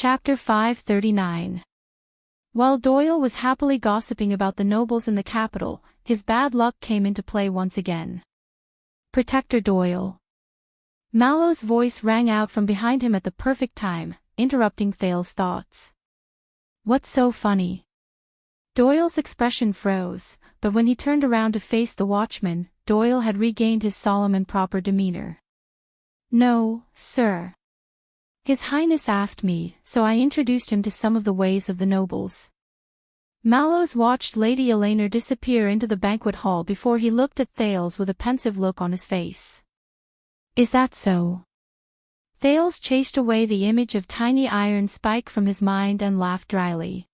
Chapter 539. While Doyle was happily gossiping about the nobles in the capital, his bad luck came into play once again. Protector Doyle. Mallow's voice rang out from behind him at the perfect time, interrupting Thale's thoughts. What's so funny? Doyle's expression froze, but when he turned around to face the watchman, Doyle had regained his solemn and proper demeanor. No, sir. His Highness asked me, so I introduced him to some of the ways of the nobles. Mallows watched Lady Eleanor disappear into the banquet hall before he looked at Thales with a pensive look on his face. Is that so? Thales chased away the image of tiny iron spike from his mind and laughed dryly.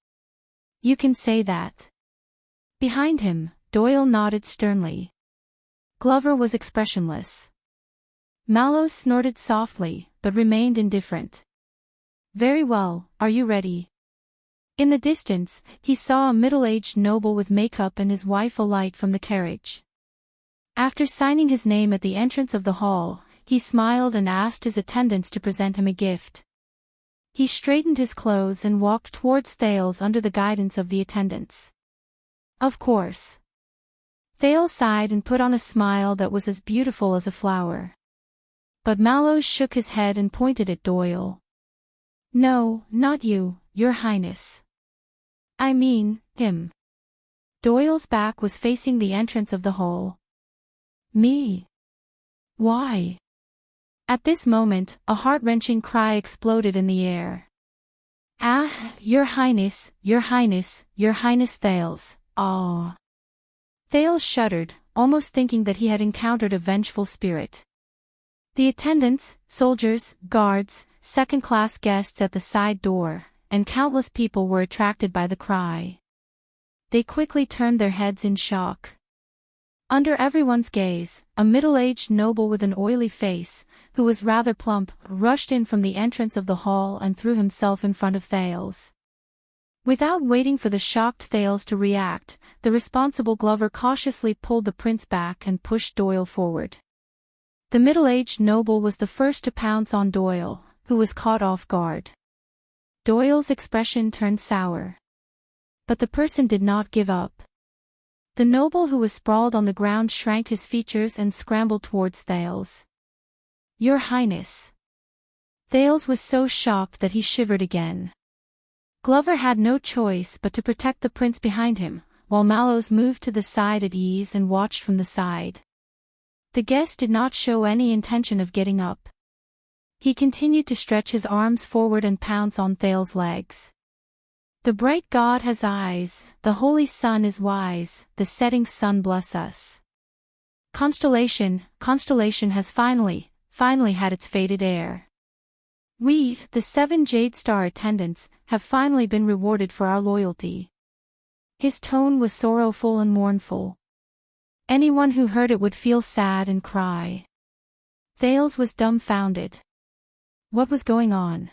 You can say that. Behind him, Doyle nodded sternly. Glover was expressionless. Mallows snorted softly, but remained indifferent. Very well, are you ready? In the distance, he saw a middle-aged noble with makeup and his wife alight from the carriage. After signing his name at the entrance of the hall, he smiled and asked his attendants to present him a gift. He straightened his clothes and walked towards Thales under the guidance of the attendants. Of course. Thales sighed and put on a smile that was as beautiful as a flower. But Mallows shook his head and pointed at Doyle. No, not you, Your Highness. I mean, him. Doyle's back was facing the entrance of the hall. Me? Why? At this moment, a heart-wrenching cry exploded in the air. Ah, Your Highness, Your Highness, Your Highness Thales, ah. Thales shuddered, almost thinking that he had encountered a vengeful spirit. The attendants, soldiers, guards, second-class guests at the side door, and countless people were attracted by the cry. They quickly turned their heads in shock. Under everyone's gaze, a middle-aged noble with an oily face, who was rather plump, rushed in from the entrance of the hall and threw himself in front of Thales. Without waiting for the shocked Thales to react, the responsible Glover cautiously pulled the prince back and pushed Doyle forward. The middle-aged noble was the first to pounce on Doyle, who was caught off guard. Doyle's expression turned sour. But the person did not give up. The noble who was sprawled on the ground shrank his features and scrambled towards Thales. Your Highness. Thales was so shocked that he shivered again. Glover had no choice but to protect the prince behind him, while Mallows moved to the side at ease and watched from the side. The guest did not show any intention of getting up. He continued to stretch his arms forward and pounce on Thales' legs. The bright God has eyes, the holy sun is wise, the setting sun bless us. Constellation has finally had its fated heir. We, the 7 Jade Star attendants, have finally been rewarded for our loyalty. His tone was sorrowful and mournful. Anyone who heard it would feel sad and cry. Thales was dumbfounded. What was going on?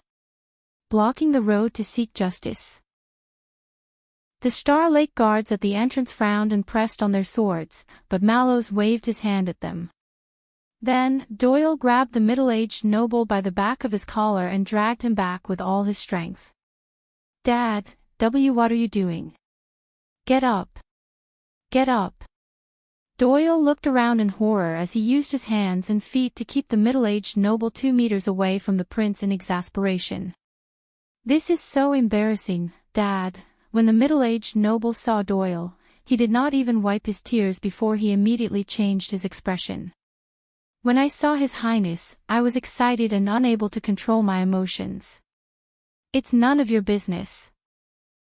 Blocking the road to seek justice. The Star Lake guards at the entrance frowned and pressed on their swords, but Mallows waved his hand at them. Then, Doyle grabbed the middle-aged noble by the back of his collar and dragged him back with all his strength. Dad, what are you doing? Get up. Get up. Doyle looked around in horror as he used his hands and feet to keep the middle-aged noble 2 meters away from the prince in exasperation. This is so embarrassing, Dad. When the middle-aged noble saw Doyle, he did not even wipe his tears before he immediately changed his expression. When I saw His Highness, I was excited and unable to control my emotions. It's none of your business.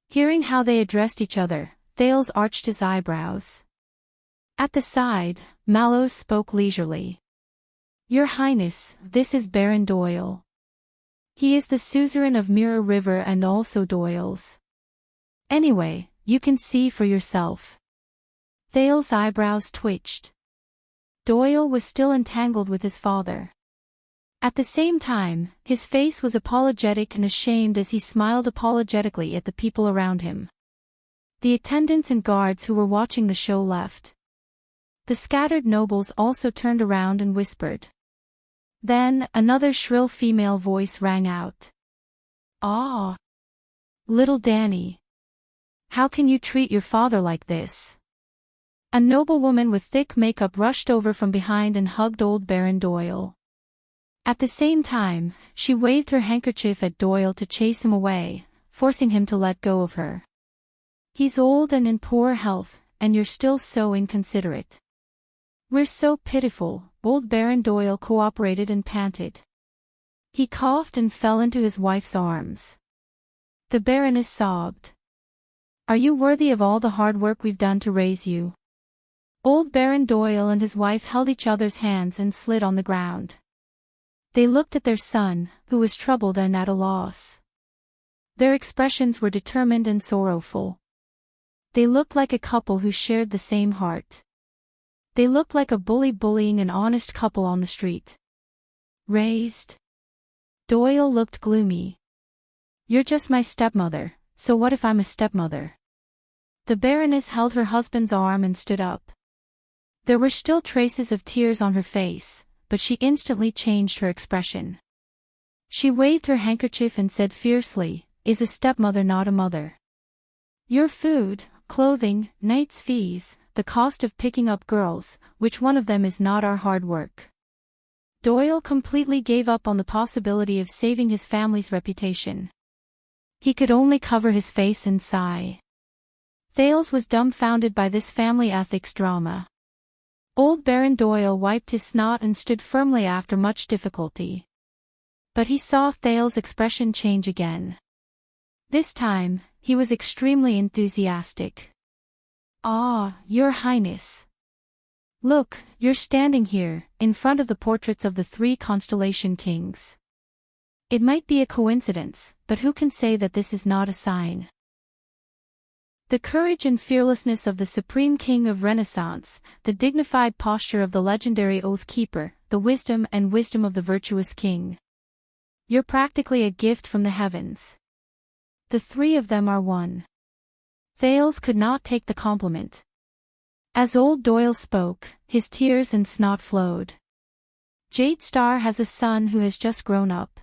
Hearing how they addressed each other, Thales arched his eyebrows. At the side, Mallows spoke leisurely. Your Highness, this is Baron Doyle. He is the suzerain of Mirror River and also Doyle's. Anyway, you can see for yourself. Thales' eyebrows twitched. Doyle was still entangled with his father. At the same time, his face was apologetic and ashamed as he smiled apologetically at the people around him. The attendants and guards who were watching the show left. The scattered nobles also turned around and whispered. Then, another shrill female voice rang out. Ah, little Danny. How can you treat your father like this? A noblewoman with thick makeup rushed over from behind and hugged old Baron Doyle. At the same time, she waved her handkerchief at Doyle to chase him away, forcing him to let go of her. He's old and in poor health, and you're still so inconsiderate. We're so pitiful, old Baron Doyle cooperated and panted. He coughed and fell into his wife's arms. The Baroness sobbed. Are you worthy of all the hard work we've done to raise you? Old Baron Doyle and his wife held each other's hands and slid on the ground. They looked at their son, who was troubled and at a loss. Their expressions were determined and sorrowful. They looked like a couple who shared the same heart. They looked like a bully bullying an honest couple on the street. Raised? Doyle looked gloomy. You're just my stepmother, so what if I'm a stepmother? The Baroness held her husband's arm and stood up. There were still traces of tears on her face, but she instantly changed her expression. She waved her handkerchief and said fiercely, Is a stepmother not a mother? Your food, clothing, night's fees, the cost of picking up girls, which one of them is not our hard work? Doyle completely gave up on the possibility of saving his family's reputation. He could only cover his face and sigh. Thales was dumbfounded by this family ethics drama. Old Baron Doyle wiped his snot and stood firmly after much difficulty. But he saw Thales' expression change again. This time, he was extremely enthusiastic. Ah, Your Highness. Look, you're standing here, in front of the portraits of the 3 Constellation Kings. It might be a coincidence, but who can say that this is not a sign? The courage and fearlessness of the Supreme King of Renaissance, the dignified posture of the legendary Oath Keeper, the wisdom of the virtuous king. You're practically a gift from the heavens. The 3 of them are one. Thales could not take the compliment. As old Doyle spoke, his tears and snot flowed. Jade Star has a son who has just grown up.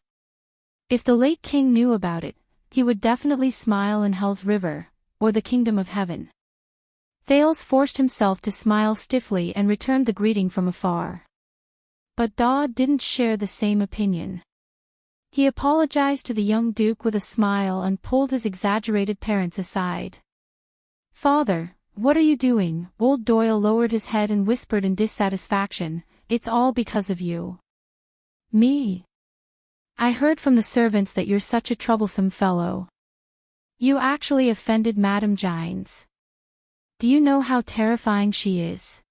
If the late king knew about it, he would definitely smile in Hell's River, or the Kingdom of Heaven. Thales forced himself to smile stiffly and returned the greeting from afar. But Dodd didn't share the same opinion. He apologized to the young duke with a smile and pulled his exaggerated parents aside. Father, what are you doing? Old Doyle lowered his head and whispered in dissatisfaction, It's all because of you. Me? I heard from the servants that you're such a troublesome fellow. You actually offended Madame Gines. Do you know how terrifying she is?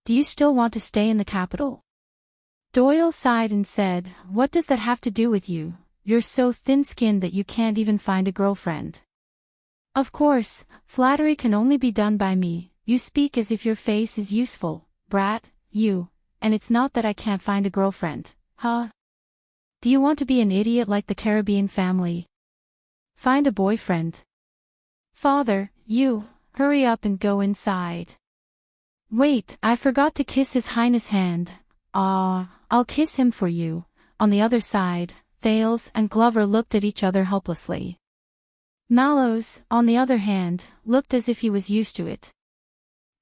Do you still want to stay in the capital? Doyle sighed and said, What does that have to do with you? You're so thin-skinned that you can't even find a girlfriend. Of course, flattery can only be done by me. You speak as if your face is useful, brat, you, and it's not that I can't find a girlfriend, huh? Do you want to be an idiot like the Caribbean family? Find a boyfriend. Father, you, hurry up and go inside. Wait, I forgot to kiss His Highness' hand. I'll kiss him for you. On the other side, Thales and Glover looked at each other helplessly. Mallows, on the other hand, looked as if he was used to it.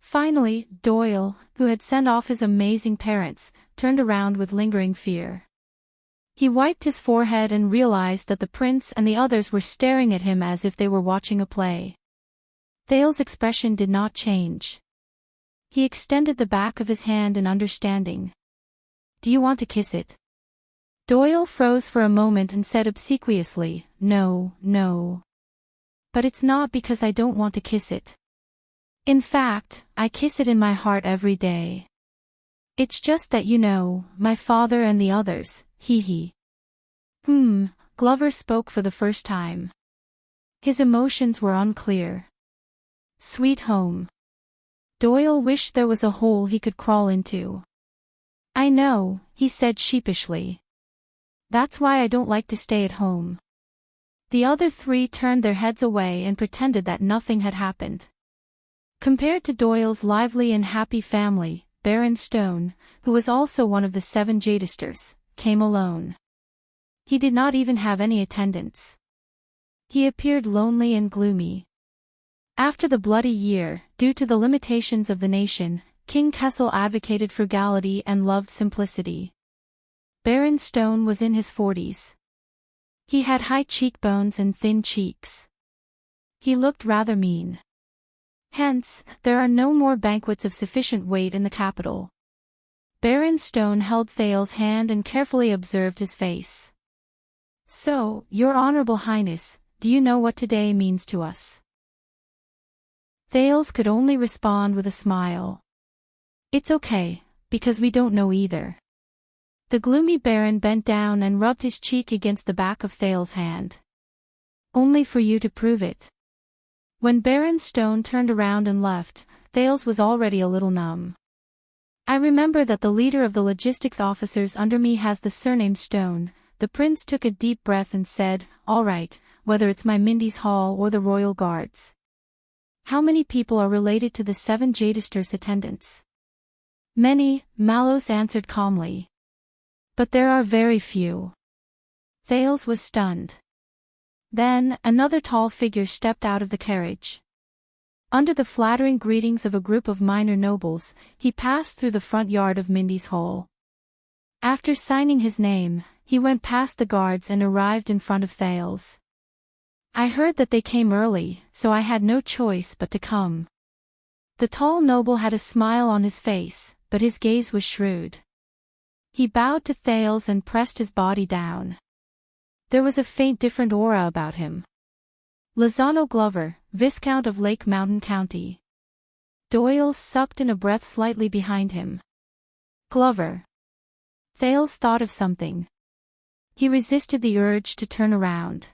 Finally, Doyle, who had sent off his amazing parents, turned around with lingering fear. He wiped his forehead and realized that the prince and the others were staring at him as if they were watching a play. Thales' expression did not change. He extended the back of his hand in understanding. Do you want to kiss it? Doyle froze for a moment and said obsequiously, No. But it's not because I don't want to kiss it. In fact, I kiss it in my heart every day. It's just that my father and the others, he. Glover spoke for the first time. His emotions were unclear. Sweet home. Doyle wished there was a hole he could crawl into. I know, he said sheepishly. That's why I don't like to stay at home. The other 3 turned their heads away and pretended that nothing had happened. Compared to Doyle's lively and happy family, Baron Stone, who was also one of the 7 Jadisters, came alone. He did not even have any attendants. He appeared lonely and gloomy. After the Bloody Year, due to the limitations of the nation, King Kessel advocated frugality and loved simplicity. Baron Stone was in his 40s. He had high cheekbones and thin cheeks. He looked rather mean. Hence, there are no more banquets of sufficient weight in the capital. Baron Stone held Thale's hand and carefully observed his face. "So, Your Honorable Highness, do you know what today means to us?" Thales could only respond with a smile. "It's okay, because we don't know either." The gloomy Baron bent down and rubbed his cheek against the back of Thale's hand. "Only for you to prove it." When Baron Stone turned around and left, Thales was already a little numb. "I remember that the leader of the logistics officers under me has the surname Stone." The prince took a deep breath and said, "All right, whether it's my Mindy's Hall or the Royal Guards." "How many people are related to the 7 Jadisters attendants?" "Many," Mallows answered calmly. "But there are very few." Thales was stunned. Then, another tall figure stepped out of the carriage. Under the flattering greetings of a group of minor nobles, he passed through the front yard of Mindy's Hall. After signing his name, he went past the guards and arrived in front of Thales. "I heard that they came early, so I had no choice but to come." The tall noble had a smile on his face, but his gaze was shrewd. He bowed to Thales and pressed his body down. There was a faint different aura about him. Lozano Glover, Viscount of Lake Mountain County. Doyle sucked in a breath slightly behind him. "Glover." Thales thought of something. He resisted the urge to turn around.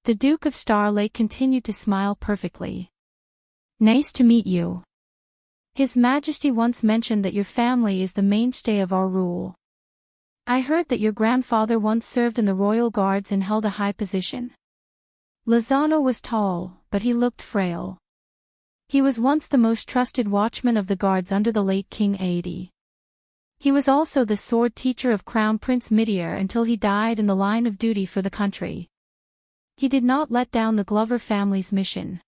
The Duke of Star Lake continued to smile perfectly. "Nice to meet you. His Majesty once mentioned that your family is the mainstay of our rule. I heard that your grandfather once served in the Royal Guards and held a high position." Lozano was tall, but he looked frail. He was once the most trusted watchman of the guards under the late King Aedi. He was also the sword teacher of Crown Prince Midir until he died in the line of duty for the country. He did not let down the Glover family's mission.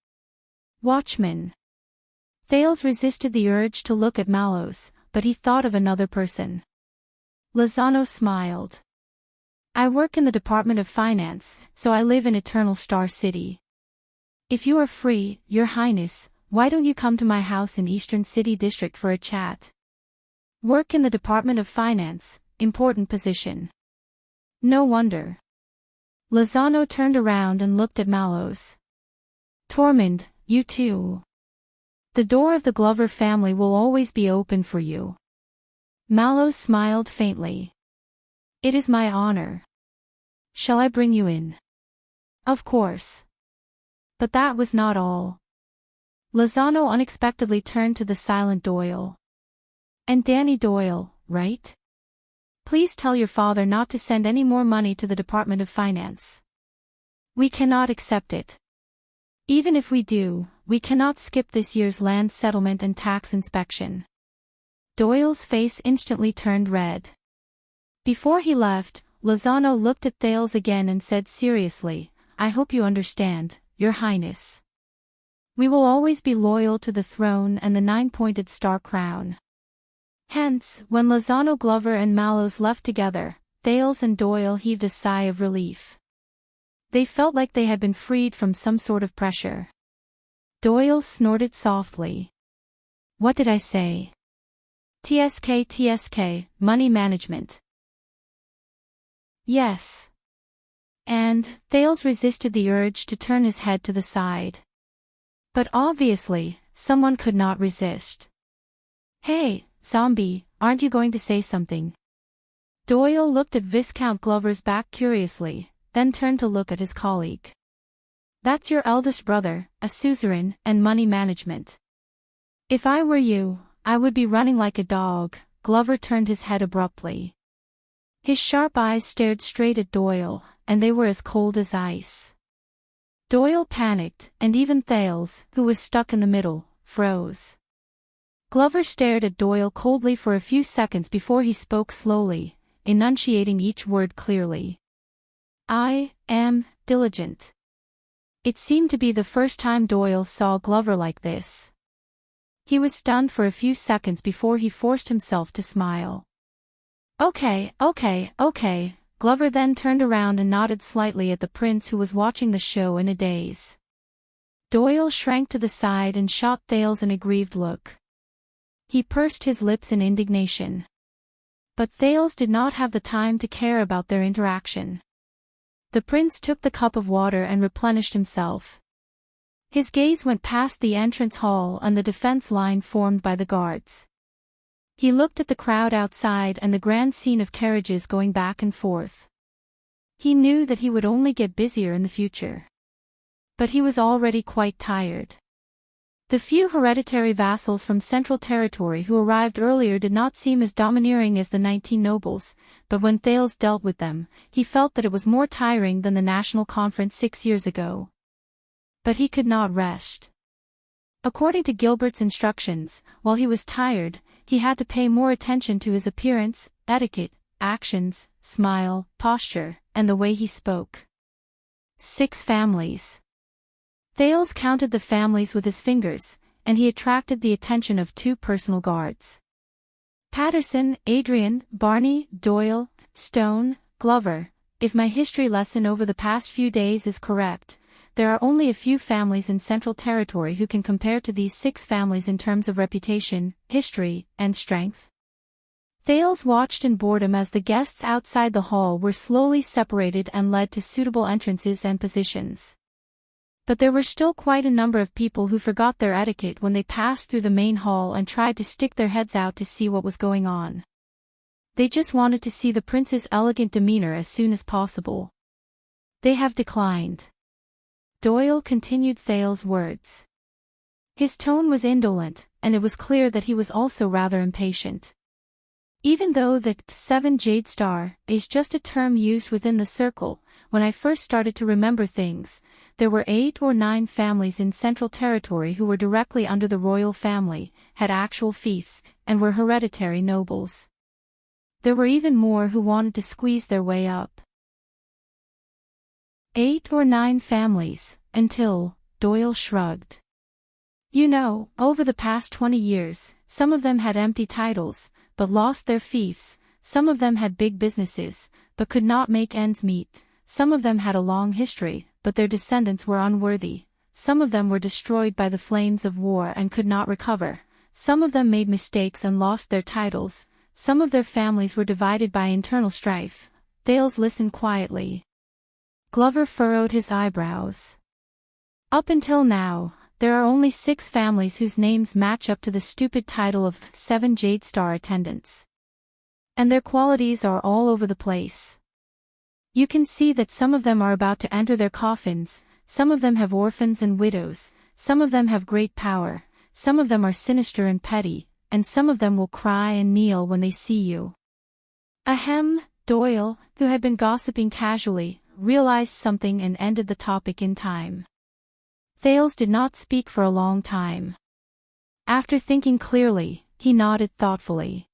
Watchman. Thales resisted the urge to look at Mallows, but he thought of another person. Lozano smiled. "I work in the Department of Finance, so I live in Eternal Star City. If you are free, Your Highness, why don't you come to my house in Eastern City District for a chat?" Work in the Department of Finance, important position. No wonder. Lozano turned around and looked at Mallows. "Tormund, you too. The door of the Glover family will always be open for you." Mallows smiled faintly. "It is my honor. Shall I bring you in?" "Of course." But that was not all. Lozano unexpectedly turned to the silent Doyle. "And Danny Doyle, right? Please tell your father not to send any more money to the Department of Finance. We cannot accept it. Even if we do, we cannot skip this year's land settlement and tax inspection." Doyle's face instantly turned red. Before he left, Lozano looked at Thales again and said seriously, "I hope you understand, Your Highness. We will always be loyal to the throne and the 9-pointed star crown." Hence, when Lozano Glover and Mallows left together, Thales and Doyle heaved a sigh of relief. They felt like they had been freed from some sort of pressure. Doyle snorted softly. "What did I say? TSK, money management." "Yes." And Thales resisted the urge to turn his head to the side. But obviously, someone could not resist. "Hey, zombie, aren't you going to say something?" Doyle looked at Viscount Glover's back curiously, then turned to look at his colleague. "That's your eldest brother, a suzerain, and money management. If I were you, I would be running like a dog." Glover turned his head abruptly. His sharp eyes stared straight at Doyle, and they were as cold as ice. Doyle panicked, and even Thales, who was stuck in the middle, froze. Glover stared at Doyle coldly for a few seconds before he spoke slowly, enunciating each word clearly. "I am diligent. It seemed to be the first time Doyle saw Glover like this. He was stunned for a few seconds before he forced himself to smile. Okay. Glover then turned around and nodded slightly at the prince, who was watching the show in a daze. Doyle shrank to the side and shot Thales an aggrieved look. He pursed his lips in indignation. But Thales did not have the time to care about their interaction. The prince took the cup of water and replenished himself. His gaze went past the entrance hall and the defense line formed by the guards. He looked at the crowd outside and the grand scene of carriages going back and forth. He knew that he would only get busier in the future. But he was already quite tired. The few hereditary vassals from Central Territory who arrived earlier did not seem as domineering as the 19 nobles, but when Thales dealt with them, he felt that it was more tiring than the National Conference 6 years ago. But he could not rest. According to Gilbert's instructions, while he was tired, he had to pay more attention to his appearance, etiquette, actions, smile, posture, and the way he spoke. 6 families. Thales counted the families with his fingers, and he attracted the attention of 2 personal guards. Patterson, Adrian, Barney, Doyle, Stone, Glover. If my history lesson over the past few days is correct, there are only a few families in Central Territory who can compare to these 6 families in terms of reputation, history, and strength. Thales watched in boredom as the guests outside the hall were slowly separated and led to suitable entrances and positions. But there were still quite a number of people who forgot their etiquette when they passed through the main hall and tried to stick their heads out to see what was going on. They just wanted to see the prince's elegant demeanor as soon as possible. They have declined. Doyle continued Thales' words. His tone was indolent, and it was clear that he was also rather impatient. Even though the 7 Jade Star is just a term used within the circle, when I first started to remember things, there were 8 or 9 families in Central Territory who were directly under the royal family, had actual fiefs, and were hereditary nobles. There were even more who wanted to squeeze their way up. 8 or 9 families, until, Doyle shrugged. You know, over the past 20 years, some of them had empty titles, but lost their fiefs, some of them had big businesses, but could not make ends meet, some of them had a long history, but their descendants were unworthy, some of them were destroyed by the flames of war and could not recover, some of them made mistakes and lost their titles, some of their families were divided by internal strife. Thales listened quietly. Glover furrowed his eyebrows. Up until now, there are only 6 families whose names match up to the stupid title of 7 Jade Star attendants. And their qualities are all over the place. You can see that some of them are about to enter their coffins, some of them have orphans and widows, some of them have great power, some of them are sinister and petty, and some of them will cry and kneel when they see you. Ahem, Doyle, who had been gossiping casually, realized something and ended the topic in time. Thales did not speak for a long time. After thinking clearly, he nodded thoughtfully.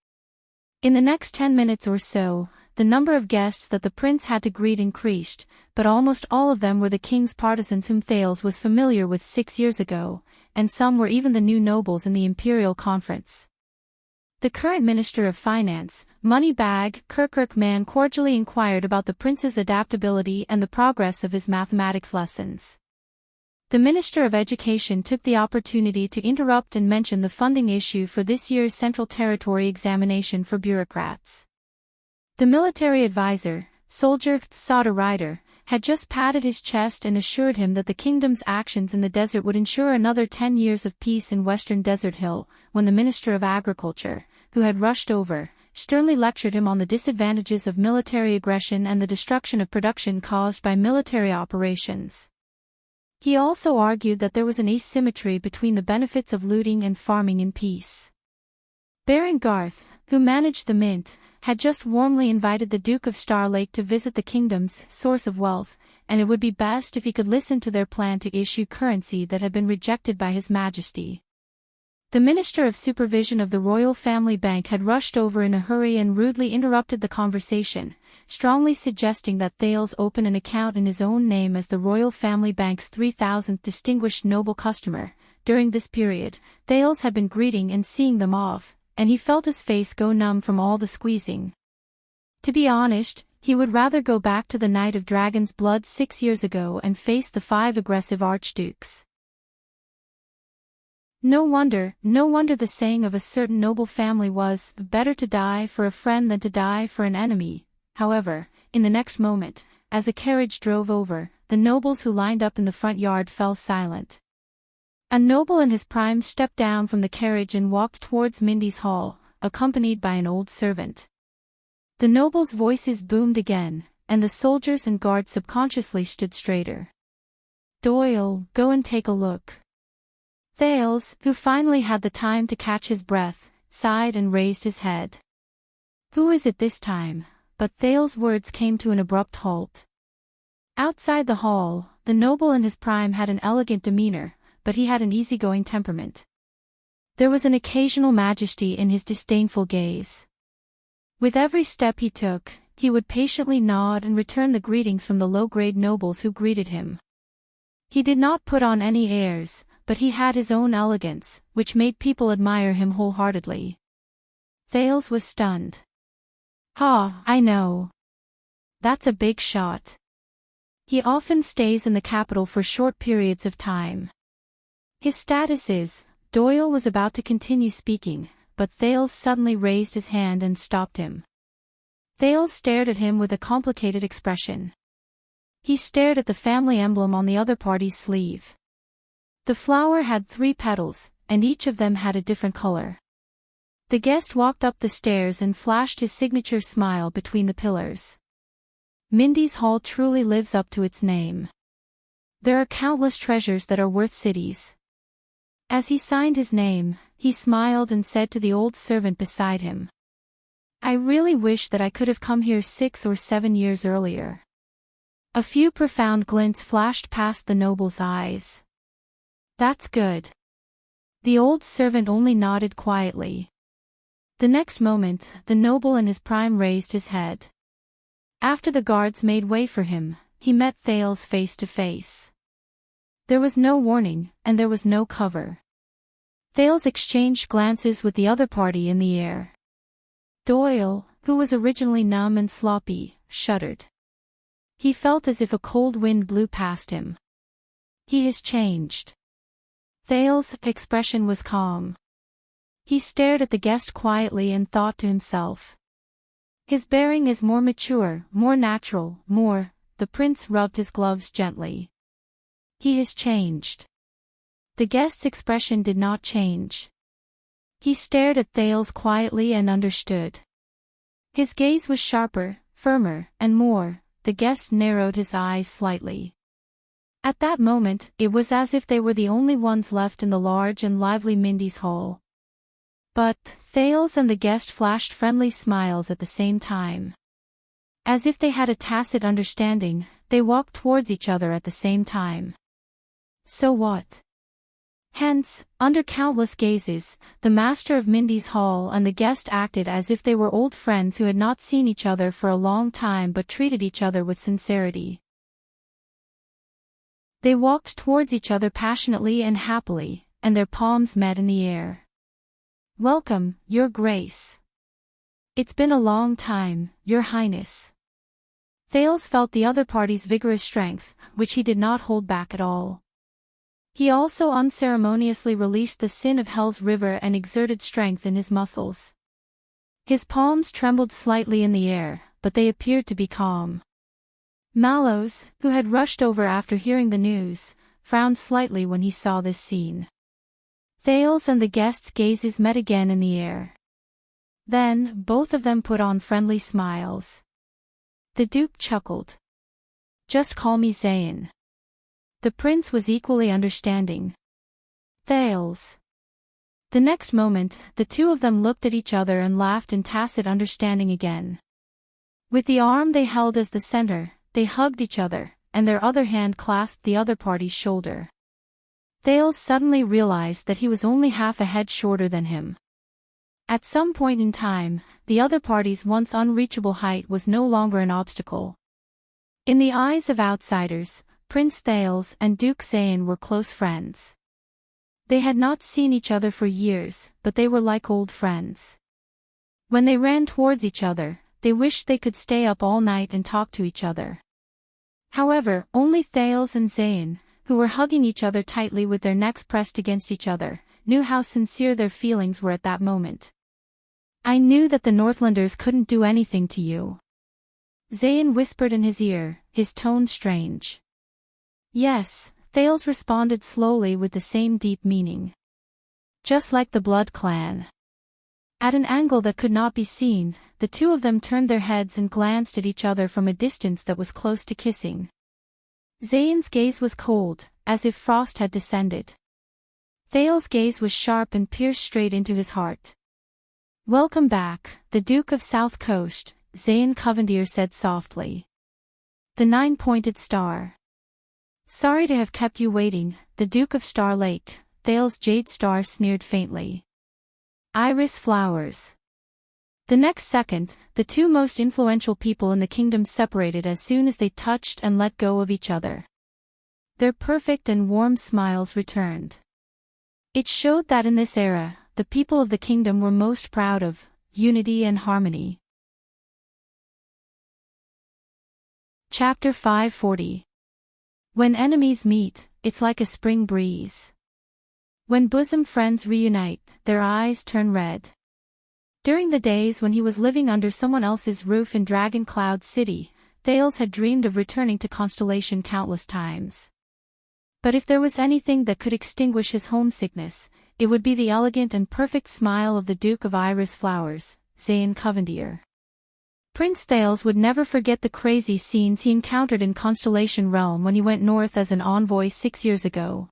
In the next 10 minutes or so, the number of guests that the prince had to greet increased, but almost all of them were the king's partisans whom Thales was familiar with 6 years ago, and some were even the new nobles in the imperial conference. The current Minister of Finance, Moneybag Kirkirkman, cordially inquired about the prince's adaptability and the progress of his mathematics lessons. The Minister of Education took the opportunity to interrupt and mention the funding issue for this year's Central Territory examination for bureaucrats. The military advisor, Soldier Sada Ryder, had just patted his chest and assured him that the kingdom's actions in the desert would ensure another 10 years of peace in western Desert Hill, when the Minister of Agriculture, who had rushed over, sternly lectured him on the disadvantages of military aggression and the destruction of production caused by military operations. He also argued that there was an asymmetry between the benefits of looting and farming in peace. Baron Garth, who managed the mint, had just warmly invited the Duke of Star Lake to visit the kingdom's source of wealth, and it would be best if he could listen to their plan to issue currency that had been rejected by His Majesty. The Minister of Supervision of the Royal Family Bank had rushed over in a hurry and rudely interrupted the conversation, strongly suggesting that Thales open an account in his own name as the Royal Family Bank's 3,000th distinguished noble customer. During this period, Thales had been greeting and seeing them off, and he felt his face go numb from all the squeezing. To be honest, he would rather go back to the Night of Dragon's Blood 6 years ago and face the 5 aggressive archdukes. No wonder the saying of a certain noble family was, better to die for a friend than to die for an enemy. However, in the next moment, as a carriage drove over, the nobles who lined up in the front yard fell silent. A noble in his prime stepped down from the carriage and walked towards Mindy's hall, accompanied by an old servant. The nobles' voices boomed again, and the soldiers and guards subconsciously stood straighter. "Doyle, go and take a look." Thales, who finally had the time to catch his breath, sighed and raised his head. "Who is it this time?" But Thales' words came to an abrupt halt. Outside the hall, the noble in his prime had an elegant demeanor, but he had an easygoing temperament. There was an occasional majesty in his disdainful gaze. With every step he took, he would patiently nod and return the greetings from the low-grade nobles who greeted him. He did not put on any airs, but he had his own elegance, which made people admire him wholeheartedly. Thales was stunned. "Ha, I know. That's a big shot. He often stays in the capital for short periods of time. His status is..." Doyle was about to continue speaking, but Thales suddenly raised his hand and stopped him. Thales stared at him with a complicated expression. He stared at the family emblem on the other party's sleeve. The flower had 3 petals, and each of them had a different color. The guest walked up the stairs and flashed his signature smile between the pillars. Mindy's Hall truly lives up to its name. There are countless treasures that are worth cities. As he signed his name, he smiled and said to the old servant beside him, "I really wish that I could have come here 6 or 7 years earlier." A few profound glints flashed past the noble's eyes. "That's good." The old servant only nodded quietly. The next moment, the noble in his prime raised his head. After the guards made way for him, he met Thales face to face. There was no warning, and there was no cover. Thales exchanged glances with the other party in the air. Doyle, who was originally numb and sloppy, shuddered. He felt as if a cold wind blew past him. "He has changed." Thales' expression was calm. He stared at the guest quietly and thought to himself. "His bearing is more mature, more natural, more..." The prince rubbed his gloves gently. "He has changed." The guest's expression did not change. He stared at Thales quietly and understood. His gaze was sharper, firmer, and more. The guest narrowed his eyes slightly. At that moment, it was as if they were the only ones left in the large and lively Mindy's hall. But Thales and the guest flashed friendly smiles at the same time. As if they had a tacit understanding, they walked towards each other at the same time. So what? Hence, under countless gazes, the master of Mindy's hall and the guest acted as if they were old friends who had not seen each other for a long time but treated each other with sincerity. They walked towards each other passionately and happily, and their palms met in the air. "Welcome, Your Grace." "It's been a long time, Your Highness." Thales felt the other party's vigorous strength, which he did not hold back at all. He also unceremoniously released the sin of Hell's River and exerted strength in his muscles. His palms trembled slightly in the air, but they appeared to be calm. Mallows, who had rushed over after hearing the news, frowned slightly when he saw this scene. Thales and the guest's gazes met again in the air. Then, both of them put on friendly smiles. The Duke chuckled. "Just call me Zayn." The prince was equally understanding. "Thales." The next moment, the two of them looked at each other and laughed in tacit understanding again. With the arm they held as the center, they hugged each other, and their other hand clasped the other party's shoulder. Thales suddenly realized that he was only half a head shorter than him. At some point in time, the other party's once unreachable height was no longer an obstacle. In the eyes of outsiders, Prince Thales and Duke Zayn were close friends. They had not seen each other for years, but they were like old friends. When they ran towards each other, they wished they could stay up all night and talk to each other. However, only Thales and Zayn, who were hugging each other tightly with their necks pressed against each other, knew how sincere their feelings were at that moment. "I knew that the Northlanders couldn't do anything to you," Zayn whispered in his ear, his tone strange. "Yes," Thales responded slowly with the same deep meaning. "Just like the Blood Clan." At an angle that could not be seen, the two of them turned their heads and glanced at each other from a distance that was close to kissing. Zayn's gaze was cold, as if frost had descended. Thales' gaze was sharp and pierced straight into his heart. "Welcome back, the Duke of South Coast," Zayn Covendier said softly. "The nine-pointed star." "Sorry to have kept you waiting, the Duke of Star Lake," Thales' jade star sneered faintly. "Iris flowers." The next second, the two most influential people in the kingdom separated as soon as they touched and let go of each other. Their perfect and warm smiles returned. It showed that in this era, the people of the kingdom were most proud of unity and harmony. Chapter 540. When enemies meet, it's like a spring breeze. When bosom friends reunite, their eyes turn red. During the days when he was living under someone else's roof in Dragon Cloud City, Thales had dreamed of returning to Constellation countless times. But if there was anything that could extinguish his homesickness, it would be the elegant and perfect smile of the Duke of Iris Flowers, Zayn Covendier. Prince Thales would never forget the crazy scenes he encountered in Constellation Realm when he went north as an envoy 6 years ago.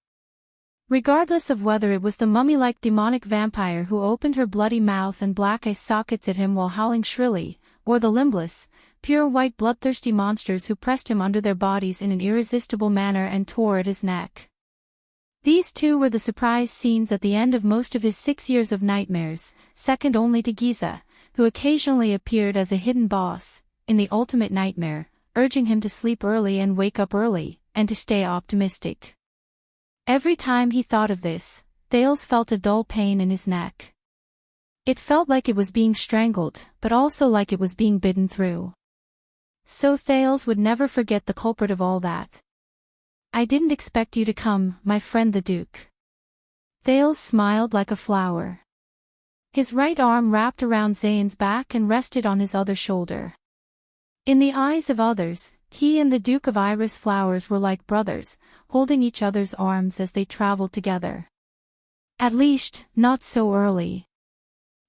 Regardless of whether it was the mummy-like demonic vampire who opened her bloody mouth and black eye sockets at him while howling shrilly, or the limbless, pure white bloodthirsty monsters who pressed him under their bodies in an irresistible manner and tore at his neck. These two were the surprise scenes at the end of most of his 6 years of nightmares, second only to Giza, who occasionally appeared as a hidden boss, in the ultimate nightmare, urging him to sleep early and wake up early, and to stay optimistic. Every time he thought of this, Thales felt a dull pain in his neck. It felt like it was being strangled, but also like it was being bitten through. So Thales would never forget the culprit of all that. "I didn't expect you to come, my friend the Duke." Thales smiled like a flower. His right arm wrapped around Zayn's back and rested on his other shoulder. In the eyes of others, he and the Duke of Iris Flowers were like brothers, holding each other's arms as they traveled together. At least, not so early.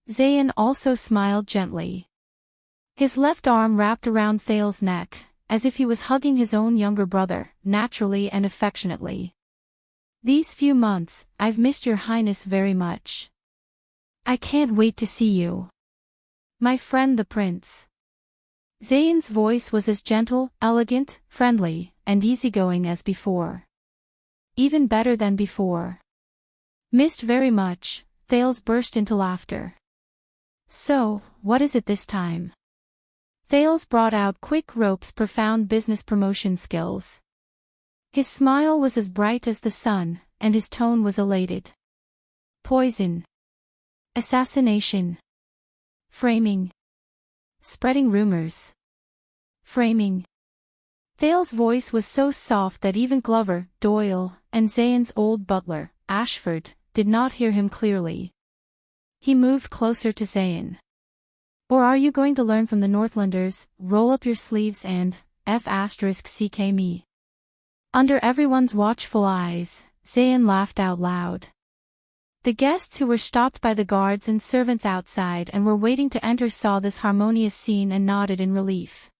Zayn also smiled gently. His left arm wrapped around Thales' neck, as if he was hugging his own younger brother, naturally and affectionately. "These few months, I've missed your highness very much. I can't wait to see you. My friend the prince." Zayn's voice was as gentle, elegant, friendly, and easygoing as before. Even better than before. "Missed very much," Thales burst into laughter. "So, what is it this time?" Thales brought out quick ropes profound business promotion skills. His smile was as bright as the sun, and his tone was elated. "Poison. Assassination. Framing. Spreading rumors. Framing." Thales' voice was so soft that even Glover, Doyle, and Zayn's old butler, Ashford, did not hear him clearly. He moved closer to Zayn. "Or are you going to learn from the Northlanders, roll up your sleeves and f*ck me?" Under everyone's watchful eyes, Zayn laughed out loud. The guests who were stopped by the guards and servants outside and were waiting to enter saw this harmonious scene and nodded in relief.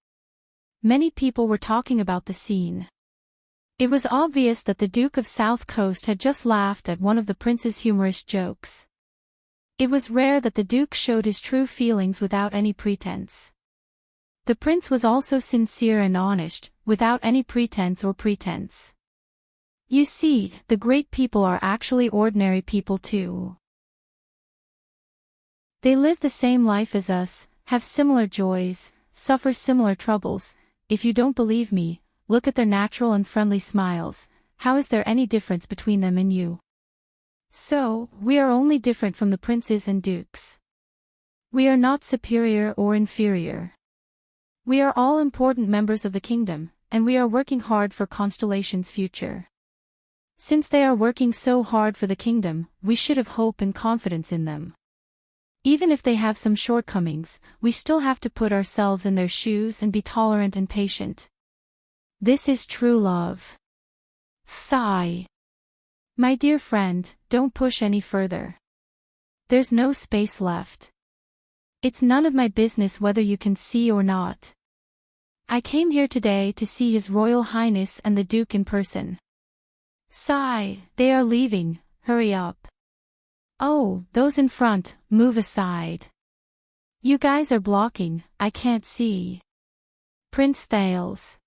Many people were talking about the scene. It was obvious that the Duke of South Coast had just laughed at one of the prince's humorous jokes. It was rare that the Duke showed his true feelings without any pretense. The prince was also sincere and honest, without any pretense or pretense. You see, the great people are actually ordinary people too. They live the same life as us, have similar joys, suffer similar troubles. If you don't believe me, look at their natural and friendly smiles. How is there any difference between them and you? So, we are only different from the princes and dukes. We are not superior or inferior. We are all important members of the kingdom, and we are working hard for Constellation's future. Since they are working so hard for the kingdom, we should have hope and confidence in them. Even if they have some shortcomings, we still have to put ourselves in their shoes and be tolerant and patient. This is true love. Sigh. My dear friend, don't push any further. There's no space left. It's none of my business whether you can see or not. I came here today to see His Royal Highness and the Duke in person. Sigh, they are leaving, hurry up. Oh, those in front, move aside. You guys are blocking, I can't see. Prince Thales.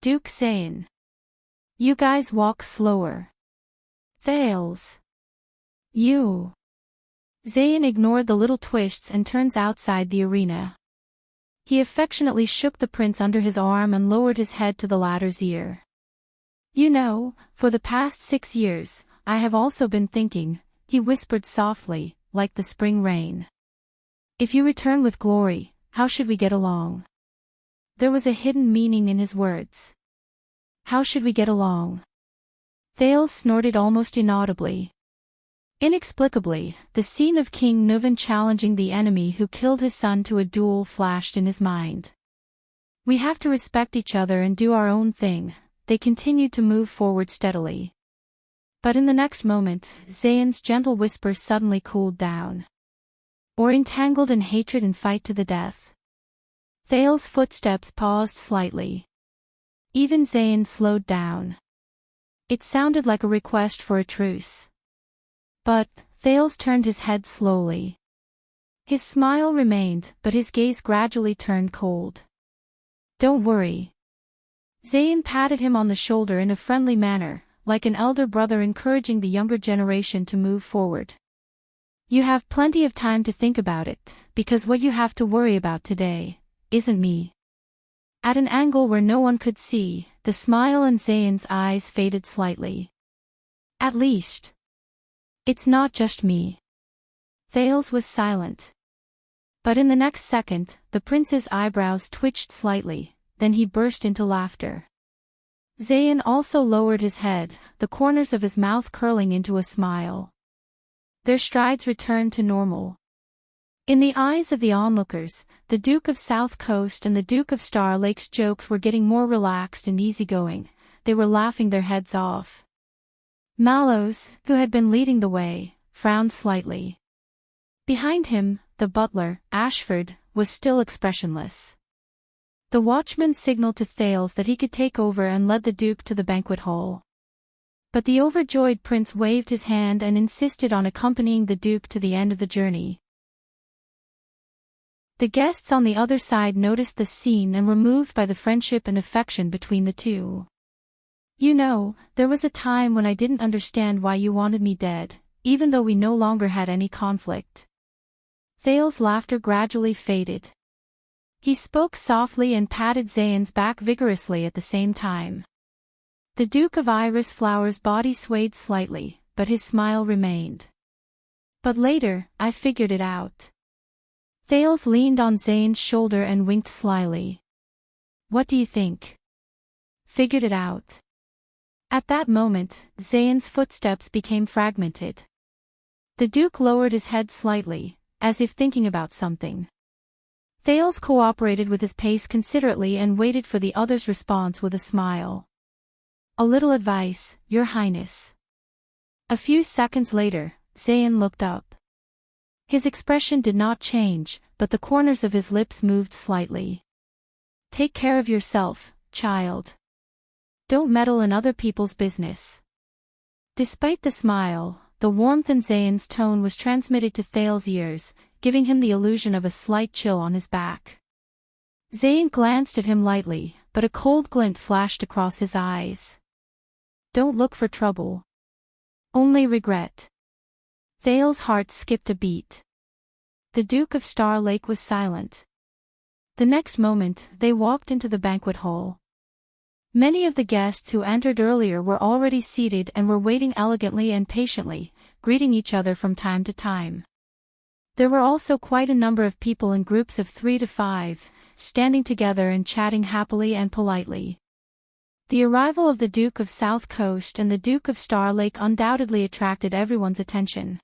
Duke Zayn. You guys walk slower. Thales. You. Zayn ignored the little twists and turns outside the arena. He affectionately shook the prince under his arm and lowered his head to the latter's ear. You know, for the past 6 years, I have also been thinking, he whispered softly, like the spring rain. If you return with glory, how should we get along? There was a hidden meaning in his words. How should we get along? Thales snorted almost inaudibly. Inexplicably, the scene of King Nuvan challenging the enemy who killed his son to a duel flashed in his mind. We have to respect each other and do our own thing. They continued to move forward steadily. But in the next moment, Zayn's gentle whisper suddenly cooled down. Or entangled in hatred and fight to the death. Thales' footsteps paused slightly. Even Zayn slowed down. It sounded like a request for a truce. But, Thales turned his head slowly. His smile remained, but his gaze gradually turned cold. Don't worry. Zayn patted him on the shoulder in a friendly manner, like an elder brother encouraging the younger generation to move forward. You have plenty of time to think about it, because what you have to worry about today isn't me. At an angle where no one could see, the smile in Zayn's eyes faded slightly. At least. It's not just me. Thales was silent. But in the next second, the prince's eyebrows twitched slightly, then he burst into laughter. Zayn also lowered his head, the corners of his mouth curling into a smile. Their strides returned to normal. In the eyes of the onlookers, the Duke of South Coast and the Duke of Star Lake's jokes were getting more relaxed and easygoing. They were laughing their heads off. Mallows, who had been leading the way, frowned slightly. Behind him, the butler, Ashford, was still expressionless. The watchman signaled to Thales that he could take over and led the Duke to the banquet hall. But the overjoyed prince waved his hand and insisted on accompanying the Duke to the end of the journey. The guests on the other side noticed the scene and were moved by the friendship and affection between the two. You know, there was a time when I didn't understand why you wanted me dead, even though we no longer had any conflict. Thales' laughter gradually faded. He spoke softly and patted Zayn's back vigorously at the same time. The Duke of Iris Flower's body swayed slightly, but his smile remained. But later, I figured it out. Thales leaned on Zayn's shoulder and winked slyly. What do you think? Figured it out. At that moment, Zayn's footsteps became fragmented. The Duke lowered his head slightly, as if thinking about something. Thales cooperated with his pace considerately and waited for the other's response with a smile. A little advice, Your Highness. A few seconds later, Zayn looked up. His expression did not change, but the corners of his lips moved slightly. Take care of yourself, child. Don't meddle in other people's business. Despite the smile, the warmth in Zayn's tone was transmitted to Thales' ears, giving him the illusion of a slight chill on his back. Zayn glanced at him lightly, but a cold glint flashed across his eyes. Don't look for trouble. Only regret. Thales's heart skipped a beat. The Duke of Star Lake was silent. The next moment, they walked into the banquet hall. Many of the guests who entered earlier were already seated and were waiting elegantly and patiently, greeting each other from time to time. There were also quite a number of people in groups of 3 to 5, standing together and chatting happily and politely. The arrival of the Duke of South Coast and the Duke of Star Lake undoubtedly attracted everyone's attention.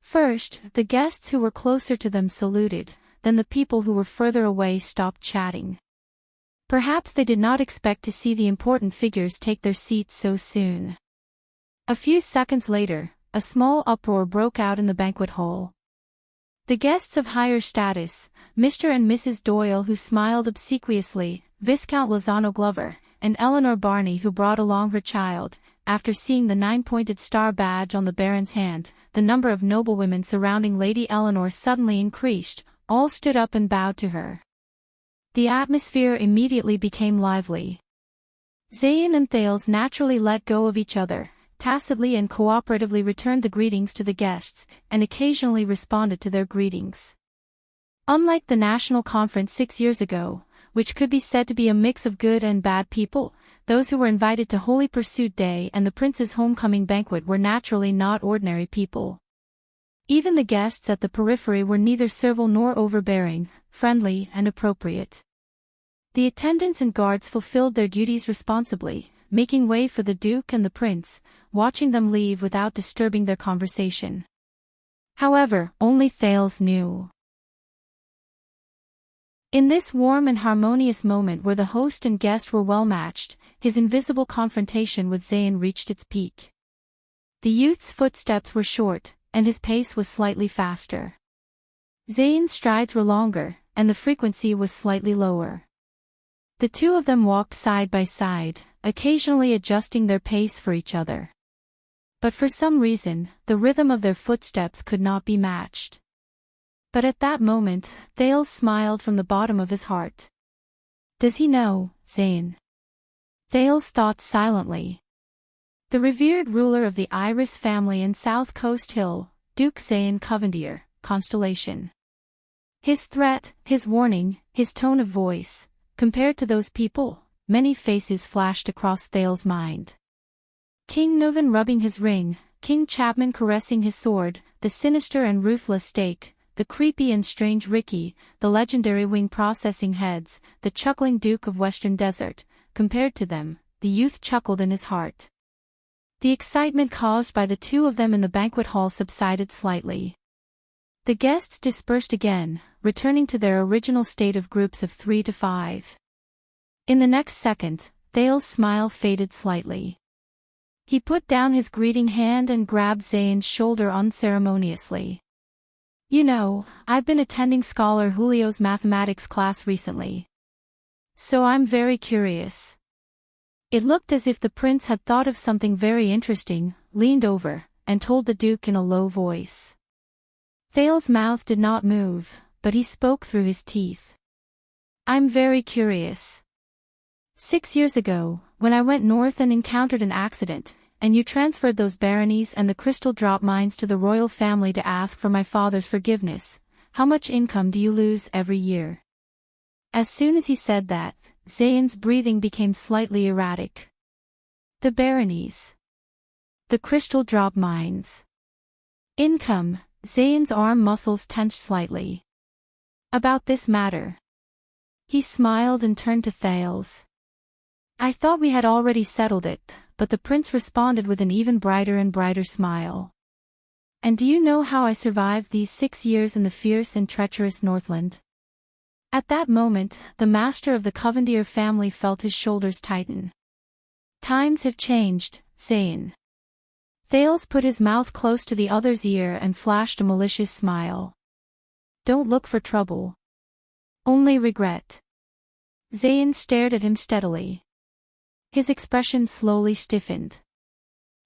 First, the guests who were closer to them saluted, then the people who were further away stopped chatting. Perhaps they did not expect to see the important figures take their seats so soon. A few seconds later, a small uproar broke out in the banquet hall. The guests of higher status, Mr. and Mrs. Doyle who smiled obsequiously, Viscount Lozano Glover, and Eleanor Barney who brought along her child, after seeing the 9-pointed star badge on the Baron's hand, the number of noblewomen surrounding Lady Eleanor suddenly increased, all stood up and bowed to her. The atmosphere immediately became lively. Zayn and Thales naturally let go of each other, tacitly and cooperatively returned the greetings to the guests, and occasionally responded to their greetings. Unlike the national conference 6 years ago, which could be said to be a mix of good and bad people, those who were invited to Holy Pursuit Day and the Prince's homecoming banquet were naturally not ordinary people. Even the guests at the periphery were neither servile nor overbearing, friendly and appropriate. The attendants and guards fulfilled their duties responsibly, making way for the Duke and the Prince, watching them leave without disturbing their conversation. However, only Thales knew. In this warm and harmonious moment where the host and guest were well matched, his invisible confrontation with Zayn reached its peak. The youth's footsteps were short, and his pace was slightly faster. Zayn's strides were longer, and the frequency was slightly lower. The two of them walked side by side, occasionally adjusting their pace for each other. But for some reason, the rhythm of their footsteps could not be matched. But at that moment, Thales smiled from the bottom of his heart. Does he know, Zayn? Thales thought silently. The revered ruler of the Iris family in South Coast Hill, Duke Zayn Covendier, Constellation. His threat, his warning, his tone of voice, compared to those people, many faces flashed across Thales' mind. King Nuvan rubbing his ring, King Chapman caressing his sword, the sinister and ruthless Stake, the creepy and strange Ricky, the legendary wing processing heads, the chuckling Duke of Western Desert. Compared to them, the youth chuckled in his heart. The excitement caused by the two of them in the banquet hall subsided slightly. The guests dispersed again, returning to their original state of groups of 3 to 5. In the next second, Thales' smile faded slightly. He put down his greeting hand and grabbed Zayn's shoulder unceremoniously. You know, I've been attending Scholar Julio's mathematics class recently. So I'm very curious. It looked as if the prince had thought of something very interesting, leaned over, and told the Duke in a low voice. Thales' mouth did not move, but he spoke through his teeth. I'm very curious. 6 years ago, when I went north and encountered an accident, and you transferred those baronies and the crystal drop mines to the royal family to ask for my father's forgiveness, how much income do you lose every year? As soon as he said that, Zayn's breathing became slightly erratic. The baronies. The crystal drop mines. Income, Zayn's arm muscles tensed slightly. About this matter. He smiled and turned to Thales. I thought we had already settled it, but the prince responded with an even brighter and brighter smile. And do you know how I survived these 6 years in the fierce and treacherous Northland? At that moment, the master of the Covendier family felt his shoulders tighten. Times have changed, Zayn. Thales put his mouth close to the other's ear and flashed a malicious smile. Don't look for trouble. Only regret. Zayn stared at him steadily. His expression slowly stiffened.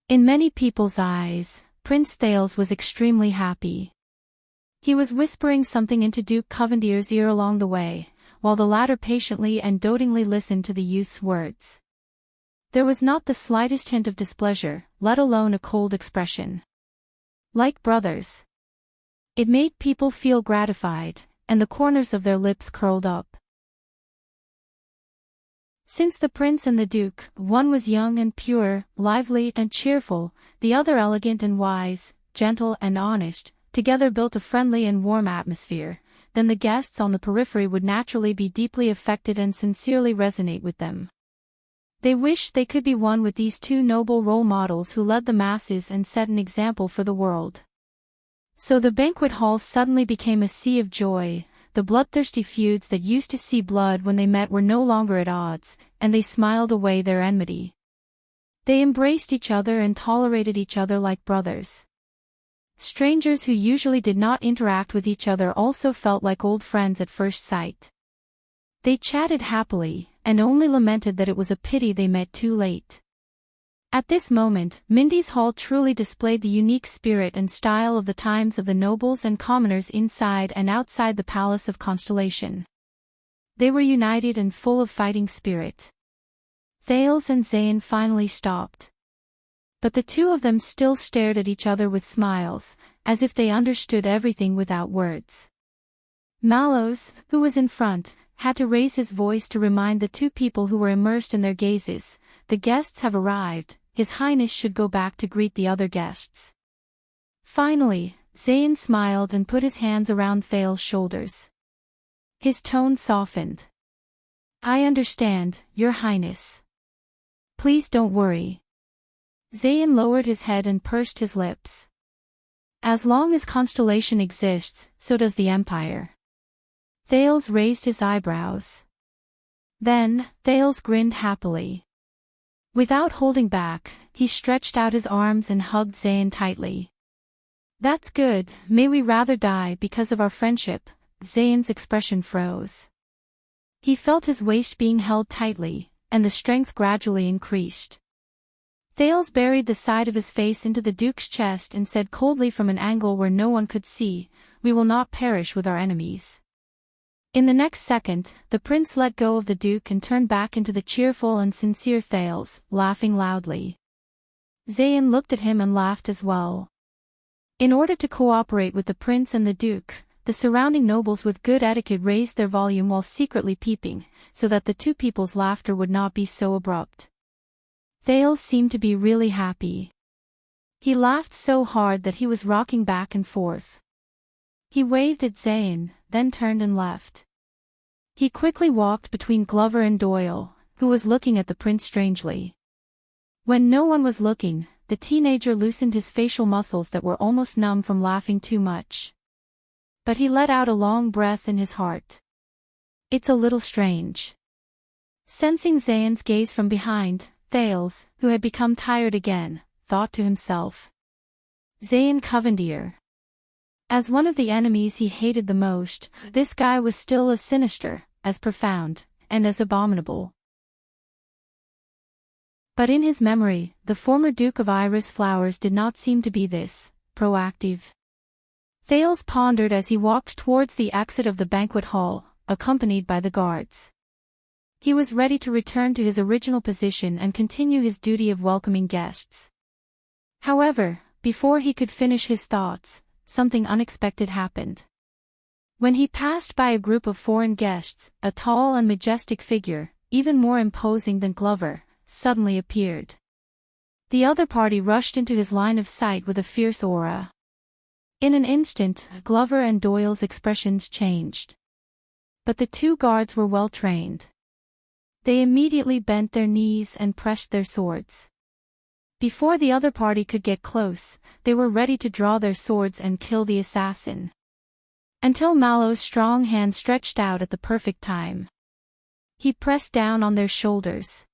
In many people's eyes, Prince Thales was extremely happy. He was whispering something into Duke Covendier's ear along the way, while the latter patiently and dotingly listened to the youth's words. There was not the slightest hint of displeasure, let alone a cold expression. Like brothers. It made people feel gratified, and the corners of their lips curled up. Since the prince and the duke, one was young and pure, lively and cheerful, the other elegant and wise, gentle and honest, together built a friendly and warm atmosphere, then the guests on the periphery would naturally be deeply affected and sincerely resonate with them. They wished they could be one with these two noble role models who led the masses and set an example for the world. So the banquet hall suddenly became a sea of joy. The bloodthirsty feuds that used to see blood when they met were no longer at odds, and they smiled away their enmity. They embraced each other and tolerated each other like brothers. Strangers who usually did not interact with each other also felt like old friends at first sight. They chatted happily, and only lamented that it was a pity they met too late. At this moment, Mindy's Hall truly displayed the unique spirit and style of the times of the nobles and commoners inside and outside the Palace of Constellation. They were united and full of fighting spirit. Thales and Zayn finally stopped. But the two of them still stared at each other with smiles, as if they understood everything without words. Mallows, who was in front, had to raise his voice to remind the two people who were immersed in their gazes, "The guests have arrived, His Highness should go back to greet the other guests." Finally, Zayn smiled and put his hands around Thales' shoulders. His tone softened. "I understand, Your Highness. Please don't worry." Zayn lowered his head and pursed his lips. "As long as Constellation exists, so does the Empire." Thales raised his eyebrows. Then, Thales grinned happily. Without holding back, he stretched out his arms and hugged Zayn tightly. "That's good, may we rather die because of our friendship." Zayn's expression froze. He felt his waist being held tightly, and the strength gradually increased. Thales buried the side of his face into the Duke's chest and said coldly from an angle where no one could see, "We will not perish with our enemies." In the next second, the prince let go of the Duke and turned back into the cheerful and sincere Thales, laughing loudly. Zayn looked at him and laughed as well. In order to cooperate with the prince and the Duke, the surrounding nobles with good etiquette raised their volume while secretly peeping, so that the two people's laughter would not be so abrupt. Thales seemed to be really happy. He laughed so hard that he was rocking back and forth. He waved at Zayn, then turned and left. He quickly walked between Glover and Doyle, who was looking at the prince strangely. When no one was looking, the teenager loosened his facial muscles that were almost numb from laughing too much. But he let out a long breath in his heart. "It's a little strange." Sensing Zayn's gaze from behind, Thales, who had become tired again, thought to himself. Zayn Covendier. As one of the enemies he hated the most, this guy was still as sinister, as profound, and as abominable. But in his memory, the former Duke of Iris Flowers did not seem to be this proactive. Thales pondered as he walked towards the exit of the banquet hall, accompanied by the guards. He was ready to return to his original position and continue his duty of welcoming guests. However, before he could finish his thoughts, something unexpected happened. When he passed by a group of foreign guests, a tall and majestic figure, even more imposing than Glover, suddenly appeared. The other party rushed into his line of sight with a fierce aura. In an instant, Glover and Doyle's expressions changed. But the two guards were well trained. They immediately bent their knees and pressed their swords. Before the other party could get close, they were ready to draw their swords and kill the assassin. Until Mallow's strong hand stretched out at the perfect time. He pressed down on their shoulders.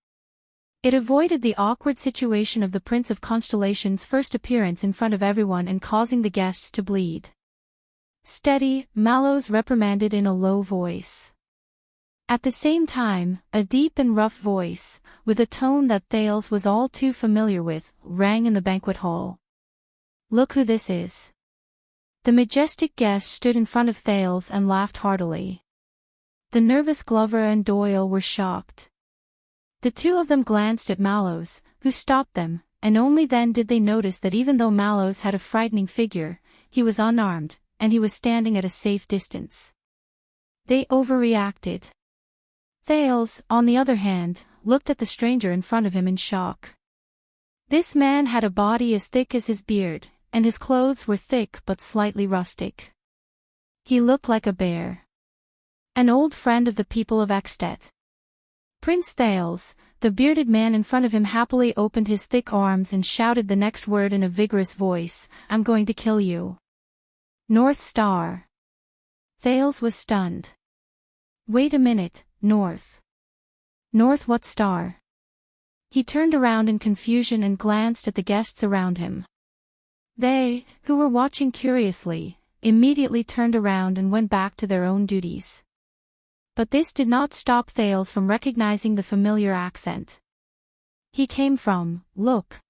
It avoided the awkward situation of the Prince of Constellation's first appearance in front of everyone and causing the guests to bleed. "Steady," Mallows reprimanded in a low voice. At the same time, a deep and rough voice, with a tone that Thales was all too familiar with, rang in the banquet hall. "Look who this is." The majestic guest stood in front of Thales and laughed heartily. The nervous Glover and Doyle were shocked. The two of them glanced at Mallows, who stopped them, and only then did they notice that even though Mallows had a frightening figure, he was unarmed, and he was standing at a safe distance. They overreacted. Thales, on the other hand, looked at the stranger in front of him in shock. This man had a body as thick as his beard, and his clothes were thick but slightly rustic. He looked like a bear. An old friend of the people of Escapades. Prince Thales, the bearded man in front of him happily opened his thick arms and shouted the next word in a vigorous voice, "I'm going to kill you." North Star. Thales was stunned. Wait a minute, North. North what star? He turned around in confusion and glanced at the guests around him. They, who were watching curiously, immediately turned around and went back to their own duties. But this did not stop Thales from recognizing the familiar accent. He came from, look.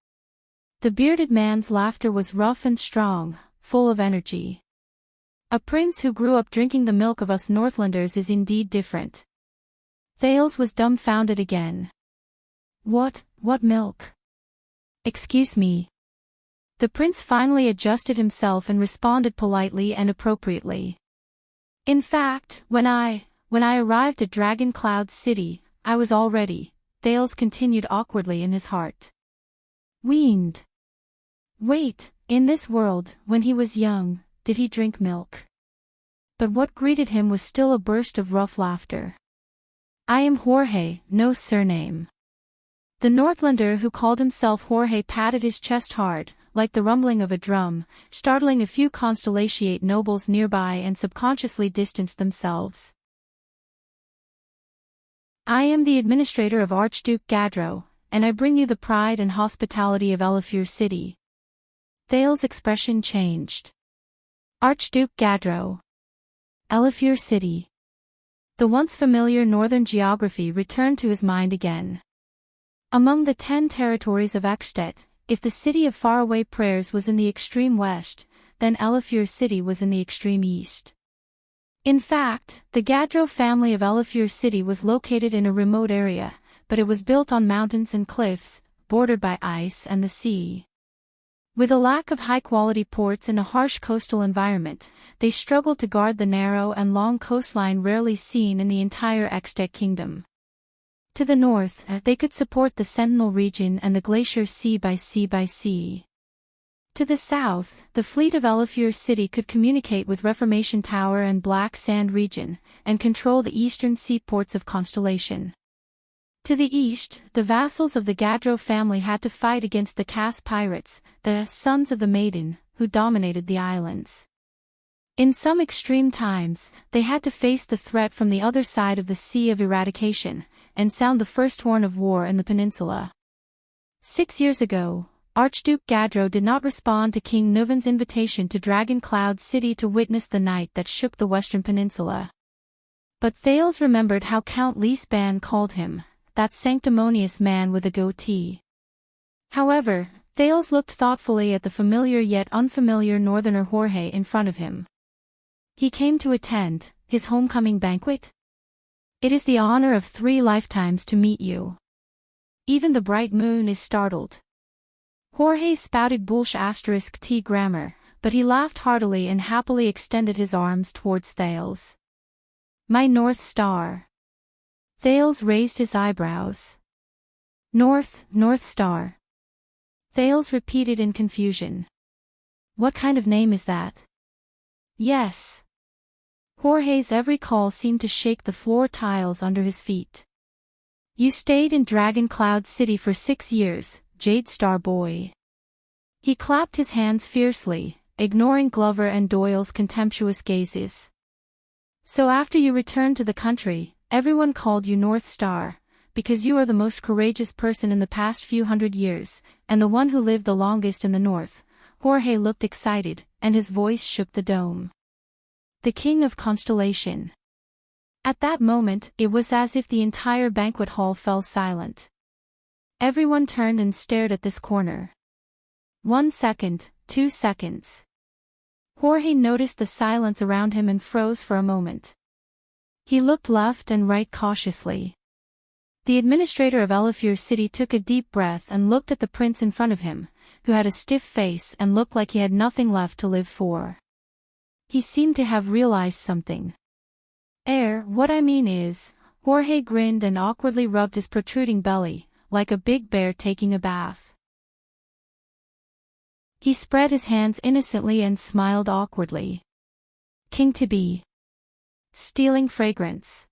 The bearded man's laughter was rough and strong, full of energy. A prince who grew up drinking the milk of us Northlanders is indeed different. Thales was dumbfounded again. What milk? Excuse me. The prince finally adjusted himself and responded politely and appropriately. In fact, when I arrived at Dragon Cloud City, I was all ready, Thales continued awkwardly in his heart. Weaned. Wait, in this world, when he was young, did he drink milk? But what greeted him was still a burst of rough laughter. I am Jorge, no surname. The Northlander who called himself Jorge patted his chest hard, like the rumbling of a drum, startling a few Constellatiate nobles nearby and subconsciously distanced themselves. I am the administrator of Archduke Gadro, and I bring you the pride and hospitality of LoveLore City. Thales' expression changed. Archduke Gadro. LoveLore City. The once familiar northern geography returned to his mind again. Among the 10 territories of Escapades, if the city of faraway prayers was in the extreme west, then LoveLore City was in the extreme east. In fact, the Gadro family of LoveLore City was located in a remote area, but it was built on mountains and cliffs, bordered by ice and the sea. With a lack of high-quality ports and a harsh coastal environment, they struggled to guard the narrow and long coastline rarely seen in the entire Escapades kingdom. To the north, they could support the Sentinel region and the Glacier Sea by sea. To the south, the fleet of LoveLore City could communicate with Reformation Tower and Black Sand region, and control the eastern seaports of Constellation. To the east, the vassals of the Gadro family had to fight against the Cass pirates, the Sons of the Maiden, who dominated the islands. In some extreme times, they had to face the threat from the other side of the Sea of Eradication, and sound the first horn of war in the peninsula. 6 years ago, Archduke Gadro did not respond to King Nuvan's invitation to Dragon Cloud City to witness the night that shook the western peninsula. But Thales remembered how Count Leesban called him, that sanctimonious man with a goatee. However, Thales looked thoughtfully at the familiar yet unfamiliar northerner Jorge in front of him. He came to attend his homecoming banquet? It is the honor of 3 lifetimes to meet you. Even the bright moon is startled. Jorge spouted bullsh *t grammar, but he laughed heartily and happily extended his arms towards Thales. My North Star. Thales raised his eyebrows. North Star. Thales repeated in confusion. What kind of name is that? Yes. Jorge's every call seemed to shake the floor tiles under his feet. You stayed in Dragon Cloud City for 6 years, Jade Star boy. He clapped his hands fiercely, ignoring Glover and Doyle's contemptuous gazes. So after you returned to the country, everyone called you North Star, because you are the most courageous person in the past few hundred years, and the one who lived the longest in the north. Jorge looked excited, and his voice shook the dome. The King of Constellation. At that moment, it was as if the entire banquet hall fell silent. Everyone turned and stared at this corner. 1 second, 2 seconds. Jorge noticed the silence around him and froze for a moment. He looked left and right cautiously. The administrator of LoveLore City took a deep breath and looked at the prince in front of him, who had a stiff face and looked like he had nothing left to live for. He seemed to have realized something. What I mean is, Jorge grinned and awkwardly rubbed his protruding belly, like a big bear taking a bath. He spread his hands innocently and smiled awkwardly. King-to-be. Stealing fragrance.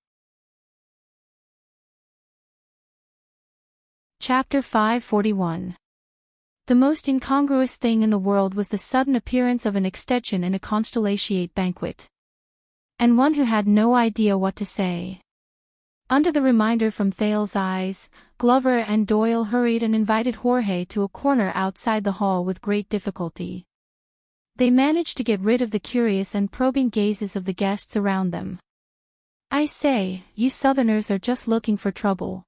Chapter 541. The most incongruous thing in the world was the sudden appearance of an extension in a constellatiate banquet. And one who had no idea what to say. Under the reminder from Thale's eyes, Glover and Doyle hurried and invited Jorge to a corner outside the hall with great difficulty. They managed to get rid of the curious and probing gazes of the guests around them. I say, you Southerners are just looking for trouble.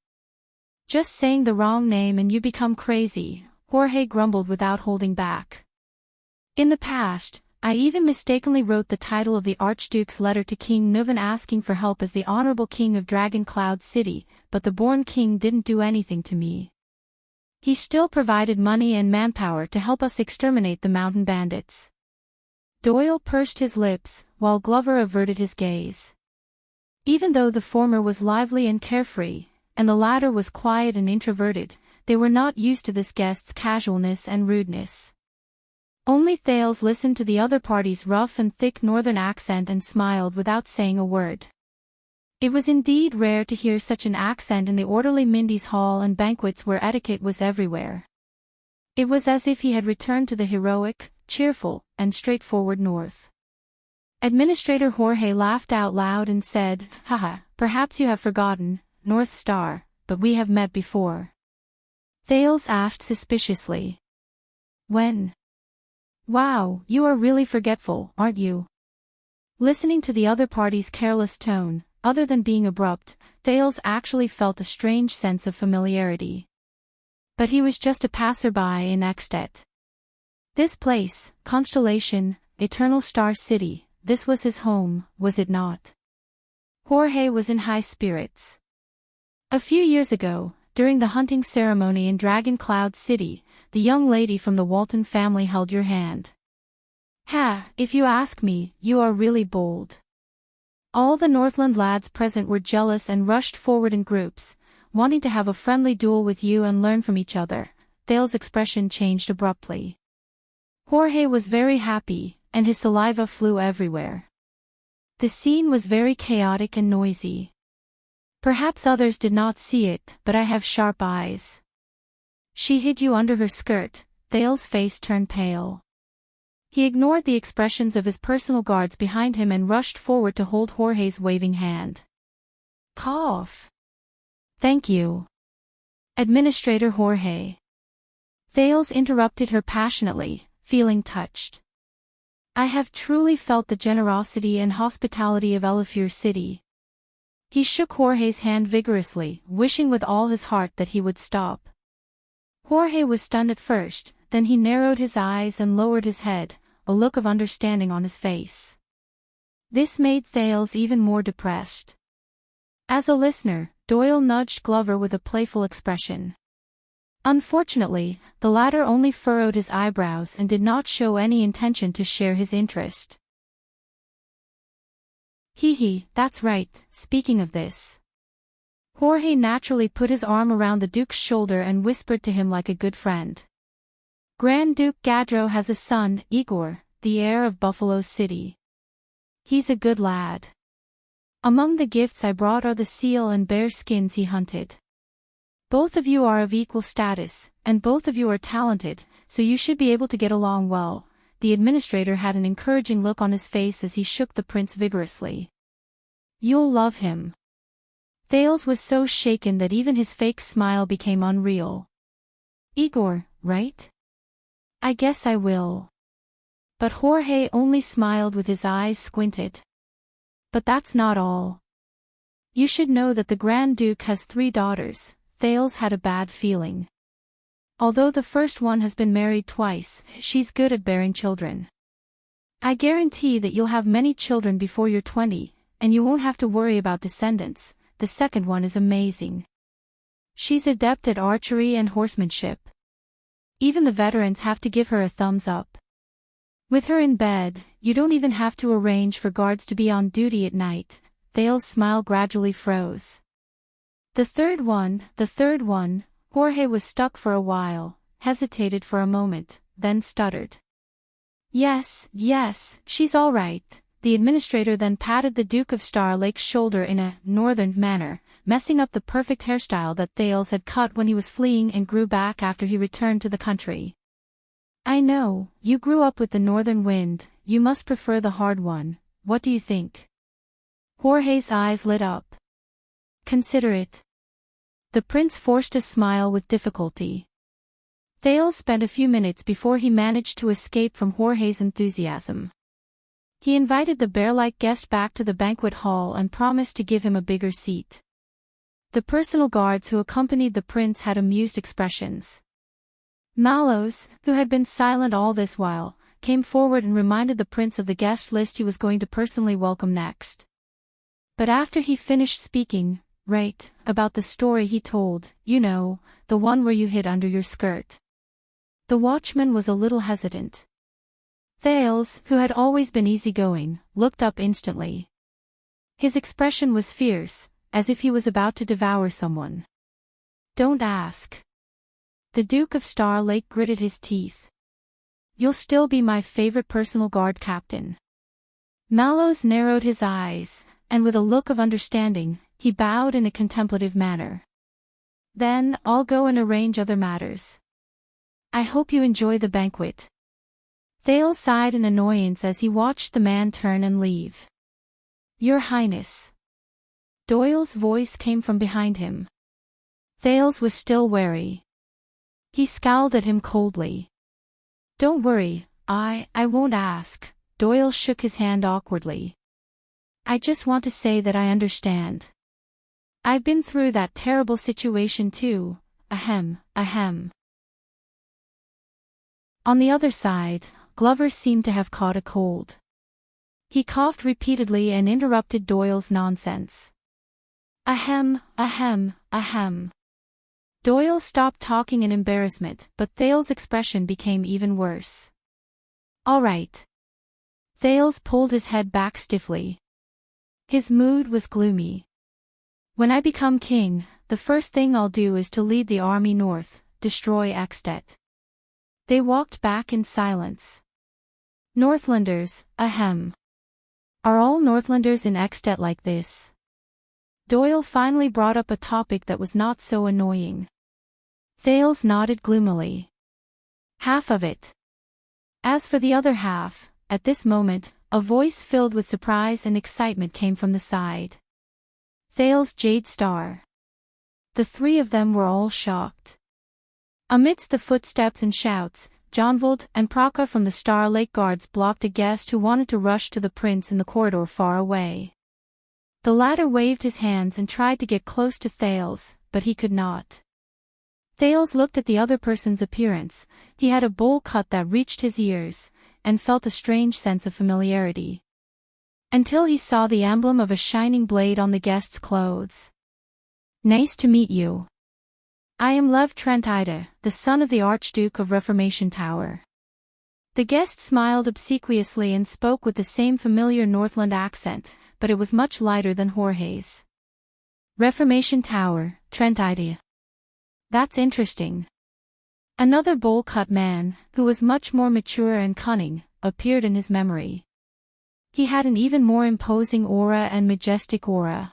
Just saying the wrong name and you become crazy, Jorge grumbled without holding back. In the past, I even mistakenly wrote the title of the Archduke's letter to King Nuvan asking for help as the Honorable King of Dragon Cloud City, but the Born King didn't do anything to me. He still provided money and manpower to help us exterminate the mountain bandits. Doyle pursed his lips, while Glover averted his gaze. Even though the former was lively and carefree, and the latter was quiet and introverted, they were not used to this guest's casualness and rudeness. Only Thales listened to the other party's rough and thick northern accent and smiled without saying a word. It was indeed rare to hear such an accent in the orderly Mindy's hall and banquets where etiquette was everywhere. It was as if he had returned to the heroic, cheerful, and straightforward North. Administrator Jorge laughed out loud and said, "Haha, perhaps you have forgotten, North Star, but we have met before." Thales asked suspiciously. When? Wow, you are really forgetful, aren't you? Listening to the other party's careless tone, other than being abrupt, Thales actually felt a strange sense of familiarity. But he was just a passerby in Extet. This place, Constellation, Eternal Star City, this was his home, was it not? Jorge was in high spirits. A few years ago, during the hunting ceremony in Dragon Cloud City, the young lady from the Walton family held your hand. If you ask me, you are really bold. All the Northland lads present were jealous and rushed forward in groups, wanting to have a friendly duel with you and learn from each other. Thale's expression changed abruptly. Jorge was very happy, and his saliva flew everywhere. The scene was very chaotic and noisy. Perhaps others did not see it, but I have sharp eyes. She hid you under her skirt. Thale's face turned pale. He ignored the expressions of his personal guards behind him and rushed forward to hold Jorge's waving hand. Cough. Thank you. Administrator Jorge. Thales interrupted her passionately, feeling touched. I have truly felt the generosity and hospitality of LoveLore City. He shook Jorge's hand vigorously, wishing with all his heart that he would stop. Jorge was stunned at first, then he narrowed his eyes and lowered his head, a look of understanding on his face. This made Thales even more depressed. As a listener, Doyle nudged Glover with a playful expression. Unfortunately, the latter only furrowed his eyebrows and did not show any intention to share his interest. That's right, speaking of this. Jorge naturally put his arm around the Duke's shoulder and whispered to him like a good friend. Grand Duke Gadro has a son, Igor, the heir of Buffalo City. He's a good lad. Among the gifts I brought are the seal and bear skins he hunted. Both of you are of equal status, and both of you are talented, so you should be able to get along well. The administrator had an encouraging look on his face as he shook the prince vigorously. You'll love him. Thales was so shaken that even his fake smile became unreal. Igor, right? I guess I will. But Jorge only smiled with his eyes squinted. But that's not all. You should know that the Grand Duke has 3 daughters. Thales had a bad feeling. Although the first one has been married twice, she's good at bearing children. I guarantee that you'll have many children before you're 20, and you won't have to worry about descendants. The second one is amazing. She's adept at archery and horsemanship. Even the veterans have to give her a thumbs up. With her in bed, you don't even have to arrange for guards to be on duty at night. Thale's smile gradually froze. The third one. Jorge was stuck for a while, hesitated for a moment, then stuttered. Yes, she's all right. The administrator then patted the Duke of Star Lake's shoulder in a northern manner, messing up the perfect hairstyle that Thales had cut when he was fleeing and grew back after he returned to the country. I know, you grew up with the northern wind, you must prefer the hard one, what do you think? Jorge's eyes lit up. Consider it. The prince forced a smile with difficulty. Thales spent a few minutes before he managed to escape from Jorge's enthusiasm. He invited the bear-like guest back to the banquet hall and promised to give him a bigger seat. The personal guards who accompanied the prince had amused expressions. Malos, who had been silent all this while, came forward and reminded the prince of the guest list he was going to personally welcome next. But after he finished speaking, right, about the story he told, you know, the one where you hid under your skirt. The watchman was a little hesitant. Thales, who had always been easygoing, looked up instantly. His expression was fierce, as if he was about to devour someone. Don't ask. The Duke of Star Lake gritted his teeth. You'll still be my favorite personal guard captain. Malos narrowed his eyes, and with a look of understanding, he bowed in a contemplative manner. Then, I'll go and arrange other matters. I hope you enjoy the banquet. Thales sighed in annoyance as he watched the man turn and leave. Your Highness. Doyle's voice came from behind him. Thales was still wary. He scowled at him coldly. Don't worry, I won't ask. Doyle shook his hand awkwardly. I just want to say that I understand. I've been through that terrible situation too, ahem. On the other side, Glover seemed to have caught a cold. He coughed repeatedly and interrupted Doyle's nonsense. Ahem. Doyle stopped talking in embarrassment, but Thales' expression became even worse. All right. Thales pulled his head back stiffly. His mood was gloomy. When I become king, the first thing I'll do is to lead the army north, destroy Extet. They walked back in silence. Northlanders, ahem. Are all Northlanders in Extet like this? Doyle finally brought up a topic that was not so annoying. Thales nodded gloomily. Half of it. As for the other half, at this moment, a voice filled with surprise and excitement came from the side. Thales Jade Star. The three of them were all shocked. Amidst the footsteps and shouts, Jonvold and Praka from the Star Lake Guards blocked a guest who wanted to rush to the prince in the corridor far away. The latter waved his hands and tried to get close to Thales, but he could not. Thales looked at the other person's appearance. He had a bowl cut that reached his ears, and felt a strange sense of familiarity. Until he saw the emblem of a shining blade on the guest's clothes. Nice to meet you. I am Lev Trentide, the son of the Archduke of Reformation Tower. The guest smiled obsequiously and spoke with the same familiar Northland accent, but it was much lighter than Jorge's. Reformation Tower, Trentide. That's interesting. Another bowl-cut man, who was much more mature and cunning, appeared in his memory. He had an even more imposing aura and majestic aura.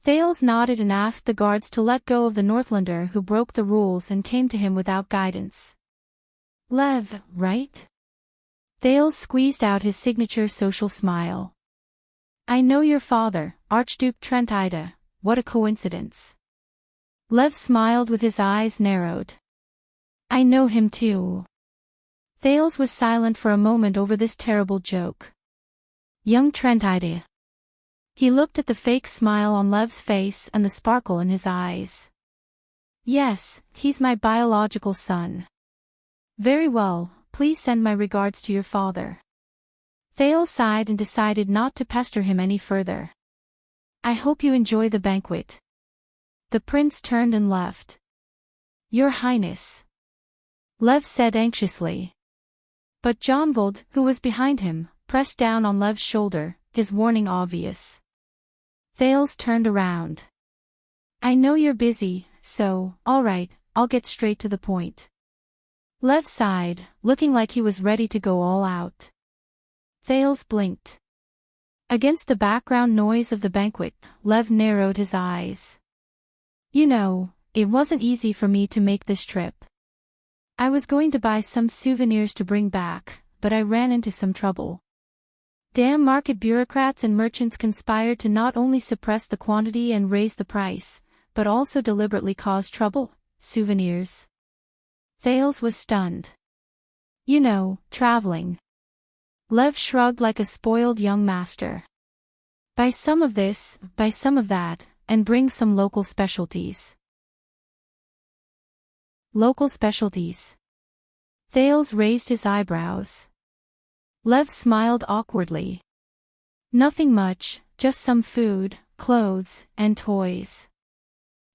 Thales nodded and asked the guards to let go of the Northlander who broke the rules and came to him without guidance. Lev, right? Thales squeezed out his signature social smile. I know your father, Archduke Trentide, what a coincidence. Lev smiled with his eyes narrowed. I know him too. Thales was silent for a moment over this terrible joke. Young Trentide. He looked at the fake smile on Lev's face and the sparkle in his eyes. Yes, he's my biological son. Very well, please send my regards to your father. Thales sighed and decided not to pester him any further. I hope you enjoy the banquet. The prince turned and left. Your Highness, Lev said anxiously. But Jonvold, who was behind him, pressed down on Lev's shoulder, his warning obvious. Thales turned around. I know you're busy, so, alright, I'll get straight to the point. Lev sighed, looking like he was ready to go all out. Thales blinked. Against the background noise of the banquet, Lev narrowed his eyes. You know, it wasn't easy for me to make this trip. I was going to buy some souvenirs to bring back, but I ran into some trouble. Damn market bureaucrats and merchants conspired to not only suppress the quantity and raise the price, but also deliberately cause trouble. Souvenirs. Thales was stunned. You know, traveling. Lev shrugged like a spoiled young master. Buy some of this, buy some of that, and bring some local specialties. Local specialties. Thales raised his eyebrows. Lev smiled awkwardly. Nothing much, just some food, clothes, and toys.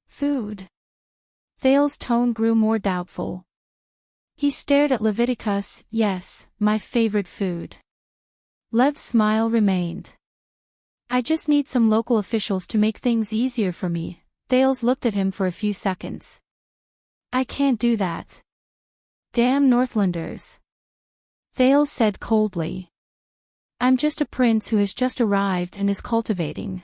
Food. Thales' tone grew more doubtful. He stared at Leviticus. Yes, my favorite food. Lev's smile remained. I just need some local officials to make things easier for me. Thales looked at him for a few seconds. I can't do that. Damn Northlanders. Thales said coldly. I'm just a prince who has just arrived and is cultivating.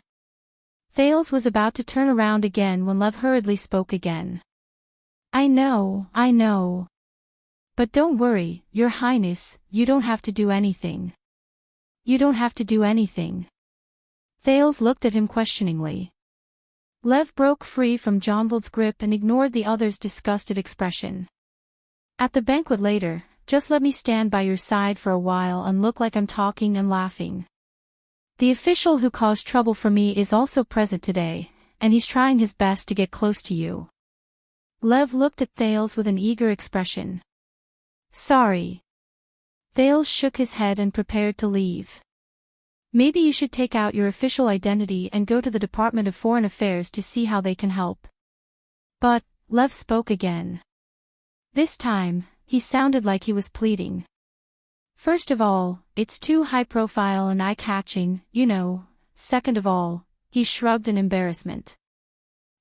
Thales was about to turn around again when Lev hurriedly spoke again. I know. But don't worry, Your Highness, you don't have to do anything. You don't have to do anything. Thales looked at him questioningly. Lev broke free from Jonvold's grip and ignored the other's disgusted expression. At the banquet later, just let me stand by your side for a while and look like I'm talking and laughing. The official who caused trouble for me is also present today, and he's trying his best to get close to you. Lev looked at Thales with an eager expression. Sorry. Thales shook his head and prepared to leave. Maybe you should take out your official identity and go to the Department of Foreign Affairs to see how they can help. But, Lev spoke again. This time, he sounded like he was pleading. First of all, it's too high profile and eye-catching, you know. Second of all, he shrugged in embarrassment.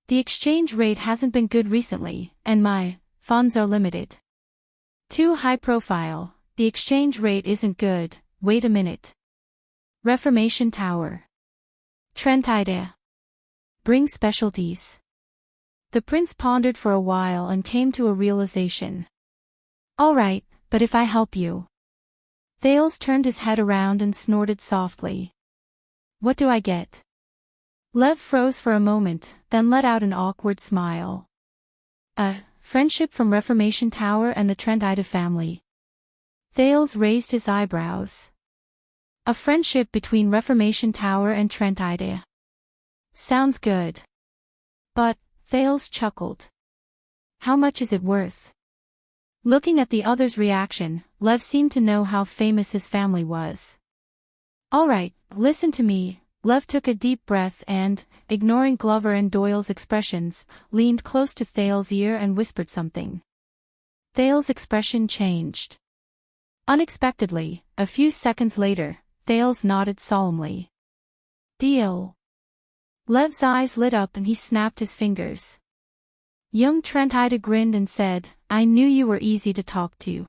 The exchange rate hasn't been good recently, and my funds are limited. Too high profile, the exchange rate isn't good. Wait a minute. Reformation Tower. Trent idea. Bring specialties. The prince pondered for a while and came to a realization. All right, but if I help you. Thales turned his head around and snorted softly. What do I get? Lev froze for a moment, then let out an awkward smile. Friendship from Reformation Tower and the Trentide family. Thales raised his eyebrows. A friendship between Reformation Tower and Trentide. Sounds good. But, Thales chuckled. How much is it worth? Looking at the other's reaction, Lev seemed to know how famous his family was. Alright, listen to me. Lev took a deep breath and, ignoring Glover and Doyle's expressions, leaned close to Thales' ear and whispered something. Thales' expression changed. Unexpectedly, a few seconds later, Thales nodded solemnly. Deal. Lev's eyes lit up and he snapped his fingers. Young Trentide grinned and said, I knew you were easy to talk to.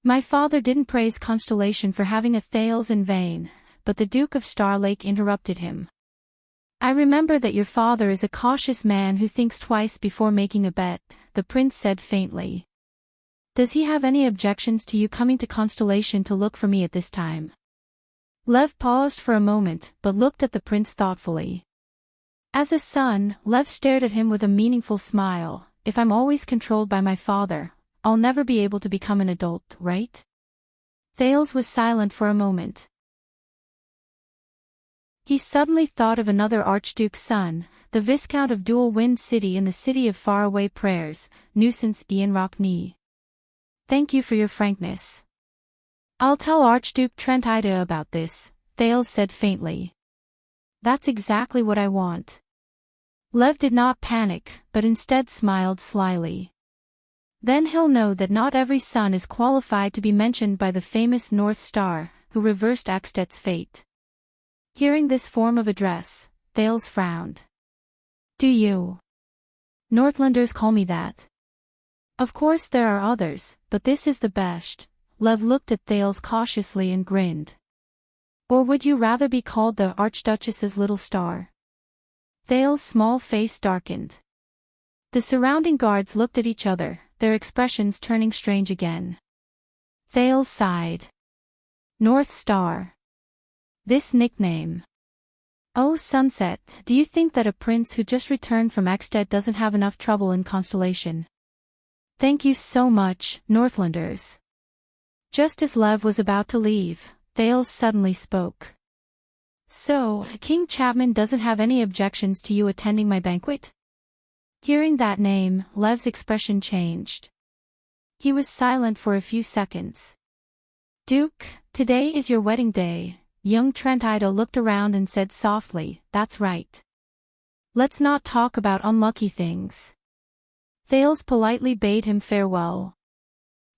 My father didn't praise Constellation for having a Thales in vain, but the Duke of Starlake interrupted him. I remember that your father is a cautious man who thinks twice before making a bet, the prince said faintly. Does he have any objections to you coming to Constellation to look for me at this time? Lev paused for a moment but looked at the prince thoughtfully. As a son, Lev stared at him with a meaningful smile. If I'm always controlled by my father, I'll never be able to become an adult, right? Thales was silent for a moment. He suddenly thought of another Archduke's son, the Viscount of Dual Wind City in the City of Faraway Prayers, Nuisance Ian Rockney. Thank you for your frankness. I'll tell Archduke Trentide about this, Thales said faintly. That's exactly what I want. Lev did not panic, but instead smiled slyly. Then he'll know that not every son is qualified to be mentioned by the famous North Star, who reversed Eksted's fate. Hearing this form of address, Thales frowned. Do you Northlanders call me that? Of course there are others, but this is the best. Lev looked at Thales cautiously and grinned. Or would you rather be called the Archduchess's little star? Thales' small face darkened. The surrounding guards looked at each other, their expressions turning strange again. Thales sighed. North Star. This nickname. Oh Sunset, do you think that a prince who just returned from Eksted doesn't have enough trouble in Constellation? Thank you so much, Northlanders. Just as Lev was about to leave, Thales suddenly spoke. So, King Chapman doesn't have any objections to you attending my banquet? Hearing that name, Lev's expression changed. He was silent for a few seconds. Duke, today is your wedding day. Young Trentida looked around and said softly, that's right. Let's not talk about unlucky things. Thales politely bade him farewell.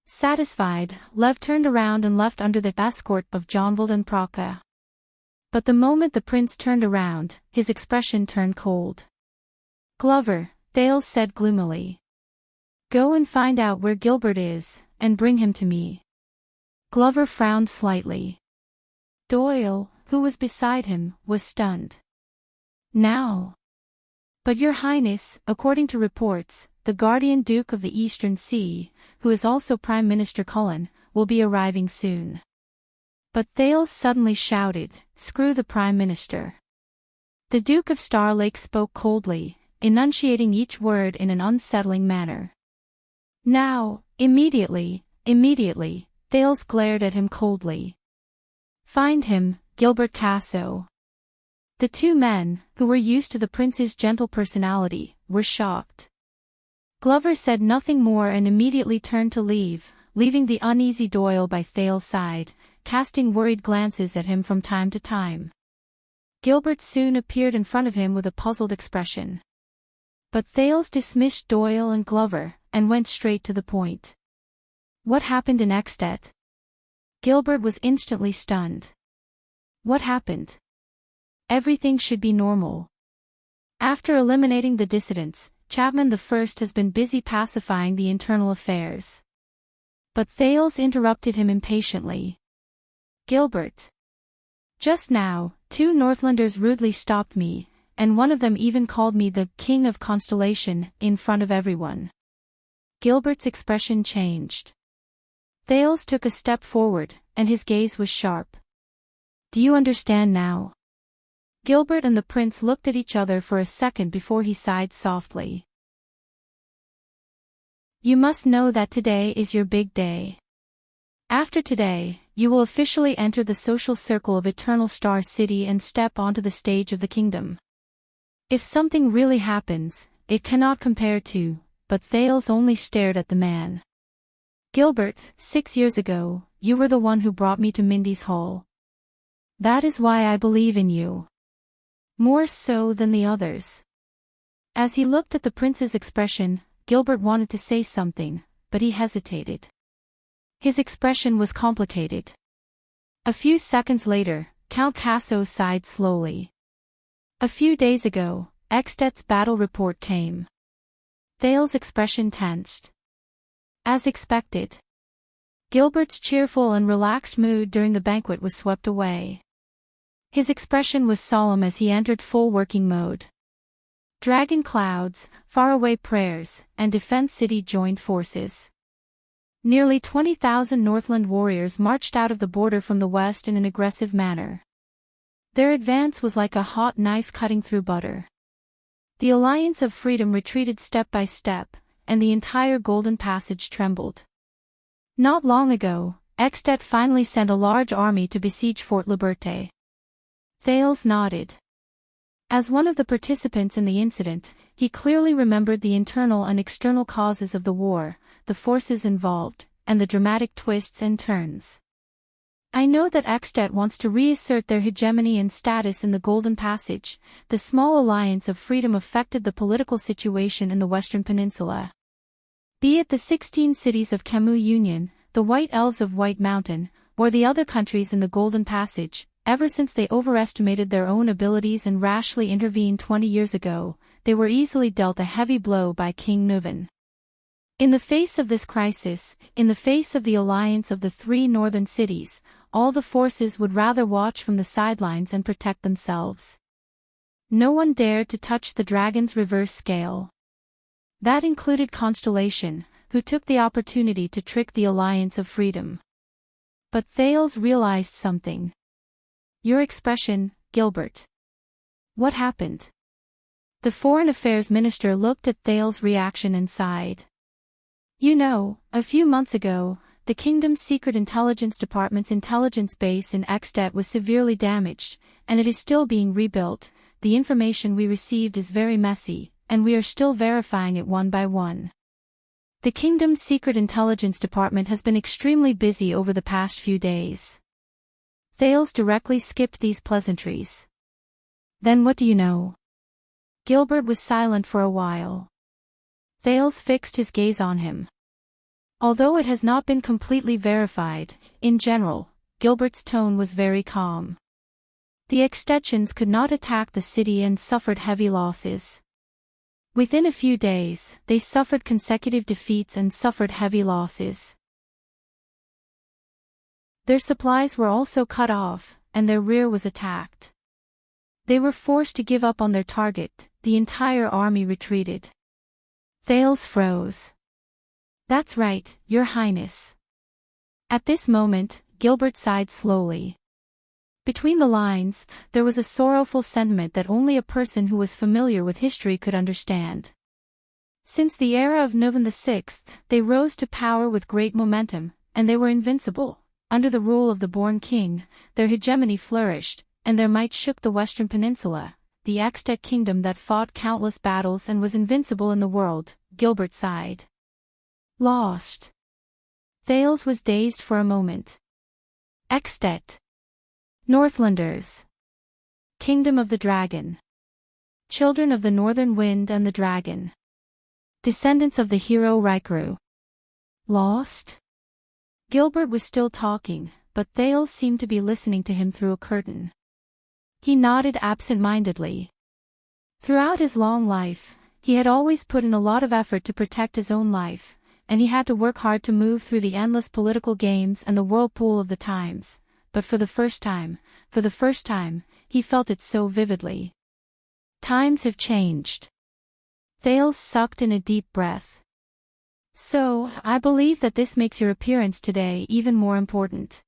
Satisfied, Lev turned around and left under the escort of Jonvald and Praka. But the moment the prince turned around, his expression turned cold. Glover, Thales said gloomily. Go and find out where Gilbert is, and bring him to me. Glover frowned slightly. Doyle, who was beside him, was stunned. Now? But Your Highness, according to reports, the Guardian Duke of the Eastern Sea, who is also Prime Minister Cullen, will be arriving soon. But Thales suddenly shouted, screw the Prime Minister. The Duke of Star Lake spoke coldly, enunciating each word in an unsettling manner. Now, immediately, Thales glared at him coldly. Find him, Gilbert Casso. The two men, who were used to the prince's gentle personality, were shocked. Glover said nothing more and immediately turned to leave, leaving the uneasy Doyle by Thales' side, casting worried glances at him from time to time. Gilbert soon appeared in front of him with a puzzled expression. But Thales dismissed Doyle and Glover, and went straight to the point. What happened in Eksted? Gilbert was instantly stunned. What happened? Everything should be normal. After eliminating the dissidents, Chapman I has been busy pacifying the internal affairs. But Thales interrupted him impatiently. Gilbert. Just now, two Northlanders rudely stopped me, and one of them even called me the King of Constellation, in front of everyone. Gilbert's expression changed. Thales took a step forward, and his gaze was sharp. Do you understand now? Gilbert and the prince looked at each other for a second before he sighed softly. You must know that today is your big day. After today, you will officially enter the social circle of Eternal Star City and step onto the stage of the kingdom. If something really happens, it cannot compare to, but Thales only stared at the man. Gilbert, 6 years ago, you were the one who brought me to Mindy's Hall. That is why I believe in you. More so than the others. As he looked at the prince's expression, Gilbert wanted to say something, but he hesitated. His expression was complicated. A few seconds later, Count Casso sighed slowly. A few days ago, Eksted's battle report came. Thales' expression tensed. As expected. Gilbert's cheerful and relaxed mood during the banquet was swept away. His expression was solemn as he entered full working mode. Dragon clouds, faraway prayers, and Defense City joined forces. Nearly 20,000 Northland warriors marched out of the border from the west in an aggressive manner. Their advance was like a hot knife cutting through butter. The Alliance of Freedom retreated step by step, and the entire Golden Passage trembled. Not long ago, Eksted finally sent a large army to besiege Fort Liberté. Thales nodded. As one of the participants in the incident, he clearly remembered the internal and external causes of the war, the forces involved, and the dramatic twists and turns. I know that Extet wants to reassert their hegemony and status in the Golden Passage. The small alliance of freedom affected the political situation in the Western Peninsula. Be it the 16 cities of Camus Union, the White Elves of White Mountain, or the other countries in the Golden Passage, ever since they overestimated their own abilities and rashly intervened 20 years ago, they were easily dealt a heavy blow by King Nuvan. In the face of this crisis, in the face of the alliance of the three northern cities, all the forces would rather watch from the sidelines and protect themselves. No one dared to touch the dragon's reverse scale. That included Constellation, who took the opportunity to trick the Alliance of Freedom. But Thales realized something. Your expression, Gilbert. What happened? The Foreign Affairs Minister looked at Thales' reaction and sighed. You know, a few months ago, the Kingdom's Secret Intelligence Department's intelligence base in Extet was severely damaged, and it is still being rebuilt. The information we received is very messy, and we are still verifying it one by one. The Kingdom's Secret Intelligence Department has been extremely busy over the past few days. Thales directly skipped these pleasantries. Then what do you know? Gilbert was silent for a while. Thales fixed his gaze on him. Although it has not been completely verified, in general, Gilbert's tone was very calm. The Extensions could not attack the city and suffered heavy losses. Within a few days, they suffered consecutive defeats and suffered heavy losses. Their supplies were also cut off, and their rear was attacked. They were forced to give up on their target. The entire army retreated. Thales froze. That's right, Your Highness. At this moment, Gilbert sighed slowly. Between the lines, there was a sorrowful sentiment that only a person who was familiar with history could understand. Since the era of Nuvan VI, they rose to power with great momentum, and they were invincible. Under the rule of the Born King, their hegemony flourished, and their might shook the Western Peninsula, the Extet kingdom that fought countless battles and was invincible in the world. Gilbert sighed. Lost. Thales was dazed for a moment. Extet. Northlanders. Kingdom of the Dragon. Children of the Northern Wind and the Dragon. Descendants of the hero Rykru. Lost? Gilbert was still talking, but Thales seemed to be listening to him through a curtain. He nodded absent-mindedly. Throughout his long life, he had always put in a lot of effort to protect his own life, and he had to work hard to move through the endless political games and the whirlpool of the times, but for the first time, he felt it so vividly. Times have changed. Thales sucked in a deep breath. So, I believe that this makes your appearance today even more important.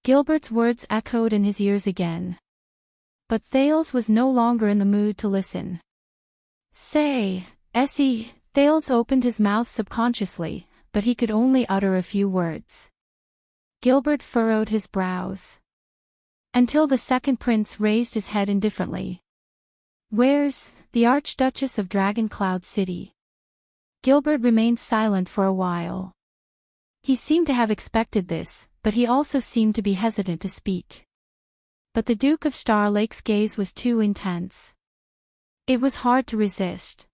Gilbert's words echoed in his ears again. But Thales was no longer in the mood to listen. Say, Essie. Thales opened his mouth subconsciously, but he could only utter a few words. Gilbert furrowed his brows. Until the second prince raised his head indifferently. Where's the Archduchess of Dragon Cloud City? Gilbert remained silent for a while. He seemed to have expected this, but he also seemed to be hesitant to speak. But the Duke of Star Lake's gaze was too intense. It was hard to resist.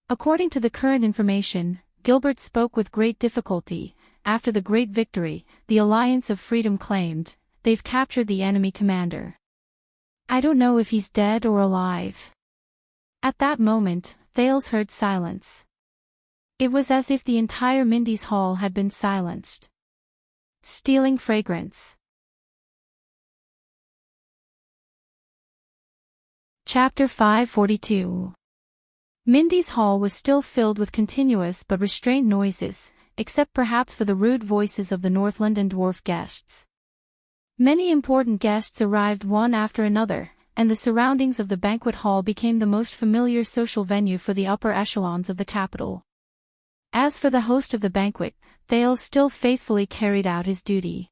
According to the current information, Gilbert spoke with great difficulty. After the great victory, the Alliance of Freedom claimed, they've captured the enemy commander. I don't know if he's dead or alive. At that moment, Thales heard silence. It was as if the entire Mindy's hall had been silenced. Stealing fragrance. Chapter 542. Mindy's hall was still filled with continuous but restrained noises, except perhaps for the rude voices of the Northland and Dwarf guests. Many important guests arrived one after another, and the surroundings of the banquet hall became the most familiar social venue for the upper echelons of the capital. As for the host of the banquet, Thales still faithfully carried out his duty.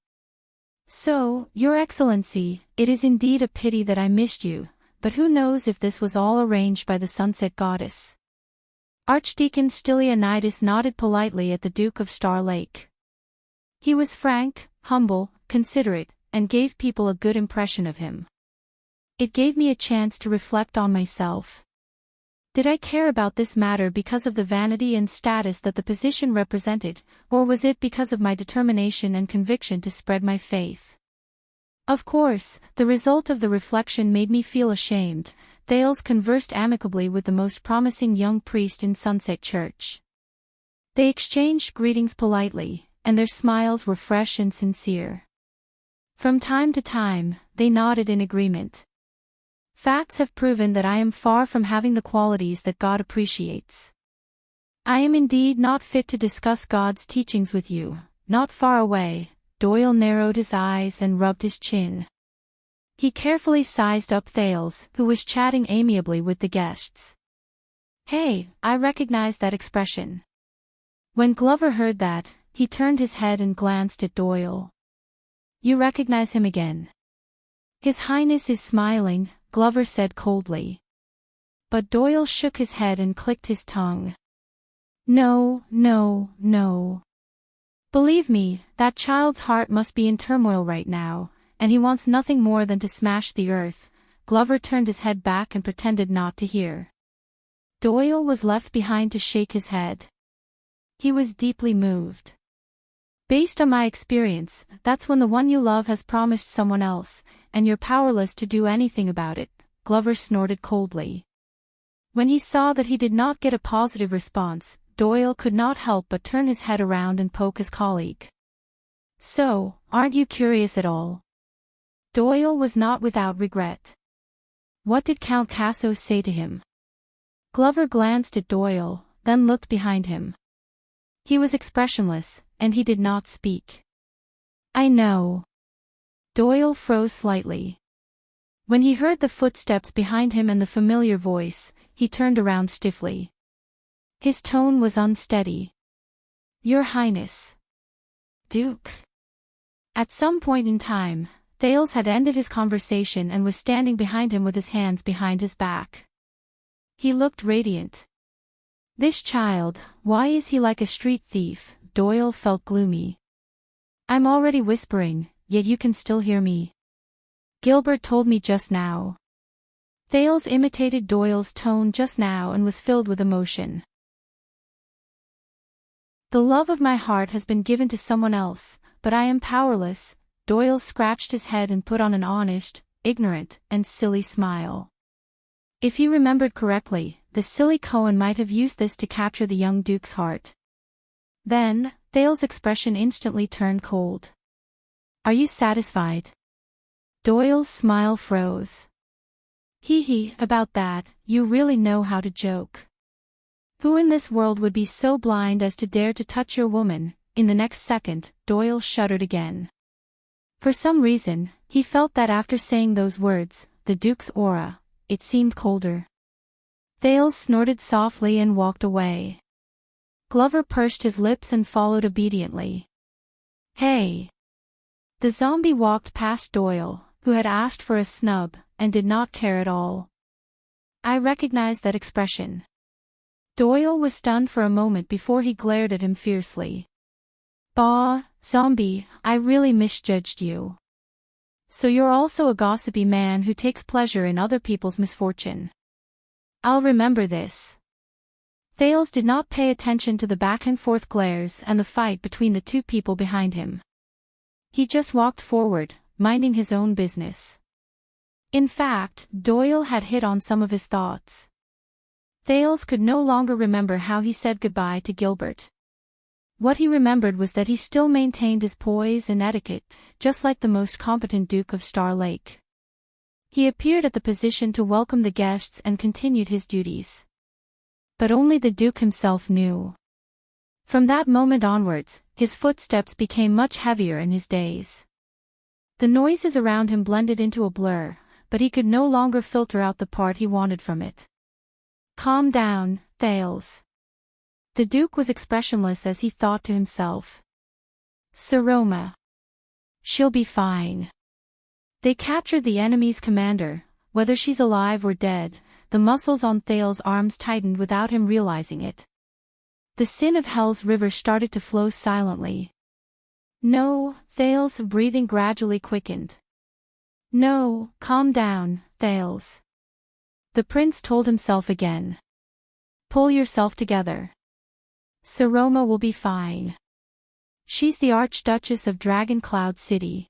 So, Your Excellency, it is indeed a pity that I missed you, but who knows if this was all arranged by the Sunset Goddess. Archdeacon Stylianides nodded politely at the Duke of Star Lake. He was frank, humble, considerate, and gave people a good impression of him. It gave me a chance to reflect on myself. Did I care about this matter because of the vanity and status that the position represented, or was it because of my determination and conviction to spread my faith? Of course, the result of the reflection made me feel ashamed. Thales conversed amicably with the most promising young priest in Sunset Church. They exchanged greetings politely, and their smiles were fresh and sincere. From time to time, they nodded in agreement. Facts have proven that I am far from having the qualities that God appreciates. I am indeed not fit to discuss God's teachings with you. Not far away, Doyle narrowed his eyes and rubbed his chin. He carefully sized up Thales, who was chatting amiably with the guests. Hey, I recognize that expression. When Glover heard that, he turned his head and glanced at Doyle. You recognize him again? His Highness is smiling, Glover said coldly. But Doyle shook his head and clicked his tongue. No. Believe me, that child's heart must be in turmoil right now, and he wants nothing more than to smash the earth. Glover turned his head back and pretended not to hear. Doyle was left behind to shake his head. He was deeply moved. Based on my experience, that's when the one you love has promised someone else, and you're powerless to do anything about it, Glover snorted coldly. When he saw that he did not get a positive response, Doyle could not help but turn his head around and poke his colleague. So, aren't you curious at all? Doyle was not without regret. What did Count Casso say to him? Glover glanced at Doyle, then looked behind him. He was expressionless, and he did not speak. I know. Doyle froze slightly. When he heard the footsteps behind him and the familiar voice, he turned around stiffly. His tone was unsteady. Your Highness. Duke. At some point in time, Thales had ended his conversation and was standing behind him with his hands behind his back. He looked radiant. This child, why is he like a street thief? Doyle felt gloomy. I'm already whispering, yet you can still hear me. Gilbert told me just now. Thales imitated Doyle's tone just now and was filled with emotion. The love of my heart has been given to someone else, but I am powerless. Doyle scratched his head and put on an honest, ignorant, and silly smile. If he remembered correctly, the silly Cohen might have used this to capture the young Duke's heart. Then, Thales' expression instantly turned cold. Are you satisfied? Doyle's smile froze. Hee, about that, you really know how to joke. Who in this world would be so blind as to dare to touch your woman? In the next second, Doyle shuddered again. For some reason, he felt that after saying those words, the Duke's aura, it seemed colder. Thales snorted softly and walked away. Glover pursed his lips and followed obediently. Hey! The zombie walked past Doyle, who had asked for a snub, and did not care at all. I recognized that expression. Doyle was stunned for a moment before he glared at him fiercely. Bah, zombie, I really misjudged you. So you're also a gossipy man who takes pleasure in other people's misfortune. I'll remember this. Thales did not pay attention to the back-and-forth glares and the fight between the two people behind him. He just walked forward, minding his own business. In fact, Doyle had hit on some of his thoughts. Thales could no longer remember how he said goodbye to Gilbert. What he remembered was that he still maintained his poise and etiquette, just like the most competent Duke of Star Lake. He appeared at the position to welcome the guests and continued his duties. But only the Duke himself knew. From that moment onwards, his footsteps became much heavier in his days. The noises around him blended into a blur, but he could no longer filter out the part he wanted from it. Calm down, Thales. The Duke was expressionless as he thought to himself. Saroma. She'll be fine. They captured the enemy's commander, whether she's alive or dead. The muscles on Thales' arms tightened without him realizing it. The sin of Hell's river started to flow silently. No, Thales' breathing gradually quickened. No, calm down, Thales. The prince told himself again. Pull yourself together. Saroma will be fine. She's the Archduchess of Dragon Cloud City.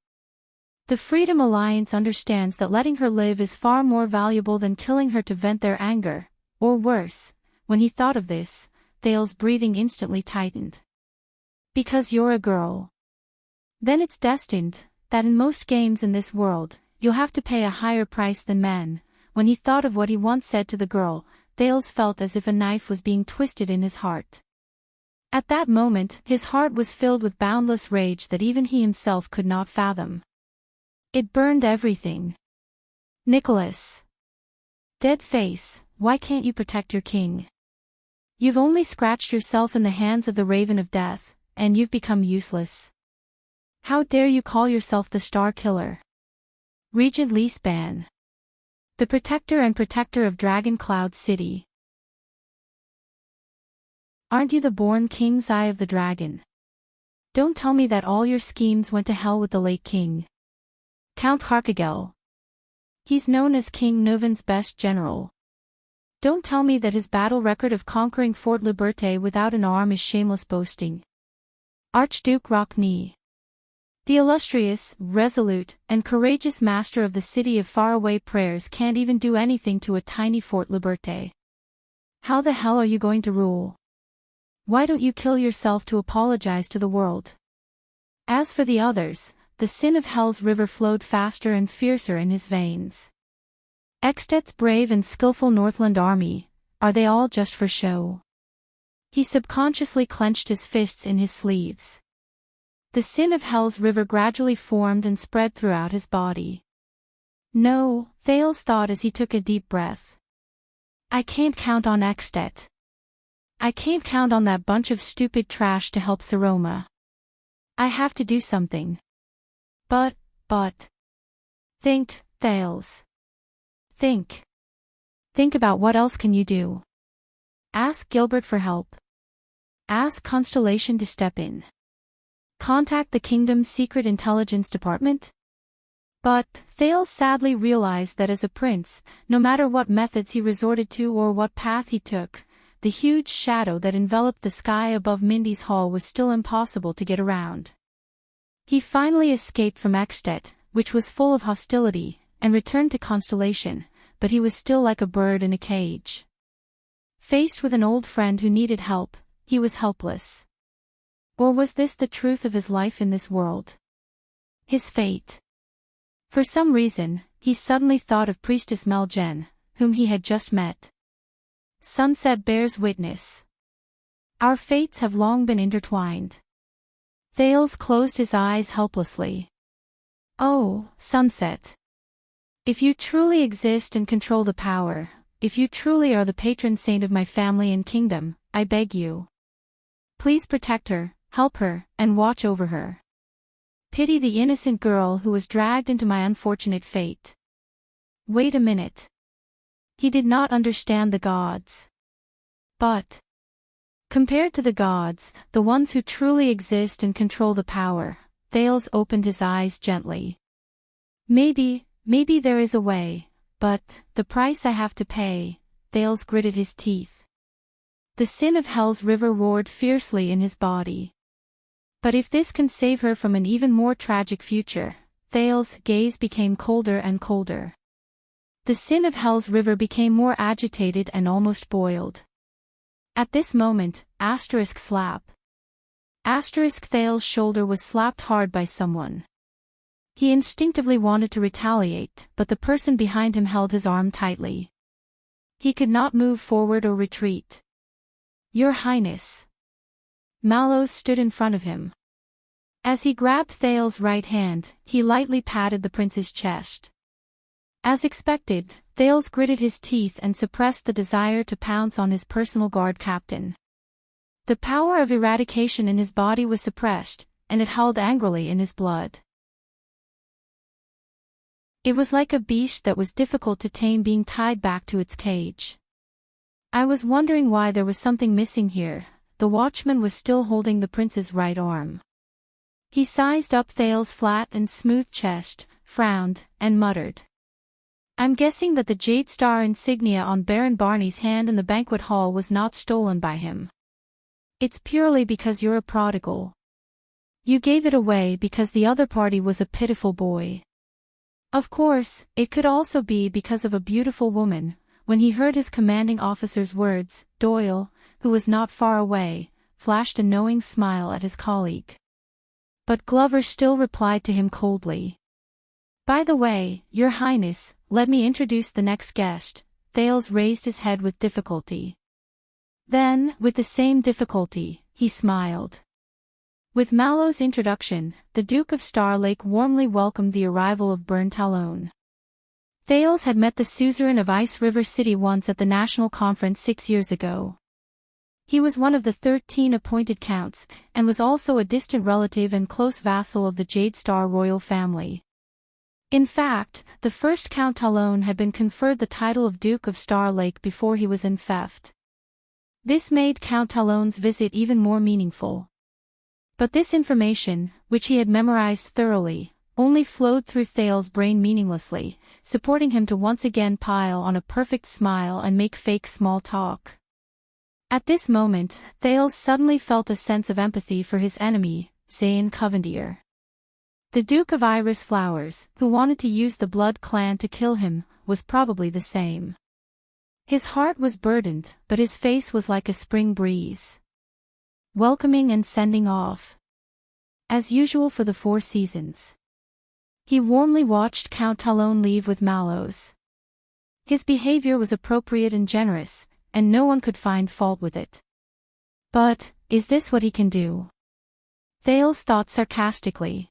The Freedom Alliance understands that letting her live is far more valuable than killing her to vent their anger, or worse. When he thought of this, Thales' breathing instantly tightened. Because you're a girl. Then it's destined that in most games in this world, you'll have to pay a higher price than men. When he thought of what he once said to the girl, Thales felt as if a knife was being twisted in his heart. At that moment, his heart was filled with boundless rage that even he himself could not fathom. It burned everything. Nicholas. Dead face, why can't you protect your king? You've only scratched yourself in the hands of the Raven of Death, and you've become useless. How dare you call yourself the Star Killer? Regent Leespan. The protector and protector of Dragon Cloud City. Aren't you the born King's Eye of the Dragon? Don't tell me that all your schemes went to hell with the late king. Count Harkagel. He's known as King Nuven's best general. Don't tell me that his battle record of conquering Fort Liberté without an arm is shameless boasting. Archduke Rockney. The illustrious, resolute, and courageous master of the city of faraway prayers can't even do anything to a tiny Fort Liberté. How the hell are you going to rule? Why don't you kill yourself to apologize to the world? As for the others, the sin of Hell's river flowed faster and fiercer in his veins. Eksted's brave and skillful Northland army, are they all just for show? He subconsciously clenched his fists in his sleeves. The sin of Hell's river gradually formed and spread throughout his body. No, Thales thought as he took a deep breath. I can't count on Eksted. I can't count on that bunch of stupid trash to help Saroma. I have to do something. But. Think, Thales. Think. Think about what else can you do. Ask Gilbert for help. Ask Constellation to step in. Contact the kingdom's secret intelligence department? But, Thales sadly realized that as a prince, no matter what methods he resorted to or what path he took, the huge shadow that enveloped the sky above Mindy's hall was still impossible to get around. He finally escaped from Eksted, which was full of hostility, and returned to Constellation, but he was still like a bird in a cage. Faced with an old friend who needed help, he was helpless. Or was this the truth of his life in this world? His fate. For some reason, he suddenly thought of Priestess Meljen, whom he had just met. Sunset bears witness. Our fates have long been intertwined. Thales closed his eyes helplessly. Oh, Sunset. If you truly exist and control the power, if you truly are the patron saint of my family and kingdom, I beg you. Please protect her, help her, and watch over her. Pity the innocent girl who was dragged into my unfortunate fate. Wait a minute. He did not understand the gods. But, compared to the gods, the ones who truly exist and control the power, Thales opened his eyes gently. Maybe there is a way, but, the price I have to pay, Thales gritted his teeth. The sin of Hell's river roared fiercely in his body. But if this can save her from an even more tragic future, Thales' gaze became colder and colder. The sin of Hell's river became more agitated and almost boiled. At this moment, slap. Thales' shoulder was slapped hard by someone. He instinctively wanted to retaliate, but the person behind him held his arm tightly. He could not move forward or retreat. Your Highness. Mallows stood in front of him. As he grabbed Thales' right hand, he lightly patted the prince's chest. As expected, Thales gritted his teeth and suppressed the desire to pounce on his personal guard captain. The power of eradication in his body was suppressed, and it howled angrily in his blood. It was like a beast that was difficult to tame being tied back to its cage. I was wondering why there was something missing here. The watchman was still holding the prince's right arm. He sized up Thale's flat and smooth chest, frowned, and muttered. I'm guessing that the Jade Star insignia on Baron Barney's hand in the banquet hall was not stolen by him. It's purely because you're a prodigal. You gave it away because the other party was a pitiful boy. Of course, it could also be because of a beautiful woman. When he heard his commanding officer's words, Doyle, who was not far away, flashed a knowing smile at his colleague. But Glover still replied to him coldly. By the way, Your Highness, let me introduce the next guest. Thales raised his head with difficulty. Then, with the same difficulty, he smiled. With Mallow's introduction, the Duke of Star Lake warmly welcomed the arrival of Burn Talon. Thales had met the suzerain of Ice River City once at the National Conference 6 years ago. He was one of the 13 appointed counts, and was also a distant relative and close vassal of the Jade Star royal family. In fact, the first Count Talon had been conferred the title of Duke of Star Lake before he was enfeoffed. This made Count Talon's visit even more meaningful. But this information, which he had memorized thoroughly, only flowed through Thale's brain meaninglessly, supporting him to once again pile on a perfect smile and make fake small talk. At this moment, Thales suddenly felt a sense of empathy for his enemy, Zayn Covendier. The Duke of Iris Flowers, who wanted to use the Blood Clan to kill him, was probably the same. His heart was burdened, but his face was like a spring breeze. Welcoming and sending off. As usual for the 4 seasons. He warmly watched Count Talon leave with Mallows. His behavior was appropriate and generous, and no one could find fault with it. But, is this what he can do? Thales thought sarcastically.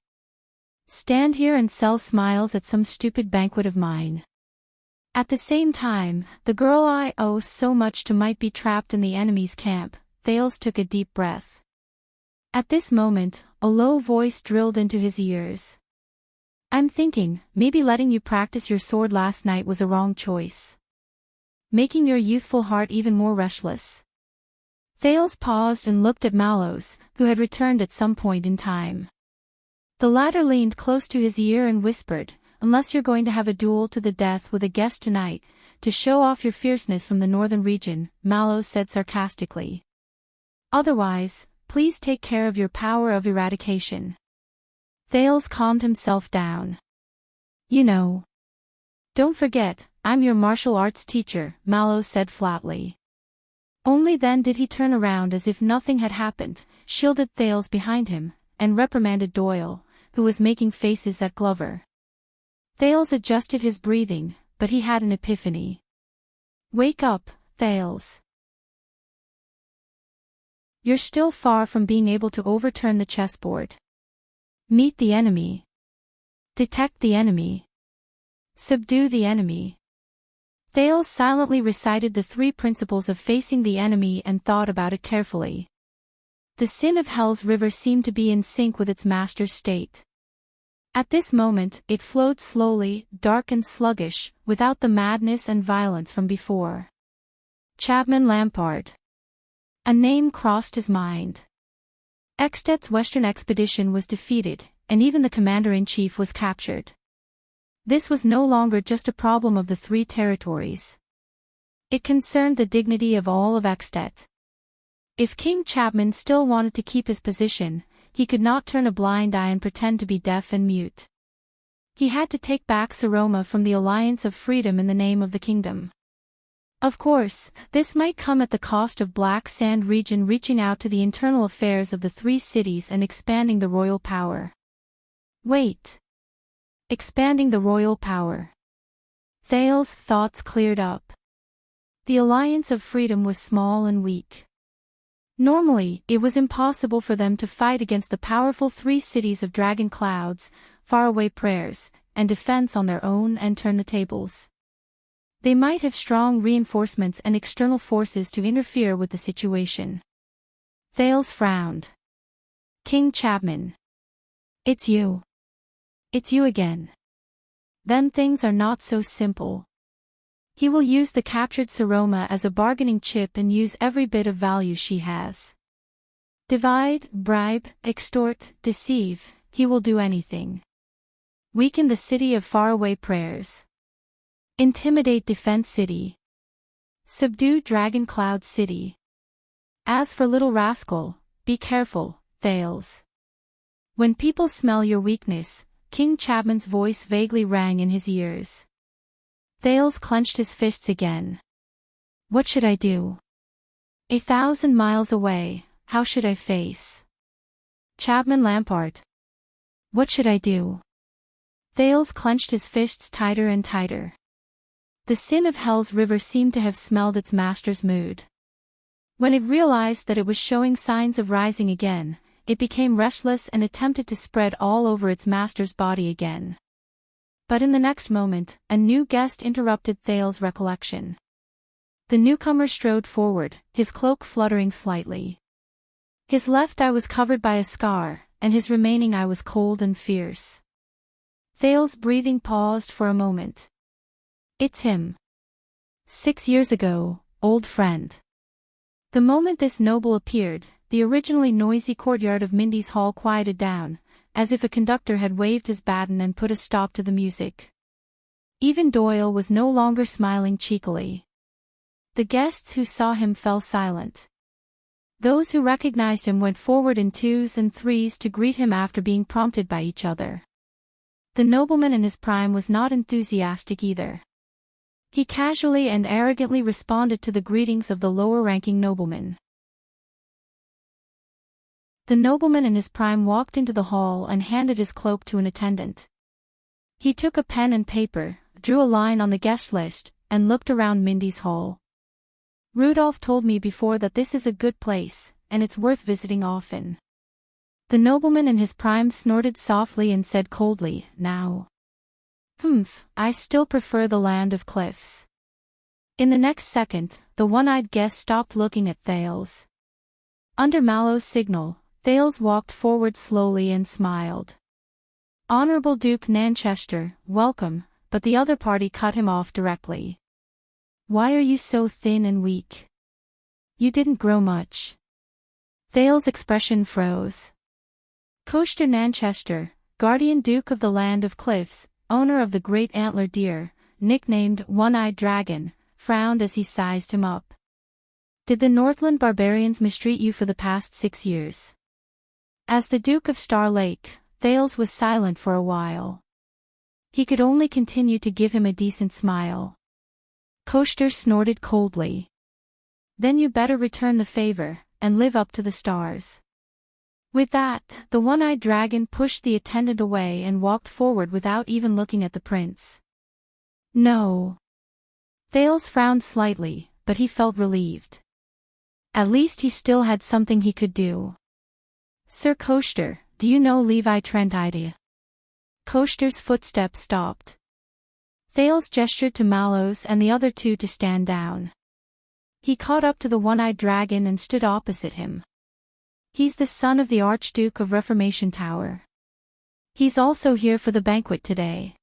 Stand here and sell smiles at some stupid banquet of mine. At the same time, the girl I owe so much to might be trapped in the enemy's camp. Thales took a deep breath. At this moment, a low voice drilled into his ears. I'm thinking, maybe letting you practice your sword last night was a wrong choice. Making your youthful heart even more restless. Thales paused and looked at Mallows, who had returned at some point in time. The latter leaned close to his ear and whispered, unless you're going to have a duel to the death with a guest tonight, to show off your fierceness from the northern region, Mallows said sarcastically. Otherwise, please take care of your power of eradication. Thales calmed himself down. You know. Don't forget, I'm your martial arts teacher, Mallows said flatly. Only then did he turn around as if nothing had happened, shielded Thales behind him, and reprimanded Doyle, who was making faces at Glover. Thales adjusted his breathing, but he had an epiphany. Wake up, Thales. You're still far from being able to overturn the chessboard. Meet the enemy. Detect the enemy. Subdue the enemy. Thales silently recited the 3 principles of facing the enemy and thought about it carefully. The sin of Hell's river seemed to be in sync with its master's state. At this moment, it flowed slowly, dark and sluggish, without the madness and violence from before. Chapman Lampard. A name crossed his mind. Eksted's western expedition was defeated, and even the commander-in-chief was captured. This was no longer just a problem of the 3 territories. It concerned the dignity of all of Eksted. If King Chapman still wanted to keep his position, he could not turn a blind eye and pretend to be deaf and mute. He had to take back Saroma from the Alliance of Freedom in the name of the kingdom. Of course, this might come at the cost of Black Sand region reaching out to the internal affairs of the 3 cities and expanding the royal power. Wait. Expanding the royal power. Thales' thoughts cleared up. The Alliance of Freedom was small and weak. Normally, it was impossible for them to fight against the powerful 3 cities of Dragon Clouds, Faraway Prayers, and Defense on their own and turn the tables. They might have strong reinforcements and external forces to interfere with the situation. Thales frowned. King Chapman. It's you. It's you again. Then things are not so simple. He will use the captured Saroma as a bargaining chip and use every bit of value she has. Divide, bribe, extort, deceive, he will do anything. Weaken the city of faraway prayers. Intimidate defense city. Subdue dragon cloud city. As for little rascal, be careful, Thales. When people smell your weakness, King Chapman's voice vaguely rang in his ears. Thales clenched his fists again. What should I do? 1,000 miles away, how should I face Chapman Lampart? What should I do? Thales clenched his fists tighter and tighter. The sin of Hell's River seemed to have smelled its master's mood. When it realized that it was showing signs of rising again, it became restless and attempted to spread all over its master's body again. But in the next moment, a new guest interrupted Thales' recollection. The newcomer strode forward, his cloak fluttering slightly. His left eye was covered by a scar, and his remaining eye was cold and fierce. Thales' breathing paused for a moment. It's him. 6 years ago, old friend. The moment this noble appeared, the originally noisy courtyard of Mindy's Hall quieted down, as if a conductor had waved his baton and put a stop to the music. Even Doyle was no longer smiling cheekily. The guests who saw him fell silent. Those who recognized him went forward in 2s and 3s to greet him after being prompted by each other. The nobleman in his prime was not enthusiastic either. He casually and arrogantly responded to the greetings of the lower-ranking nobleman. The nobleman in his prime walked into the hall and handed his cloak to an attendant. He took a pen and paper, drew a line on the guest list, and looked around Mindy's Hall. Rudolph told me before that this is a good place, and it's worth visiting often. The nobleman in his prime snorted softly and said coldly, now. I still prefer the land of cliffs. In the next second, the one-eyed guest stopped looking at Thales. Under Mallow's signal, Thales walked forward slowly and smiled. Honorable Duke Nanchester, welcome, but the other party cut him off directly. Why are you so thin and weak? You didn't grow much. Thales' expression froze. Coaster Nanchester, guardian duke of the land of cliffs, owner of the great antler deer, nicknamed One-Eyed Dragon, frowned as he sized him up. Did the Northland barbarians mistreat you for the past 6 years? As the Duke of Star Lake, Thales was silent for a while. He could only continue to give him a decent smile. Coaster snorted coldly. Then you better return the favor, and live up to the stars. With that, the one-eyed dragon pushed the attendant away and walked forward without even looking at the prince. No. Thales frowned slightly, but he felt relieved. At least he still had something he could do. Sir Coaster, do you know Levi Trentide? Coaster's footsteps stopped. Thales gestured to Mallows and the other two to stand down. He caught up to the one-eyed dragon and stood opposite him. He's the son of the Archduke of Reformation Tower. He's also here for the banquet today.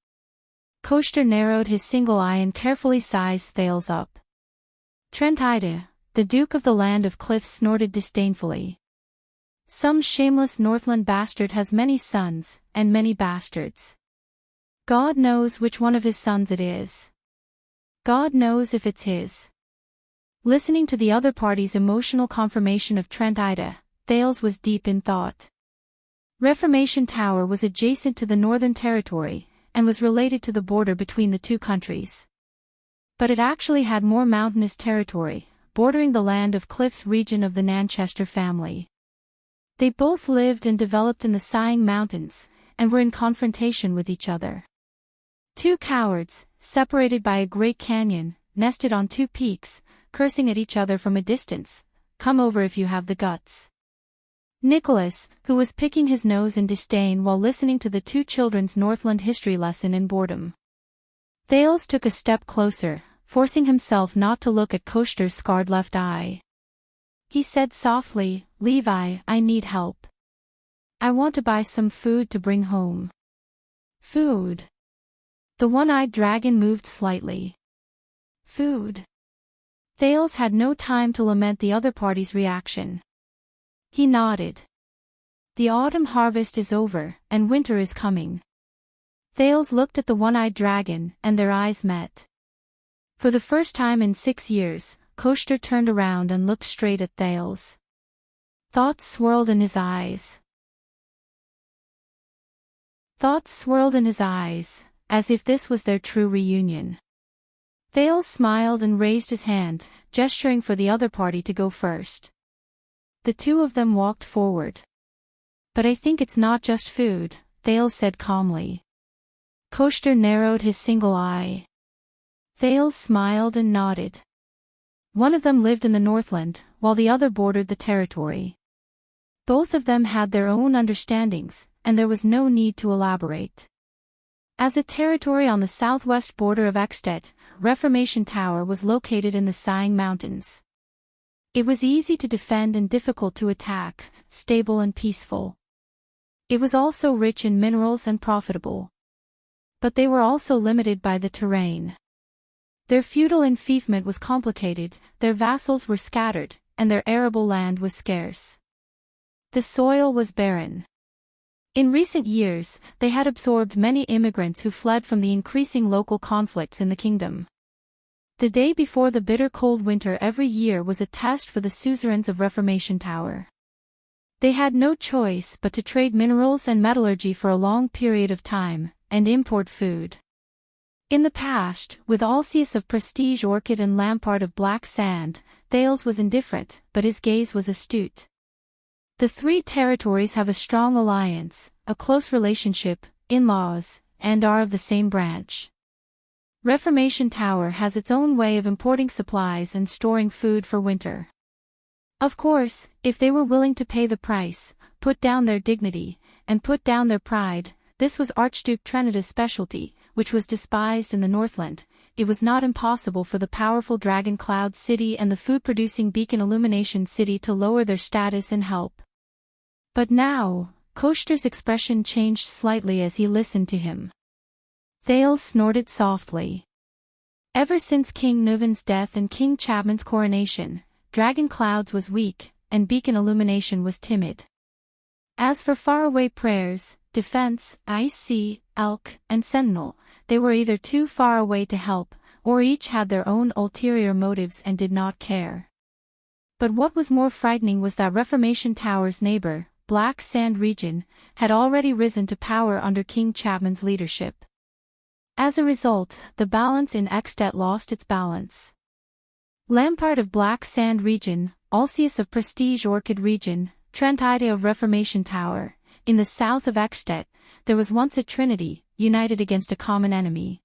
Coaster narrowed his single eye and carefully sized Thales up. Trentide, the Duke of the Land of Cliffs, snorted disdainfully. Some shameless Northland bastard has many sons, and many bastards. God knows which one of his sons it is. God knows if it's his. Listening to the other party's emotional confirmation of Trentide, Thales was deep in thought. Reformation Tower was adjacent to the Northern Territory, and was related to the border between the two countries. But it actually had more mountainous territory, bordering the Land of Cliffs region of the Nanchester family. They both lived and developed in the Sighing Mountains, and were in confrontation with each other. Two cowards, separated by a great canyon, nested on two peaks, cursing at each other from a distance. Come over if you have the guts. Nicholas, who was picking his nose in disdain while listening to the two children's Northland history lesson in boredom. Thales took a step closer, forcing himself not to look at Coaster's scarred left eye. He said softly, Levi, I need help. I want to buy some food to bring home. Food. The one-eyed dragon moved slightly. Food. Thales had no time to lament the other party's reaction. He nodded. The autumn harvest is over, and winter is coming. Thales looked at the one-eyed dragon, and their eyes met. For the first time in 6 years, Koster turned around and looked straight at Thales. Thoughts swirled in his eyes. As if this was their true reunion. Thales smiled and raised his hand, gesturing for the other party to go first. The two of them walked forward. But I think it's not just food, Thales said calmly. Koster narrowed his single eye. Thales smiled and nodded. One of them lived in the Northland, while the other bordered the territory. Both of them had their own understandings, and there was no need to elaborate. As a territory on the southwest border of Escapades, Reformation Tower was located in the Sighing Mountains. It was easy to defend and difficult to attack, stable and peaceful. It was also rich in minerals and profitable. But they were also limited by the terrain. Their feudal enfeoffment was complicated, their vassals were scattered, and their arable land was scarce. The soil was barren. In recent years, they had absorbed many immigrants who fled from the increasing local conflicts in the kingdom. The day before the bitter cold winter every year was a test for the suzerains of Reformation Tower. They had no choice but to trade minerals and metallurgy for a long period of time, and import food. In the past, with Alceus of Prestige Orchid and Lampard of Black Sand, Thales was indifferent, but his gaze was astute. The three territories have a strong alliance, a close relationship, in-laws, and are of the same branch. Reformation Tower has its own way of importing supplies and storing food for winter. Of course, if they were willing to pay the price, put down their dignity, and put down their pride, this was Archduke Trinida's specialty, which was despised in the Northland. It was not impossible for the powerful Dragon Cloud City and the food-producing Beacon Illumination City to lower their status and help. But now, Koster's expression changed slightly as he listened to him. Thales snorted softly. Ever since King Nuvan's death and King Chapman's coronation, Dragon Clouds was weak, and Beacon Illumination was timid. As for faraway prayers, defense, IC, Elk, and Sentinel, they were either too far away to help, or each had their own ulterior motives and did not care. But what was more frightening was that Reformation Tower's neighbor, Black Sand region, had already risen to power under King Chapman's leadership. As a result, the balance in Escapades lost its balance. Lampard of Black Sand region, Alceus of Prestige Orchid region, Trentide of Reformation Tower, in the south of Escapades, there was once a trinity, united against a common enemy.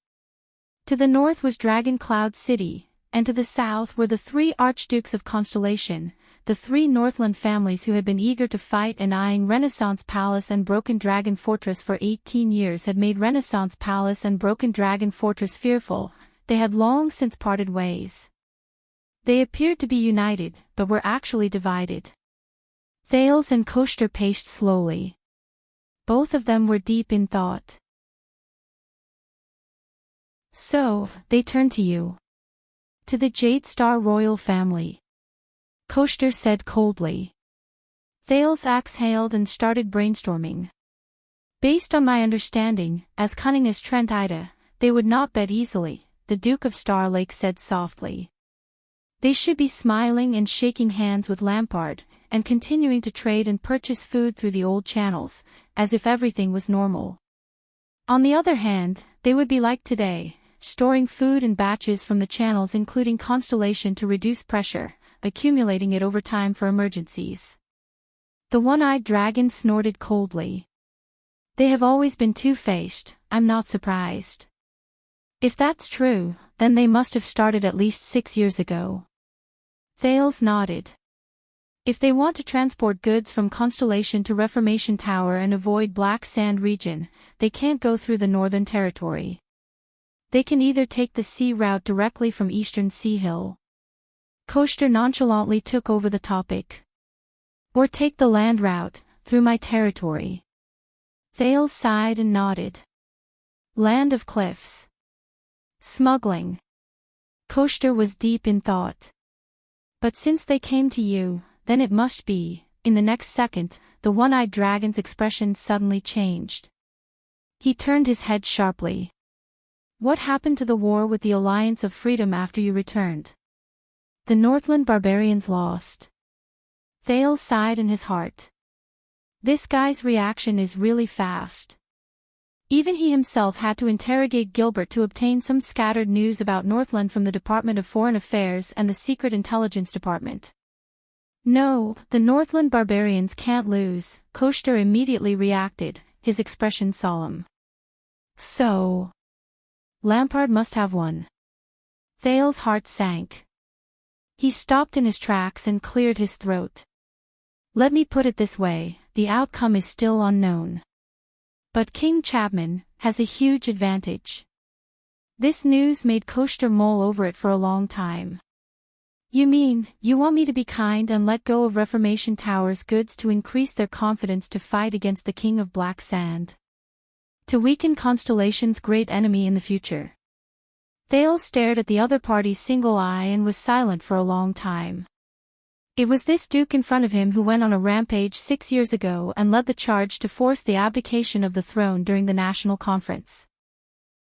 To the north was Dragon Cloud City, and to the south were the three Archdukes of Constellation, the three Northland families who had been eager to fight and eyeing Renaissance Palace and Broken Dragon Fortress for 18 years had made Renaissance Palace and Broken Dragon Fortress fearful. They had long since parted ways. They appeared to be united, but were actually divided. Thales and Koster paced slowly. Both of them were deep in thought. So, they turned to you. To the Jade Star royal family. Koster said coldly. Thales exhaled and started brainstorming. Based on my understanding, as cunning as Trentide, they would not bet easily, the Duke of Star Lake said softly. They should be smiling and shaking hands with Lampard, and continuing to trade and purchase food through the old channels, as if everything was normal. On the other hand, they would be like today, storing food in batches from the channels including Constellation to reduce pressure, accumulating it over time for emergencies. The one-eyed dragon snorted coldly. They have always been two-faced, I'm not surprised. If that's true, then they must have started at least 6 years ago. Thales nodded. If they want to transport goods from Constellation to Reformation Tower and avoid Black Sand region, they can't go through the Northern Territory. They can either take the sea route directly from Eastern Sea Hill. Koster nonchalantly took over the topic. Or take the land route, through my territory. Thales sighed and nodded. Land of cliffs. Smuggling. Koster was deep in thought. But since they came to you, then it must be, in the next second, the one-eyed dragon's expression suddenly changed. He turned his head sharply. What happened to the war with the Alliance of Freedom after you returned? The Northland barbarians lost. Thales sighed in his heart. This guy's reaction is really fast. Even he himself had to interrogate Gilbert to obtain some scattered news about Northland from the Department of Foreign Affairs and the Secret Intelligence Department. No, the Northland barbarians can't lose, Koster immediately reacted, his expression solemn. So, Lampard must have won. Thales' heart sank. He stopped in his tracks and cleared his throat. Let me put it this way, the outcome is still unknown. But King Chapman has a huge advantage. This news made Koster mull over it for a long time. You mean, you want me to be kind and let go of Reformation Tower's goods to increase their confidence to fight against the King of Black Sand? To weaken Constellation's great enemy in the future? Thales stared at the other party's single eye and was silent for a long time. It was this Duke in front of him who went on a rampage 6 years ago and led the charge to force the abdication of the throne during the National Conference.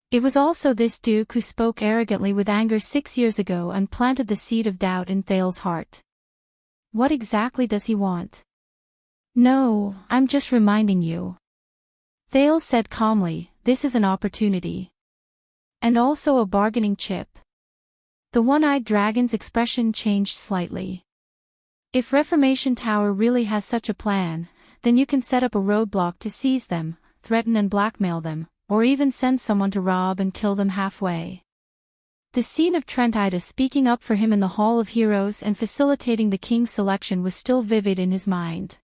It was also this Duke who spoke arrogantly with anger 6 years ago and planted the seed of doubt in Thales' heart. What exactly does he want? No, I'm just reminding you. Thales said calmly, this is an opportunity. And also a bargaining chip. The one-eyed dragon's expression changed slightly. If Reformation Tower really has such a plan, then you can set up a roadblock to seize them, threaten and blackmail them, or even send someone to rob and kill them halfway. The scene of Trentida speaking up for him in the Hall of Heroes and facilitating the king's selection was still vivid in his mind.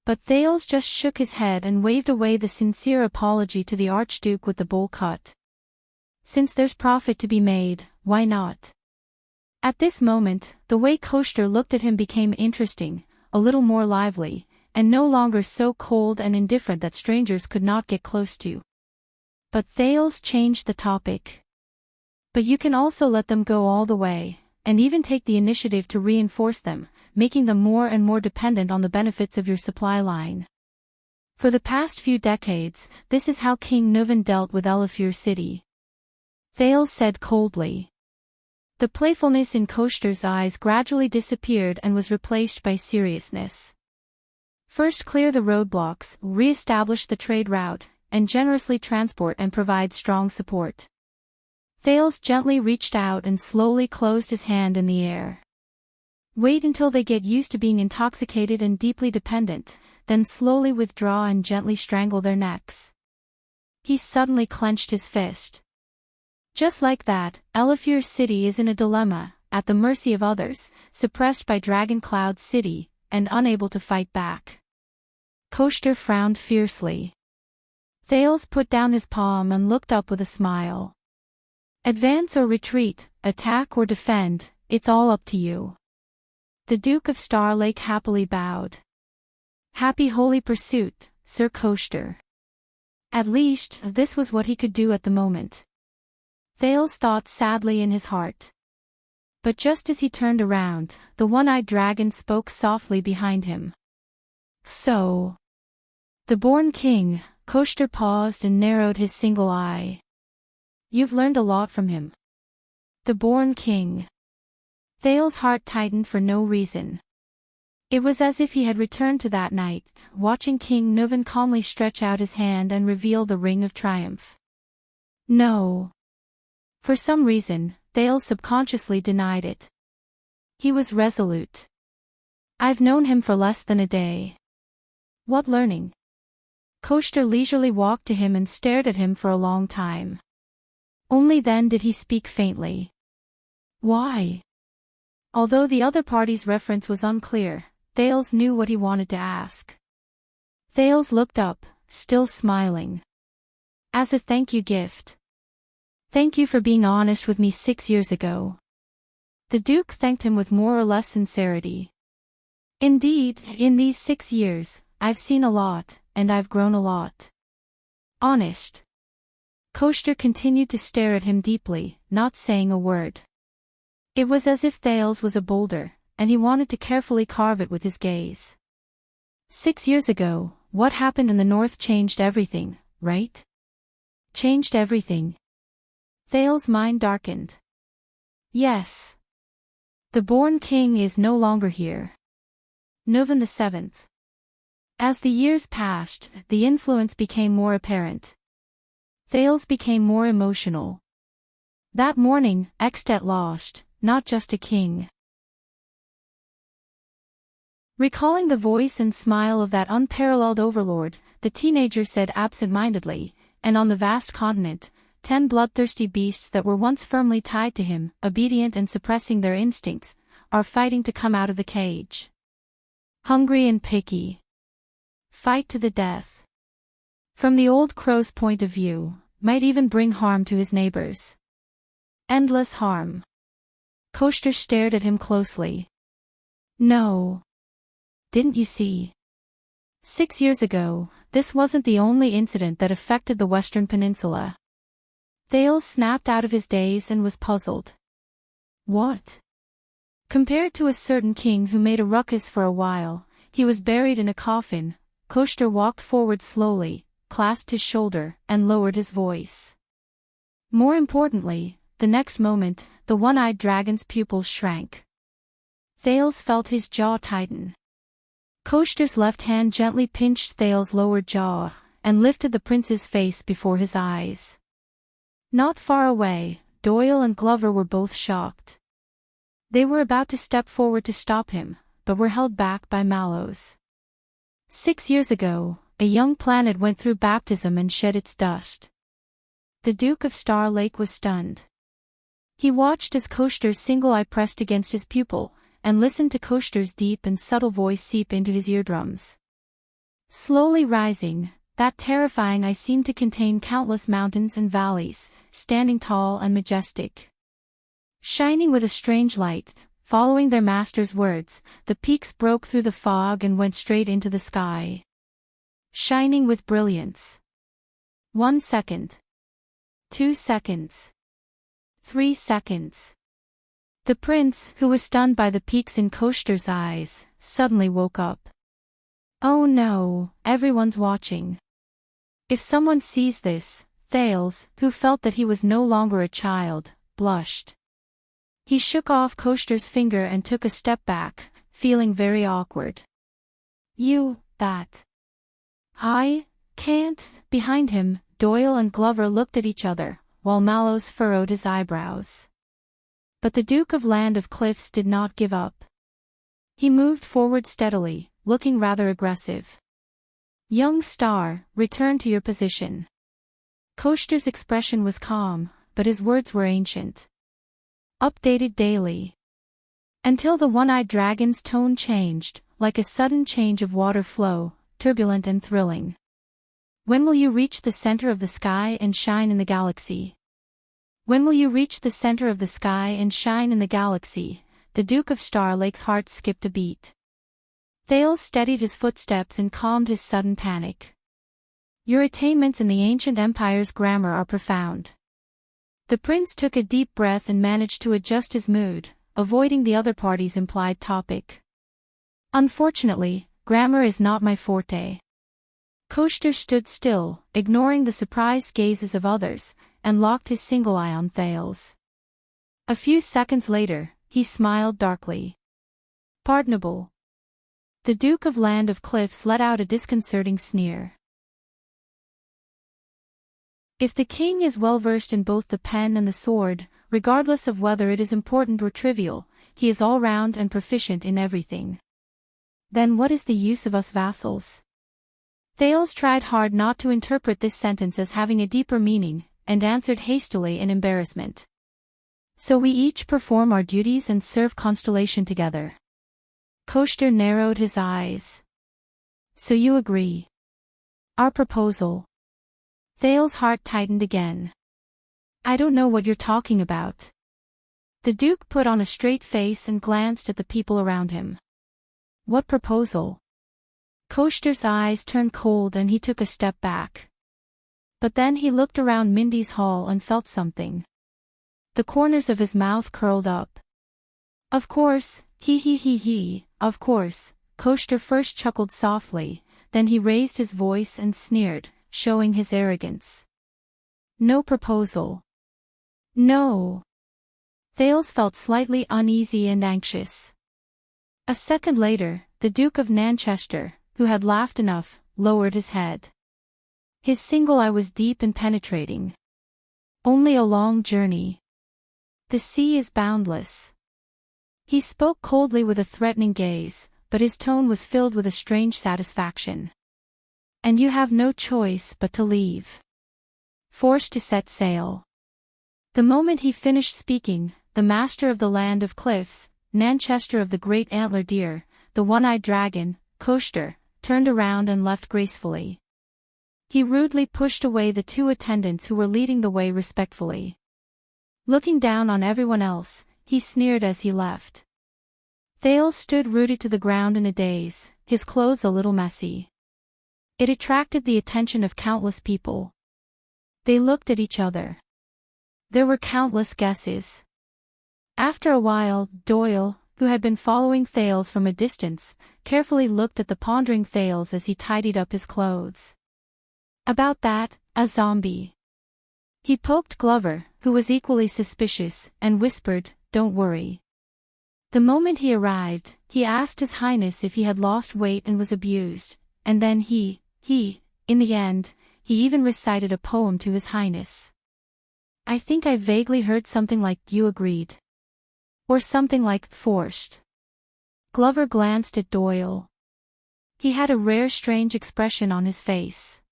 But Thales just shook his head and waved away the sincere apology to the Archduke with the bowl cut. Since there's profit to be made, why not? At this moment, the way Koster looked at him became interesting, a little more lively, and no longer so cold and indifferent that strangers could not get close to. But Thales changed the topic. But you can also let them go all the way, and even take the initiative to reinforce them, making them more and more dependent on the benefits of your supply line. For the past few decades, this is how King Nuvan dealt with Elefir City. Thales said coldly. The playfulness in Koster's eyes gradually disappeared and was replaced by seriousness. First clear the roadblocks, re-establish the trade route, and generously transport and provide strong support. Thales gently reached out and slowly closed his hand in the air. Wait until they get used to being intoxicated and deeply dependent, then slowly withdraw and gently strangle their necks. He suddenly clenched his fist. Just like that, Elefir City is in a dilemma, at the mercy of others, suppressed by Dragon Cloud City, and unable to fight back. Koster frowned fiercely. Thales put down his palm and looked up with a smile. Advance or retreat, attack or defend, it's all up to you. The Duke of Star Lake happily bowed. Happy holy pursuit, Sir Koster. At least, this was what he could do at the moment. Thales thought sadly in his heart. But just as he turned around, the one-eyed dragon spoke softly behind him. So. The born king, Koster paused and narrowed his single eye. You've learned a lot from him. The born king. Thales' heart tightened for no reason. It was as if he had returned to that night, watching King Nuvan calmly stretch out his hand and reveal the ring of triumph. No. For some reason, Thales subconsciously denied it. He was resolute. I've known him for less than a day. What learning? Koster leisurely walked to him and stared at him for a long time. Only then did he speak faintly. Why? Although the other party's reference was unclear, Thales knew what he wanted to ask. Thales looked up, still smiling. As a thank you gift. Thank you for being honest with me 6 years ago. The Duke thanked him with more or less sincerity. Indeed, in these 6 years, I've seen a lot, and I've grown a lot. Honest. Koster continued to stare at him deeply, not saying a word. It was as if Thales was a boulder, and he wanted to carefully carve it with his gaze. 6 years ago, what happened in the north changed everything, right? Changed everything. Thale's mind darkened. Yes. The born king is no longer here. Novin the 7th. As the years passed, the influence became more apparent. Thales became more emotional. That morning, Extet lost, not just a king. Recalling the voice and smile of that unparalleled overlord, the teenager said absent-mindedly, and on the vast continent, 10 bloodthirsty beasts that were once firmly tied to him, obedient and suppressing their instincts, are fighting to come out of the cage. Hungry and picky. Fight to the death. From the old crow's point of view, might even bring harm to his neighbors. Endless harm. Coaster stared at him closely. No. Didn't you see? 6 years ago, this wasn't the only incident that affected the Western Peninsula. Thales snapped out of his daze and was puzzled. What? Compared to a certain king who made a ruckus for a while, he was buried in a coffin. Coaster walked forward slowly, clasped his shoulder, and lowered his voice. More importantly, the next moment, the one-eyed dragon's pupils shrank. Thales felt his jaw tighten. Coaster's left hand gently pinched Thales' lower jaw, and lifted the prince's face before his eyes. Not far away, Doyle and Glover were both shocked. They were about to step forward to stop him, but were held back by Mallows. 6 years ago, a young planet went through baptism and shed its dust. The Duke of Star Lake was stunned. He watched as Coaster's single eye pressed against his pupil, and listened to Coaster's deep and subtle voice seep into his eardrums. Slowly rising, that terrifying eye seemed to contain countless mountains and valleys, standing tall and majestic. Shining with a strange light, following their master's words, the peaks broke through the fog and went straight into the sky. Shining with brilliance. 1 second. 2 seconds. 3 seconds. The prince, who was stunned by the peaks in Coaster's eyes, suddenly woke up. Oh no, everyone's watching. If someone sees this, Thales, who felt that he was no longer a child, blushed. He shook off Coaster's finger and took a step back, feeling very awkward. That. I can't. Behind him, Doyle and Glover looked at each other, while Mallows furrowed his eyebrows. But the Duke of Land of Cliffs did not give up. He moved forward steadily, looking rather aggressive. Young Star, return to your position. Coaster's expression was calm, but his words were ancient. Updated daily. Until the one-eyed dragon's tone changed, like a sudden change of water flow, turbulent and thrilling. When will you reach the center of the sky and shine in the galaxy? When will you reach the center of the sky and shine in the galaxy? The Duke of Star Lake's heart skipped a beat. Thales steadied his footsteps and calmed his sudden panic. Your attainments in the ancient empire's grammar are profound. The prince took a deep breath and managed to adjust his mood, avoiding the other party's implied topic. Unfortunately, grammar is not my forte. Coaster stood still, ignoring the surprised gazes of others, and locked his single eye on Thales. A few seconds later, he smiled darkly. Pardonable. The Duke of Land of Cliffs let out a disconcerting sneer. If the king is well versed in both the pen and the sword, regardless of whether it is important or trivial, he is all-round and proficient in everything. Then what is the use of us vassals? Thales tried hard not to interpret this sentence as having a deeper meaning, and answered hastily in embarrassment. So we each perform our duties and serve Constellation together. Coaster narrowed his eyes. So you agree? Our proposal. Thales' heart tightened again. I don't know what you're talking about. The Duke put on a straight face and glanced at the people around him. What proposal? Coaster's eyes turned cold and he took a step back. But then he looked around Mindy's hall and felt something. The corners of his mouth curled up. Of course, He, of course, Coaster first chuckled softly, then he raised his voice and sneered, showing his arrogance. No proposal. No. Thales felt slightly uneasy and anxious. A second later, the Duke of Nanchester, who had laughed enough, lowered his head. His single eye was deep and penetrating. Only a long journey. The sea is boundless. He spoke coldly with a threatening gaze, but his tone was filled with a strange satisfaction. And you have no choice but to leave. Forced to set sail. The moment he finished speaking, the master of the land of cliffs, Nanchester of the great antler deer, the one-eyed dragon, Coaster, turned around and left gracefully. He rudely pushed away the two attendants who were leading the way respectfully. Looking down on everyone else, he sneered as he left. Thales stood rooted to the ground in a daze, his clothes a little messy. It attracted the attention of countless people. They looked at each other. There were countless guesses. After a while, Doyle, who had been following Thales from a distance, carefully looked at the pondering Thales as he tidied up his clothes. About that, a zombie. He poked Glover, who was equally suspicious, and whispered, "Don't worry." The moment he arrived, he asked His Highness if he had lost weight and was abused, and then in the end, he even recited a poem to His Highness. I think I vaguely heard something like "you agreed." Or something like "forced." Glover glanced at Doyle. He had a rare strange expression on his face.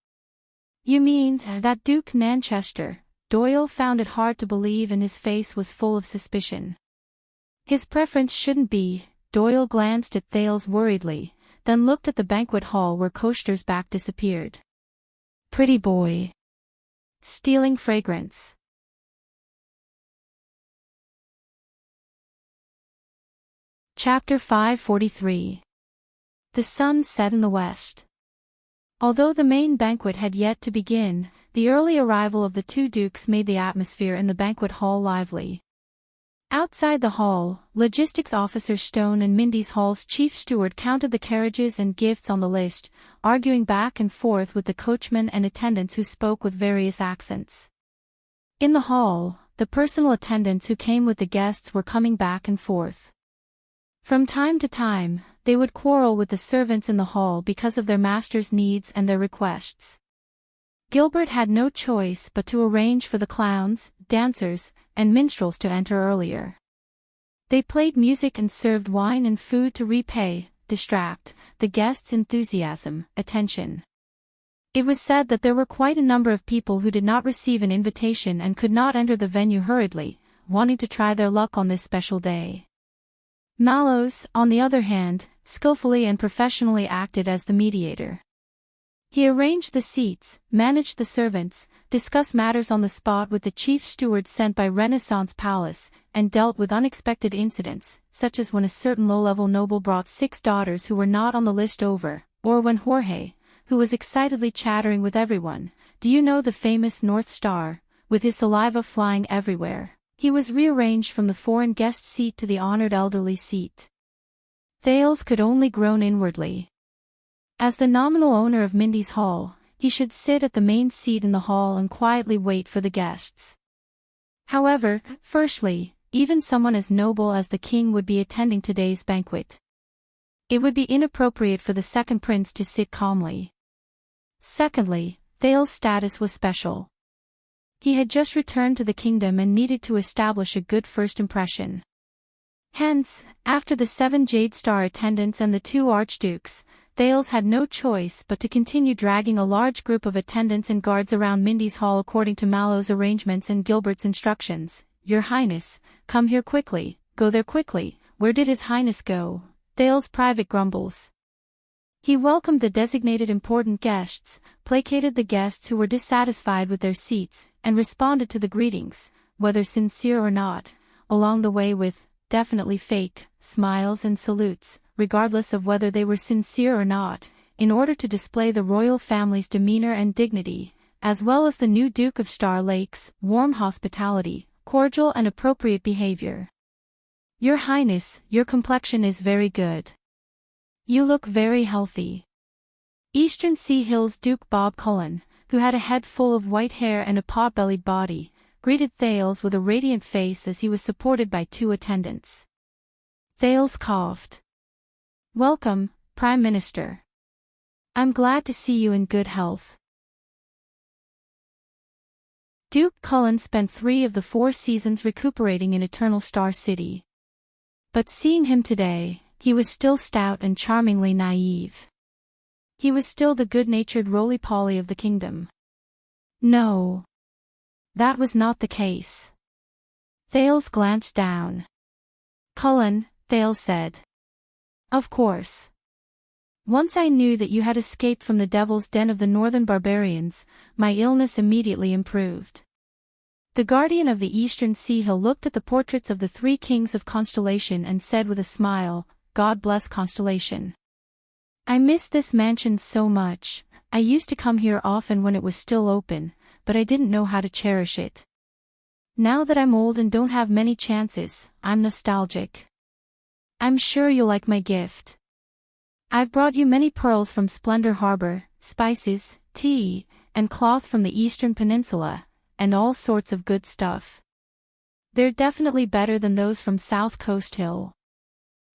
You mean that Duke Nanchester? Doyle found it hard to believe and his face was full of suspicion. His preference shouldn't be. Doyle glanced at Thales worriedly, then looked at the banquet hall where Coaster's back disappeared. Pretty boy. Stealing fragrance. Chapter 543. The sun set in the west. Although the main banquet had yet to begin, the early arrival of the two dukes made the atmosphere in the banquet hall lively. Outside the hall, logistics officer Stone and Mindy's Hall's chief steward counted the carriages and gifts on the list, arguing back and forth with the coachman and attendants who spoke with various accents. In the hall, the personal attendants who came with the guests were coming back and forth. From time to time, they would quarrel with the servants in the hall because of their master's needs and their requests. Gilbert had no choice but to arrange for the clowns, dancers, and minstrels to enter earlier. They played music and served wine and food to distract, the guests' attention. It was said that there were quite a number of people who did not receive an invitation and could not enter the venue hurriedly, wanting to try their luck on this special day. Mallows, on the other hand, skillfully and professionally acted as the mediator. He arranged the seats, managed the servants, discussed matters on the spot with the chief steward sent by Renaissance Palace, and dealt with unexpected incidents, such as when a certain low-level noble brought 6 daughters who were not on the list over, or when Jorge, who was excitedly chattering with everyone, "Do you know the famous North Star?" with his saliva flying everywhere. He was rearranged from the foreign guest seat to the honored elderly seat. Thales could only groan inwardly. As the nominal owner of Mindy's Hall, he should sit at the main seat in the hall and quietly wait for the guests. However, firstly, even someone as noble as the king would be attending today's banquet. It would be inappropriate for the second prince to sit calmly. Secondly, Thales' status was special. He had just returned to the kingdom and needed to establish a good first impression. Hence, after the 7 Jade Star attendants and the 2 archdukes, Thales had no choice but to continue dragging a large group of attendants and guards around Mindy's Hall according to Mallow's arrangements and Gilbert's instructions. "Your Highness, come here quickly, go there quickly." Where did His Highness go? Thales' private grumbles. He welcomed the designated important guests, placated the guests who were dissatisfied with their seats, and responded to the greetings, whether sincere or not, along the way with, definitely fake, smiles and salutes, regardless of whether they were sincere or not, in order to display the royal family's demeanor and dignity, as well as the new Duke of Star Lake's warm hospitality, cordial and appropriate behavior. Your Highness, your complexion is very good. You look very healthy. Eastern Sea Hills Duke Bob Cullen, who had a head full of white hair and a pot-bellied body, greeted Thales with a radiant face as he was supported by two attendants. Thales coughed. Welcome, Prime Minister. I'm glad to see you in good health. Duke Cullen spent 3 of the 4 seasons recuperating in Eternal Star City. But seeing him today, he was still stout and charmingly naive. He was still the good-natured roly-poly of the kingdom. No. That was not the case. Thales glanced down. Cullen, Thales said. Of course. Once I knew that you had escaped from the devil's den of the northern barbarians, my illness immediately improved. The guardian of the Eastern Sea Hill looked at the portraits of the 3 kings of Constellation and said with a smile, God bless Constellation. I miss this mansion so much. I used to come here often when it was still open, but I didn't know how to cherish it. Now that I'm old and don't have many chances, I'm nostalgic. I'm sure you'll like my gift. I've brought you many pearls from Splendor Harbor, spices, tea, and cloth from the Eastern Peninsula, and all sorts of good stuff. They're definitely better than those from South Coast Hill.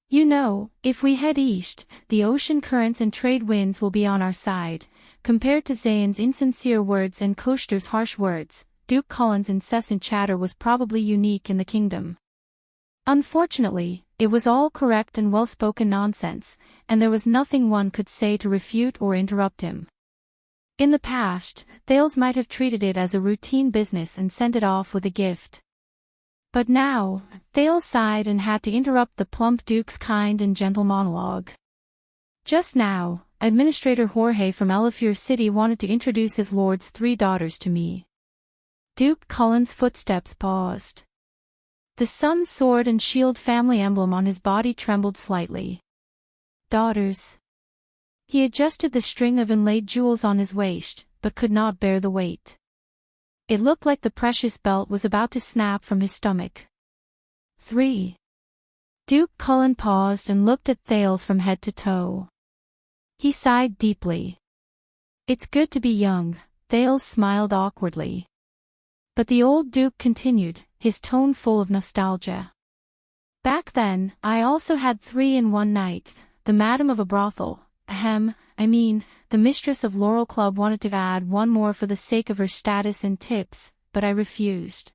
You know, if we head east, the ocean currents and trade winds will be on our side. Compared to Zayn's insincere words and Koshter's harsh words, Duke Cullen's incessant chatter was probably unique in the kingdom. Unfortunately, it was all correct and well-spoken nonsense, and there was nothing one could say to refute or interrupt him. In the past, Thales might have treated it as a routine business and sent it off with a gift. But now, Thales sighed and had to interrupt the plump Duke's kind and gentle monologue. Just now, Administrator Jorge from Elefure City wanted to introduce his lord's 3 daughters to me. Duke Cullen's footsteps paused. The sun, sword and shield family emblem on his body trembled slightly. Daughters. He adjusted the string of inlaid jewels on his waist, but could not bear the weight. It looked like the precious belt was about to snap from his stomach. 3. Duke Cullen paused and looked at Thales from head to toe. He sighed deeply. It's good to be young, Thales smiled awkwardly. But the old Duke continued, his tone full of nostalgia. Back then, I also had 3 in one night. The madam of a brothel, the mistress of Laurel Club wanted to add 1 more for the sake of her status and tips, but I refused.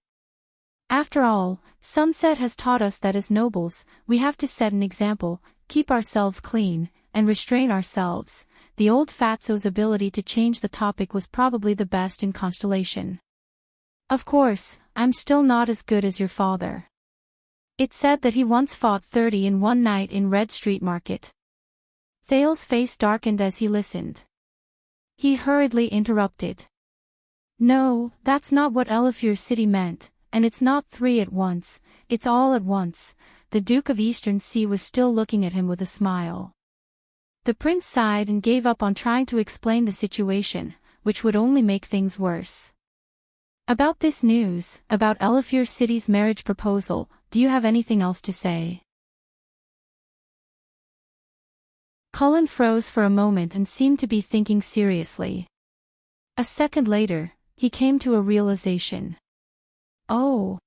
After all, Sunset has taught us that as nobles, we have to set an example, keep ourselves clean, and restrain ourselves. The old fatso's ability to change the topic was probably the best in Constellation. Of course, I'm still not as good as your father. It's said that he once fought 30 in one night in Red Street Market. Thales' face darkened as he listened. He hurriedly interrupted. No, that's not what Elefure City meant, and it's not 3 at once, it's all at once. The Duke of Eastern Sea was still looking at him with a smile. The prince sighed and gave up on trying to explain the situation, which would only make things worse. About this news, about Elefure City's marriage proposal, do you have anything else to say? Cullen froze for a moment and seemed to be thinking seriously. A second later, he came to a realization. Oh.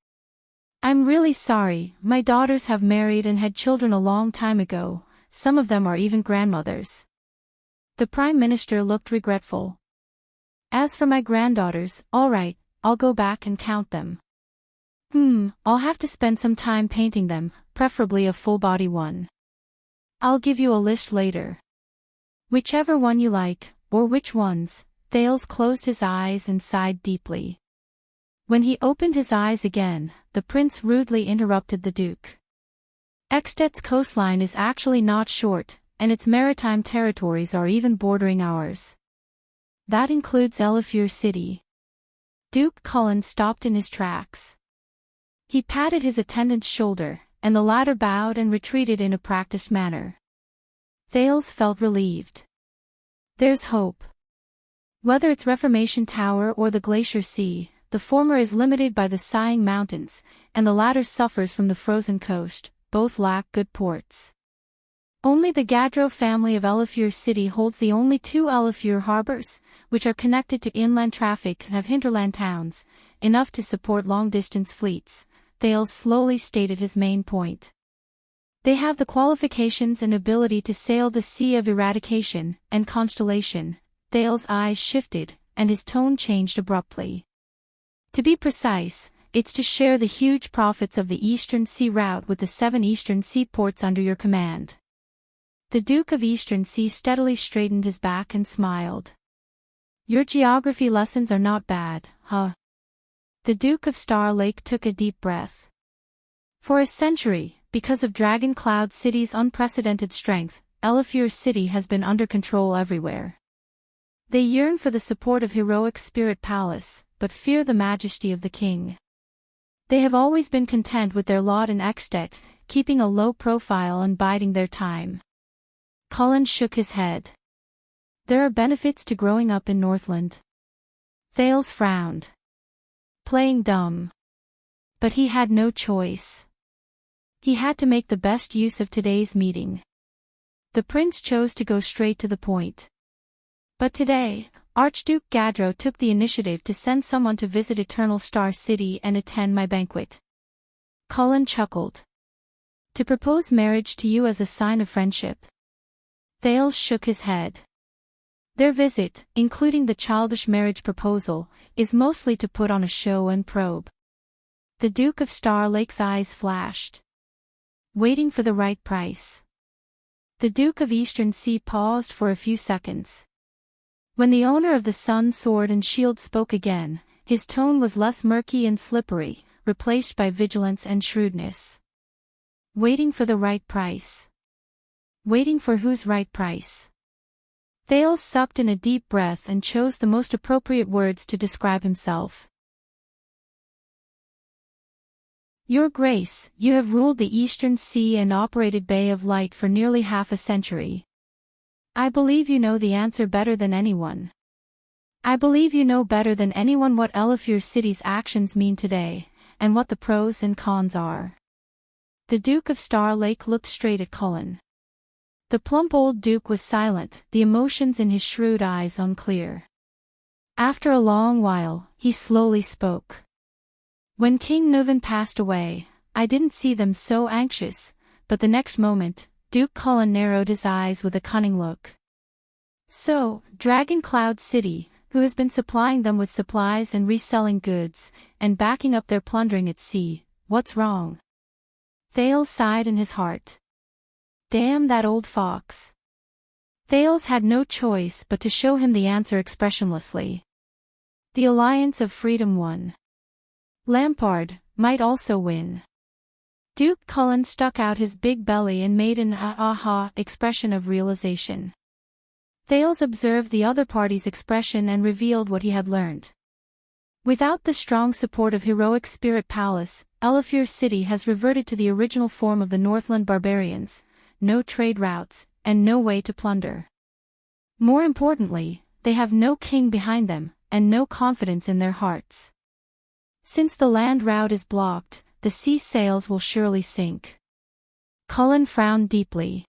I'm really sorry, my daughters have married and had children a long time ago, some of them are even grandmothers. The Prime Minister looked regretful. As for my granddaughters, all right, I'll go back and count them. I'll have to spend some time painting them, preferably a full-body one. I'll give you a list later. Whichever one you like, or which ones. Thales closed his eyes and sighed deeply. When he opened his eyes again, the prince rudely interrupted the Duke. Ekstet's coastline is actually not short, and its maritime territories are even bordering ours. That includes Elefure City. Duke Cullen stopped in his tracks. He patted his attendant's shoulder, and the latter bowed and retreated in a practiced manner. Thales felt relieved. There's hope. Whether it's Reformation Tower or the Glacier Sea, the former is limited by the sighing mountains, and the latter suffers from the frozen coast. both lack good ports. Only the Gadro family of LoveLore City holds the only two LoveLore harbors, which are connected to inland traffic and have hinterland towns, enough to support long-distance fleets, Thales slowly stated his main point. They have the qualifications and ability to sail the Sea of Eradication and Constellation. Thales' eyes shifted, and his tone changed abruptly. To be precise, it's to share the huge profits of the Eastern Sea route with the 7 Eastern seaports under your command. The Duke of Eastern Sea steadily straightened his back and smiled. Your geography lessons are not bad, huh? The Duke of Star Lake took a deep breath. For a century, because of Dragon Cloud City's unprecedented strength, LoveLore City has been under control everywhere. They yearn for the support of heroic Spirit Palace, but fear the majesty of the king. They have always been content with their lot in Extet, keeping a low profile and biding their time. Cullen shook his head. There are benefits to growing up in Northland. Thales frowned. Playing dumb. But he had no choice. He had to make the best use of today's meeting. The prince chose to go straight to the point. But today, Archduke Gadro took the initiative to send someone to visit Eternal Star City and attend my banquet. Cullen chuckled. To propose marriage to you as a sign of friendship. Thales shook his head. Their visit, including the childish marriage proposal, is mostly to put on a show and probe. The Duke of Star Lake's eyes flashed. Waiting for the right price. The Duke of Eastern Sea paused for a few seconds. When the owner of the Sun Sword and Shield spoke again, his tone was less murky and slippery, replaced by vigilance and shrewdness. Waiting for the right price. Waiting for whose right price? Thales sucked in a deep breath and chose the most appropriate words to describe himself. Your Grace, you have ruled the Eastern Sea and operated Bay of Light for nearly half a century. I believe you know the answer better than anyone. I believe you know better than anyone what LoveLore City's actions mean today, and what the pros and cons are. The Duke of Star Lake looked straight at Cullen. The plump old Duke was silent, the emotions in his shrewd eyes unclear. After a long while, he slowly spoke. When King Nuvan passed away, I didn't see them so anxious, but the next moment, Duke Cullen narrowed his eyes with a cunning look. So, Dragon Cloud City, who has been supplying them with supplies and reselling goods, and backing up their plundering at sea, what's wrong? Thales sighed in his heart. Damn that old fox. Thales had no choice but to show him the answer expressionlessly. The Alliance of Freedom won. Lampard might also win. Duke Cullen stuck out his big belly and made an ah-ah-ha expression of realization. Thales observed the other party's expression and revealed what he had learned. Without the strong support of heroic Spirit Palace, LoveLore City has reverted to the original form of the Northland barbarians, no trade routes, and no way to plunder. More importantly, they have no king behind them, and no confidence in their hearts. Since the land route is blocked, the sea sails will surely sink. Cullen frowned deeply.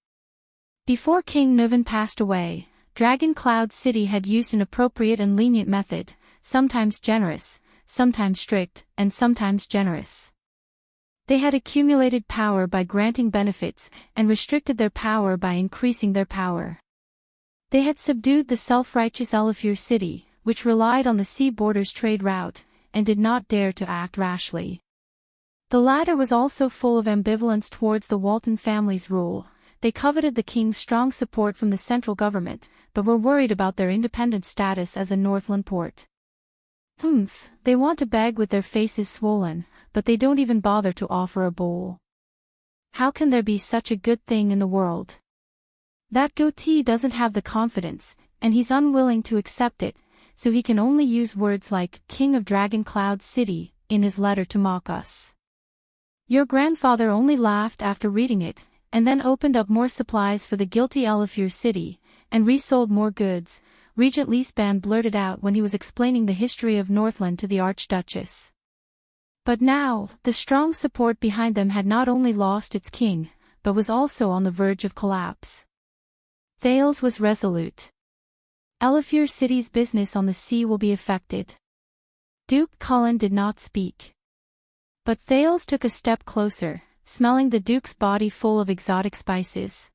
Before King Nuvan passed away, Dragon Cloud City had used an appropriate and lenient method, sometimes generous, sometimes strict, and sometimes generous. They had accumulated power by granting benefits, and restricted their power by increasing their power. They had subdued the self-righteous LoveLore City, which relied on the sea borders trade route, and did not dare to act rashly. The latter was also full of ambivalence towards the Walton family's rule. They coveted the king's strong support from the central government, but were worried about their independent status as a Northland port. They want to beg with their faces swollen, but they don't even bother to offer a bowl. How can there be such a good thing in the world? That goatee doesn't have the confidence, and he's unwilling to accept it, so he can only use words like King of Dragon Cloud City in his letter to mock us. Your grandfather only laughed after reading it, and then opened up more supplies for the guilty LoveLore City, and resold more goods, Regent Leesband blurted out when he was explaining the history of Northland to the Archduchess. But now, the strong support behind them had not only lost its king, but was also on the verge of collapse. Thales was resolute. Elefure City's business on the sea will be affected. Duke Cullen did not speak. But Thales took a step closer, smelling the Duke's body full of exotic spices.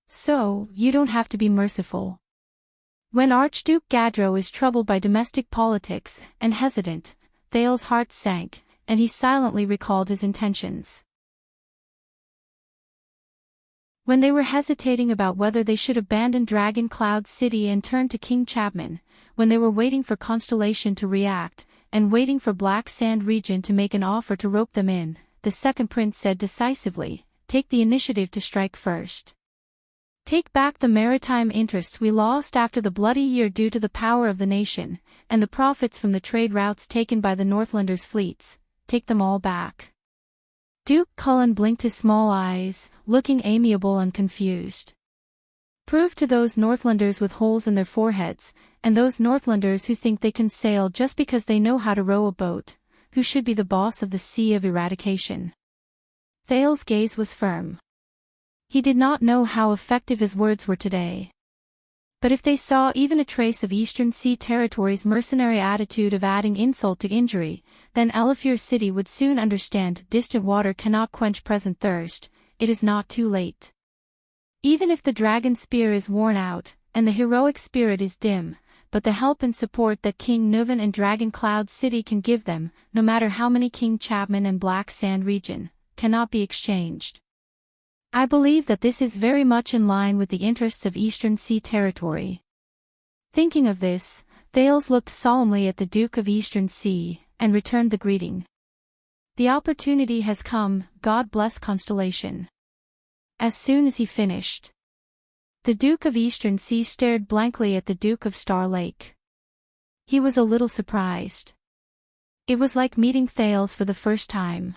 So, you don't have to be merciful. When Archduke Gadro is troubled by domestic politics and hesitant, Thales' heart sank, and he silently recalled his intentions. When they were hesitating about whether they should abandon Dragon Cloud City and turn to King Chapman, when they were waiting for Constellation to react, and waiting for Black Sand Region to make an offer to rope them in, the second prince said decisively, "Take the initiative to strike first. Take back the maritime interests we lost after the bloody year due to the power of the nation, and the profits from the trade routes taken by the Northlanders' fleets, take them all back." Duke Cullen blinked his small eyes, looking amiable and confused. "Prove to those Northlanders with holes in their foreheads, and those Northlanders who think they can sail just because they know how to row a boat, who should be the boss of the Sea of Eradication." Thales' gaze was firm. He did not know how effective his words were today. But if they saw even a trace of Eastern Sea Territory's mercenary attitude of adding insult to injury, then Elefure City would soon understand distant water cannot quench present thirst, it is not too late. Even if the dragon spear is worn out, and the heroic spirit is dim, but the help and support that King Nuvan and Dragon Cloud City can give them, no matter how many King Chapman and Black Sand Region, cannot be exchanged. I believe that this is very much in line with the interests of Eastern Sea Territory. Thinking of this, Thales looked solemnly at the Duke of Eastern Sea, and returned the greeting. "The opportunity has come, God bless Constellation." As soon as he finished, the Duke of Eastern Sea stared blankly at the Duke of Star Lake. He was a little surprised. It was like meeting Thales for the first time.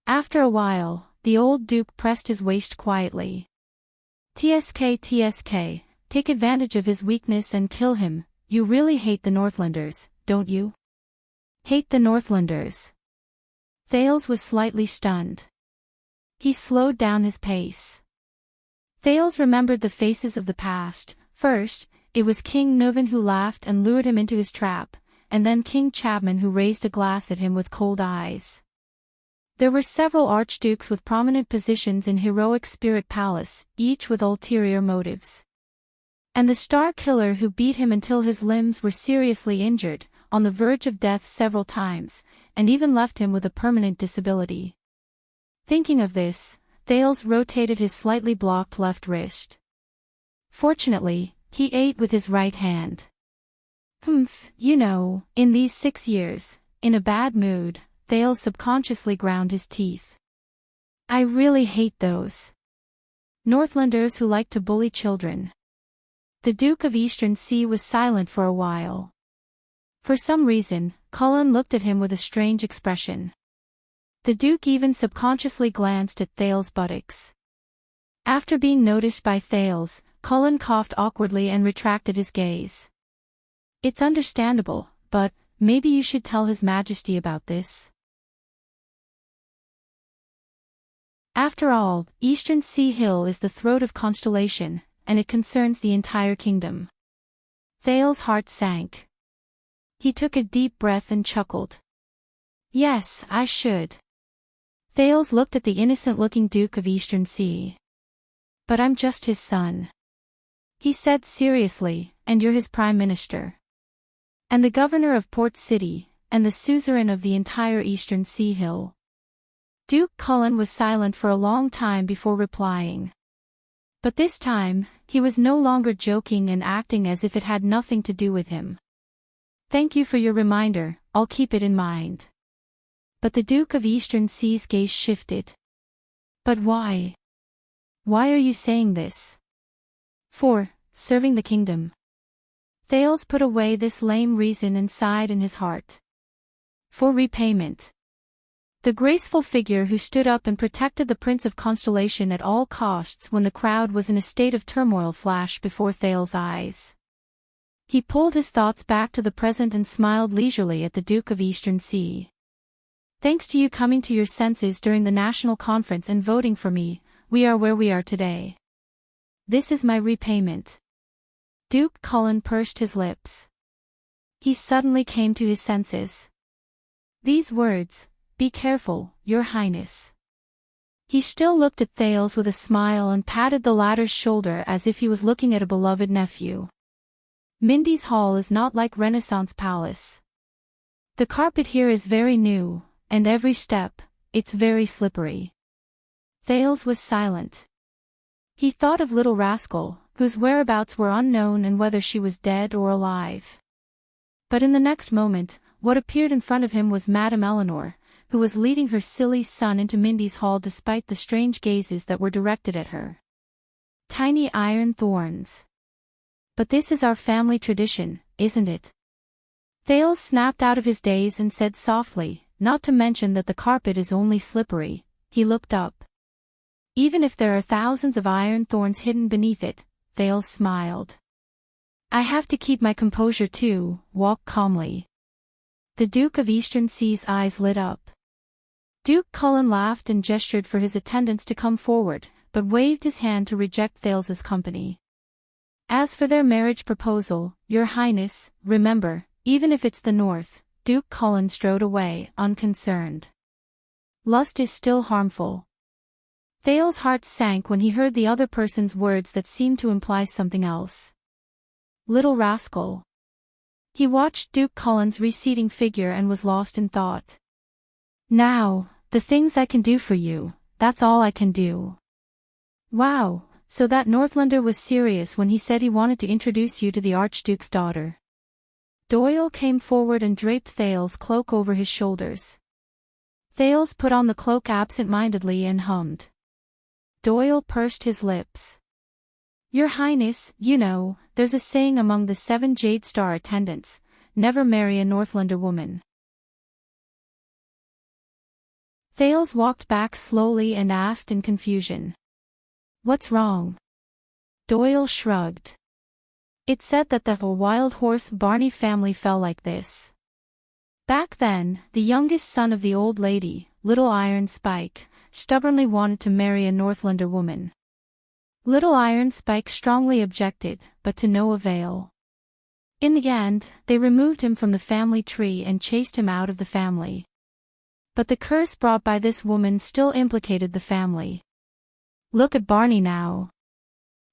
After a while, the old Duke pressed his waist quietly. TSK, take advantage of his weakness and kill him. You really hate the Northlanders, don't you?" "Hate the Northlanders?" Thales was slightly stunned. He slowed down his pace. Thales remembered the faces of the past. First, it was King Nuvan who laughed and lured him into his trap, and then King Chapman who raised a glass at him with cold eyes. There were several archdukes with prominent positions in Heroic Spirit Palace, each with ulterior motives. And the Star Killer who beat him until his limbs were seriously injured, on the verge of death several times, and even left him with a permanent disability. Thinking of this, Thales rotated his slightly blocked left wrist. Fortunately, he ate with his right hand. You know, in these 6 years, in a bad mood, Thales subconsciously ground his teeth. "I really hate those Northlanders who like to bully children." The Duke of Eastern Sea was silent for a while. For some reason, Cullen looked at him with a strange expression. The Duke even subconsciously glanced at Thales' buttocks. After being noticed by Thales, Cullen coughed awkwardly and retracted his gaze. "It's understandable, but maybe you should tell His Majesty about this." After all, Eastern Sea Hill is the throat of Constellation, and it concerns the entire kingdom. Thales' heart sank. He took a deep breath and chuckled. "Yes, I should." Thales looked at the innocent-looking Duke of Eastern Sea. "But I'm just his son," he said seriously, "and you're his Prime Minister. And the Governor of Port City, and the suzerain of the entire Eastern Sea Hill." Duke Cullen was silent for a long time before replying. But this time, he was no longer joking and acting as if it had nothing to do with him. "Thank you for your reminder, I'll keep it in mind." But the Duke of Eastern Sea's gaze shifted. "But why? Why are you saying this?" "For serving the kingdom." Thales put away this lame reason and sighed in his heart. "For repayment." The graceful figure who stood up and protected the Prince of Constellation at all costs when the crowd was in a state of turmoil flashed before Thales' eyes. He pulled his thoughts back to the present and smiled leisurely at the Duke of Eastern Sea. Thanks to you coming to your senses during the national conference and voting for me, we are where we are today. This is my repayment. Duke Cullen pursed his lips. He suddenly came to his senses. These words, "Be careful, Your Highness." He still looked at Thales with a smile and patted the latter's shoulder as if he was looking at a beloved nephew. Mindy's Hall is not like Renaissance Palace. The carpet here is very new, and every step, it's very slippery. Thales was silent. He thought of Little Rascal, whose whereabouts were unknown and whether she was dead or alive. But in the next moment, what appeared in front of him was Madame Eleanor, who was leading her silly son into Mindy's Hall despite the strange gazes that were directed at her. Tiny iron thorns. But this is our family tradition, isn't it? Thales snapped out of his daze and said softly, not to mention that the carpet is only slippery. He looked up. Even if there are thousands of iron thorns hidden beneath it, Thales smiled. I have to keep my composure too, walk calmly. The Duke of Eastern Sea's eyes lit up. Duke Cullen laughed and gestured for his attendants to come forward, but waved his hand to reject Thales's company. As for their marriage proposal, Your Highness, remember, even if it's the North, Duke Cullen strode away, unconcerned. Lust is still harmful. Thales's heart sank when he heard the other person's words that seemed to imply something else. Little Rascal. He watched Duke Cullen's receding figure and was lost in thought. Now, the things I can do for you, that's all I can do. Wow, so that Northlander was serious when he said he wanted to introduce you to the Archduke's daughter. Doyle came forward and draped Thales's cloak over his shoulders. Thales put on the cloak absent-mindedly and hummed. Doyle pursed his lips. Your Highness, you know, there's a saying among the 7 Jade Star attendants, never marry a Northlander woman. Thales walked back slowly and asked in confusion. What's wrong? Doyle shrugged. It said that the wild horse Barney family fell like this. Back then, the youngest son of the old lady, Little Iron Spike, stubbornly wanted to marry a Northlander woman. Little Iron Spike strongly objected, but to no avail. In the end, they removed him from the family tree and chased him out of the family. But the curse brought by this woman still implicated the family. Look at Barney now.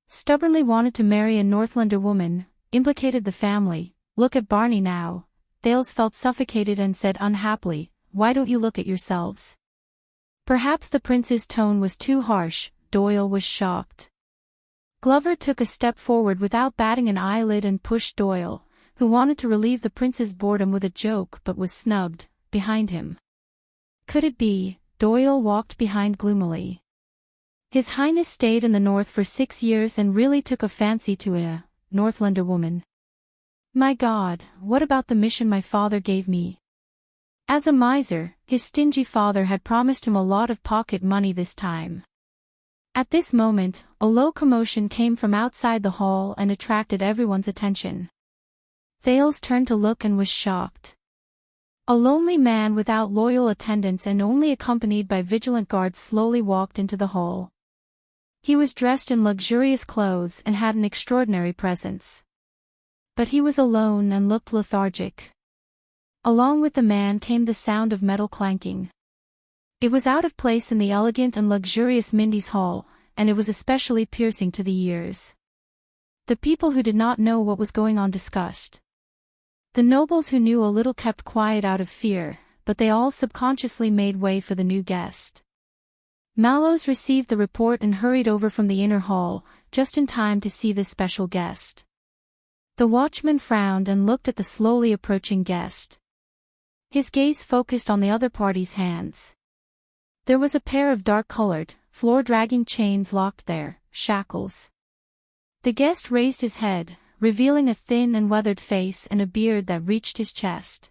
Stubbornly wanted to marry a Northlander woman, implicated the family. Look at Barney now. Thales felt suffocated and said unhappily, why don't you look at yourselves? Perhaps the prince's tone was too harsh. Doyle was shocked. Glover took a step forward without batting an eyelid and pushed Doyle, who wanted to relieve the prince's boredom with a joke but was snubbed, behind him. Could it be? Doyle walked behind gloomily. His Highness stayed in the North for 6 years and really took a fancy to a Northlander woman. My God, what about the mission my father gave me? As a miser, his stingy father had promised him a lot of pocket money this time. At this moment, a low commotion came from outside the hall and attracted everyone's attention. Thales turned to look and was shocked. A lonely man without loyal attendants and only accompanied by vigilant guards slowly walked into the hall. He was dressed in luxurious clothes and had an extraordinary presence. But he was alone and looked lethargic. Along with the man came the sound of metal clanking. It was out of place in the elegant and luxurious Mindy's Hall, and it was especially piercing to the ears. The people who did not know what was going on discussed. The nobles who knew a little kept quiet out of fear, but they all subconsciously made way for the new guest. Mallows received the report and hurried over from the inner hall, just in time to see this special guest. The watchman frowned and looked at the slowly approaching guest. His gaze focused on the other party's hands. There was a pair of dark-colored, floor-dragging chains locked there, shackles. The guest raised his head, revealing a thin and weathered face and a beard that reached his chest.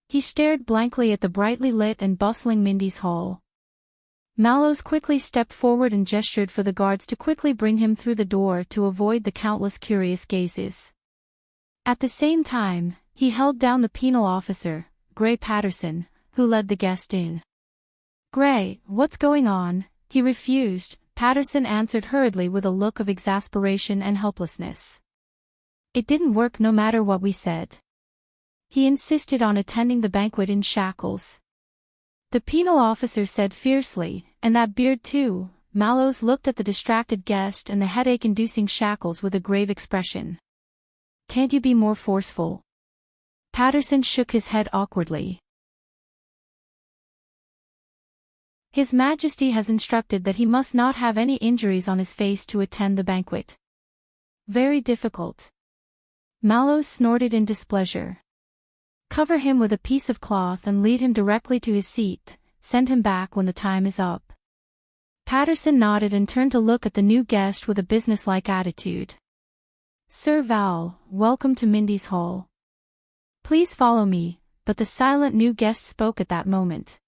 He stared blankly at the brightly lit and bustling Mindy's Hall. Mallows quickly stepped forward and gestured for the guards to quickly bring him through the door to avoid the countless curious gazes. At the same time, he held down the penal officer, Gray Patterson, who led the guest in. "Gray, what's going on?" He refused, Patterson answered hurriedly with a look of exasperation and helplessness. "It didn't work no matter what we said." He insisted on attending the banquet in shackles. The penal officer said fiercely, "And that beard too." Mallows looked at the distracted guest and the headache-inducing shackles with a grave expression. "Can't you be more forceful?" Patterson shook his head awkwardly. "His Majesty has instructed that he must not have any injuries on his face to attend the banquet." "Very difficult." Mallows snorted in displeasure. "Cover him with a piece of cloth and lead him directly to his seat. Send him back when the time is up." Patterson nodded and turned to look at the new guest with a businesslike attitude. "Sir Val, welcome to Mindy's Hall. Please follow me," but the silent new guest spoke at that moment.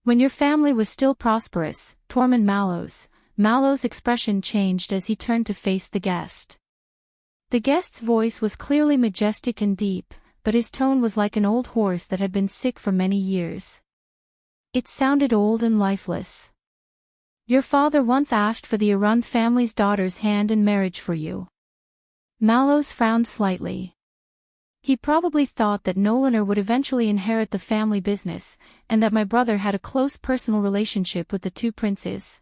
"When your family was still prosperous, Tormund Mallows." Mallows' expression changed as he turned to face the guest. The guest's voice was clearly majestic and deep, but his tone was like an old horse that had been sick for many years. It sounded old and lifeless. "Your father once asked for the Arund family's daughter's hand in marriage for you." Mallows frowned slightly. He probably thought that Nolander would eventually inherit the family business, and that my brother had a close personal relationship with the two princes.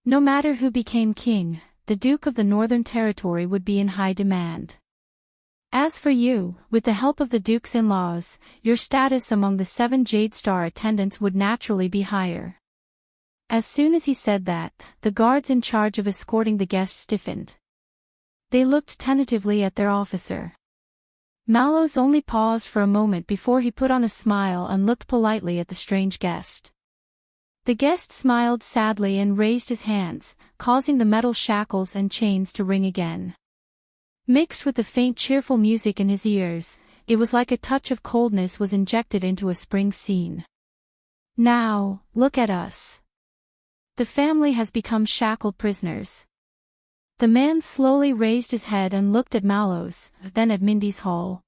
No matter who became king, the Duke of the Northern Territory would be in high demand. "As for you, with the help of the Duke's in-laws, your status among the 7 Jade Star attendants would naturally be higher." As soon as he said that, the guards in charge of escorting the guests stiffened. They looked tentatively at their officer. Mallows only paused for a moment before he put on a smile and looked politely at the strange guest. The guest smiled sadly and raised his hands, causing the metal shackles and chains to ring again. Mixed with the faint cheerful music in his ears, it was like a touch of coldness was injected into a spring scene. "Now, look at us. The family has become shackled prisoners." The man slowly raised his head and looked at Mallows, then at Mindy's Hall.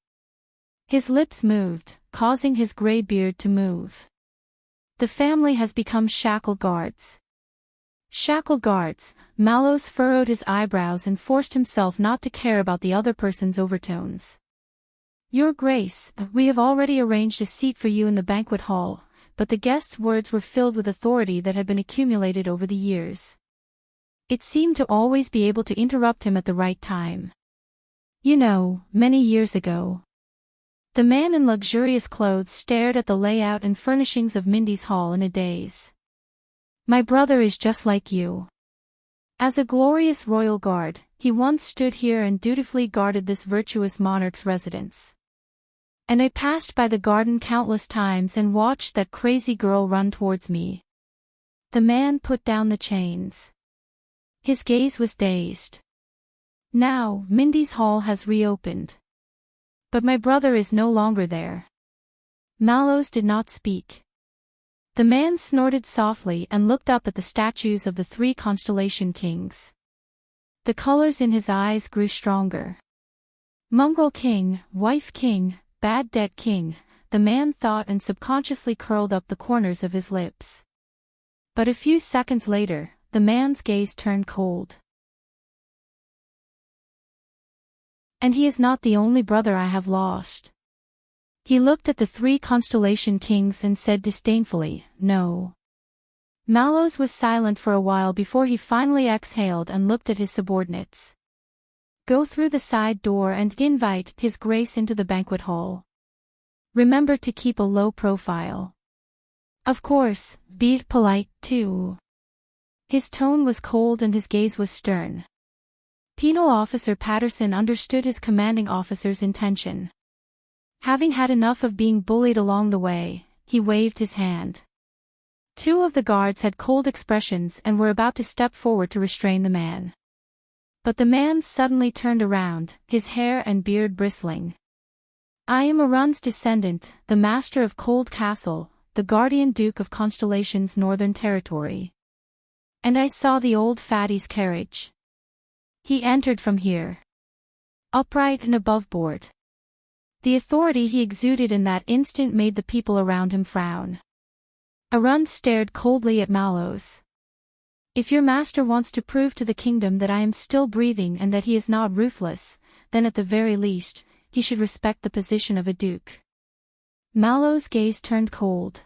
His lips moved, causing his gray beard to move. "The family has become shackled guards." Shackled guards. Mallows furrowed his eyebrows and forced himself not to care about the other person's overtones. "Your Grace, we have already arranged a seat for you in the banquet hall," but the guest's words were filled with authority that had been accumulated over the years. It seemed to always be able to interrupt him at the right time. "You know, many years ago." The man in luxurious clothes stared at the layout and furnishings of Mindy's Hall in a daze. "My brother is just like you. As a glorious royal guard, he once stood here and dutifully guarded this virtuous monarch's residence. And I passed by the garden countless times and watched that crazy girl run towards me." The man put down the chains. His gaze was dazed. "Now, Mindy's Hall has reopened. But my brother is no longer there." Mallows did not speak. The man snorted softly and looked up at the statues of the 3 Constellation Kings. The colors in his eyes grew stronger. "Mongrel King, Wife King, Bad Debt King," the man thought and subconsciously curled up the corners of his lips. But a few seconds later, the man's gaze turned cold. "And he is not the only brother I have lost." He looked at the 3 Constellation Kings and said disdainfully, "No." Mallows was silent for a while before he finally exhaled and looked at his subordinates. "Go through the side door and invite His Grace into the banquet hall. Remember to keep a low profile. Of course, be polite, too." His tone was cold and his gaze was stern. Penal Officer Patterson understood his commanding officer's intention. Having had enough of being bullied along the way, he waved his hand. 2 of the guards had cold expressions and were about to step forward to restrain the man. But the man suddenly turned around, his hair and beard bristling. "I am Arund's descendant, the master of Cold Castle, the guardian Duke of Constellation's Northern Territory. And I saw the old fatty's carriage. He entered from here. Upright and above board. The authority he exuded in that instant made the people around him frown. Arund stared coldly at Mallows. If your master wants to prove to the kingdom that I am still breathing and that he is not ruthless, then at the very least, he should respect the position of a duke. Mallows' gaze turned cold.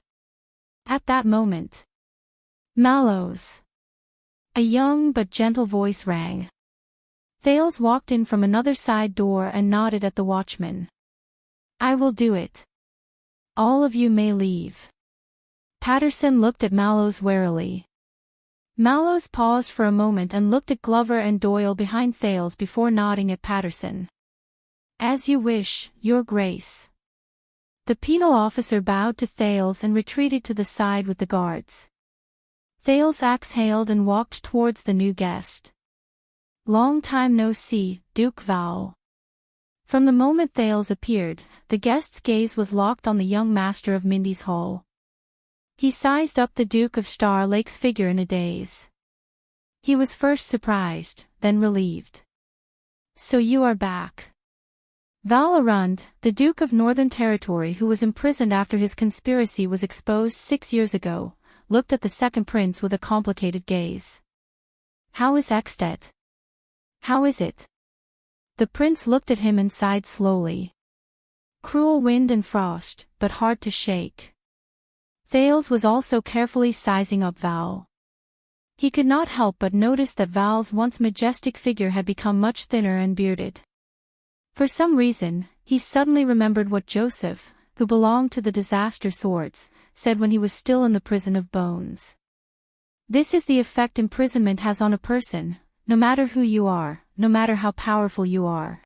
At that moment, Mallows! A young but gentle voice rang. Thales walked in from another side door and nodded at the watchman. I will do it. All of you may leave. Patterson looked at Mallows warily. Mallows paused for a moment and looked at Glover and Doyle behind Thales before nodding at Patterson. As you wish, Your Grace. The penal officer bowed to Thales and retreated to the side with the guards. Thales exhaled and walked towards the new guest. Long time no see, Duke Val. From the moment Thales appeared, the guest's gaze was locked on the young master of Mindy's Hall. He sized up the Duke of Star Lake's figure in a daze. He was first surprised, then relieved. So you are back. Val Arund, the Duke of Northern Territory who was imprisoned after his conspiracy was exposed 6 years ago, looked at the second prince with a complicated gaze. How is Extet? How is it? The prince looked at him and sighed slowly. Cruel wind and frost, but hard to shake. Thales was also carefully sizing up Val. He could not help but notice that Val's once majestic figure had become much thinner and bearded. For some reason, he suddenly remembered what Joseph, who belonged to the Disaster Swords, said when he was still in the prison of bones. This is the effect imprisonment has on a person, no matter who you are, no matter how powerful you are.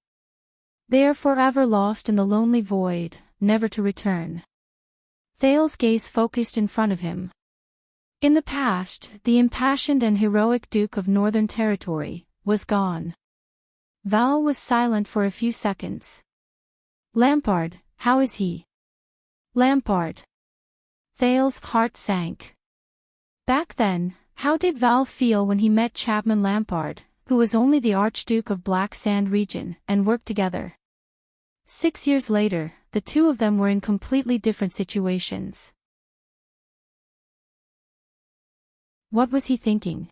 They are forever lost in the lonely void, never to return. Thales' gaze focused in front of him. In the past, the impassioned and heroic Duke of Northern Territory was gone. Val was silent for a few seconds. Lampard, how is he? Lampard. Thales' heart sank. Back then, how did Val feel when he met Chapman Lampard, who was only the Archduke of Black Sand region, and worked together? 6 years later, the two of them were in completely different situations. What was he thinking?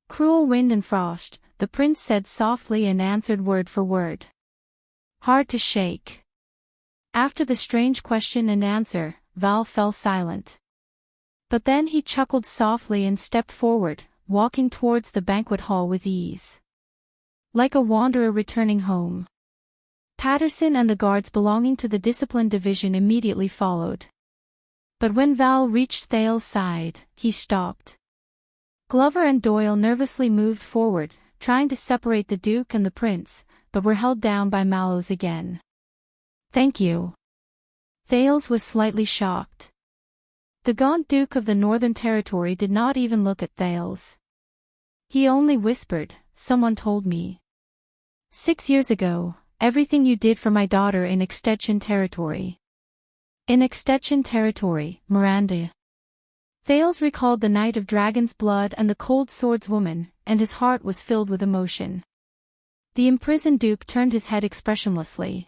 Cruel wind and frost, the prince said softly and answered word for word. Hard to shake. After the strange question and answer, Val fell silent. But then he chuckled softly and stepped forward, walking towards the banquet hall with ease. Like a wanderer returning home. Patterson and the guards belonging to the discipline division immediately followed. But when Val reached Thales' side, he stopped. Glover and Doyle nervously moved forward, trying to separate the Duke and the Prince, but were held down by Mallows again. Thank you. Thales was slightly shocked. The gaunt Duke of the Northern Territory did not even look at Thales. He only whispered, someone told me. 6 years ago, everything you did for my daughter in Extension Territory. In Extension Territory, Miranda. Thales recalled the night of dragon's blood and the cold swordswoman, and his heart was filled with emotion. The imprisoned Duke turned his head expressionlessly.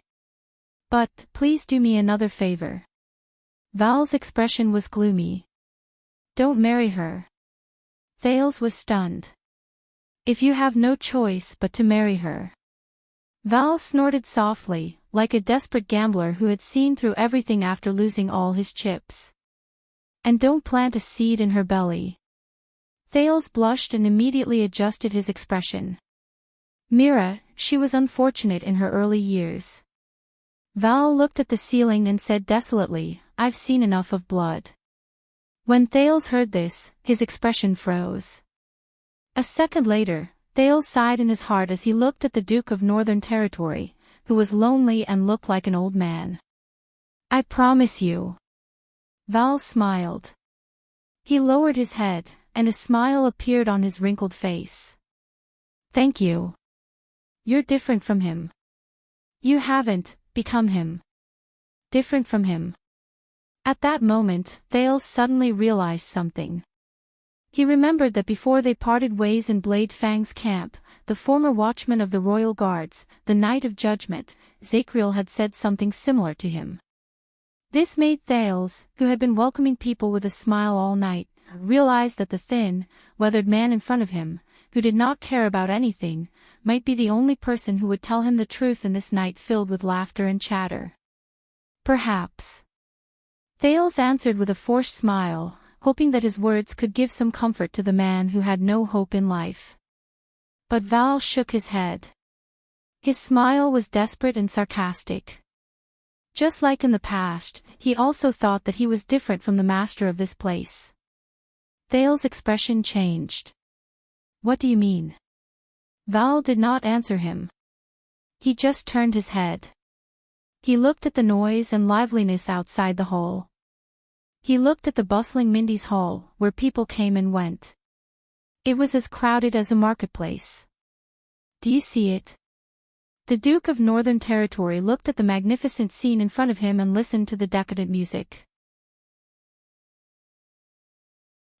But, please do me another favor. Val's expression was gloomy. Don't marry her. Thales was stunned. If you have no choice but to marry her. Val snorted softly, like a desperate gambler who had seen through everything after losing all his chips. And don't plant a seed in her belly. Thales blushed and immediately adjusted his expression. Mira, she was unfortunate in her early years. Val looked at the ceiling and said desolately, I've seen enough of blood. When Thales heard this, his expression froze. A second later, Thales sighed in his heart as he looked at the Duke of Northern Territory, who was lonely and looked like an old man. I promise you. Val smiled. He lowered his head, and a smile appeared on his wrinkled face. Thank you. You're different from him. You haven't become him. Different from him. At that moment, Thales suddenly realized something. He remembered that before they parted ways in Blade Fang's camp, the former watchman of the royal guards, the Knight of Judgment, Zachriel had said something similar to him. This made Thales, who had been welcoming people with a smile all night, realize that the thin, weathered man in front of him, who did not care about anything, might be the only person who would tell him the truth in this night filled with laughter and chatter. Perhaps. Thales answered with a forced smile, hoping that his words could give some comfort to the man who had no hope in life. But Val shook his head. His smile was desperate and sarcastic. Just like in the past, he also thought that he was different from the master of this place. Thales' expression changed. What do you mean? Val did not answer him. He just turned his head. He looked at the noise and liveliness outside the hall. He looked at the bustling Mindy's hall, where people came and went. It was as crowded as a marketplace. Do you see it? The Duke of Northern Territory looked at the magnificent scene in front of him and listened to the decadent music.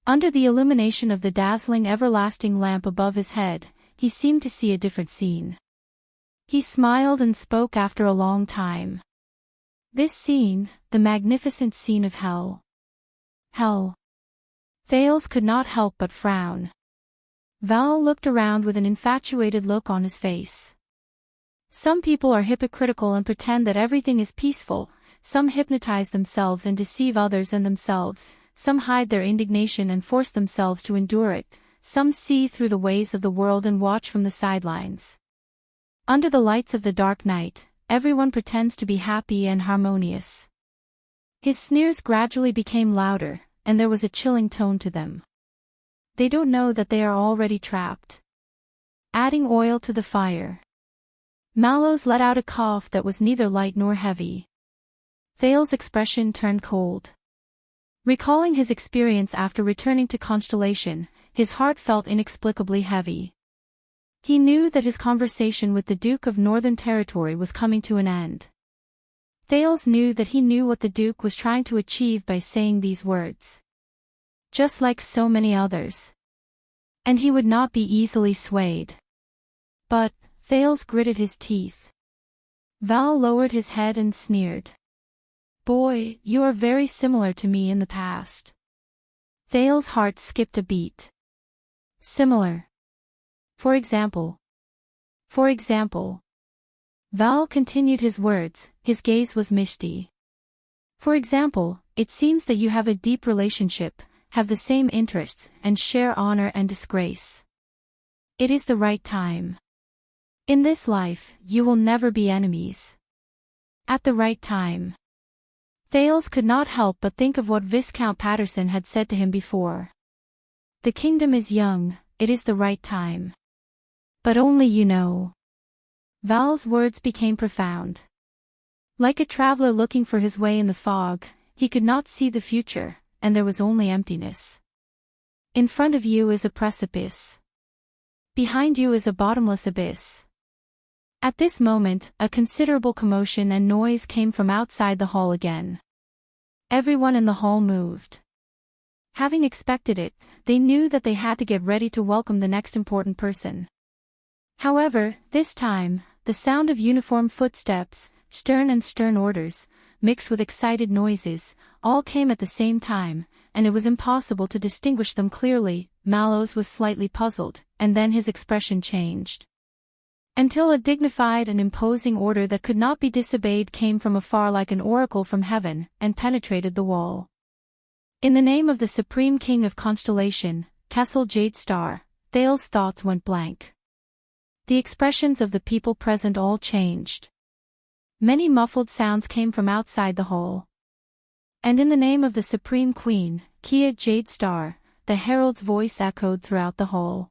Under the illumination of the dazzling everlasting lamp above his head, he seemed to see a different scene. He smiled and spoke after a long time. This scene, the magnificent scene of hell. Hell. Thales could not help but frown. Val looked around with an infatuated look on his face. Some people are hypocritical and pretend that everything is peaceful, some hypnotize themselves and deceive others and themselves, some hide their indignation and force themselves to endure it, some see through the ways of the world and watch from the sidelines. Under the lights of the dark night, everyone pretends to be happy and harmonious. His sneers gradually became louder, and there was a chilling tone to them. They don't know that they are already trapped. Adding oil to the fire. Mallows let out a cough that was neither light nor heavy. Thales' expression turned cold. Recalling his experience after returning to Constellation, his heart felt inexplicably heavy. He knew that his conversation with the Duke of Northern Territory was coming to an end. Thales knew that he knew what the Duke was trying to achieve by saying these words. Just like so many others. And he would not be easily swayed. But, Thales gritted his teeth. Val lowered his head and sneered. Boy, you are very similar to me in the past. Thales' heart skipped a beat. Similar. For example. For example. Val continued his words, his gaze was misty. For example, it seems that you have a deep relationship, have the same interests, and share honor and disgrace. It is the right time. In this life, you will never be enemies. At the right time. Thales could not help but think of what Viscount Patterson had said to him before. The kingdom is young, it is the right time. But only you know. Val's words became profound. Like a traveler looking for his way in the fog, he could not see the future, and there was only emptiness. In front of you is a precipice. Behind you is a bottomless abyss. At this moment, a considerable commotion and noise came from outside the hall again. Everyone in the hall moved. Having expected it, they knew that they had to get ready to welcome the next important person. However, this time, the sound of uniform footsteps, stern orders, mixed with excited noises, all came at the same time, and it was impossible to distinguish them clearly. Mallows was slightly puzzled, and then his expression changed. Until a dignified and imposing order that could not be disobeyed came from afar like an oracle from heaven, and penetrated the wall. In the name of the Supreme King of Constellation, Kessel Jadestar, Thales' thoughts went blank. The expressions of the people present all changed. Many muffled sounds came from outside the hall. And in the name of the Supreme Queen, Kia Jadestar, the herald's voice echoed throughout the hall.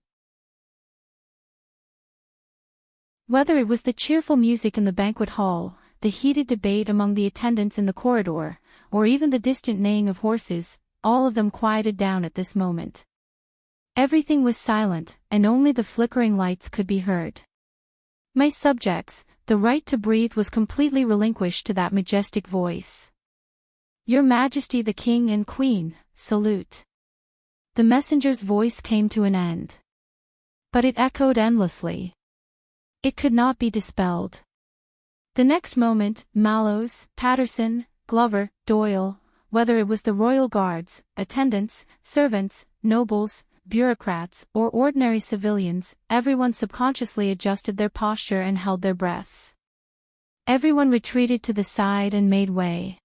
Whether it was the cheerful music in the banquet hall, the heated debate among the attendants in the corridor, or even the distant neighing of horses, all of them quieted down at this moment. Everything was silent, and only the flickering lights could be heard. My subjects, the right to breathe was completely relinquished to that majestic voice. Your Majesty the King and Queen, salute. the messenger's voice came to an end. But it echoed endlessly. It could not be dispelled. The next moment, Mallows, Patterson, Glover, Doyle, whether it was the royal guards, attendants, servants, nobles, bureaucrats, or ordinary civilians, everyone subconsciously adjusted their posture and held their breaths. Everyone retreated to the side and made way.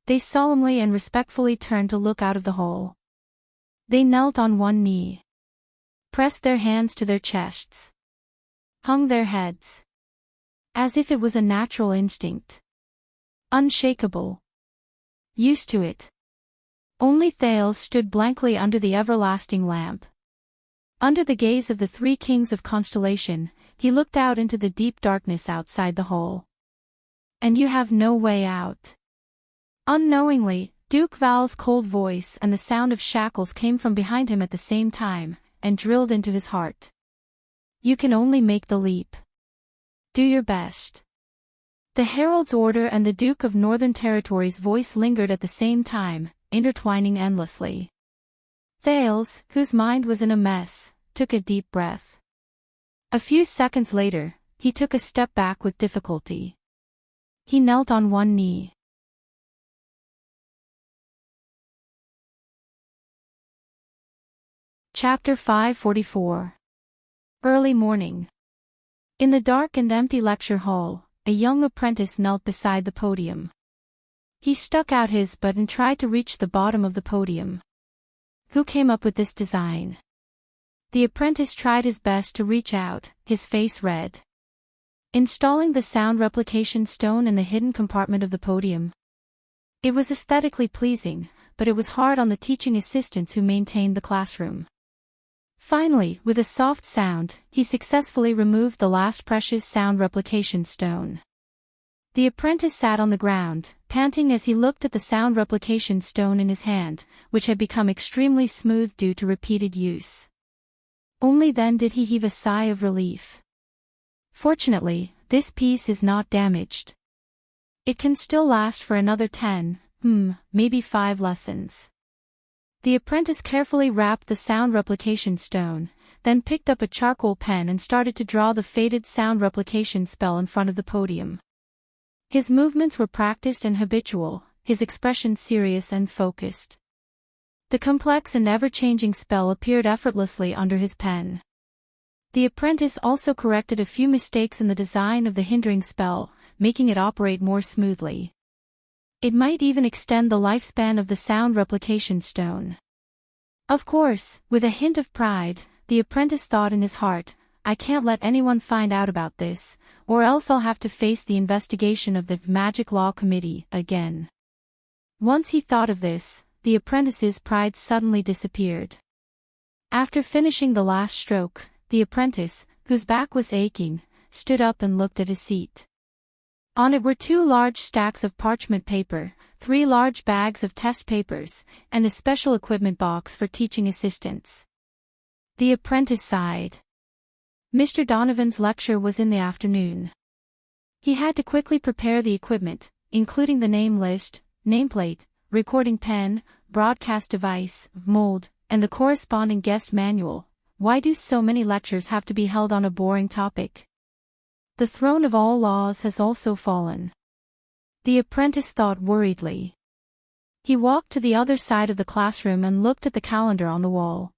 They solemnly and respectfully turned to look out of the hole. They knelt on one knee, pressed their hands to their chests, hung their heads, as if it was a natural instinct. Unshakable. Used to it. Only Thales stood blankly under the everlasting lamp. Under the gaze of the three kings of Constellation, he looked out into the deep darkness outside the hole. And you have no way out. Unknowingly, Duke Val's cold voice and the sound of shackles came from behind him at the same time, and drilled into his heart. You can only make the leap. Do your best. The Herald's order and the Duke of Northern Territory's voice lingered at the same time, intertwining endlessly. Thales, whose mind was in a mess, took a deep breath. A few seconds later, he took a step back with difficulty. He knelt on one knee. Chapter 544. Early morning. In the dark and empty lecture hall, a young apprentice knelt beside the podium. He stuck out his butt and tried to reach the bottom of the podium. Who came up with this design? The apprentice tried his best to reach out, his face red. Installing the sound replication stone in the hidden compartment of the podium. It was aesthetically pleasing, but it was hard on the teaching assistants who maintained the classroom. Finally, with a soft sound, he successfully removed the last precious sound replication stone. The apprentice sat on the ground, panting as he looked at the sound replication stone in his hand, which had become extremely smooth due to repeated use. Only then did he heave a sigh of relief. Fortunately, this piece is not damaged. It can still last for another 10, maybe 5 lessons. The apprentice carefully wrapped the sound replication stone, then picked up a charcoal pen and started to draw the faded sound replication spell in front of the podium. His movements were practiced and habitual, his expression serious and focused. The complex and ever-changing spell appeared effortlessly under his pen. The apprentice also corrected a few mistakes in the design of the hindering spell, making it operate more smoothly. It might even extend the lifespan of the sound replication stone. Of course, with a hint of pride, the apprentice thought in his heart, I can't let anyone find out about this, or else I'll have to face the investigation of the Magic Law Committee again. Once he thought of this, the apprentice's pride suddenly disappeared. After finishing the last stroke, the apprentice, whose back was aching, stood up and looked at his seat. On it were 2 large stacks of parchment paper, 3 large bags of test papers, and a special equipment box for teaching assistants. The apprentice sighed. Mr. Donovan's lecture was in the afternoon. He had to quickly prepare the equipment, including the name list, nameplate, recording pen, broadcast device, mold, and the corresponding guest manual. Why do so many lectures have to be held on a boring topic? The throne of all laws has also fallen. The apprentice thought worriedly. He walked to the other side of the classroom and looked at the calendar on the wall.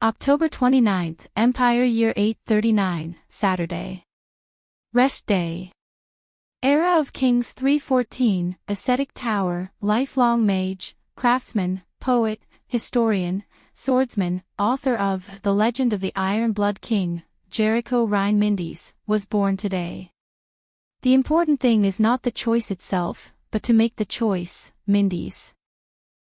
October 29th, Empire Year 839, Saturday. Rest Day. Era of Kings 314, Ascetic Tower, Lifelong Mage, Craftsman, Poet, Historian, Swordsman, author of The Legend of the Iron Blood King, Jericho Rhine Mindes, was born today. The important thing is not the choice itself, but to make the choice, Mindes.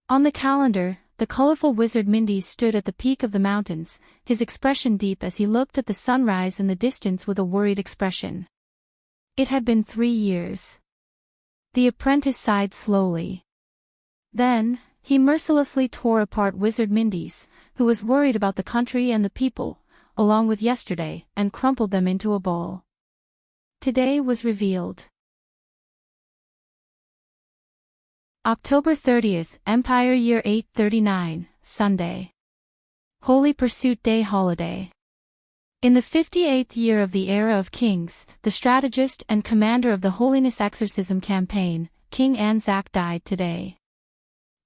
On the calendar, the colorful wizard Mindes stood at the peak of the mountains, his expression deep as he looked at the sunrise in the distance with a worried expression. It had been 3 years. The apprentice sighed slowly. Then, he mercilessly tore apart wizard Mindes, who was worried about the country and the people, along with yesterday, and crumpled them into a ball. Today was revealed. October 30th, Empire Year 839, Sunday. Holy Pursuit Day holiday. In the 58th year of the era of kings, the strategist and commander of the Holiness Exorcism campaign, King Anzac died today.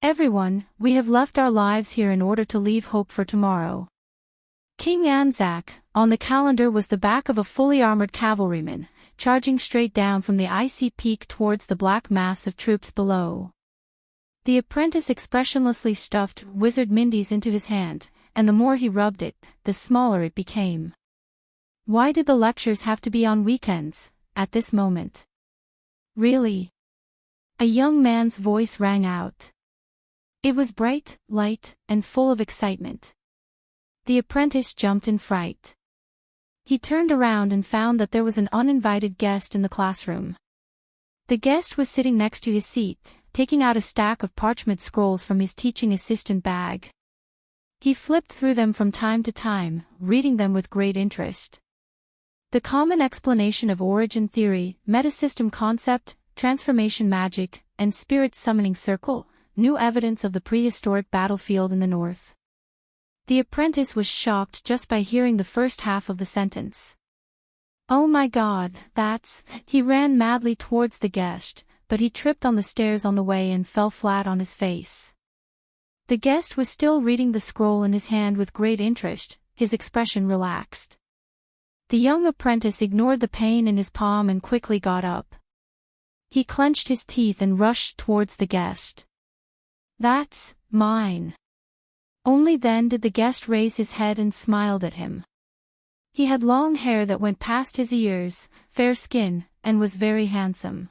Everyone, we have left our lives here in order to leave hope for tomorrow. King Anzac, on the calendar, was the back of a fully armored cavalryman, charging straight down from the icy peak towards the black mass of troops below. The apprentice expressionlessly stuffed Wizard Mindy's into his hand, and the more he rubbed it, the smaller it became. Why did the lectures have to be on weekends, at this moment? Really? A young man's voice rang out. It was bright, light, and full of excitement. The apprentice jumped in fright. He turned around and found that there was an uninvited guest in the classroom. The guest was sitting next to his seat, taking out a stack of parchment scrolls from his teaching assistant bag. He flipped through them from time to time, reading them with great interest. The common explanation of origin theory, metasystem concept, transformation magic, and spirit summoning circle, new evidence of the prehistoric battlefield in the north. The apprentice was shocked just by hearing the first half of the sentence. Oh my God, that's... He ran madly towards the guest, but he tripped on the stairs on the way and fell flat on his face. The guest was still reading the scroll in his hand with great interest, his expression relaxed. The young apprentice ignored the pain in his palm and quickly got up. He clenched his teeth and rushed towards the guest. That's mine. Only then did the guest raise his head and smiled at him. He had long hair that went past his ears, fair skin, and was very handsome.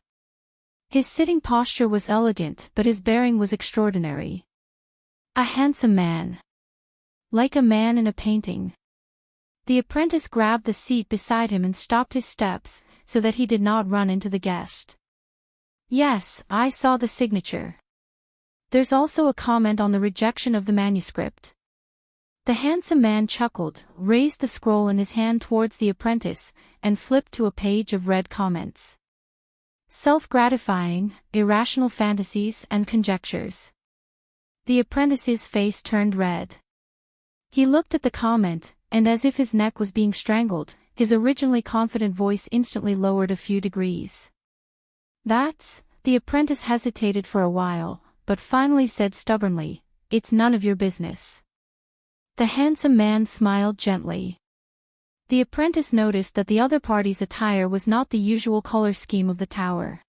His sitting posture was elegant, but his bearing was extraordinary. A handsome man. Like a man in a painting. The apprentice grabbed the seat beside him and stopped his steps, so that he did not run into the guest. Yes, I saw the signature. There's also a comment on the rejection of the manuscript. The handsome man chuckled, raised the scroll in his hand towards the apprentice, and flipped to a page of red comments. Self-gratifying, irrational fantasies and conjectures. The apprentice's face turned red. He looked at the comment, and as if his neck was being strangled, his originally confident voice instantly lowered a few degrees. That's... The apprentice hesitated for a while, but finally said stubbornly, it's none of your business. The handsome man smiled gently. The apprentice noticed that the other party's attire was not the usual color scheme of the tower.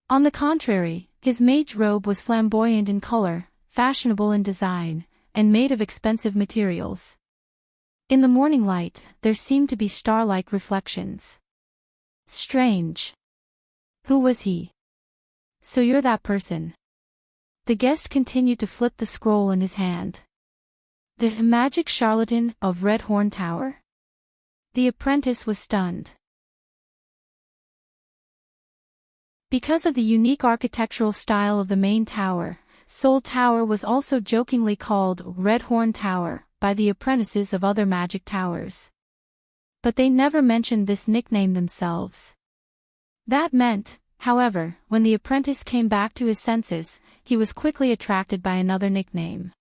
On the contrary, his mage robe was flamboyant in color, fashionable in design, and made of expensive materials. In the morning light, there seemed to be star-like reflections. Strange. Who was he? So you're that person. The guest continued to flip the scroll in his hand. The magic charlatan of Red Horn Tower? The apprentice was stunned. Because of the unique architectural style of the main tower, Soul Tower was also jokingly called Red Horn Tower by the apprentices of other magic towers. But they never mentioned this nickname themselves. That meant, however, when the apprentice came back to his senses, he was quickly attracted by another nickname.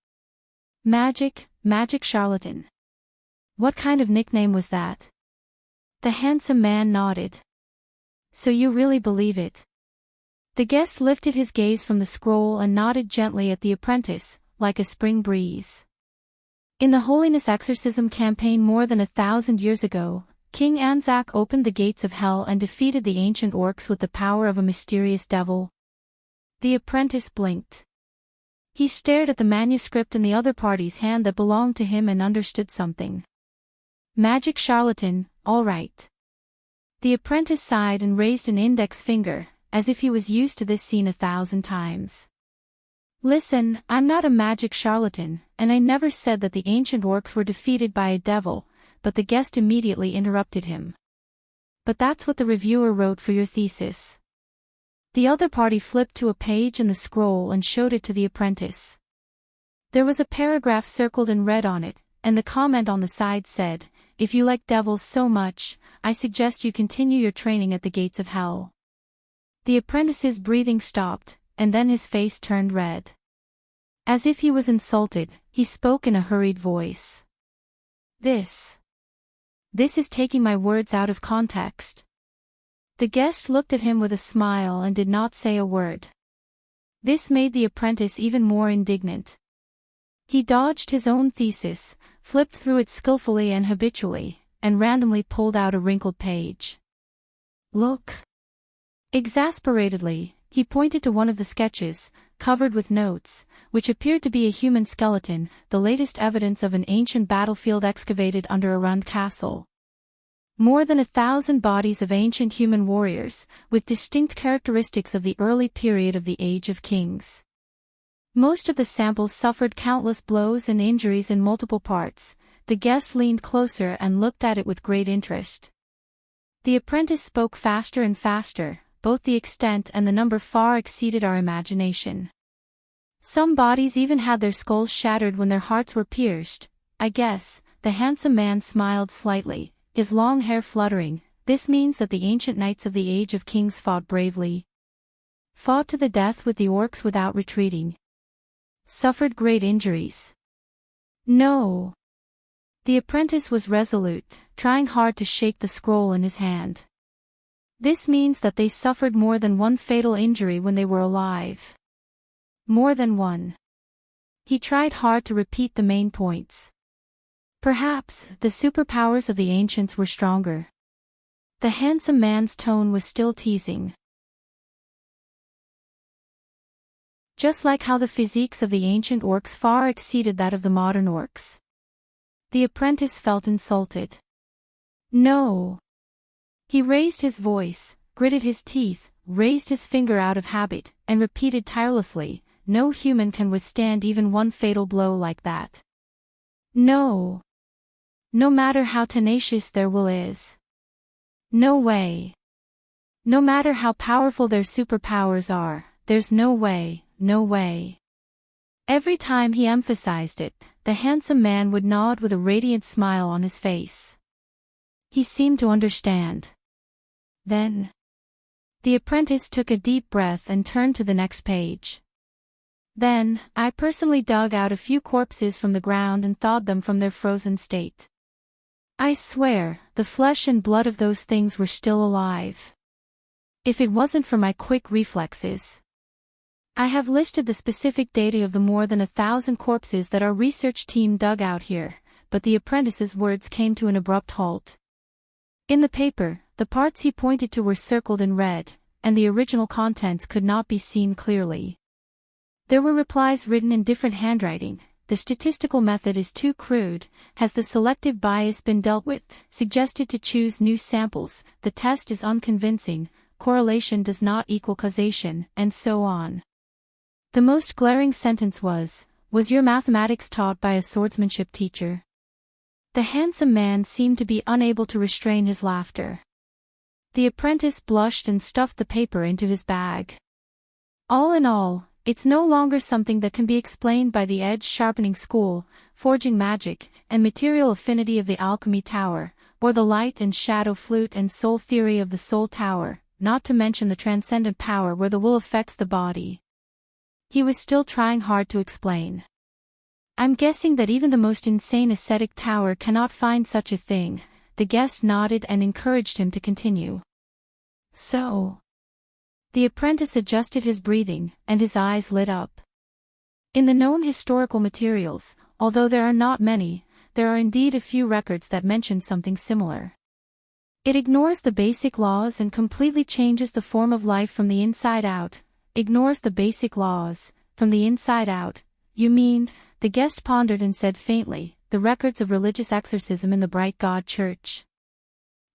Magic charlatan. What kind of nickname was that? The handsome man nodded. So you really believe it? The guest lifted his gaze from the scroll and nodded gently at the apprentice, like a spring breeze. In the Holiness Exorcism campaign more than 1,000 years ago, King Anzac opened the gates of hell and defeated the ancient orcs with the power of a mysterious devil. The apprentice blinked. He stared at the manuscript in the other party's hand that belonged to him and understood something. Magic charlatan, all right. The apprentice sighed and raised an index finger, as if he was used to this scene 1,000 times. Listen, I'm not a magic charlatan, and I never said that the ancient orcs were defeated by a devil, but the guest immediately interrupted him. But that's what the reviewer wrote for your thesis. The other party flipped to a page in the scroll and showed it to the apprentice. There was a paragraph circled in red on it, and the comment on the side said, if you like devils so much, I suggest you continue your training at the gates of hell. The apprentice's breathing stopped, and then his face turned red. As if he was insulted, he spoke in a hurried voice. This is taking my words out of context. The guest looked at him with a smile and did not say a word. This made the apprentice even more indignant. He dodged his own thesis, flipped through it skillfully and habitually, and randomly pulled out a wrinkled page. Look. Exasperatedly, he pointed to one of the sketches, covered with notes, which appeared to be a human skeleton, the latest evidence of an ancient battlefield excavated under a ruined castle. More than 1,000 bodies of ancient human warriors, with distinct characteristics of the early period of the Age of Kings. Most of the samples suffered countless blows and injuries in multiple parts. The guest leaned closer and looked at it with great interest. The apprentice spoke faster and faster, both the extent and the number far exceeded our imagination. Some bodies even had their skulls shattered when their hearts were pierced. I guess, the handsome man smiled slightly, his long hair fluttering. This means that the ancient knights of the Age of Kings fought bravely. Fought to the death with the orcs without retreating. Suffered great injuries. No. The apprentice was resolute, trying hard to shake the scroll in his hand. This means that they suffered more than one fatal injury when they were alive. More than one. He tried hard to repeat the main points. Perhaps, the superpowers of the ancients were stronger. The handsome man's tone was still teasing. Just like how the physiques of the ancient orcs far exceeded that of the modern orcs. The apprentice felt insulted. No. He raised his voice, gritted his teeth, raised his finger out of habit, and repeated tirelessly, no human can withstand even one fatal blow like that. No. No matter how tenacious their will is. No way. No matter how powerful their superpowers are, there's no way, no way. Every time he emphasized it, the handsome man would nod with a radiant smile on his face. He seemed to understand. Then, the apprentice took a deep breath and turned to the next page. Then, I personally dug out a few corpses from the ground and thawed them from their frozen state. I swear, the flesh and blood of those things were still alive. If it wasn't for my quick reflexes. I have listed the specific data of the more than 1,000 corpses that our research team dug out here, but the apprentice's words came to an abrupt halt. In the paper, the parts he pointed to were circled in red, and the original contents could not be seen clearly. There were replies written in different handwriting. The statistical method is too crude. Has the selective bias been dealt with? Suggested to choose new samples. The test is unconvincing. Correlation does not equal causation, and so on. The most glaring sentence was your mathematics taught by a swordsmanship teacher? The handsome man seemed to be unable to restrain his laughter. The apprentice blushed and stuffed the paper into his bag. All in all, it's no longer something that can be explained by the edge-sharpening school, forging magic, and material affinity of the alchemy tower, or the light and shadow flute and soul theory of the soul tower, not to mention the transcendent power where the will affects the body. He was still trying hard to explain. I'm guessing that even the most insane ascetic tower cannot find such a thing. The guest nodded and encouraged him to continue. So. The apprentice adjusted his breathing, and his eyes lit up. In the known historical materials, although there are not many, there are indeed a few records that mention something similar. It ignores the basic laws and completely changes the form of life from the inside out. Ignores the basic laws, from the inside out, you mean? The guest pondered and said faintly, the records of religious exorcism in the Bright God Church.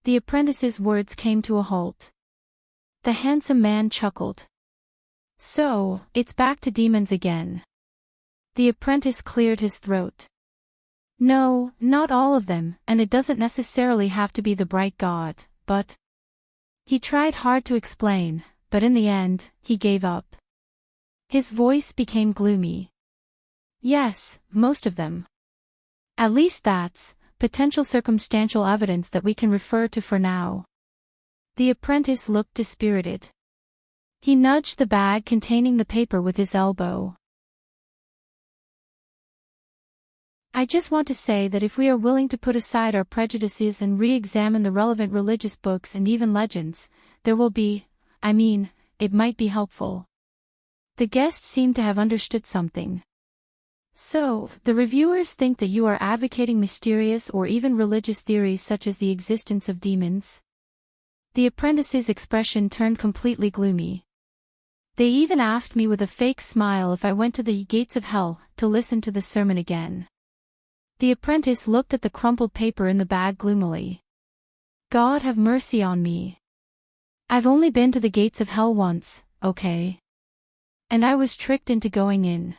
The apprentice's words came to a halt. The handsome man chuckled. So, it's back to demons again. The apprentice cleared his throat. No, not all of them, and it doesn't necessarily have to be the Bright God, but... He tried hard to explain, but in the end, he gave up. His voice became gloomy. Yes, most of them. At least that's potential circumstantial evidence that we can refer to for now. The apprentice looked dispirited. He nudged the bag containing the paper with his elbow. I just want to say that if we are willing to put aside our prejudices and re-examine the relevant religious books and even legends, there will be, it might be helpful. The guest seemed to have understood something. So, the reviewers think that you are advocating mysterious or even religious theories such as the existence of demons? The apprentice's expression turned completely gloomy. They even asked me with a fake smile if I went to the gates of hell to listen to the sermon again. The apprentice looked at the crumpled paper in the bag gloomily. God have mercy on me. I've only been to the gates of hell once, okay? And I was tricked into going in.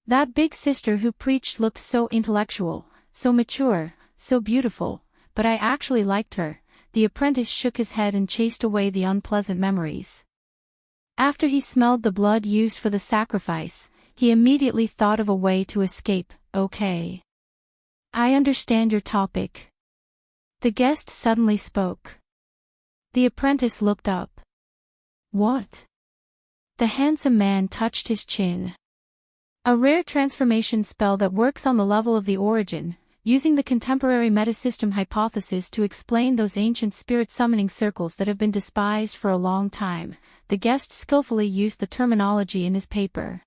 That big sister who preached looked so intellectual, so mature, so beautiful, but I actually liked her. The apprentice shook his head and chased away the unpleasant memories. After he smelled the blood used for the sacrifice, he immediately thought of a way to escape. Okay. I understand your topic. The guest suddenly spoke. The apprentice looked up. What? The handsome man touched his chin. A rare transformation spell that works on the level of the origin, using the contemporary metasystem hypothesis to explain those ancient spirit summoning circles that have been despised for a long time. The guest skillfully used the terminology in his paper.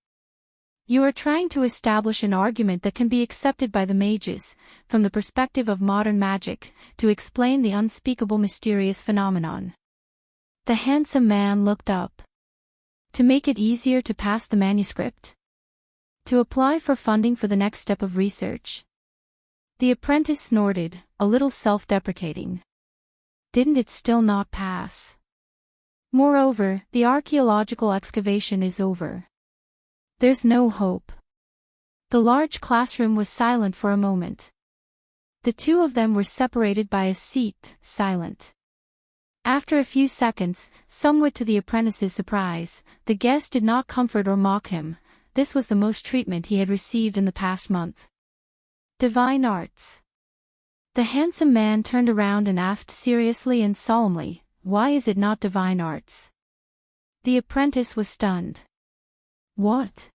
You are trying to establish an argument that can be accepted by the mages, from the perspective of modern magic, to explain the unspeakable mysterious phenomenon. The handsome man looked up. To make it easier to pass the manuscript? To apply for funding for the next step of research? The apprentice snorted, a little self-deprecating. Didn't it still not pass? Moreover, the archaeological excavation is over. There's no hope. The large classroom was silent for a moment. The two of them were separated by a seat, silent. After a few seconds, somewhat to the apprentice's surprise, the guest did not comfort or mock him. This was the most treatment he had received in the past month. Divine arts. The handsome man turned around and asked seriously and solemnly, why is it not divine arts? The apprentice was stunned. What?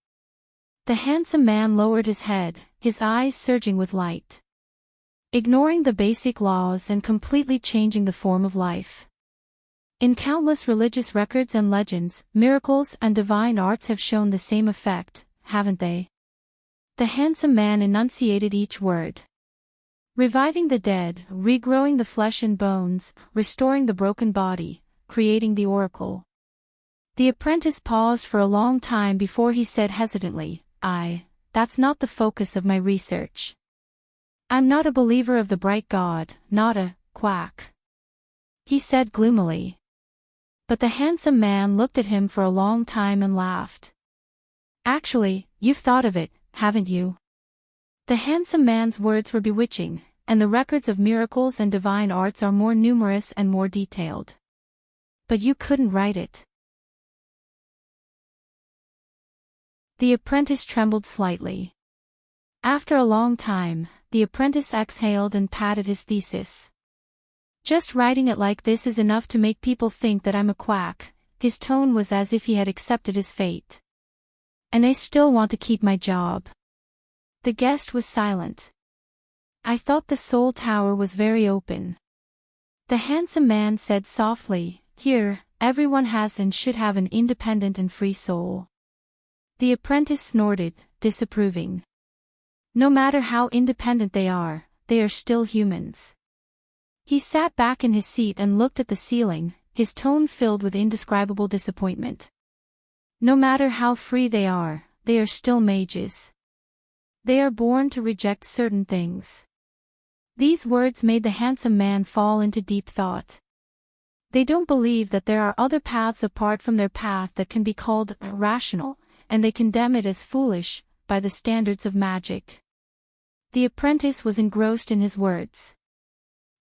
The handsome man lowered his head, his eyes surging with light. Ignoring the basic laws and completely changing the form of life. In countless religious records and legends, miracles and divine arts have shown the same effect, haven't they? The handsome man enunciated each word. Reviving the dead, regrowing the flesh and bones, restoring the broken body, creating the oracle. The apprentice paused for a long time before he said hesitantly, that's not the focus of my research. I'm not a believer of the bright God, not a quack. He said gloomily. But the handsome man looked at him for a long time and laughed. Actually, you've thought of it, haven't you? The handsome man's words were bewitching, and the records of miracles and divine arts are more numerous and more detailed. But you couldn't write it. The apprentice trembled slightly. After a long time, the apprentice exhaled and patted his thesis. Just writing it like this is enough to make people think that I'm a quack. His tone was as if he had accepted his fate. And I still want to keep my job. The guest was silent. I thought the soul tower was very open. The handsome man said softly, here, everyone has and should have an independent and free soul. The apprentice snorted, disapproving. No matter how independent they are still humans. He sat back in his seat and looked at the ceiling, his tone filled with indescribable disappointment. No matter how free they are still mages. They are born to reject certain things. These words made the handsome man fall into deep thought. They don't believe that there are other paths apart from their path that can be called rational, and they condemn it as foolish, by the standards of magic. The apprentice was engrossed in his words.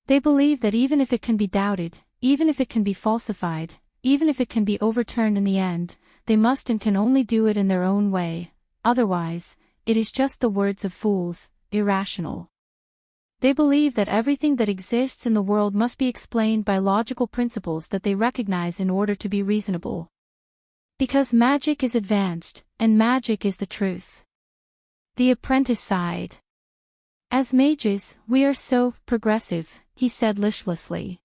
They believe that even if it can be doubted, even if it can be falsified, even if it can be overturned in the end, they must and can only do it in their own way, otherwise, it is just the words of fools, irrational. They believe that everything that exists in the world must be explained by logical principles that they recognize in order to be reasonable. Because magic is advanced, and magic is the truth. The apprentice sighed. As mages, we are so progressive, he said listlessly.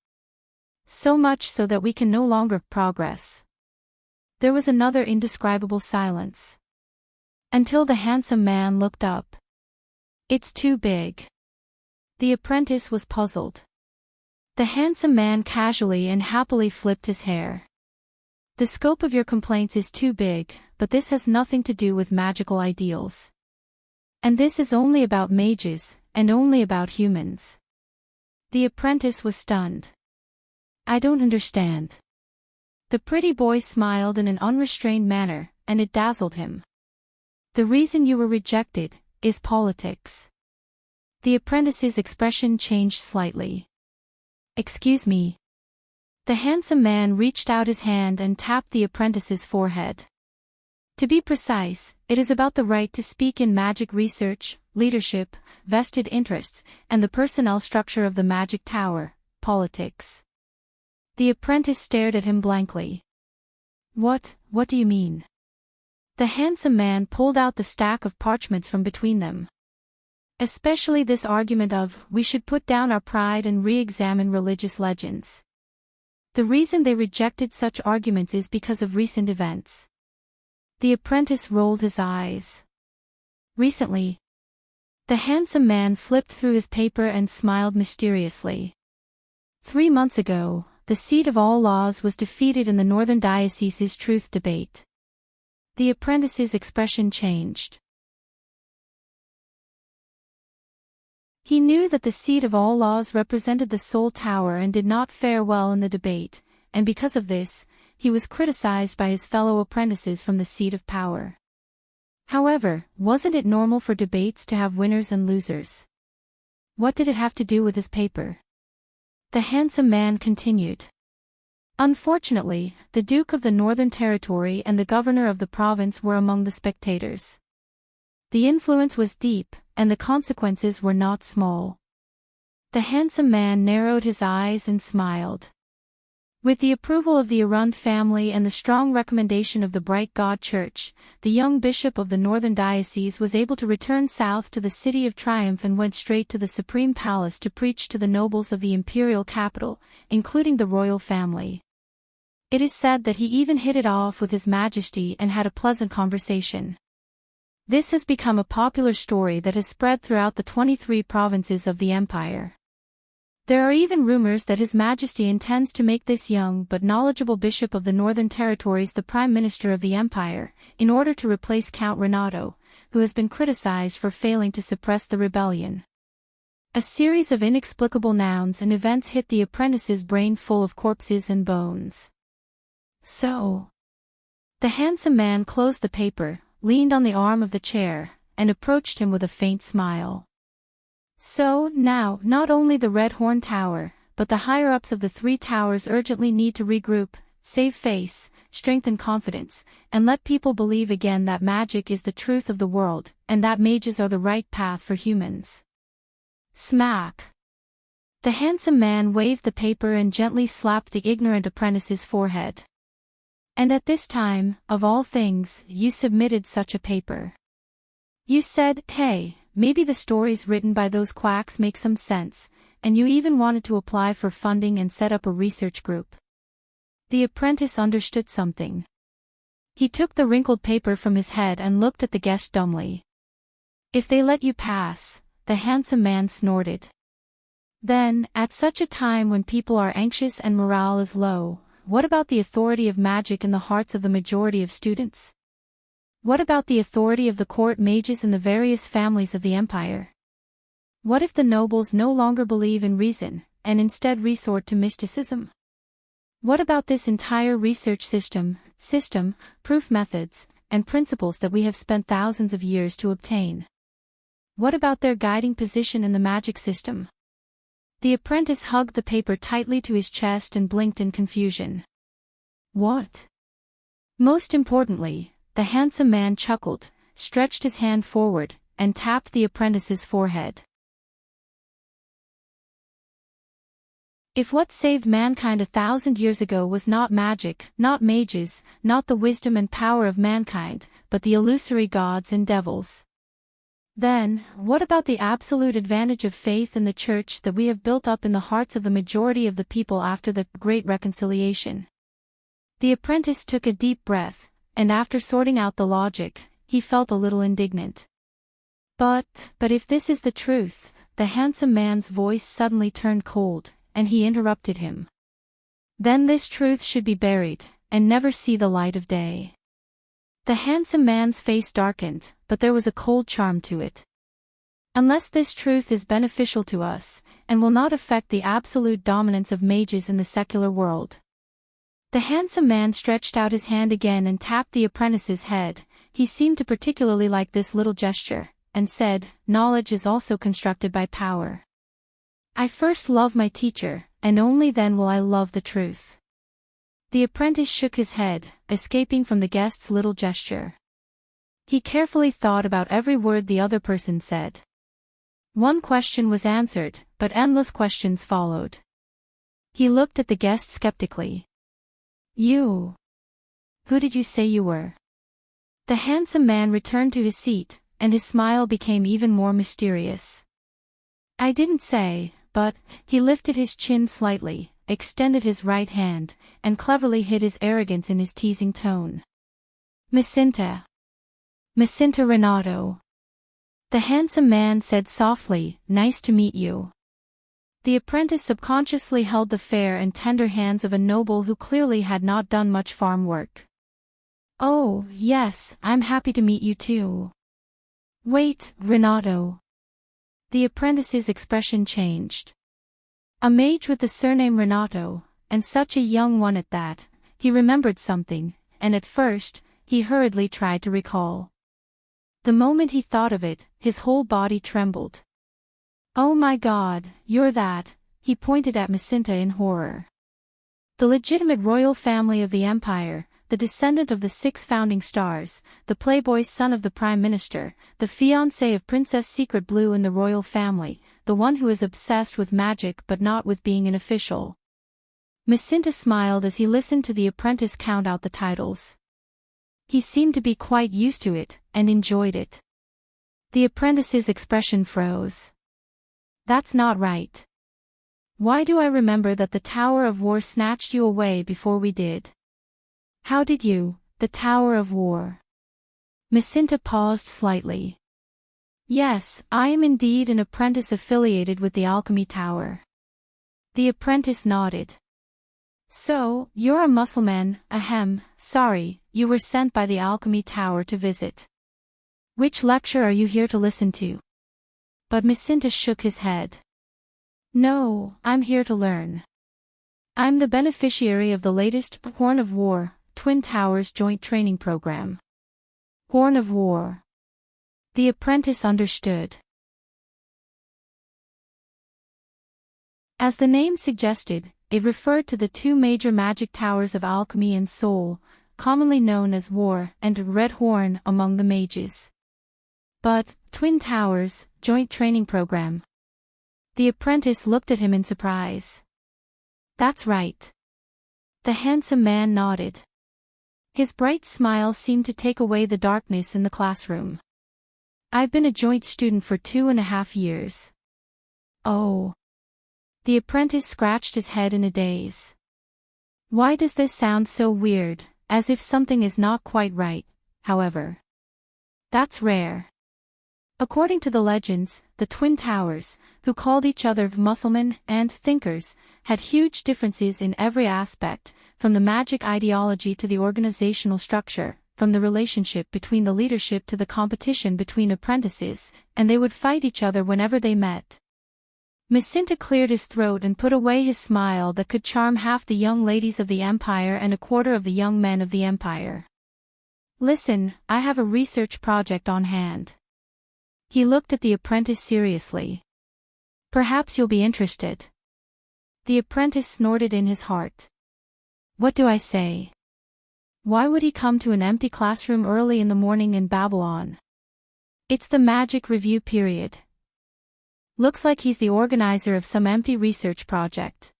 So much so that we can no longer progress. There was another indescribable silence. Until the handsome man looked up. It's too big. The apprentice was puzzled. The handsome man casually and happily flipped his hair. The scope of your complaints is too big, but this has nothing to do with magical ideals. And this is only about mages, and only about humans. The apprentice was stunned. I don't understand. The pretty boy smiled in an unrestrained manner, and it dazzled him. The reason you were rejected is politics. The apprentice's expression changed slightly. Excuse me. The handsome man reached out his hand and tapped the apprentice's forehead. To be precise, it is about the right to speak in magic research, leadership, vested interests, and the personnel structure of the magic tower, politics. The apprentice stared at him blankly. What do you mean? The handsome man pulled out the stack of parchments from between them. Especially this argument of, we should put down our pride and re-examine religious legends. The reason they rejected such arguments is because of recent events. The apprentice rolled his eyes. Recently. The handsome man flipped through his paper and smiled mysteriously. 3 months ago, the seat of all laws was defeated in the Northern Diocese's truth debate. The apprentice's expression changed. He knew that the seat of all laws represented the Soul Tower and did not fare well in the debate, and because of this, he was criticized by his fellow apprentices from the seat of power. However, wasn't it normal for debates to have winners and losers? What did it have to do with his paper? The handsome man continued. Unfortunately, the Duke of the Northern Territory and the governor of the province were among the spectators. The influence was deep, and the consequences were not small. The handsome man narrowed his eyes and smiled. With the approval of the Arund family and the strong recommendation of the Bright God Church, the young bishop of the Northern Diocese was able to return south to the City of Triumph and went straight to the Supreme Palace to preach to the nobles of the imperial capital, including the royal family. It is said that he even hit it off with His Majesty and had a pleasant conversation. This has become a popular story that has spread throughout the 23 provinces of the empire. There are even rumors that His Majesty intends to make this young but knowledgeable bishop of the Northern Territories the Prime Minister of the empire, in order to replace Count Renato, who has been criticized for failing to suppress the rebellion. A series of inexplicable nouns and events hit the apprentice's brain full of corpses and bones. So. The handsome man closed the paper, leaned on the arm of the chair, and approached him with a faint smile. So, now, not only the Red Horn Tower, but the higher-ups of the 3 towers urgently need to regroup, save face, strengthen confidence, and let people believe again that magic is the truth of the world, and that mages are the right path for humans. Smack! The handsome man waved the paper and gently slapped the ignorant apprentice's forehead. And at this time, of all things, you submitted such a paper. You said, hey, maybe the stories written by those quacks make some sense, and you even wanted to apply for funding and set up a research group. The apprentice understood something. He took the wrinkled paper from his head and looked at the guest dumbly. If they let you pass, the handsome man snorted. Then, at such a time when people are anxious and morale is low, what about the authority of magic in the hearts of the majority of students? What about the authority of the court mages in the various families of the empire? What if the nobles no longer believe in reason, and instead resort to mysticism? What about this entire research system, proof methods, and principles that we have spent thousands of years to obtain? What about their guiding position in the magic system? The apprentice hugged the paper tightly to his chest and blinked in confusion. What? Most importantly, the handsome man chuckled, stretched his hand forward, and tapped the apprentice's forehead. If what saved mankind 1,000 years ago was not magic, not mages, not the wisdom and power of mankind, but the illusory gods and devils, Then, what about the absolute advantage of faith in the Church that we have built up in the hearts of the majority of the people after the Great Reconciliation? The apprentice took a deep breath, and after sorting out the logic, he felt a little indignant. But if this is the truth, the handsome man's voice suddenly turned cold, and he interrupted him. Then this truth should be buried, and never see the light of day. The handsome man's face darkened, but there was a cold charm to it. Unless this truth is beneficial to us, and will not affect the absolute dominance of mages in the secular world. The handsome man stretched out his hand again and tapped the apprentice's head. He seemed to particularly like this little gesture, and said, "Knowledge is also constructed by power. I first love my teacher, and only then will I love the truth." The apprentice shook his head, escaping from the guest's little gesture. He carefully thought about every word the other person said. One question was answered, but endless questions followed. He looked at the guest skeptically. "You? Who did you say you were?" The handsome man returned to his seat, and his smile became even more mysterious. "I didn't say, but..." He lifted his chin slightly, extended his right hand, and cleverly hid his arrogance in his teasing tone. Micinta Renato." The handsome man said softly, "Nice to meet you." The apprentice subconsciously held the fair and tender hands of a noble who clearly had not done much farm work. "Oh, yes, I'm happy to meet you too." "Wait, Renato." The apprentice's expression changed. A mage with the surname Renato, and such a young one at that, he remembered something, and at first, he hurriedly tried to recall. The moment he thought of it, his whole body trembled. "Oh my God, you're that," he pointed at Micinta in horror. The legitimate royal family of the empire, the descendant of the 6 founding stars, the playboy son of the prime minister, the fiancé of Princess Secret Blue in the royal family, the one who is obsessed with magic but not with being an official. Micinta smiled as he listened to the apprentice count out the titles. He seemed to be quite used to it, and enjoyed it. The apprentice's expression froze. "That's not right. Why do I remember that the Tower of War snatched you away before we did?" "How did you, the Tower of War?" Micinta paused slightly. "Yes, I am indeed an apprentice affiliated with the Alchemy Tower." The apprentice nodded. "So, you're a Mussulman, ahem, sorry, you were sent by the Alchemy Tower to visit. Which lecture are you here to listen to?" But Micinta shook his head. "No, I'm here to learn. I'm the beneficiary of the latest Horn of War, Twin Towers Joint Training Program." Horn of War. The apprentice understood. As the name suggested, it referred to the 2 major magic towers of alchemy and soul, commonly known as War and Red Horn among the mages. But, Twin Towers, Joint Training Program. The apprentice looked at him in surprise. "That's right." The handsome man nodded. His bright smile seemed to take away the darkness in the classroom. "I've been a joint student for 2.5 years. "Oh." The apprentice scratched his head in a daze. "Why does this sound so weird, as if something is not quite right, however?" "That's rare." According to the legends, the Twin Towers, who called each other Mussulman and thinkers, had huge differences in every aspect, from the magic ideology to the organizational structure, from the relationship between the leadership to the competition between apprentices, and they would fight each other whenever they met. Micinta cleared his throat and put away his smile that could charm half the young ladies of the Empire and a quarter of the young men of the Empire. "Listen, I have a research project on hand." He looked at the apprentice seriously. "Perhaps you'll be interested." The apprentice snorted in his heart. "What do I say? Why would he come to an empty classroom early in the morning in Babylon? It's the magic review period. Looks like he's the organizer of some empty research project.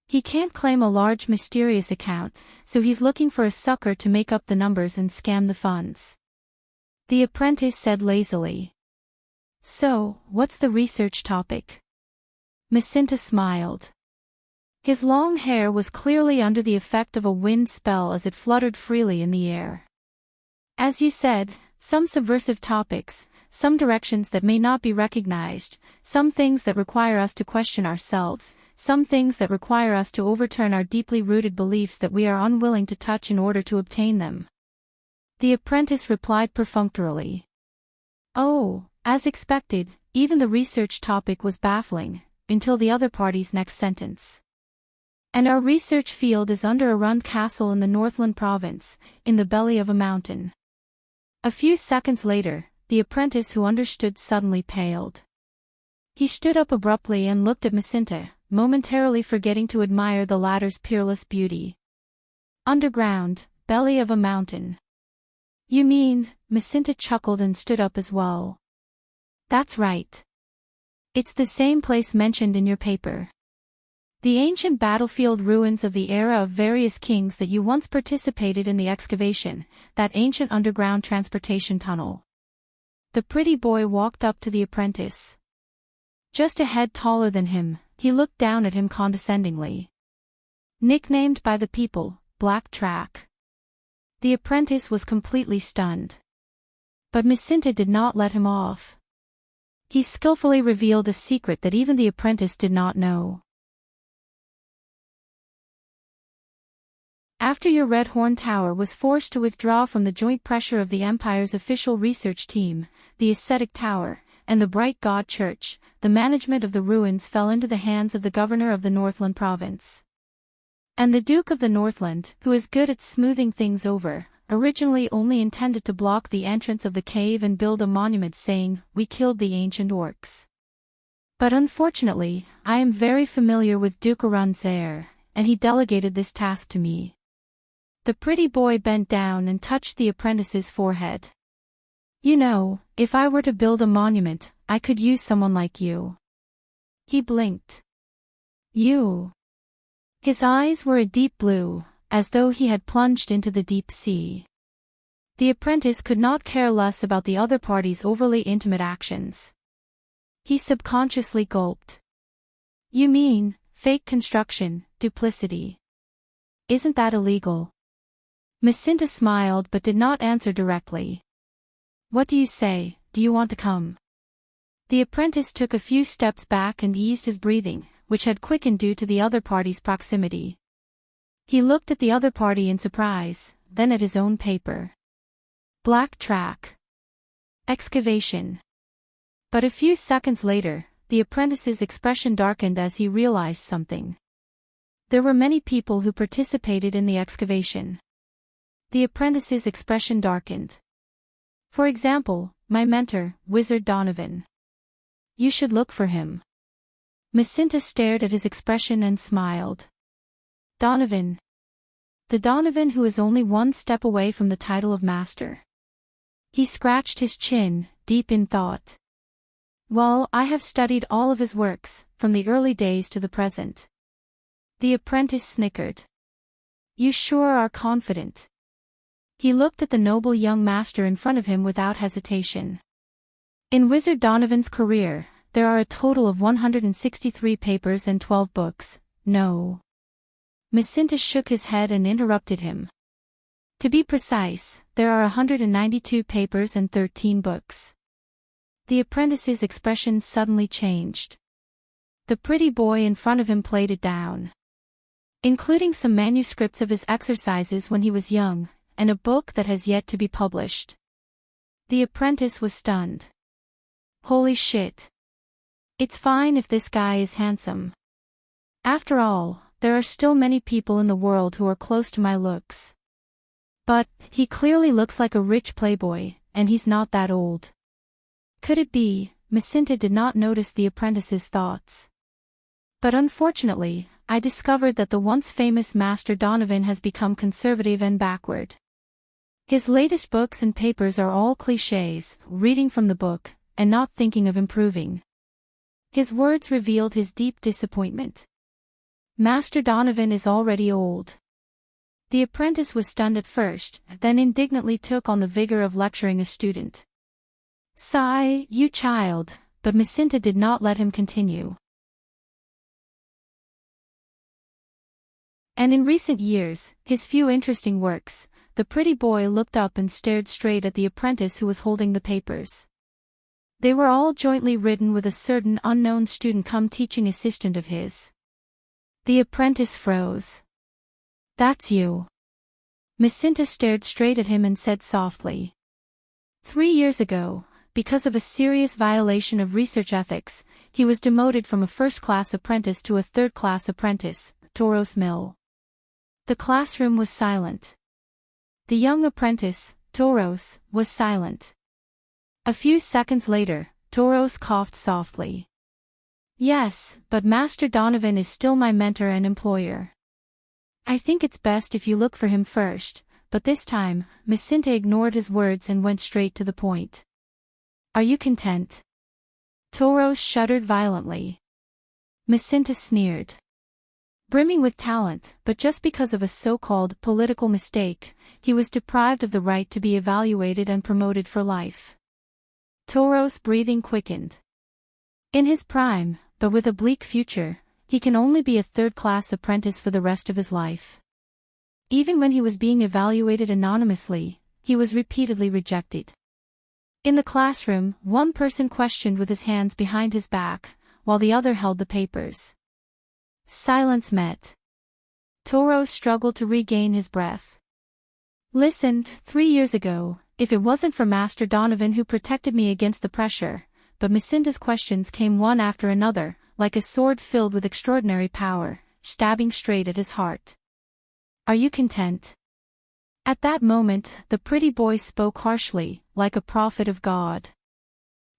He can't claim a large mysterious account, so he's looking for a sucker to make up the numbers and scam the funds." The apprentice said lazily. So, what's the research topic? Macinta smiled. His long hair was clearly under the effect of a wind spell as it fluttered freely in the air. As you said, some subversive topics, some directions that may not be recognized, some things that require us to question ourselves, some things that require us to overturn our deeply rooted beliefs that we are unwilling to touch in order to obtain them. The apprentice replied perfunctorily. Oh, as expected, even the research topic was baffling, until the other party's next sentence. And our research field is under a ruined castle in the Northland province, in the belly of a mountain. A few seconds later, the apprentice who understood suddenly paled. He stood up abruptly and looked at Macinta, momentarily forgetting to admire the latter's peerless beauty. Underground, belly of a mountain. You mean, Macinta chuckled and stood up as well. That's right. It's the same place mentioned in your paper. The ancient battlefield ruins of the era of various kings that you once participated in the excavation, that ancient underground transportation tunnel. The pretty boy walked up to the apprentice. Just a head taller than him, he looked down at him condescendingly. Nicknamed by the people, Black Track. The apprentice was completely stunned. But Macinta did not let him off. He skillfully revealed a secret that even the apprentice did not know. After your Red Horn Tower was forced to withdraw from the joint pressure of the Empire's official research team, the Ascetic Tower, and the Bright God Church, the management of the ruins fell into the hands of the governor of the Northland province. And the Duke of the Northland, who is good at smoothing things over, originally only intended to block the entrance of the cave and build a monument saying, "We killed the ancient orcs." But unfortunately, I am very familiar with Duke Arunzair, and he delegated this task to me. The pretty boy bent down and touched the apprentice's forehead. You know, if I were to build a monument, I could use someone like you. He blinked. You. His eyes were a deep blue, as though he had plunged into the deep sea. The apprentice could not care less about the other party's overly intimate actions. He subconsciously gulped. You mean, fake construction, duplicity. Isn't that illegal? Macinta smiled but did not answer directly. What do you say, do you want to come? The apprentice took a few steps back and eased his breathing, which had quickened due to the other party's proximity. He looked at the other party in surprise, then at his own paper. Black Track. Excavation. But a few seconds later, the apprentice's expression darkened as he realized something. There were many people who participated in the excavation. The apprentice's expression darkened. For example, my mentor, Wizard Donovan. You should look for him. Macinta stared at his expression and smiled. Donovan. The Donovan who is only one step away from the title of master. He scratched his chin, deep in thought. Well, I have studied all of his works, from the early days to the present. The apprentice snickered. You sure are confident. He looked at the noble young master in front of him without hesitation. In Wizard Donovan's career, there are a total of 163 papers and 12 books. No. Macinta shook his head and interrupted him. To be precise, there are 192 papers and 13 books. The apprentice's expression suddenly changed. The pretty boy in front of him played it down. Including some manuscripts of his exercises when he was young, and a book that has yet to be published. The apprentice was stunned. Holy shit. It's fine if this guy is handsome. After all, there are still many people in the world who are close to my looks. But, he clearly looks like a rich playboy, and he's not that old. Could it be? Macinta did not notice the apprentice's thoughts. But unfortunately, I discovered that the once famous Master Donovan has become conservative and backward. His latest books and papers are all clichés, reading from the book, and not thinking of improving. His words revealed his deep disappointment. Master Donovan is already old. The apprentice was stunned at first, then indignantly took on the vigor of lecturing a student. Sigh, you child, but Jacinta did not let him continue. And in recent years, his few interesting works, the pretty boy looked up and stared straight at the apprentice who was holding the papers. They were all jointly written with a certain unknown student-cum teaching assistant of his. The apprentice froze. That's you. Jacinta stared straight at him and said softly. 3 years ago, because of a serious violation of research ethics, he was demoted from a first-class apprentice to a third-class apprentice, Toros Mill. The classroom was silent. The young apprentice, Toros, was silent. A few seconds later, Toros coughed softly. Yes, but Master Donovan is still my mentor and employer. I think it's best if you look for him first, but this time, Jacinta ignored his words and went straight to the point. Are you content? Toros shuddered violently. Jacinta sneered. Brimming with talent, but just because of a so-called political mistake, he was deprived of the right to be evaluated and promoted for life. Toros' breathing quickened. In his prime, but with a bleak future, he can only be a third-class apprentice for the rest of his life. Even when he was being evaluated anonymously, he was repeatedly rejected. In the classroom, one person questioned with his hands behind his back, while the other held the papers. Silence met. Toros struggled to regain his breath. Listen, 3 years ago, if it wasn't for Master Donovan who protected me against the pressure, but Jacinta's questions came one after another, like a sword filled with extraordinary power, stabbing straight at his heart. Are you content? At that moment, the pretty boy spoke harshly, like a prophet of God.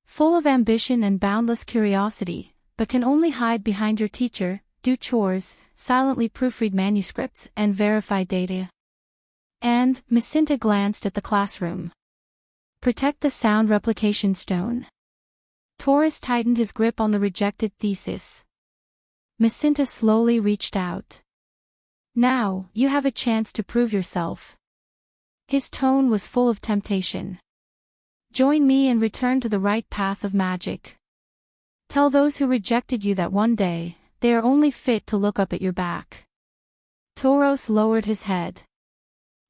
Full of ambition and boundless curiosity, but can only hide behind your teacher, do chores, silently proofread manuscripts, and verify data. And, Jacinta glanced at the classroom. Protect the sound replication stone. Toros tightened his grip on the rejected thesis. Jacinta slowly reached out. Now, you have a chance to prove yourself. His tone was full of temptation. Join me and return to the right path of magic. Tell those who rejected you that one day, they are only fit to look up at your back. Toros lowered his head.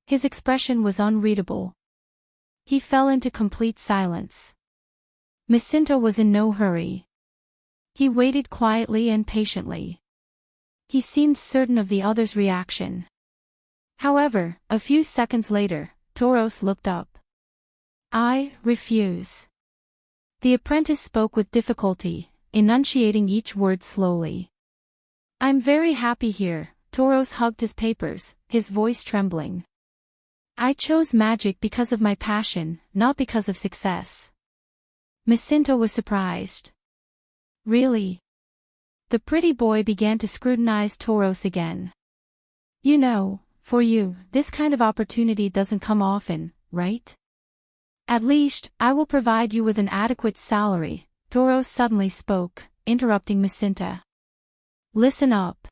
His expression was unreadable. He fell into complete silence. Jacinta was in no hurry. He waited quietly and patiently. He seemed certain of the other's reaction. However, a few seconds later, Toros looked up. I refuse. The apprentice spoke with difficulty, enunciating each word slowly. I'm very happy here, Toros hugged his papers, his voice trembling. I chose magic because of my passion, not because of success. Jacinta was surprised. Really? The pretty boy began to scrutinize Toros again. You know, for you, this kind of opportunity doesn't come often, right? At least, I will provide you with an adequate salary, Toros suddenly spoke, interrupting Jacinta. Listen up.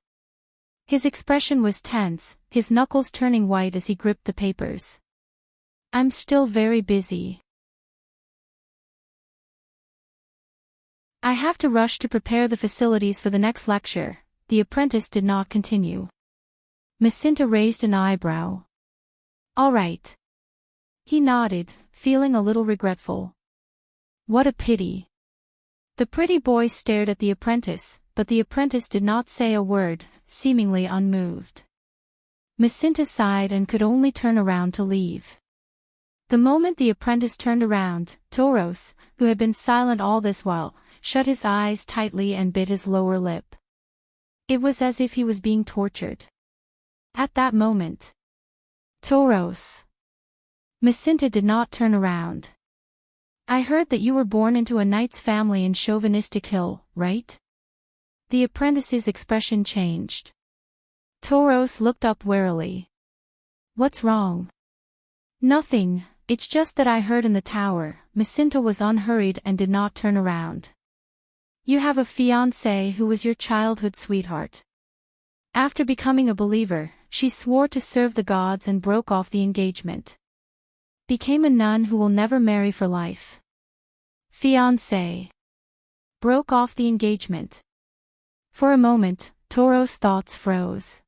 His expression was tense, his knuckles turning white as he gripped the papers. I'm still very busy. I have to rush to prepare the facilities for the next lecture. The apprentice did not continue. Jacinta raised an eyebrow. All right. He nodded, feeling a little regretful. What a pity. The pretty boy stared at the apprentice, but the apprentice did not say a word, seemingly unmoved. Jacinta sighed and could only turn around to leave. The moment the apprentice turned around, Toros, who had been silent all this while, shut his eyes tightly and bit his lower lip. It was as if he was being tortured. At that moment. Toros. Jacinta did not turn around. I heard that you were born into a knight's family in Chauvinistic Hill, right? The apprentice's expression changed. Toros looked up warily. What's wrong? Nothing, it's just that I heard in the tower. Jacinta was unhurried and did not turn around. You have a fiancé who was your childhood sweetheart. After becoming a believer, she swore to serve the gods and broke off the engagement. Became a nun who will never marry for life. Fiancé. Broke off the engagement. For a moment, Toro's thoughts froze.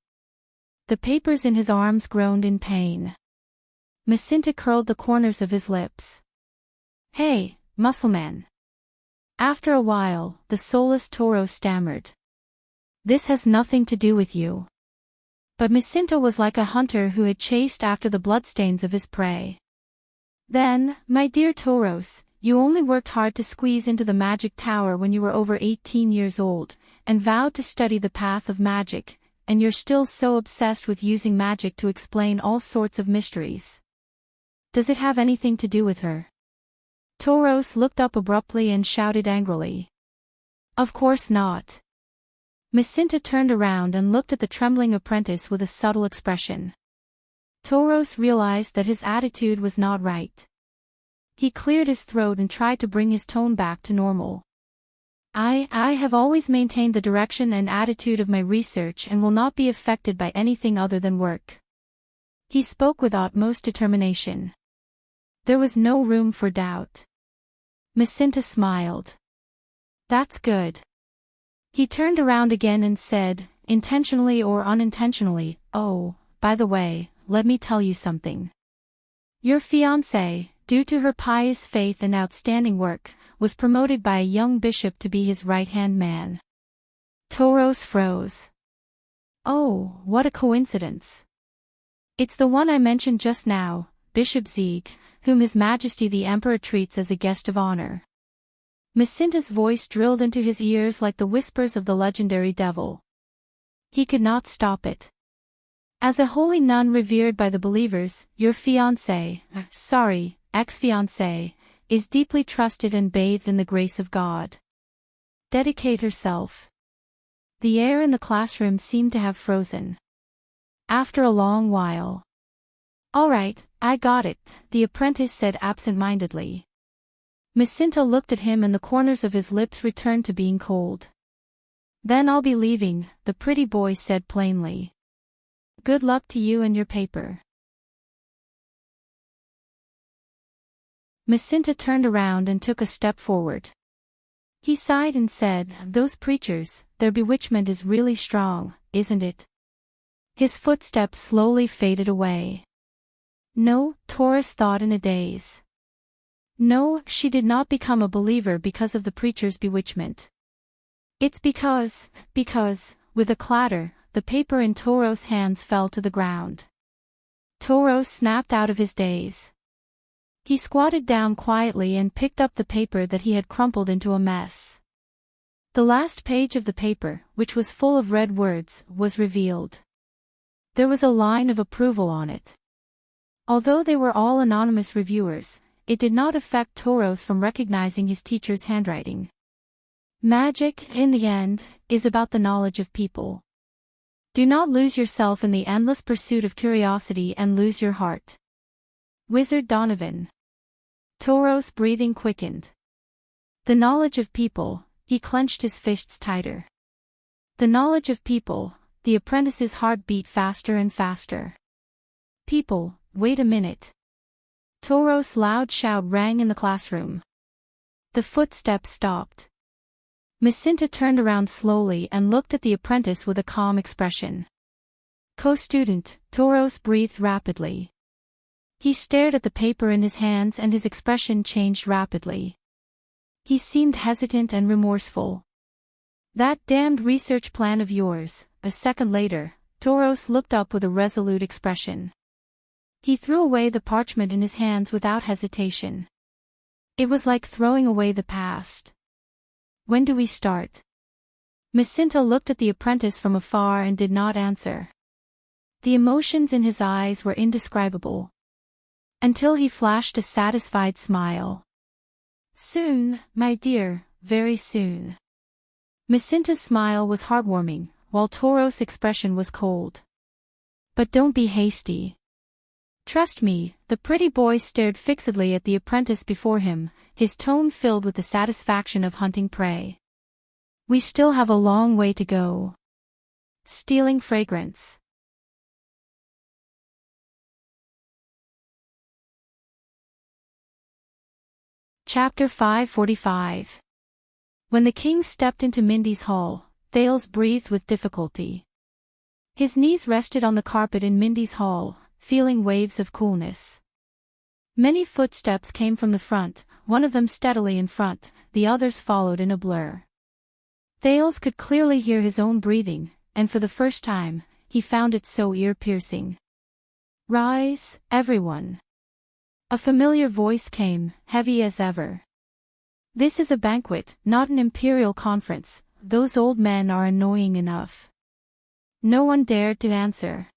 The papers in his arms groaned in pain. Jacinta curled the corners of his lips. Hey, muscleman. After a while, the soulless Toro stammered. This has nothing to do with you. But Jacinta was like a hunter who had chased after the bloodstains of his prey. Then, my dear Toros, you only worked hard to squeeze into the magic tower when you were over 18 years old, and vowed to study the path of magic, and you're still so obsessed with using magic to explain all sorts of mysteries. Does it have anything to do with her? Toros looked up abruptly and shouted angrily. Of course not. Jacinta turned around and looked at the trembling apprentice with a subtle expression. Toros realized that his attitude was not right. He cleared his throat and tried to bring his tone back to normal. I have always maintained the direction and attitude of my research and will not be affected by anything other than work. He spoke with utmost determination. There was no room for doubt. Jacinta smiled. That's good. He turned around again and said, intentionally or unintentionally, oh, by the way, let me tell you something. Your fiancée, due to her pious faith and outstanding work, was promoted by a young bishop to be his right-hand man. Toros froze. Oh, what a coincidence. It's the one I mentioned just now, Bishop Zieg, whom His Majesty the Emperor treats as a guest of honor. Jacinta's voice drilled into his ears like the whispers of the legendary devil. He could not stop it. As a holy nun revered by the believers, your ex-fiancée, is deeply trusted and bathed in the grace of God. Dedicate herself. The air in the classroom seemed to have frozen. After a long while. All right, I got it, the apprentice said absent-mindedly. Jacinta looked at him and the corners of his lips returned to being cold. Then I'll be leaving, the pretty boy said plainly. Good luck to you and your paper. Jacinta turned around and took a step forward. He sighed and said, those preachers, their bewitchment is really strong, isn't it? His footsteps slowly faded away. No, Taurus thought in a daze. No, she did not become a believer because of the preacher's bewitchment. It's because, with a clatter, the paper in Toros' hands fell to the ground. Toros snapped out of his daze. He squatted down quietly and picked up the paper that he had crumpled into a mess. The last page of the paper, which was full of red words, was revealed. There was a line of approval on it. Although they were all anonymous reviewers, it did not affect Toros from recognizing his teacher's handwriting. Magic, in the end, is about the knowledge of people. Do not lose yourself in the endless pursuit of curiosity and lose your heart. Wizard Donovan. Toros' breathing quickened. The knowledge of people, he clenched his fists tighter. The knowledge of people, the apprentice's heart beat faster and faster. People, wait a minute. Toros' loud shout rang in the classroom. The footsteps stopped. Jacinta turned around slowly and looked at the apprentice with a calm expression. Co-student, Toros breathed rapidly. He stared at the paper in his hands and his expression changed rapidly. He seemed hesitant and remorseful. That damned research plan of yours, a second later, Toros looked up with a resolute expression. He threw away the parchment in his hands without hesitation. It was like throwing away the past. When do we start? Jacinta looked at the apprentice from afar and did not answer. The emotions in his eyes were indescribable. Until he flashed a satisfied smile. Soon, my dear, very soon. Jacinta's smile was heartwarming, while Toros' expression was cold. But don't be hasty. Trust me, the pretty boy stared fixedly at the apprentice before him, his tone filled with the satisfaction of hunting prey. We still have a long way to go. Stealing fragrance. Chapter 545. When the king stepped into Mindy's hall, Thales breathed with difficulty. His knees rested on the carpet in Mindy's hall, feeling waves of coolness. Many footsteps came from the front, one of them steadily in front, the others followed in a blur. Thales could clearly hear his own breathing, and for the first time, he found it so ear-piercing. "Rise, everyone." A familiar voice came, heavy as ever. "This is a banquet, not an imperial conference. Those old men are annoying enough." No one dared to answer.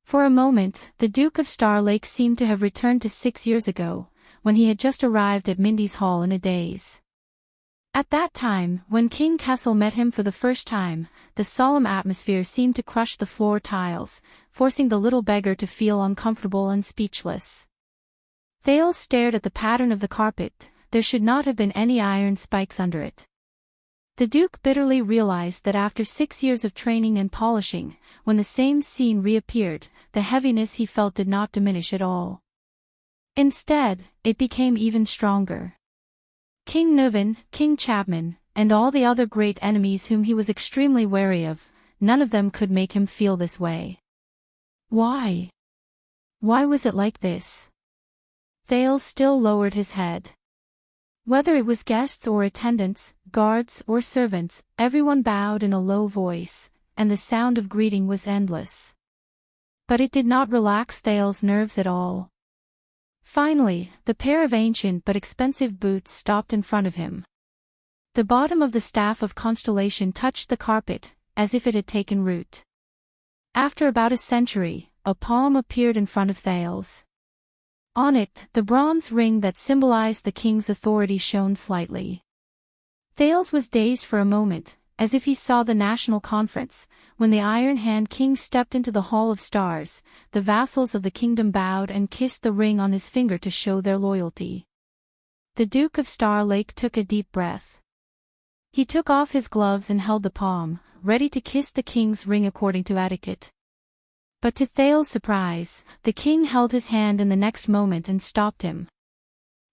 For a moment, the Duke of Star Lake seemed to have returned to 6 years ago, when he had just arrived at Mindy's hall in a daze. At that time, when King Kessel met him for the first time, the solemn atmosphere seemed to crush the floor tiles, forcing the little beggar to feel uncomfortable and speechless. Thales stared at the pattern of the carpet. There should not have been any iron spikes under it. The Duke bitterly realized that after 6 years of training and polishing, when the same scene reappeared, the heaviness he felt did not diminish at all. Instead, it became even stronger. King Nuvan, King Chapman, and all the other great enemies whom he was extremely wary of, none of them could make him feel this way. Why? Why was it like this? Thales still lowered his head. Whether it was guests or attendants, guards or servants, everyone bowed in a low voice, and the sound of greeting was endless. But it did not relax Thales' nerves at all. Finally, the pair of ancient but expensive boots stopped in front of him. The bottom of the staff of constellation touched the carpet, as if it had taken root. After about a century, a palm appeared in front of Thales. On it, the bronze ring that symbolized the king's authority shone slightly. Thales was dazed for a moment, as if he saw the national conference. When the Iron Hand King stepped into the Hall of Stars, the vassals of the kingdom bowed and kissed the ring on his finger to show their loyalty. The Duke of Star Lake took a deep breath. He took off his gloves and held the palm, ready to kiss the king's ring according to etiquette. But to Thales' surprise, the king held his hand in the next moment and stopped him.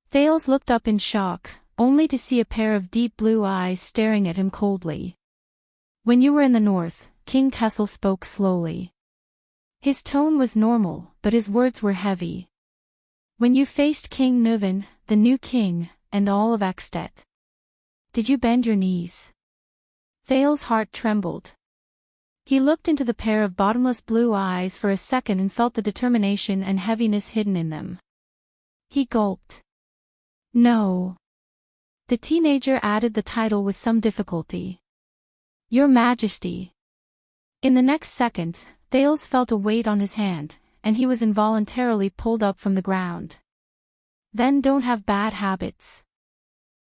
Thales looked up in shock, only to see a pair of deep blue eyes staring at him coldly. "When you were in the north," King Kessel spoke slowly. His tone was normal, but his words were heavy. "When you faced King Nuvan, the new king, and all of Axtet, did you bend your knees?" Thales' heart trembled. He looked into the pair of bottomless blue eyes for a second and felt the determination and heaviness hidden in them. He gulped. "No." The teenager added the title with some difficulty. "Your Majesty." In the next second, Thales felt a weight on his hand, and he was involuntarily pulled up from the ground. "Then don't have bad habits,"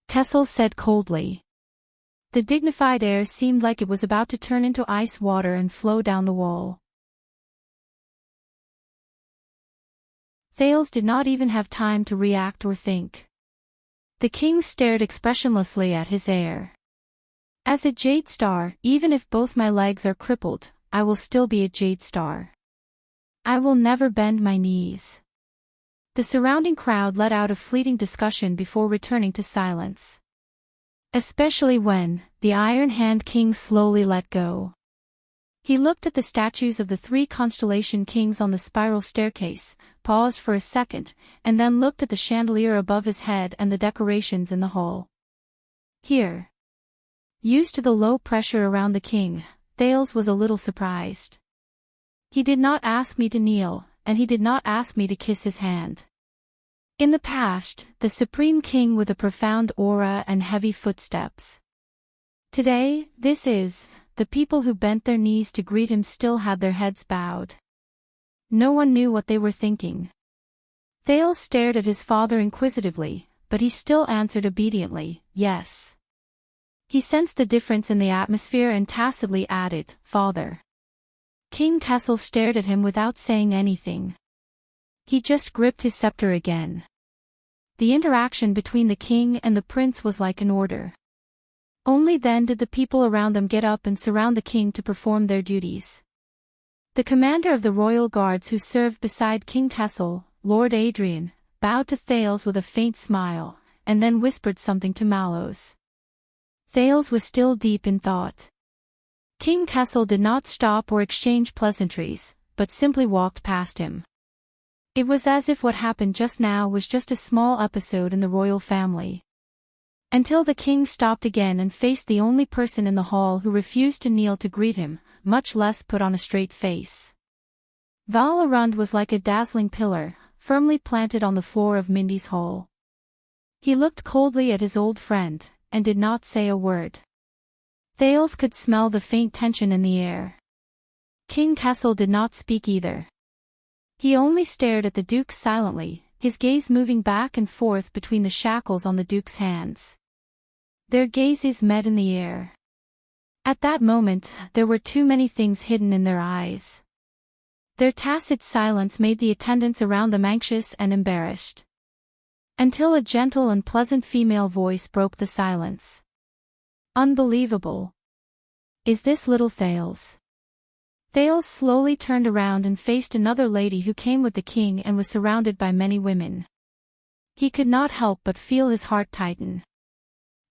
Kessel said coldly. The dignified air seemed like it was about to turn into ice water and flow down the wall. Thales did not even have time to react or think. The king stared expressionlessly at his heir. "As a Jade Star, even if both my legs are crippled, I will still be a Jade Star. I will never bend my knees." The surrounding crowd let out a fleeting discussion before returning to silence. Especially when, the Iron Hand King slowly let go. He looked at the statues of the 3 constellation kings on the spiral staircase, paused for a second, and then looked at the chandelier above his head and the decorations in the hall. Here. Used to the low pressure around the king, Thales was a little surprised. He did not ask me to kneel, and he did not ask me to kiss his hand. In the past, the Supreme King with a profound aura and heavy footsteps. Today, the people who bent their knees to greet him still had their heads bowed. No one knew what they were thinking. Thales stared at his father inquisitively, but he still answered obediently, "Yes." He sensed the difference in the atmosphere and tacitly added, "Father." King Kessel stared at him without saying anything. He just gripped his scepter again. The interaction between the king and the prince was like an order. Only then did the people around them get up and surround the king to perform their duties. The commander of the royal guards who served beside King Kessel, Lord Adrian, bowed to Thales with a faint smile, and then whispered something to Mallows. Thales was still deep in thought. King Kessel did not stop or exchange pleasantries, but simply walked past him. It was as if what happened just now was just a small episode in the royal family. Until the king stopped again and faced the only person in the hall who refused to kneel to greet him, much less put on a straight face. Val Arund was like a dazzling pillar, firmly planted on the floor of Mindy's hall. He looked coldly at his old friend, and did not say a word. Thales could smell the faint tension in the air. King Kessel did not speak either. He only stared at the Duke silently, his gaze moving back and forth between the shackles on the Duke's hands. Their gazes met in the air. At that moment, there were too many things hidden in their eyes. Their tacit silence made the attendants around them anxious and embarrassed. Until a gentle and pleasant female voice broke the silence. Unbelievable. Is this little Thales? Thales slowly turned around and faced another lady who came with the king and was surrounded by many women. He could not help but feel his heart tighten.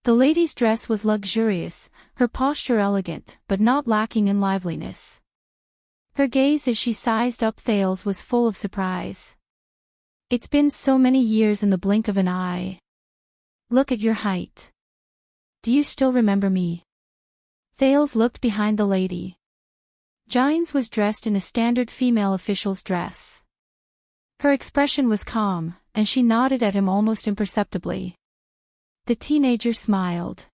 The lady's dress was luxurious, her posture elegant, but not lacking in liveliness. Her gaze as she sized up Thales was full of surprise. It's been so many years in the blink of an eye. Look at your height. Do you still remember me? Thales looked behind the lady. Gines was dressed in a standard female official's dress. Her expression was calm, and she nodded at him almost imperceptibly. The teenager smiled.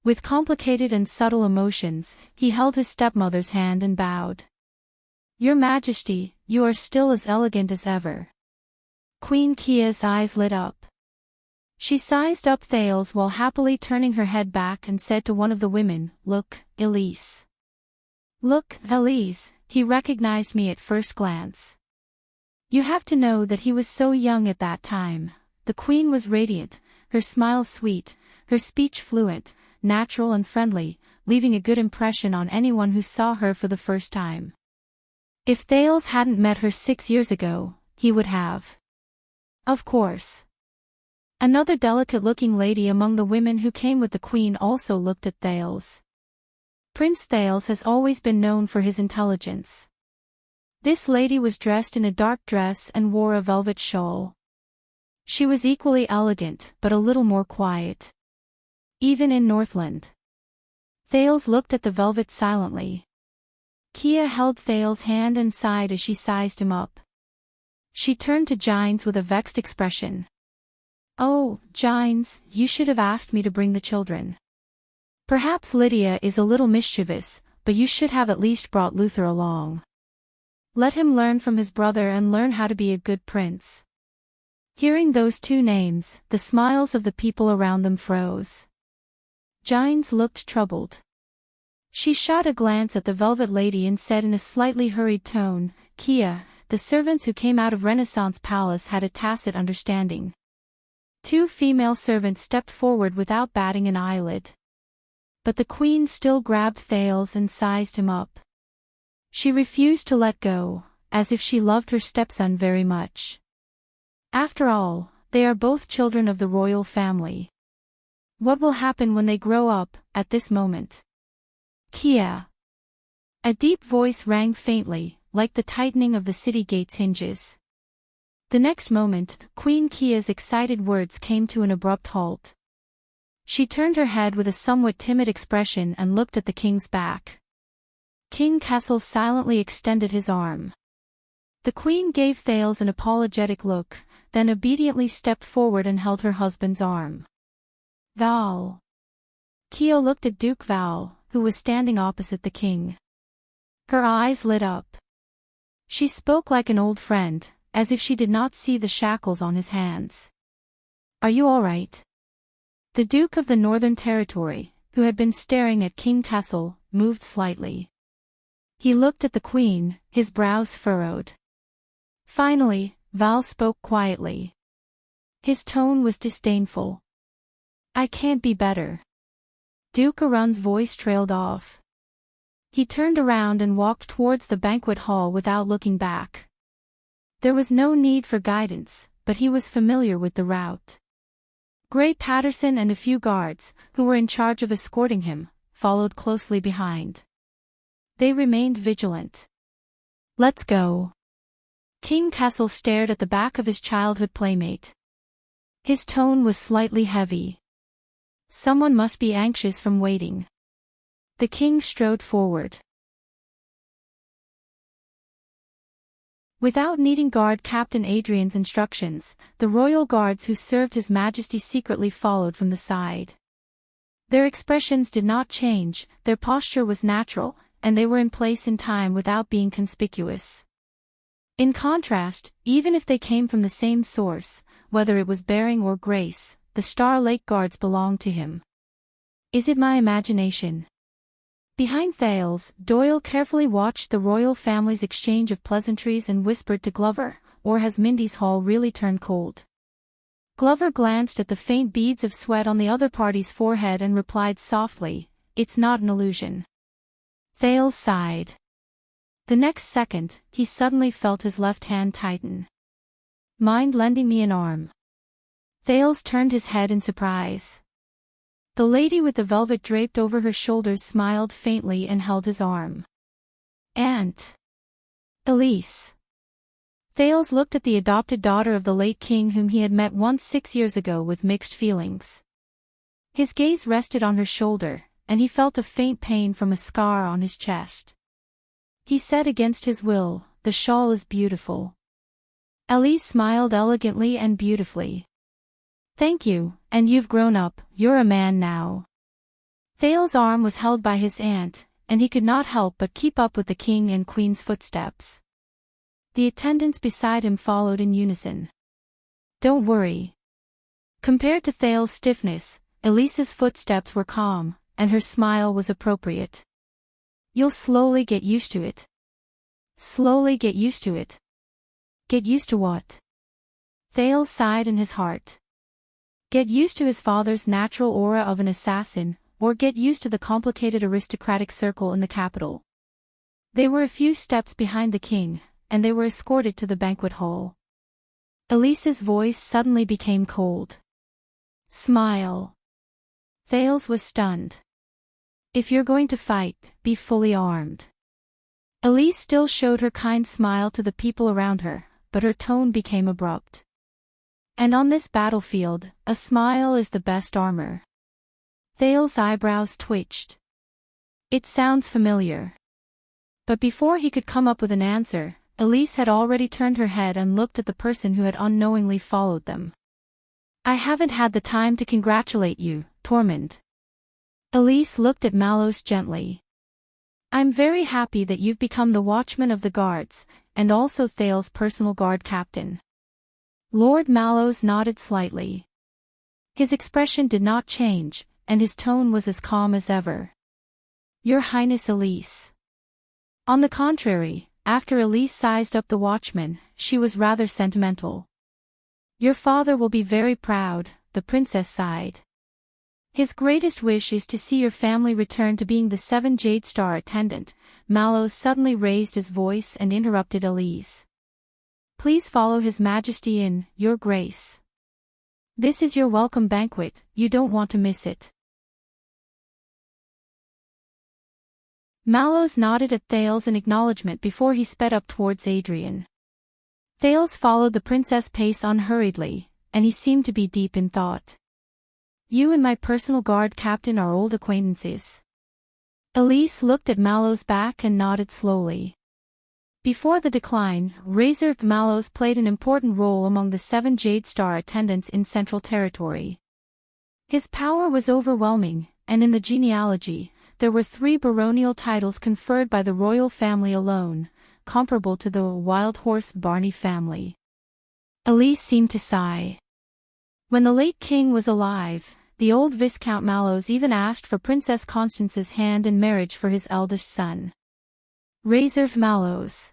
With complicated and subtle emotions, he held his stepmother's hand and bowed. Your Majesty, you are still as elegant as ever. Queen Kia's eyes lit up. She sized up Thales while happily turning her head back and said to one of the women, Look, Elise. Look, Elise, he recognized me at first glance. You have to know that he was so young at that time. The queen was radiant, her smile sweet, her speech fluent, natural and friendly, leaving a good impression on anyone who saw her for the first time. If Thales hadn't met her 6 years ago, he would have. Of course. Another delicate-looking lady among the women who came with the queen also looked at Thales. Prince Thales has always been known for his intelligence. This lady was dressed in a dark dress and wore a velvet shawl. She was equally elegant, but a little more quiet. Even in Northland. Thales looked at the velvet silently. Kia held Thales' hand and sighed as she sized him up. She turned to Gines with a vexed expression. Oh, Gines, you should have asked me to bring the children. Perhaps Lydia is a little mischievous, but you should have at least brought Luther along. Let him learn from his brother and learn how to be a good prince. Hearing those two names, the smiles of the people around them froze. Gines looked troubled. She shot a glance at the velvet lady and said in a slightly hurried tone, Kia, the servants who came out of Renaissance Palace had a tacit understanding. 2 female servants stepped forward without batting an eyelid. But the queen still grabbed Thales and sized him up. She refused to let go, as if she loved her stepson very much. After all, they are both children of the royal family. What will happen when they grow up, at this moment? Kia. A deep voice rang faintly, like the tightening of the city gate's hinges. The next moment, Queen Kia's excited words came to an abrupt halt. She turned her head with a somewhat timid expression and looked at the king's back. King Kessel silently extended his arm. The queen gave Thales an apologetic look, then obediently stepped forward and held her husband's arm. Val. Kia looked at Duke Val, who was standing opposite the king. Her eyes lit up. She spoke like an old friend, as if she did not see the shackles on his hands. Are you all right? The Duke of the Northern Territory, who had been staring at King Kessel, moved slightly. He looked at the queen, his brows furrowed. Finally, Val spoke quietly. His tone was disdainful. I can't be better. Duke Arund's voice trailed off. He turned around and walked towards the banquet hall without looking back. There was no need for guidance, but he was familiar with the route. Gray Patterson and a few guards, who were in charge of escorting him, followed closely behind. They remained vigilant. "Let's go." King Kessel stared at the back of his childhood playmate. His tone was slightly heavy. Someone must be anxious from waiting. The king strode forward. Without needing guard Captain Adrian's instructions, the royal guards who served His Majesty secretly followed from the side. Their expressions did not change, their posture was natural, and they were in place in time without being conspicuous. In contrast, even if they came from the same source, whether it was bearing or grace, the Star Lake guards belonged to him. Is it my imagination? Behind Thales, Doyle carefully watched the royal family's exchange of pleasantries and whispered to Glover, "Or has Mindy's hall really turned cold?" Glover glanced at the faint beads of sweat on the other party's forehead and replied softly, "It's not an illusion." Thales sighed. The next second, he suddenly felt his left hand tighten. "Mind lending me an arm?" Thales turned his head in surprise. The lady with the velvet draped over her shoulders smiled faintly and held his arm. "Aunt Elise." Thales looked at the adopted daughter of the late king whom he had met once 6 years ago with mixed feelings. His gaze rested on her shoulder, and he felt a faint pain from a scar on his chest. He said against his will, "The shawl is beautiful." Elise smiled elegantly and beautifully. "Thank you, and you've grown up, you're a man now." Thales' arm was held by his aunt, and he could not help but keep up with the king and queen's footsteps. The attendants beside him followed in unison. "Don't worry." Compared to Thales' stiffness, Elise's footsteps were calm, and her smile was appropriate. "You'll slowly get used to it." "Slowly get used to it." Get used to what? Thales sighed in his heart. Get used to his father's natural aura of an assassin, or get used to the complicated aristocratic circle in the capital. They were a few steps behind the king, and they were escorted to the banquet hall. Elise's voice suddenly became cold. "Smile." Thales was stunned. "If you're going to fight, be fully armed." Elise still showed her kind smile to the people around her, but her tone became abrupt. "And on this battlefield, a smile is the best armor." Thales' eyebrows twitched. "It sounds familiar." But before he could come up with an answer, Elise had already turned her head and looked at the person who had unknowingly followed them. "I haven't had the time to congratulate you, Tormund." Elise looked at Mallows gently. "I'm very happy that you've become the watchman of the guards, and also Thales' personal guard captain." Lord Mallows nodded slightly. His expression did not change, and his tone was as calm as ever. "Your Highness Elise." On the contrary, after Elise sized up the watchman, she was rather sentimental. "Your father will be very proud," the princess sighed. "His greatest wish is to see your family return to being the 7 Jade Star attendant." Mallows suddenly raised his voice and interrupted Elise. "Please follow His Majesty in, Your Grace. This is your welcome banquet, you don't want to miss it." Mallows nodded at Thales in acknowledgement before he sped up towards Adrian. Thales followed the princess' pace unhurriedly, and he seemed to be deep in thought. "You and my personal guard captain are old acquaintances." Elise looked at Mallows' back and nodded slowly. Before the decline, Razor Mallows played an important role among the 7 Jade Star attendants in Central Territory. His power was overwhelming, and in the genealogy, there were 3 baronial titles conferred by the royal family alone, comparable to the Wild Horse Barney family. Elise seemed to sigh. When the late king was alive, the old Viscount Mallows even asked for Princess Constance's hand in marriage for his eldest son. Razor Mallows.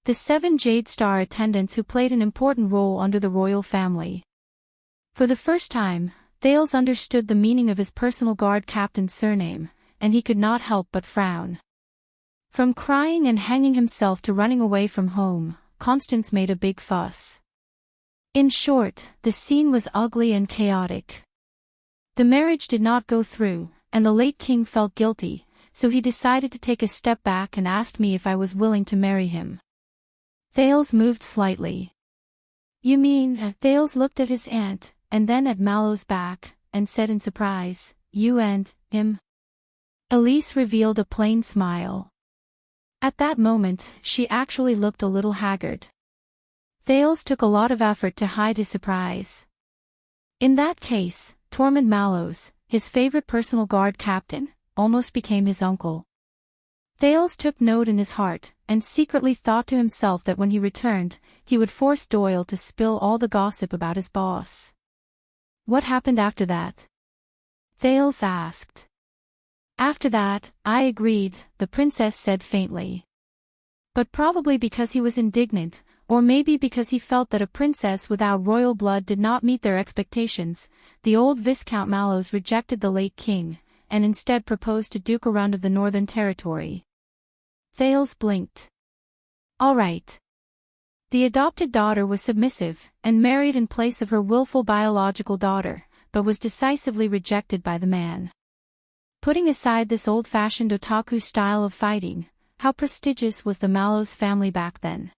The 7 Jade Star attendants who played an important role under the royal family. For the first time, Thales understood the meaning of his personal guard captain's surname, and he could not help but frown. From crying and hanging himself to running away from home, Constance made a big fuss. In short, the scene was ugly and chaotic. The marriage did not go through, and the late king felt guilty, so he decided to take a step back and asked me if I was willing to marry him. Thales moved slightly. You mean? Thales looked at his aunt, and then at Mallow's back, and said in surprise, you and him? Elise revealed a plain smile. At that moment, she actually looked a little haggard. Thales took a lot of effort to hide his surprise. In that case, Tormund Mallows, his favorite personal guard captain, almost became his uncle. Thales took note in his heart, and secretly thought to himself that when he returned, he would force Doyle to spill all the gossip about his boss. What happened after that? Thales asked. After that, I agreed, the princess said faintly. But probably because he was indignant, or maybe because he felt that a princess without royal blood did not meet their expectations, the old Viscount Mallows rejected the late king, and instead proposed to Duke Arund of the Northern Territory. Thales blinked. All right. The adopted daughter was submissive, and married in place of her willful biological daughter, but was decisively rejected by the man. Putting aside this old-fashioned otaku style of fighting, how prestigious was the Mallows family back then?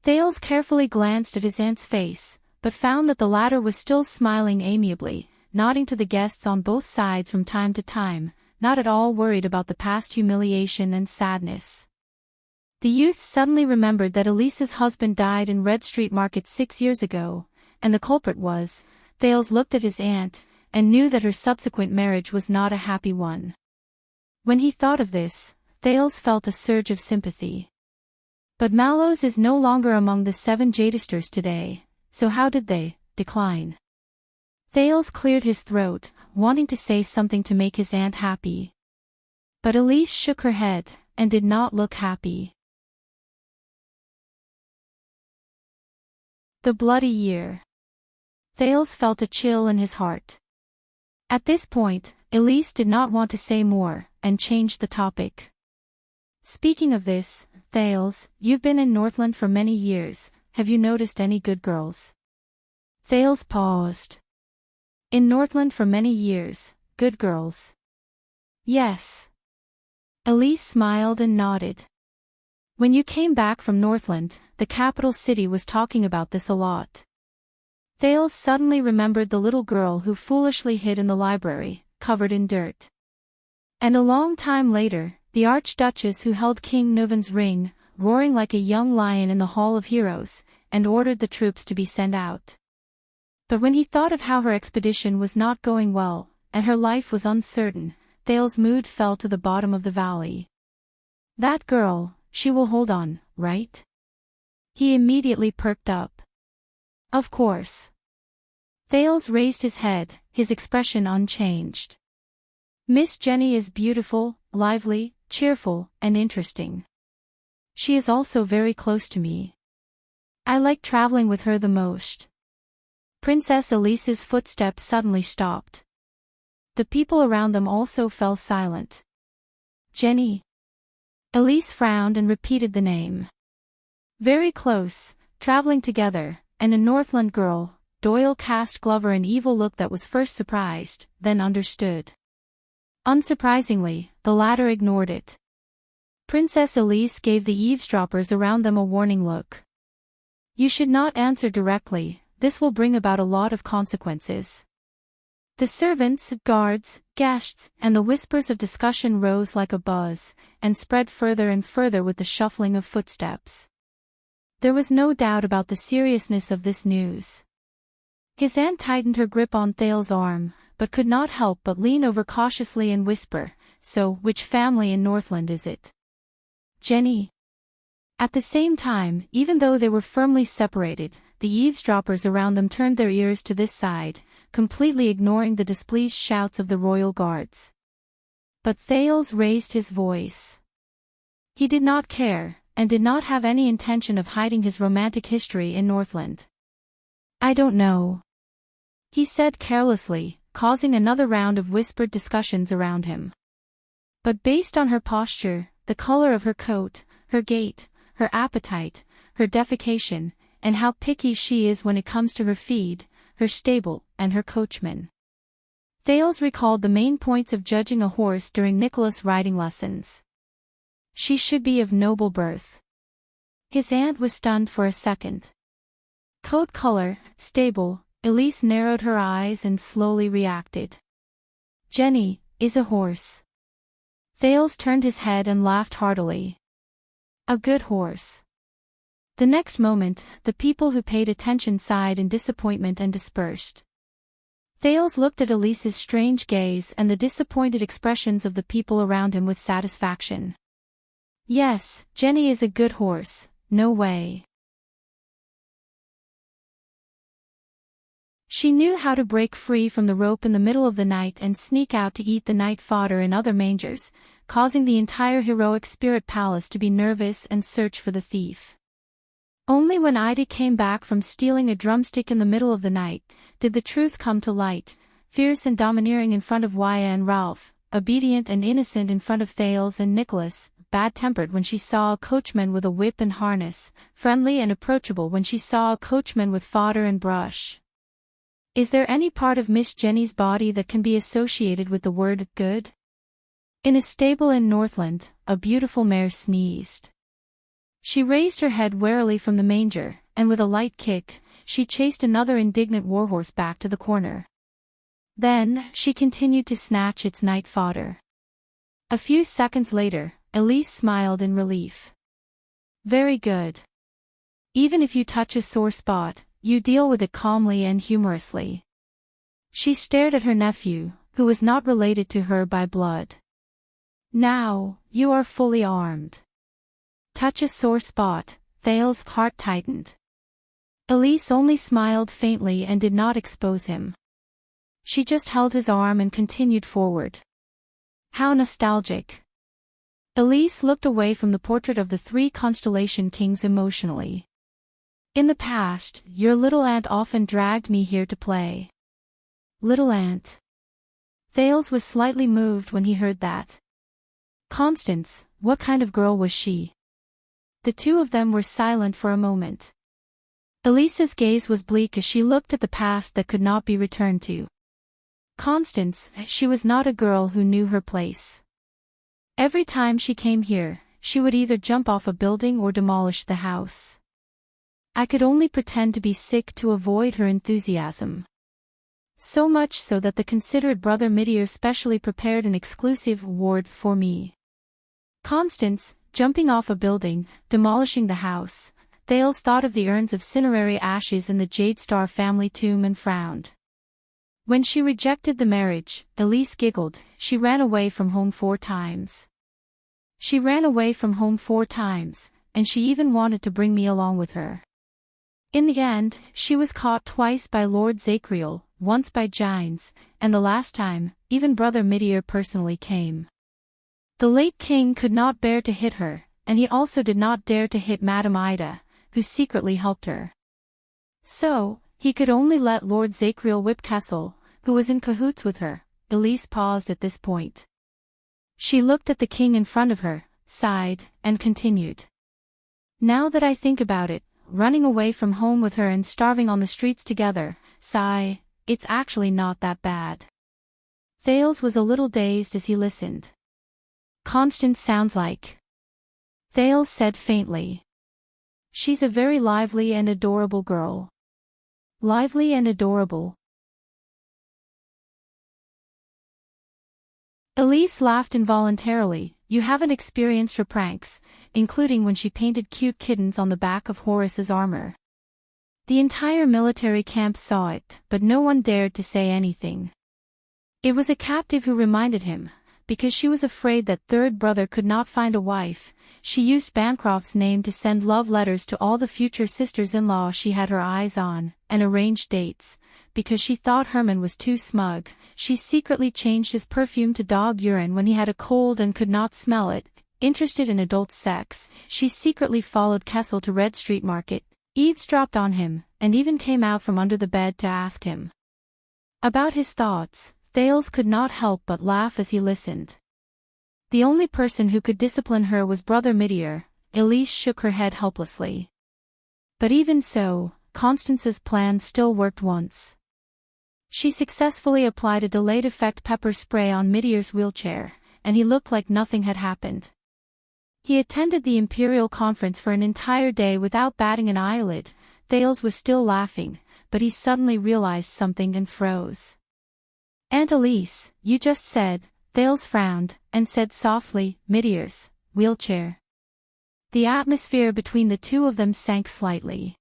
Thales carefully glanced at his aunt's face, but found that the latter was still smiling amiably, nodding to the guests on both sides from time to time, not at all worried about the past humiliation and sadness. The youth suddenly remembered that Elise's husband died in Red Street Market 6 years ago, and the culprit was. Thales looked at his aunt, and knew that her subsequent marriage was not a happy one. When he thought of this, Thales felt a surge of sympathy. But Mallows is no longer among the 7 Jadisters today, so how did they decline? Thales cleared his throat, wanting to say something to make his aunt happy. But Elise shook her head, and did not look happy. The bloody year. Thales felt a chill in his heart. At this point, Elise did not want to say more, and changed the topic. Speaking of this, Thales, you've been in Northland for many years, have you noticed any good girls? Thales paused. In Northland for many years, good girls. Yes. Elise smiled and nodded. When you came back from Northland, the capital city was talking about this a lot. Thales suddenly remembered the little girl who foolishly hid in the library, covered in dirt. And a long time later, the Archduchess who held King Nuvan's ring, roaring like a young lion in the Hall of Heroes, and ordered the troops to be sent out. But when he thought of how her expedition was not going well, and her life was uncertain, Thales' mood fell to the bottom of the valley. That girl, she will hold on, right? He immediately perked up. Of course. Thales raised his head, his expression unchanged. Miss Jenny is beautiful, lively, cheerful, and interesting. She is also very close to me. I like traveling with her the most. Princess Elise's footsteps suddenly stopped. The people around them also fell silent. Jenny. Elise frowned and repeated the name. Very close, traveling together, and a Northland girl. Doyle cast Glover an evil look that was first surprised, then understood. Unsurprisingly, the latter ignored it. Princess Elise gave the eavesdroppers around them a warning look. You should not answer directly, this will bring about a lot of consequences. The servants, guards, guests, and the whispers of discussion rose like a buzz, and spread further and further with the shuffling of footsteps. There was no doubt about the seriousness of this news. His aunt tightened her grip on Thales' arm, but could not help but lean over cautiously and whisper, so, which family in Northland is it? Jenny. At the same time, even though they were firmly separated, the eavesdroppers around them turned their ears to this side, completely ignoring the displeased shouts of the royal guards. But Thales raised his voice. He did not care, and did not have any intention of hiding his romantic history in Northland. I don't know, he said carelessly, causing another round of whispered discussions around him. But based on her posture, the color of her coat, her gait, her appetite, her defecation, and how picky she is when it comes to her feed, her stable, and her coachman. Thales recalled the main points of judging a horse during Nicholas' riding lessons. She should be of noble birth. His aunt was stunned for a second. Coat color, stable. Elise narrowed her eyes and slowly reacted. Jenny is a horse. Thales turned his head and laughed heartily. A good horse. The next moment, the people who paid attention sighed in disappointment and dispersed. Thales looked at Elise's strange gaze and the disappointed expressions of the people around him with satisfaction. Yes, Jenny is a good horse, no way. She knew how to break free from the rope in the middle of the night and sneak out to eat the night fodder in other mangers, causing the entire heroic spirit palace to be nervous and search for the thief. Only when Ida came back from stealing a drumstick in the middle of the night, did the truth come to light, fierce and domineering in front of Waya and Ralph, obedient and innocent in front of Thales and Nicholas, bad-tempered when she saw a coachman with a whip and harness, friendly and approachable when she saw a coachman with fodder and brush. Is there any part of Miss Jenny's body that can be associated with the word good? In a stable in Northland, a beautiful mare sneezed. She raised her head warily from the manger, and with a light kick, she chased another indignant warhorse back to the corner. Then, she continued to snatch its night fodder. A few seconds later, Elise smiled in relief. Very good. Even if you touch a sore spot, you deal with it calmly and humorously. She stared at her nephew, who was not related to her by blood. Now, you are fully armed. Touch a sore spot. Thales' heart tightened. Elise only smiled faintly and did not expose him. She just held his arm and continued forward. How nostalgic. Elise looked away from the portrait of the three constellation kings emotionally. In the past, your little aunt often dragged me here to play. Little aunt. Thales was slightly moved when he heard that. Constance, what kind of girl was she? The two of them were silent for a moment. Elise's gaze was bleak as she looked at the past that could not be returned to. Constance, she was not a girl who knew her place. Every time she came here, she would either jump off a building or demolish the house. I could only pretend to be sick to avoid her enthusiasm. So much so that the considerate brother Midir specially prepared an exclusive award for me. Constance, jumping off a building, demolishing the house. Thales thought of the urns of cinerary ashes in the Jade Star family tomb and frowned. When she rejected the marriage, Elise giggled. She ran away from home 4 times. She ran away from home 4 times, and she even wanted to bring me along with her. In the end, she was caught twice by Lord Zacriel, once by Gines, and the last time, even Brother Midir personally came. The late king could not bear to hit her, and he also did not dare to hit Madame Ida, who secretly helped her. So, he could only let Lord Zacriel whip Kessel, who was in cahoots with her. Elise paused at this point. She looked at the king in front of her, sighed, and continued. Now that I think about it, running away from home with her and starving on the streets together, sigh, it's actually not that bad. Thales was a little dazed as he listened. Constance sounds like. Thales said faintly. She's a very lively and adorable girl. Lively and adorable. Elise laughed involuntarily. You haven't experienced her pranks, including when she painted cute kittens on the back of Horace's armor. The entire military camp saw it, but no one dared to say anything. It was a captive who reminded him. Because she was afraid that third brother could not find a wife, she used Bancroft's name to send love letters to all the future sisters-in-law she had her eyes on, and arranged dates. Because she thought Herman was too smug, she secretly changed his perfume to dog urine when he had a cold and could not smell it. Interested in adult sex, she secretly followed Kessel to Red Street Market, eavesdropped on him, and even came out from under the bed to ask him about his thoughts. Thales could not help but laugh as he listened. The only person who could discipline her was Brother Midir. Elise shook her head helplessly. But even so, Constance's plan still worked once. She successfully applied a delayed effect pepper spray on Meteor's wheelchair, and he looked like nothing had happened. He attended the Imperial Conference for an entire day without batting an eyelid. Thales was still laughing, but he suddenly realized something and froze. "Aunt Elise, you just said," Thales frowned, and said softly, "Meteor's wheelchair." The atmosphere between the two of them sank slightly.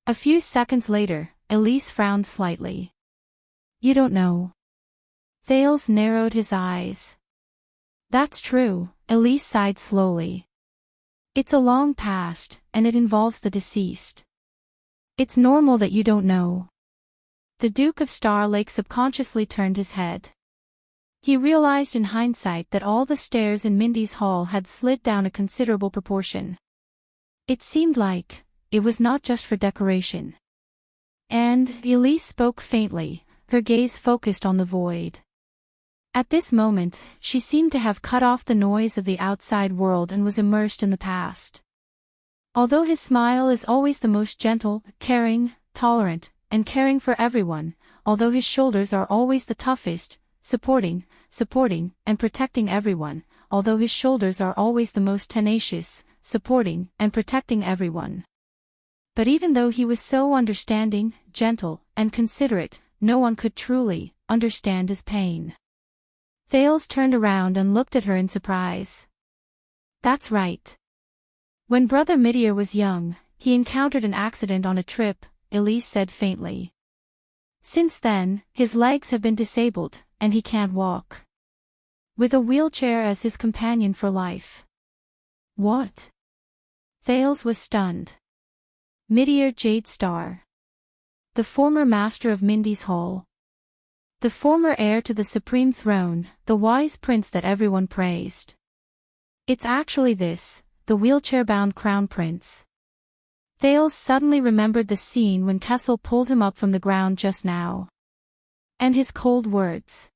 A few seconds later, Elise frowned slightly. "You don't know." Thales narrowed his eyes. "That's true," Elise sighed slowly. "It's a long past, and it involves the deceased. It's normal that you don't know." The Duke of Star Lake subconsciously turned his head. He realized in hindsight that all the stairs in Mindy's hall had slid down a considerable proportion. It seemed like it was not just for decoration. And Elise spoke faintly, her gaze focused on the void. At this moment, she seemed to have cut off the noise of the outside world and was immersed in the past. Although his smile is always the most gentle, caring, tolerant, and caring for everyone, although his shoulders are always the toughest, supporting, and protecting everyone, although his shoulders are always the most tenacious, supporting, and protecting everyone. But even though he was so understanding, gentle, and considerate, no one could truly understand his pain. Thales turned around and looked at her in surprise. "That's right. When Brother Meteor was young, he encountered an accident on a trip," Elise said faintly. "Since then, his legs have been disabled, and he can't walk. With a wheelchair as his companion for life." "What?" Thales was stunned. Meteor Jade Star. The former master of Mindy's Hall. The former heir to the supreme throne, the wise prince that everyone praised. It's actually this, the wheelchair-bound crown prince. Thales suddenly remembered the scene when Kessel pulled him up from the ground just now. And his cold words.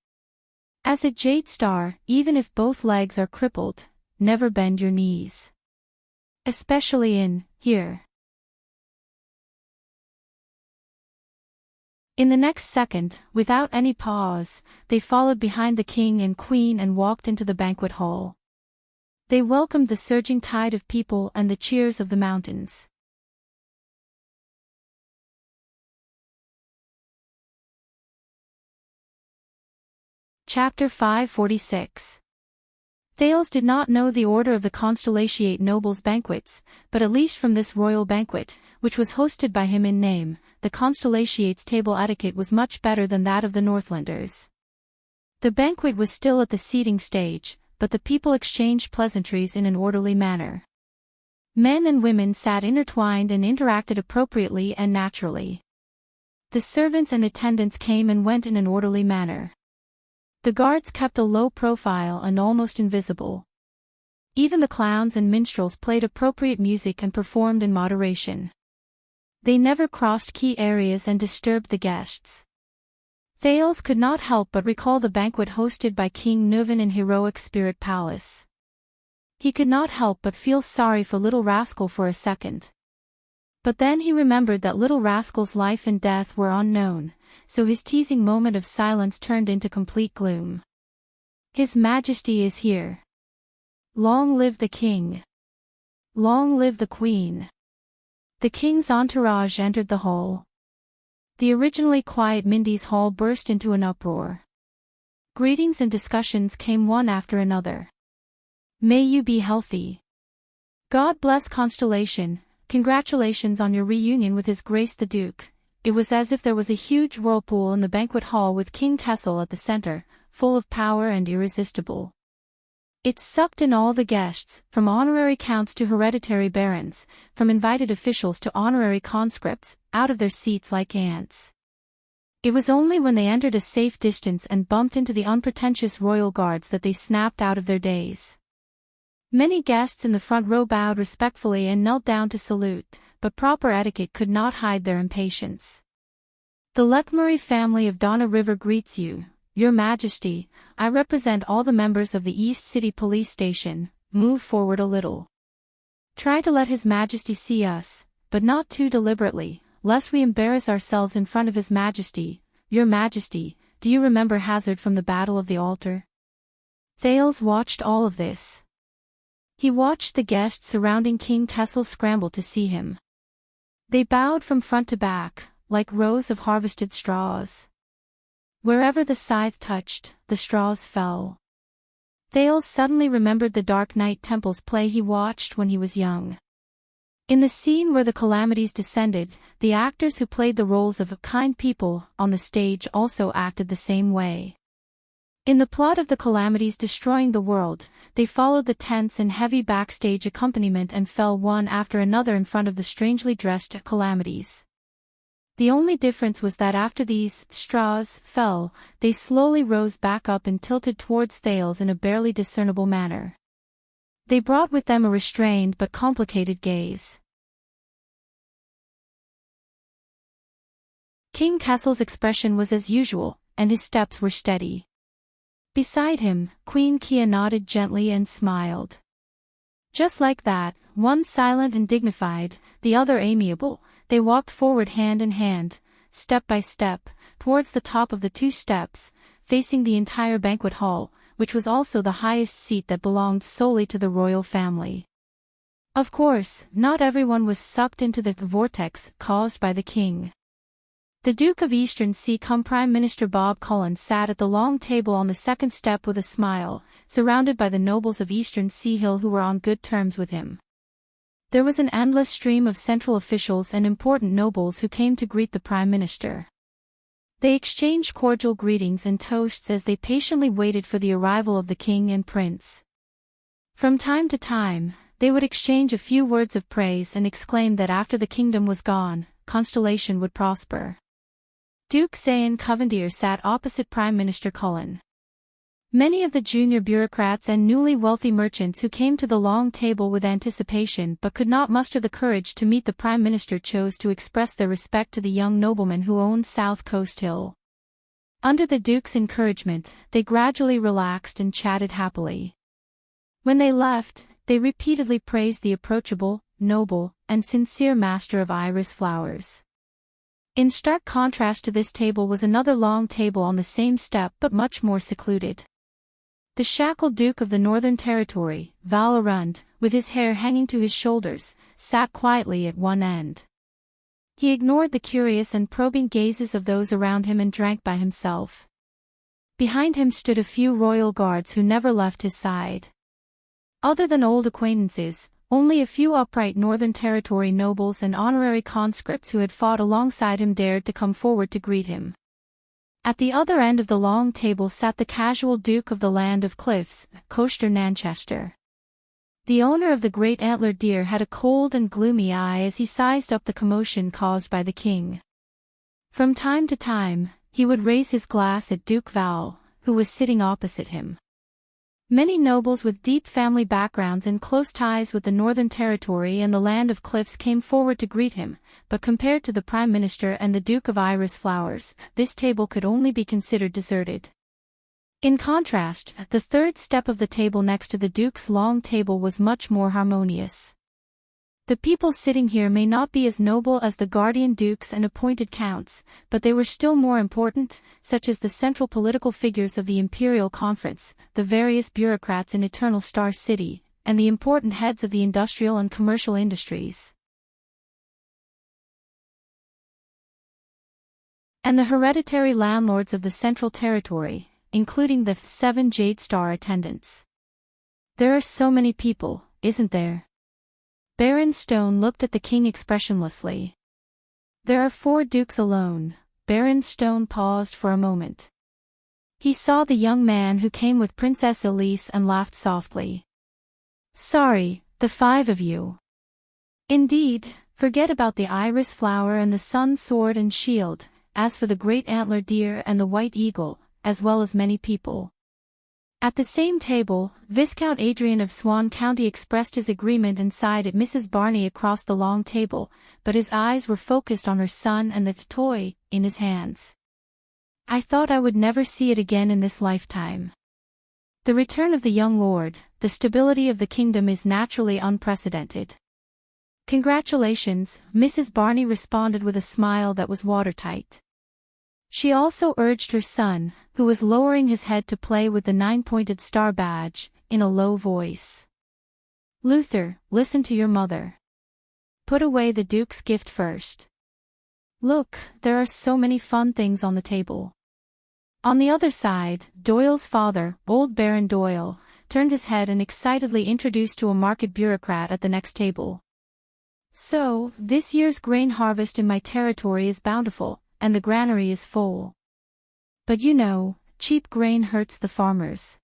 "As a Jade Star, even if both legs are crippled, never bend your knees. Especially in here." In the next second, without any pause, they followed behind the king and queen and walked into the banquet hall. They welcomed the surging tide of people and the cheers of the mountains. Chapter 546. Thales did not know the order of the Constellatiate nobles' banquets, but at least from this royal banquet, which was hosted by him in name, the Constellatiates' table etiquette was much better than that of the Northlanders. The banquet was still at the seating stage, but the people exchanged pleasantries in an orderly manner. Men and women sat intertwined and interacted appropriately and naturally. The servants and attendants came and went in an orderly manner. The guards kept a low profile and almost invisible. Even the clowns and minstrels played appropriate music and performed in moderation. They never crossed key areas and disturbed the guests. Thales could not help but recall the banquet hosted by King Nuvan in Heroic Spirit Palace. He could not help but feel sorry for Little Rascal for a second. But then he remembered that Little Rascal's life and death were unknown, so his teasing moment of silence turned into complete gloom. "His Majesty is here. Long live the king. Long live the queen." The king's entourage entered the hall. The originally quiet Mindy's hall burst into an uproar. Greetings and discussions came one after another. "May you be healthy. God bless Constellation. Congratulations on your reunion with His Grace the Duke." It was as if there was a huge whirlpool in the banquet hall with King Kessel at the center, full of power and irresistible. It sucked in all the guests, from honorary counts to hereditary barons, from invited officials to honorary conscripts, out of their seats like ants. It was only when they entered a safe distance and bumped into the unpretentious royal guards that they snapped out of their daze. Many guests in the front row bowed respectfully and knelt down to salute, but proper etiquette could not hide their impatience. "The Leckmurray family of Donna River greets you, Your Majesty. I represent all the members of the East City Police Station. Move forward a little. Try to let His Majesty see us," but not too deliberately, lest we embarrass ourselves in front of His Majesty. Your Majesty, do you remember Hazard from the Battle of the Altar? Thales watched all of this. He watched the guests surrounding King Kessel scramble to see him. They bowed from front to back, like rows of harvested straws. Wherever the scythe touched, the straws fell. Thales suddenly remembered the Dark Knight Temple's play he watched when he was young. In the scene where the calamities descended, the actors who played the roles of kind people on the stage also acted the same way. In the plot of the calamities destroying the world, they followed the tense and heavy backstage accompaniment and fell one after another in front of the strangely dressed calamities. The only difference was that after these straws fell, they slowly rose back up and tilted towards Thales in a barely discernible manner. They brought with them a restrained but complicated gaze. King Kessel's expression was as usual, and his steps were steady. Beside him, Queen Kia nodded gently and smiled. Just like that, one silent and dignified, the other amiable, they walked forward hand in hand, step by step, towards the top of the 2 steps, facing the entire banquet hall, which was also the highest seat that belonged solely to the royal family. Of course, not everyone was sucked into the vortex caused by the king. The Duke of Eastern Sea cum Prime Minister Bob Cullen sat at the long table on the 2nd step with a smile, surrounded by the nobles of Eastern Sea Hill who were on good terms with him. There was an endless stream of central officials and important nobles who came to greet the Prime Minister. They exchanged cordial greetings and toasts as they patiently waited for the arrival of the king and prince. From time to time, they would exchange a few words of praise and exclaim that after the kingdom was gone, Constellation would prosper. Duke Zayn Covendier sat opposite Prime Minister Cullen. Many of the junior bureaucrats and newly wealthy merchants who came to the long table with anticipation but could not muster the courage to meet the Prime Minister chose to express their respect to the young nobleman who owned South Coast Hill. Under the Duke's encouragement, they gradually relaxed and chatted happily. When they left, they repeatedly praised the approachable, noble, and sincere master of iris flowers. In stark contrast to this table was another long table on the same step but much more secluded. The shackled Duke of the Northern Territory, Val Arund, with his hair hanging to his shoulders, sat quietly at one end. He ignored the curious and probing gazes of those around him and drank by himself. Behind him stood a few royal guards who never left his side. Other than old acquaintances, only a few upright Northern Territory nobles and honorary conscripts who had fought alongside him dared to come forward to greet him. At the other end of the long table sat the casual Duke of the Land of Cliffs, Coaster Nanchester. The owner of the great antlered deer had a cold and gloomy eye as he sized up the commotion caused by the king. From time to time, he would raise his glass at Duke Val, who was sitting opposite him. Many nobles with deep family backgrounds and close ties with the Northern Territory and the Land of Cliffs came forward to greet him, but compared to the Prime Minister and the Duke of Iris Flowers, this table could only be considered deserted. In contrast, the 3rd step of the table next to the Duke's long table was much more harmonious. The people sitting here may not be as noble as the guardian dukes and appointed counts, but they were still more important, such as the central political figures of the Imperial Conference, the various bureaucrats in Eternal Star City, and the important heads of the industrial and commercial industries. And the hereditary landlords of the Central Territory, including the 7 Jade Star attendants. There are so many people, isn't there? Baron Stone looked at the king expressionlessly. There are 4 dukes alone. Baron Stone paused for a moment. He saw the young man who came with Princess Elise and laughed softly. Sorry, the 5 of you. Indeed, forget about the iris flower and the sun sword and shield, as for the great antler deer and the white eagle, as well as many people. At the same table, Viscount Adrian of Swan County expressed his agreement and sighed at Mrs. Barney across the long table, but his eyes were focused on her son and the toy in his hands. I thought I would never see it again in this lifetime. The return of the young lord, the stability of the kingdom is naturally unprecedented. Congratulations, Mrs. Barney responded with a smile that was watertight. She also urged her son, who was lowering his head to play with the 9-pointed star badge, in a low voice. Luther, listen to your mother. Put away the Duke's gift first. Look, there are so many fun things on the table. On the other side, Doyle's father, old Baron Doyle, turned his head and excitedly introduced to a market bureaucrat at the next table. So, this year's grain harvest in my territory is bountiful, and the granary is full. But you know, cheap grain hurts the farmers.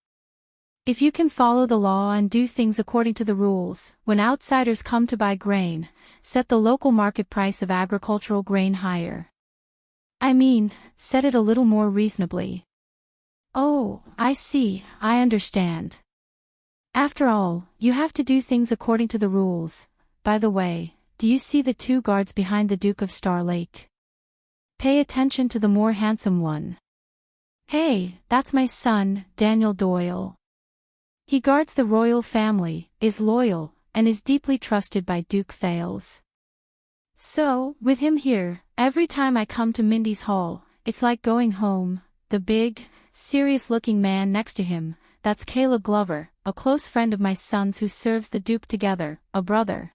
If you can follow the law and do things according to the rules, when outsiders come to buy grain, set the local market price of agricultural grain higher. I mean, set it a little more reasonably. Oh, I see, I understand. After all, you have to do things according to the rules. By the way, do you see the 2 guards behind the Duke of Star Lake? Pay attention to the more handsome one. Hey, that's my son, Daniel Doyle. He guards the royal family, is loyal, and is deeply trusted by Duke Thales. So, with him here, every time I come to Mindy's Hall, it's like going home. The big, serious-looking man next to him, that's Caleb Glover, a close friend of my son's who serves the Duke together, a brother.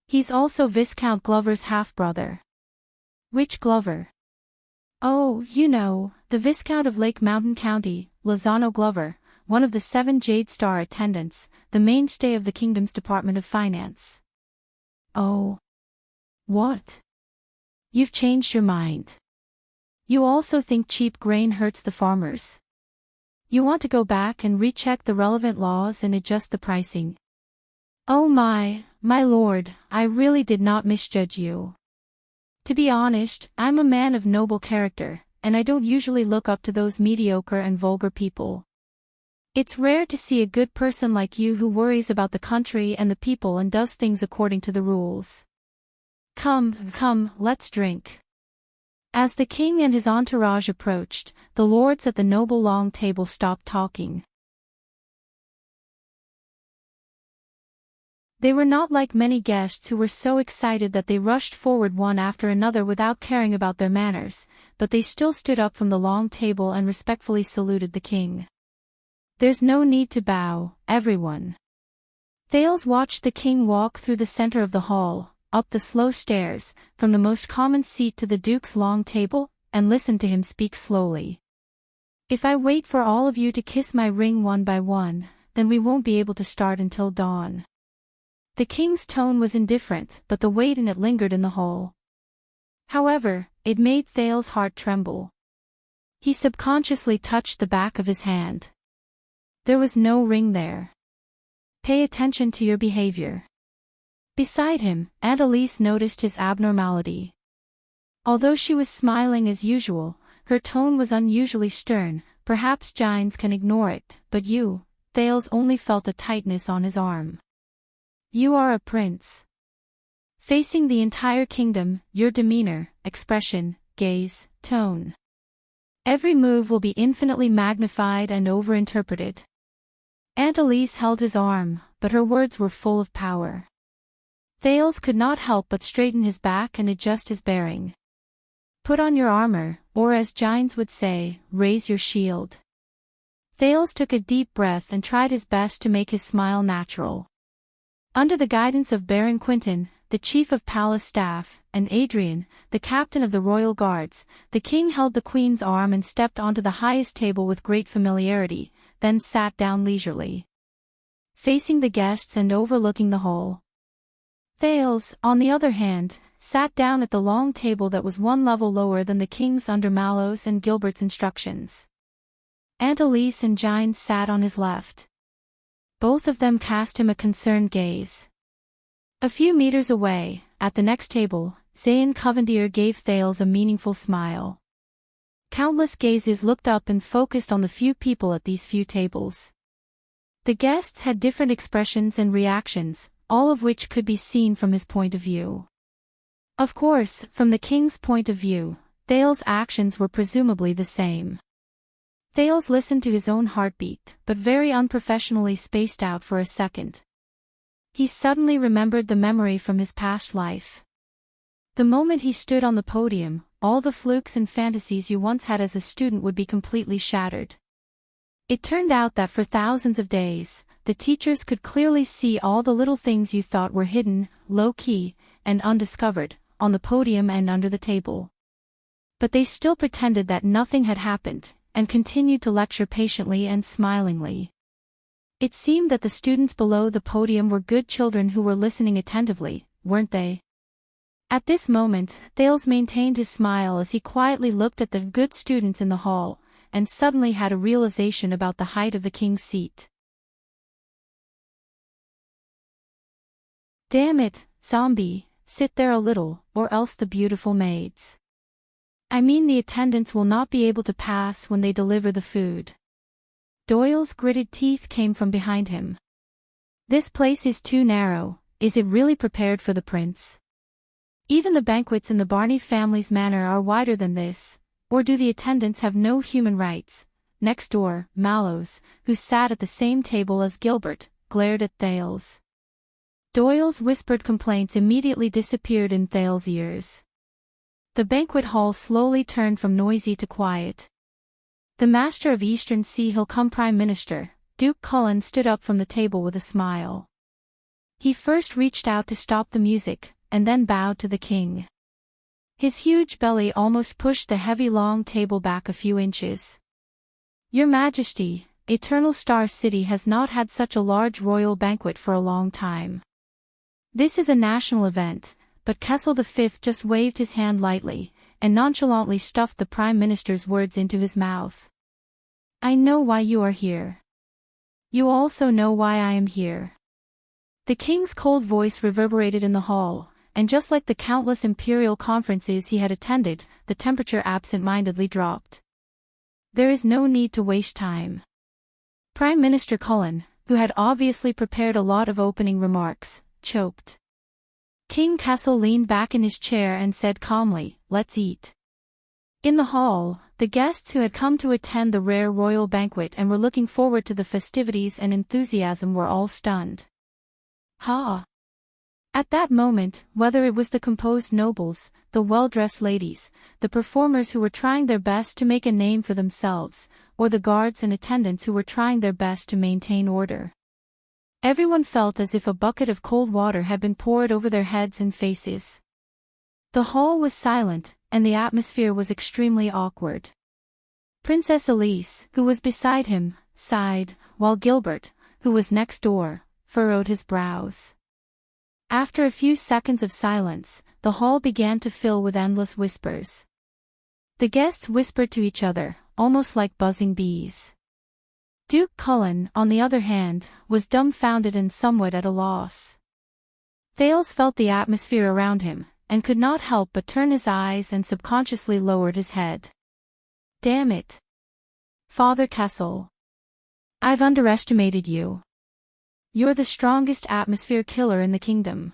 He's also Viscount Glover's half-brother. Which Glover? Oh, you know, the Viscount of Lake Mountain County, Lozano Glover, one of the 7 Jade Star attendants, the mainstay of the kingdom's Department of Finance. Oh. What? You've changed your mind. You also think cheap grain hurts the farmers. You want to go back and recheck the relevant laws and adjust the pricing. Oh my lord, I really did not misjudge you. To be honest, I'm a man of noble character, and I don't usually look up to those mediocre and vulgar people. It's rare to see a good person like you who worries about the country and the people and does things according to the rules. Come, let's drink. As the king and his entourage approached, the lords at the noble long table stopped talking. They were not like many guests who were so excited that they rushed forward one after another without caring about their manners, but they still stood up from the long table and respectfully saluted the king. There's no need to bow, everyone. Thales watched the king walk through the center of the hall, up the slow stairs, from the most common seat to the Duke's long table, and listened to him speak slowly. If I wait for all of you to kiss my ring one by one, then we won't be able to start until dawn. The king's tone was indifferent, but the weight in it lingered in the hall. However, it made Thales' heart tremble. He subconsciously touched the back of his hand. There was no ring there. Pay attention to your behavior. Beside him, Aunt Elise noticed his abnormality. Although she was smiling as usual, her tone was unusually stern. Perhaps Gines can ignore it, but you, Thales only felt a tightness on his arm. You are a prince. Facing the entire kingdom, your demeanor, expression, gaze, tone. Every move will be infinitely magnified and overinterpreted. Aunt Elise held his arm, but her words were full of power. Thales could not help but straighten his back and adjust his bearing. Put on your armor, or as Gines would say, raise your shield. Thales took a deep breath and tried his best to make his smile natural. Under the guidance of Baron Quinton, the chief of palace staff, and Adrian, the captain of the royal guards, the king held the queen's arm and stepped onto the highest table with great familiarity, then sat down leisurely. Facing the guests and overlooking the hall. Thales, on the other hand, sat down at the long table that was one level lower than the king's under Mallow's and Gilbert's instructions. Aunt Elise and Gines sat on his left. Both of them cast him a concerned gaze. A few meters away, at the next table, Zayn Covendier gave Thales a meaningful smile. Countless gazes looked up and focused on the few people at these few tables. The guests had different expressions and reactions, all of which could be seen from his point of view. Of course, from the king's point of view, Thales' actions were presumably the same. Thales listened to his own heartbeat, but very unprofessionally spaced out for a second. He suddenly remembered the memory from his past life. The moment he stood on the podium, all the flukes and fantasies you once had as a student would be completely shattered. It turned out that for thousands of days, the teachers could clearly see all the little things you thought were hidden, low-key, and undiscovered, on the podium and under the table. But they still pretended that nothing had happened, and continued to lecture patiently and smilingly. It seemed that the students below the podium were good children who were listening attentively, weren't they? At this moment, Thales maintained his smile as he quietly looked at the good students in the hall, and suddenly had a realization about the height of the king's seat. Damn it, zombie, sit there a little, or else the beautiful maids. I mean the attendants will not be able to pass when they deliver the food. Doyle's gritted teeth came from behind him. This place is too narrow, is it really prepared for the prince? Even the banquets in the Barney family's manor are wider than this. Or do the attendants have no human rights? Next door, Mallows, who sat at the same table as Gilbert, glared at Thales. Doyle's whispered complaints immediately disappeared in Thales' ears. The banquet hall slowly turned from noisy to quiet. The Master of Eastern Sea Hill cum Prime Minister, Duke Cullen, stood up from the table with a smile. He first reached out to stop the music, and then bowed to the king. His huge belly almost pushed the heavy long table back a few inches. Your Majesty, Eternal Star City has not had such a large royal banquet for a long time. This is a national event, but Kessel V just waved his hand lightly, and nonchalantly stuffed the Prime Minister's words into his mouth. I know why you are here. You also know why I am here. The king's cold voice reverberated in the hall, and just like the countless imperial conferences he had attended, the temperature absent-mindedly dropped. There is no need to waste time. Prime Minister Cullen, who had obviously prepared a lot of opening remarks, choked. King Kessel leaned back in his chair and said calmly, let's eat. In the hall, the guests who had come to attend the rare royal banquet and were looking forward to the festivities and enthusiasm were all stunned. Ha! At that moment, whether it was the composed nobles, the well-dressed ladies, the performers who were trying their best to make a name for themselves, or the guards and attendants who were trying their best to maintain order, everyone felt as if a bucket of cold water had been poured over their heads and faces. The hall was silent, and the atmosphere was extremely awkward. Princess Elise, who was beside him, sighed, while Gilbert, who was next door, furrowed his brows. After a few seconds of silence, the hall began to fill with endless whispers. The guests whispered to each other, almost like buzzing bees. Duke Cullen, on the other hand, was dumbfounded and somewhat at a loss. Thales felt the atmosphere around him, and could not help but turn his eyes and subconsciously lowered his head. Damn it! Father Kessel. I've underestimated you. You're the strongest atmosphere killer in the kingdom.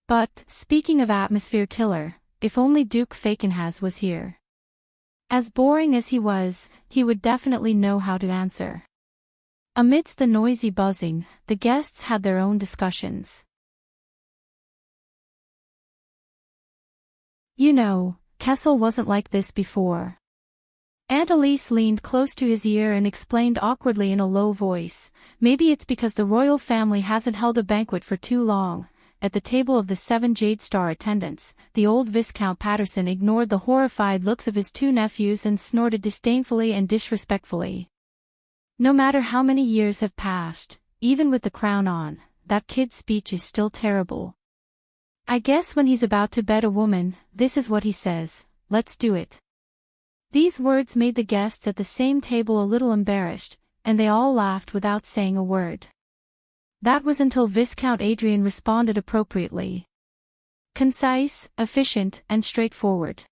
But, speaking of atmosphere killer, if only Duke Fakenhas was here. As boring as he was, he would definitely know how to answer. Amidst the noisy buzzing, the guests had their own discussions. You know, Kessel wasn't like this before. Aunt Elise leaned close to his ear and explained awkwardly in a low voice, maybe it's because the royal family hasn't held a banquet for too long. At the table of the 7 Jade Star attendants, the old Viscount Patterson ignored the horrified looks of his 2 nephews and snorted disdainfully and disrespectfully. No matter how many years have passed, even with the crown on, that kid's speech is still terrible. I guess when he's about to bed a woman, this is what he says, let's do it. These words made the guests at the same table a little embarrassed, and they all laughed without saying a word. That was until Viscount Adrian responded appropriately. Concise, efficient, and straightforward.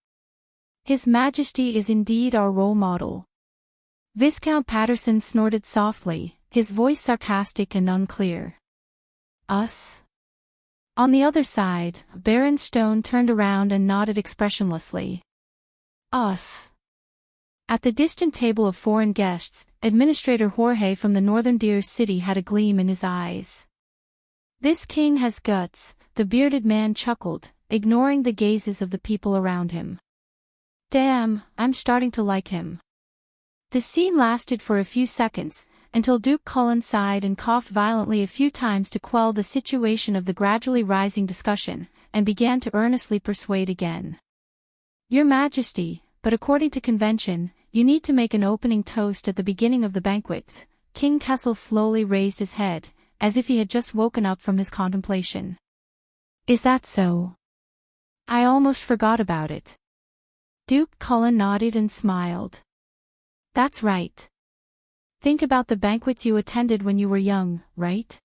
His Majesty is indeed our role model. Viscount Patterson snorted softly, his voice sarcastic and unclear. Us? On the other side, Baron Stone turned around and nodded expressionlessly. Us. At the distant table of foreign guests, Administrator Jorge from the northern Deer City had a gleam in his eyes. This king has guts, the bearded man chuckled, ignoring the gazes of the people around him. Damn, I'm starting to like him. The scene lasted for a few seconds, until Duke Cullen sighed and coughed violently a few times to quell the situation of the gradually rising discussion, and began to earnestly persuade again. Your Majesty, but according to convention, you need to make an opening toast at the beginning of the banquet. King Kessel slowly raised his head, as if he had just woken up from his contemplation. Is that so? I almost forgot about it. Duke Cullen nodded and smiled. That's right. Think about the banquets you attended when you were young, right?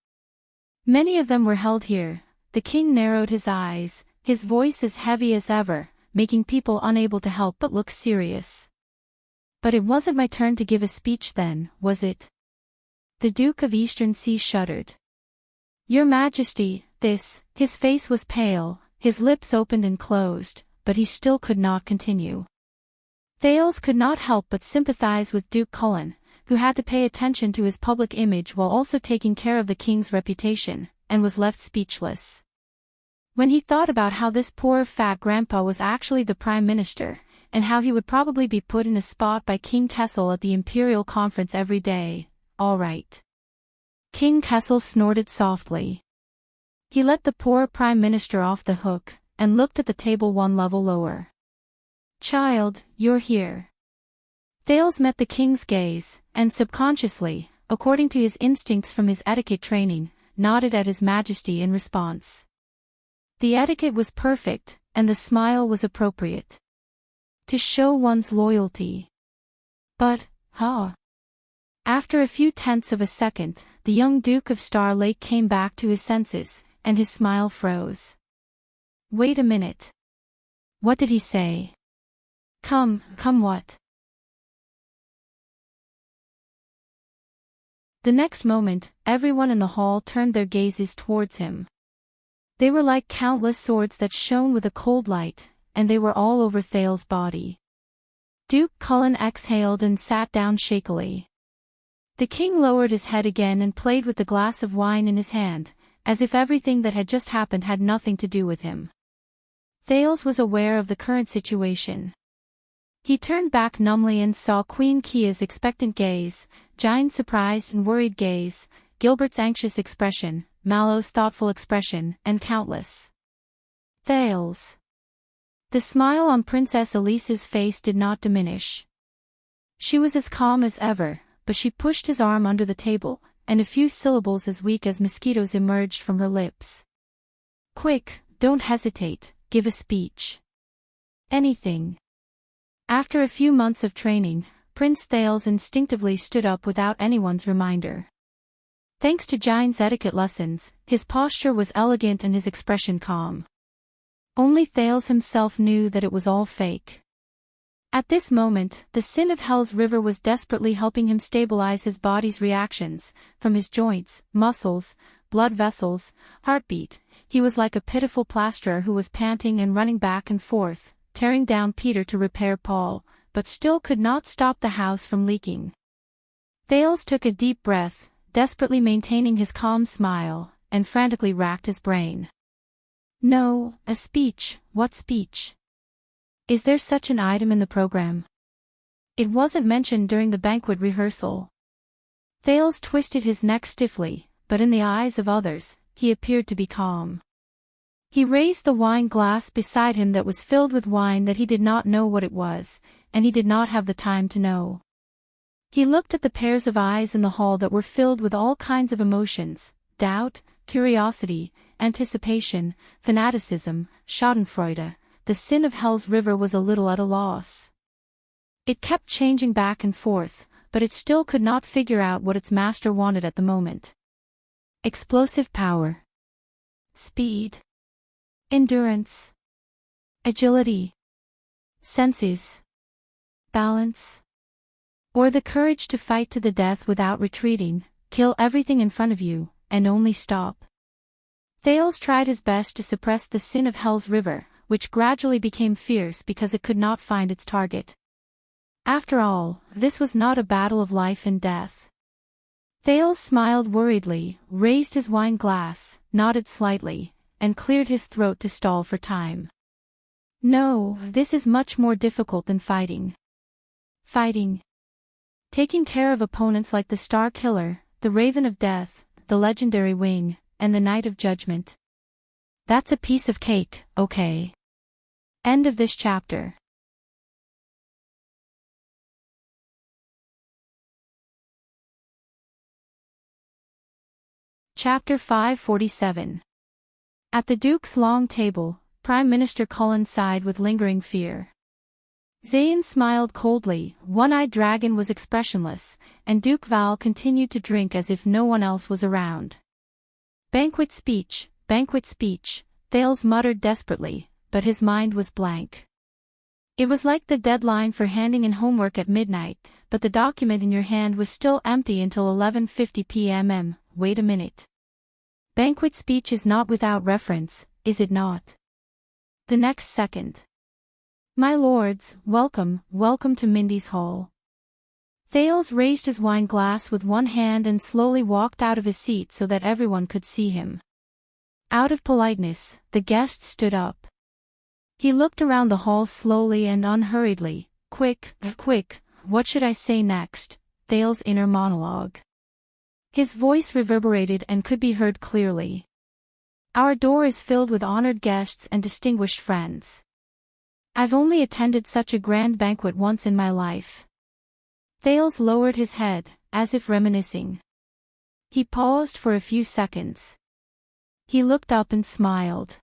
Many of them were held here. The king narrowed his eyes, his voice as heavy as ever, making people unable to help but look serious. But it wasn't my turn to give a speech then, was it? The Duke of Eastern Sea shuddered. Your Majesty, his face was pale, his lips opened and closed, but he still could not continue. Thales could not help but sympathize with Duke Cullen, who had to pay attention to his public image while also taking care of the king's reputation, and was left speechless. When he thought about how this poor fat grandpa was actually the prime minister, and how he would probably be put in a spot by King Kessel at the imperial conference every day, all right. King Kessel snorted softly. He let the poor prime minister off the hook, and looked at the table one level lower. Child, you're here. Thales met the king's gaze, and subconsciously, according to his instincts from his etiquette training, nodded at His Majesty in response. The etiquette was perfect, and the smile was appropriate. To show one's loyalty. But, After a few tenths of a second, the young Duke of Star Lake came back to his senses, and his smile froze. Wait a minute. What did he say? Come what? The next moment, everyone in the hall turned their gazes towards him. They were like countless swords that shone with a cold light, and they were all over Thales' body. Duke Cullen exhaled and sat down shakily. The king lowered his head again and played with the glass of wine in his hand, as if everything that had just happened had nothing to do with him. Thales was aware of the current situation. He turned back numbly and saw Queen Kia's expectant gaze, Gine's surprised and worried gaze, Gilbert's anxious expression, Mallow's thoughtful expression, and countless. Thales. The smile on Princess Elise's face did not diminish. She was as calm as ever, but she pushed his arm under the table, and a few syllables as weak as mosquitoes emerged from her lips. Quick, don't hesitate, give a speech. Anything. After a few months of training, Prince Thales instinctively stood up without anyone's reminder. Thanks to Gine's etiquette lessons, his posture was elegant and his expression calm. Only Thales himself knew that it was all fake. At this moment, the sin of Hell's River was desperately helping him stabilize his body's reactions, from his joints, muscles, blood vessels, heartbeat. He was like a pitiful plasterer who was panting and running back and forth, tearing down Peter to repair Paul, but still could not stop the house from leaking. Thales took a deep breath, desperately maintaining his calm smile, and frantically racked his brain. No, a speech, what speech? Is there such an item in the program? It wasn't mentioned during the banquet rehearsal. Thales twisted his neck stiffly, but in the eyes of others, he appeared to be calm. He raised the wine glass beside him that was filled with wine that he did not know what it was, and he did not have the time to know. He looked at the pairs of eyes in the hall that were filled with all kinds of emotions, doubt, curiosity, anticipation, fanaticism, schadenfreude. The sin of Hell's River was a little at a loss. It kept changing back and forth, but it still could not figure out what its master wanted at the moment. Explosive power. Speed. Endurance. Agility. Senses. Balance. Or the courage to fight to the death without retreating, kill everything in front of you, and only stop. Thales tried his best to suppress the sin of Hell's River, which gradually became fierce because it could not find its target. After all, this was not a battle of life and death. Thales smiled worriedly, raised his wine glass, nodded slightly, and cleared his throat to stall for time. No, this is much more difficult than fighting. Fighting. Taking care of opponents like the Star Killer, the Raven of Death, the Legendary Wing, and the Knight of Judgment. That's a piece of cake, okay. End of this chapter. Chapter 547. At the Duke's long table, Prime Minister Cullen sighed with lingering fear. Zayn smiled coldly, one-eyed dragon was expressionless, and Duke Val continued to drink as if no one else was around. Banquet speech, Thales muttered desperately, but his mind was blank. It was like the deadline for handing in homework at midnight, but the document in your hand was still empty until 11:50 p.m. Wait a minute. Banquet speech is not without reference, is it not? The next second. My lords, welcome to Mindy's Hall. Thales raised his wine glass with one hand and slowly walked out of his seat so that everyone could see him. Out of politeness, the guest stood up. He looked around the hall slowly and unhurriedly. Quick, what should I say next? Thales' inner monologue. His voice reverberated and could be heard clearly. Our door is filled with honored guests and distinguished friends. I've only attended such a grand banquet once in my life. Thales lowered his head, as if reminiscing. He paused for a few seconds. He looked up and smiled.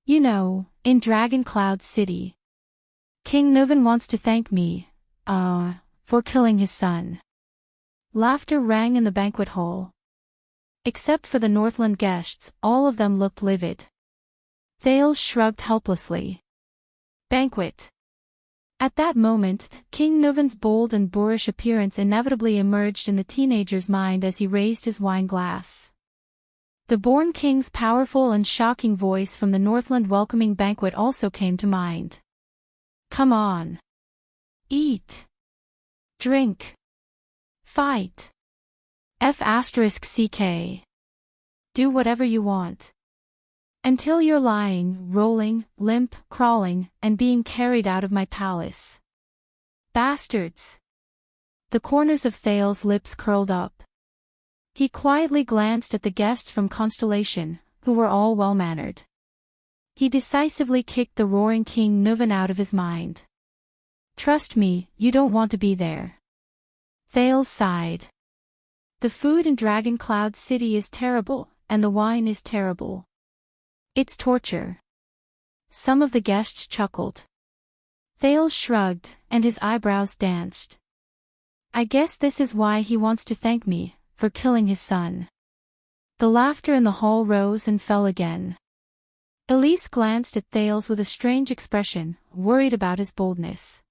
You know, in Dragon Cloud City. King Nuvan wants to thank me, for killing his son. Laughter rang in the banquet hall. Except for the Northland guests, all of them looked livid. Thales shrugged helplessly. Banquet. At that moment, King Nuvan's bold and boorish appearance inevitably emerged in the teenager's mind as he raised his wine glass. The Born King's powerful and shocking voice from the Northland welcoming banquet also came to mind. Come on. Eat. Drink. Fight. F***ck. Do whatever you want. Until you're lying, rolling, limp, crawling, and being carried out of my palace. Bastards. The corners of Thales' lips curled up. He quietly glanced at the guests from Constellation, who were all well-mannered. He decisively kicked the roaring King Nuvan out of his mind. Trust me, you don't want to be there. Thales sighed. The food in Dragon Cloud City is terrible, and the wine is terrible. It's torture. Some of the guests chuckled. Thales shrugged, and his eyebrows danced. I guess this is why he wants to thank me, for killing his son. The laughter in the hall rose and fell again. Elise glanced at Thales with a strange expression, worried about his boldness.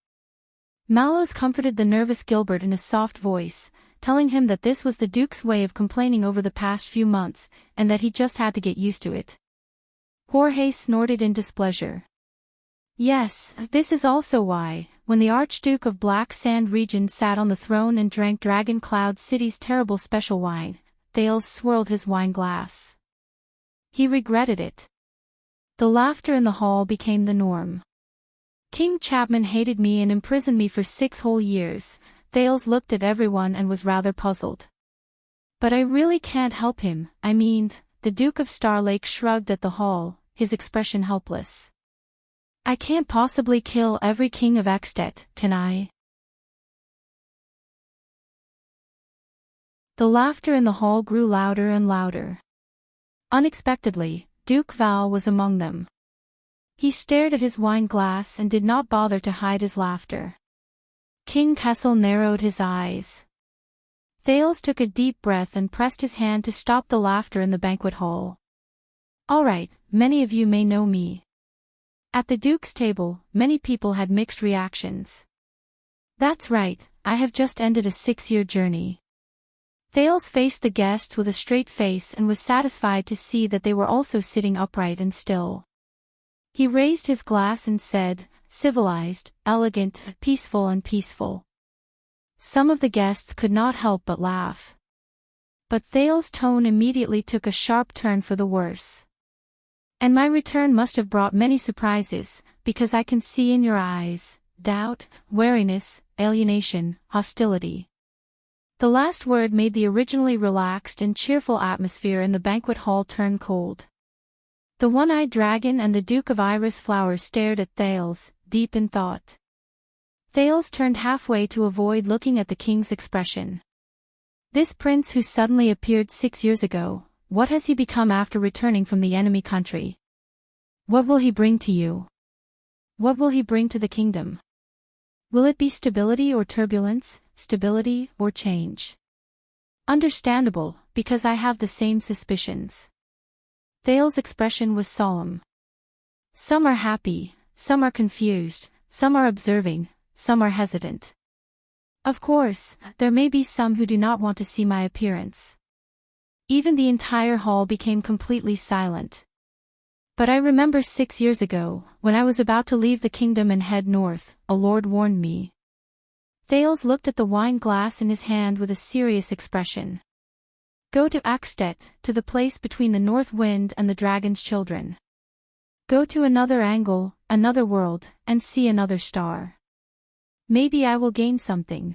Mallows comforted the nervous Gilbert in a soft voice, telling him that this was the Duke's way of complaining over the past few months, and that he just had to get used to it. Jorge snorted in displeasure. Yes, this is also why, when the Archduke of Black Sand Region sat on the throne and drank Dragon Cloud City's terrible special wine, Thales swirled his wine glass. He regretted it. The laughter in the hall became the norm. King Chapman hated me and imprisoned me for 6 whole years. Thales looked at everyone and was rather puzzled. But I really can't help him, I mean, the Duke of Starlake shrugged at the hall, his expression helpless. I can't possibly kill every king of Extet, can I? The laughter in the hall grew louder and louder. Unexpectedly, Duke Val was among them. He stared at his wine glass and did not bother to hide his laughter. King Kessel narrowed his eyes. Thales took a deep breath and pressed his hand to stop the laughter in the banquet hall. All right, many of you may know me. At the Duke's table, many people had mixed reactions. That's right, I have just ended a 6-year journey. Thales faced the guests with a straight face and was satisfied to see that they were also sitting upright and still. He raised his glass and said, civilized, elegant, peaceful and peaceful. Some of the guests could not help but laugh. But Thale's tone immediately took a sharp turn for the worse. And my return must have brought many surprises, because I can see in your eyes doubt, wariness, alienation, hostility. The last word made the originally relaxed and cheerful atmosphere in the banquet hall turn cold. The one-eyed dragon and the Duke of Iris Flowers stared at Thales, deep in thought. Thales turned halfway to avoid looking at the king's expression. This prince who suddenly appeared 6 years ago, what has he become after returning from the enemy country? What will he bring to you? What will he bring to the kingdom? Will it be stability or turbulence, stability or change? Understandable, because I have the same suspicions. Thale's expression was solemn. Some are happy, some are confused, some are observing, some are hesitant. Of course, there may be some who do not want to see my appearance. Even the entire hall became completely silent. But I remember 6 years ago, when I was about to leave the kingdom and head north, a lord warned me. Thales looked at the wine glass in his hand with a serious expression. Go to Axtet, to the place between the north wind and the dragon's children. Go to another angle, another world, and see another star. Maybe I will gain something.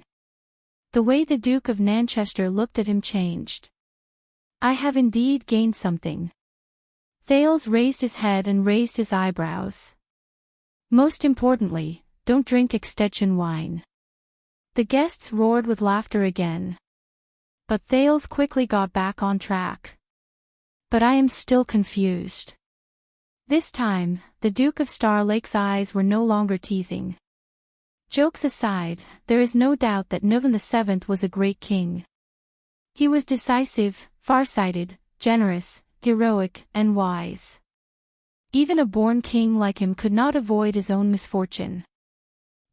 The way the Duke of Nanchester looked at him changed. I have indeed gained something. Thales raised his head and raised his eyebrows. Most importantly, don't drink Extension wine. The guests roared with laughter again. But Thales quickly got back on track. But I am still confused. This time, the Duke of Star Lake's eyes were no longer teasing. Jokes aside, there is no doubt that Nuvan VII was a great king. He was decisive, far-sighted, generous, heroic, and wise. Even a born king like him could not avoid his own misfortune.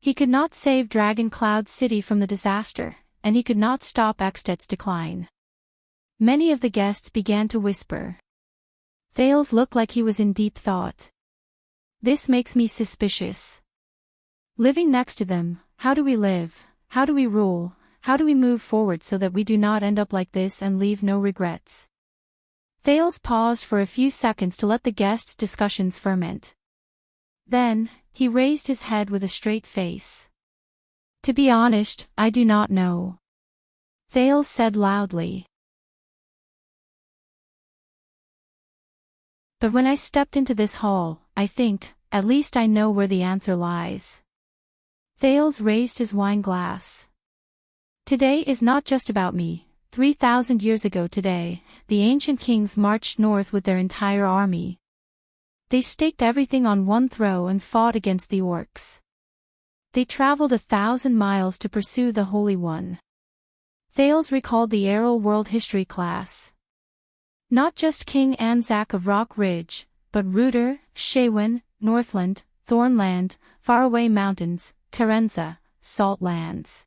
He could not save Dragon Cloud City from the disaster, and he could not stop Axtet's decline. Many of the guests began to whisper. Thales looked like he was in deep thought. This makes me suspicious. Living next to them, how do we live, how do we rule, how do we move forward so that we do not end up like this and leave no regrets? Thales paused for a few seconds to let the guests' discussions ferment. Then, he raised his head with a straight face. To be honest, I do not know. Thales said loudly. But when I stepped into this hall, I think, at least I know where the answer lies. Thales raised his wine glass. Today is not just about me. 3,000 years ago today, the ancient kings marched north with their entire army. They staked everything on one throw and fought against the orcs. They traveled 1,000 miles to pursue the Holy One. Thales recalled the Errol World History class. Not just King Anzac of Rock Ridge, but Rooter, Shaywin, Northland, Thornland, Faraway Mountains, Carenza, Salt Lands.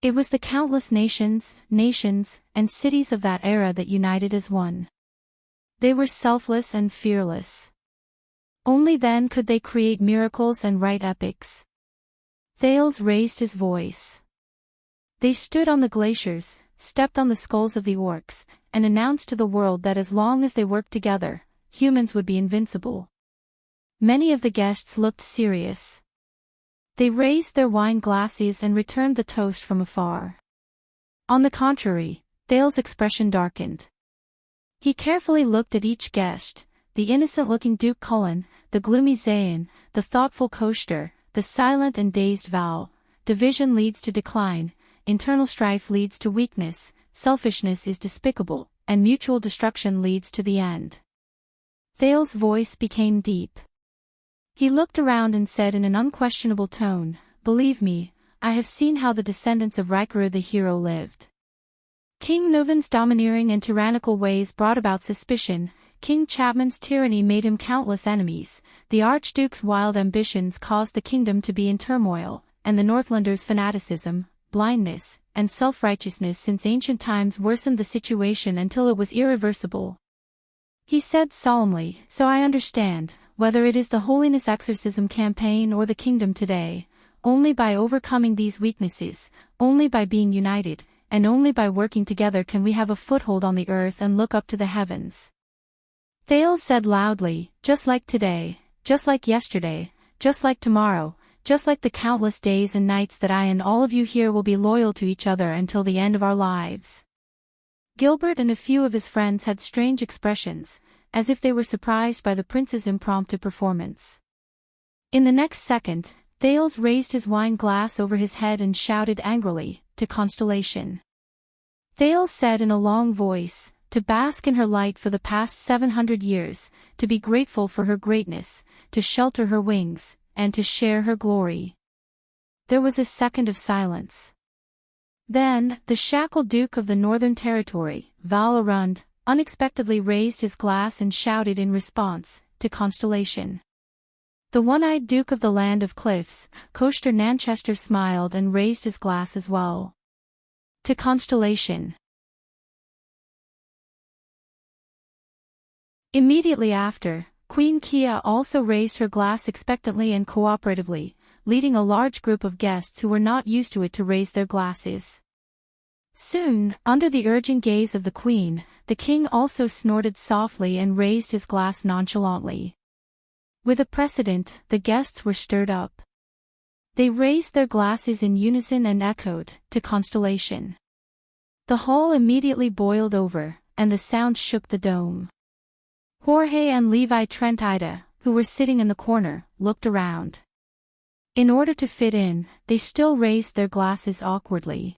It was the countless nations, and cities of that era that united as one. They were selfless and fearless. Only then could they create miracles and write epics. Thales raised his voice. They stood on the glaciers, stepped on the skulls of the orcs, and announced to the world that as long as they worked together, humans would be invincible. Many of the guests looked serious. They raised their wine glasses and returned the toast from afar. On the contrary, Thales' expression darkened. He carefully looked at each guest, the innocent-looking Duke Cullen, the gloomy Zayn, the thoughtful Koster, the silent and dazed Val. Division leads to decline, internal strife leads to weakness, selfishness is despicable, and mutual destruction leads to the end. Thales' voice became deep. He looked around and said in an unquestionable tone, "Believe me, I have seen how the descendants of Riker the hero lived. King Nuvan's domineering and tyrannical ways brought about suspicion, King Chapman's tyranny made him countless enemies, the Archduke's wild ambitions caused the kingdom to be in turmoil, and the Northlanders' fanaticism, blindness, and self-righteousness since ancient times worsened the situation until it was irreversible." He said solemnly, "So I understand, whether it is the Holiness Exorcism campaign or the kingdom today, only by overcoming these weaknesses, only by being united, and only by working together can we have a foothold on the earth and look up to the heavens. Thales said loudly, just like today, just like yesterday, just like tomorrow, just like the countless days and nights that I and all of you here will be loyal to each other until the end of our lives. Gilbert and a few of his friends had strange expressions, as if they were surprised by the prince's impromptu performance. In the next second, Thales raised his wine glass over his head and shouted angrily, to Constellation. Thales said in a long voice, to bask in her light for the past 700 years, to be grateful for her greatness, to shelter her wings, and to share her glory. There was a second of silence. Then, the shackled Duke of the Northern Territory, Valerund, unexpectedly raised his glass and shouted in response, to Constellation. The one-eyed Duke of the Land of Cliffs, Coaster Nanchester smiled and raised his glass as well. To Constellation. Immediately after, Queen Kia also raised her glass expectantly and cooperatively, leading a large group of guests who were not used to it to raise their glasses. Soon, under the urging gaze of the Queen, the King also snorted softly and raised his glass nonchalantly. With a precedent, the guests were stirred up. They raised their glasses in unison and echoed, to Constellation. The hall immediately boiled over, and the sound shook the dome. Jorge and Levi Trent Ida, who were sitting in the corner, looked around. In order to fit in, they still raised their glasses awkwardly.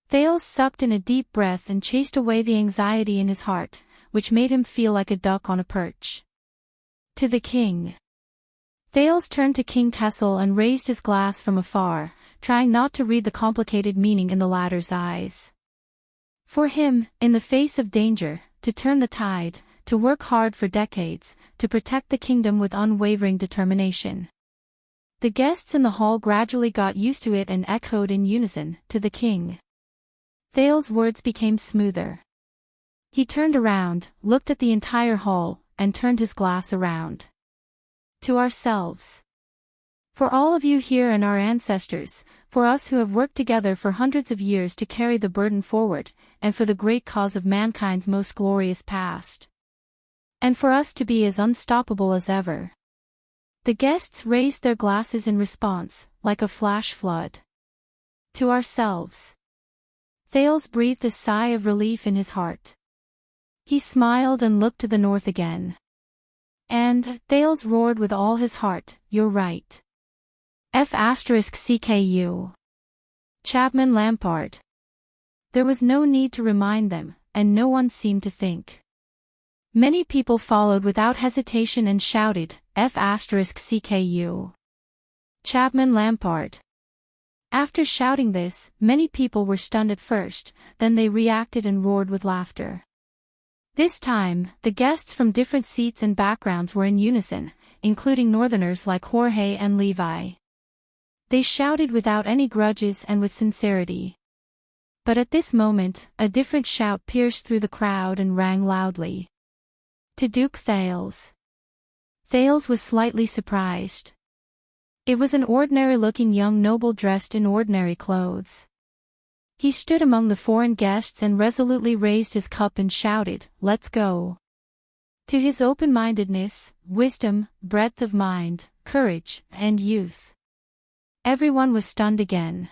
Thales sucked in a deep breath and chased away the anxiety in his heart, which made him feel like a duck on a perch. To the King. Thales turned to King Kessel and raised his glass from afar, trying not to read the complicated meaning in the latter's eyes. For him, in the face of danger, to turn the tide, to work hard for decades, to protect the kingdom with unwavering determination. The guests in the hall gradually got used to it and echoed in unison, to the King. Thales' words became smoother. He turned around, looked at the entire hall, and turned his glass around. To ourselves. For all of you here and our ancestors, for us who have worked together for hundreds of years to carry the burden forward, and for the great cause of mankind's most glorious past. And for us to be as unstoppable as ever. The guests raised their glasses in response, like a flash flood. To ourselves. Thales breathed a sigh of relief in his heart. He smiled and looked to the north again. And, Thales roared with all his heart, you're right. F*CKU. Chapman Lampard. There was no need to remind them, and no one seemed to think. Many people followed without hesitation and shouted, F*CKU. Chapman Lampard. After shouting this, many people were stunned at first, then they reacted and roared with laughter. This time, the guests from different seats and backgrounds were in unison, including northerners like Jorge and Levi. They shouted without any grudges and with sincerity. But at this moment, a different shout pierced through the crowd and rang loudly. To Duke Thales. Thales was slightly surprised. It was an ordinary-looking young noble dressed in ordinary clothes. He stood among the foreign guests and resolutely raised his cup and shouted, let's go. To his open-mindedness, wisdom, breadth of mind, courage, and youth. Everyone was stunned again.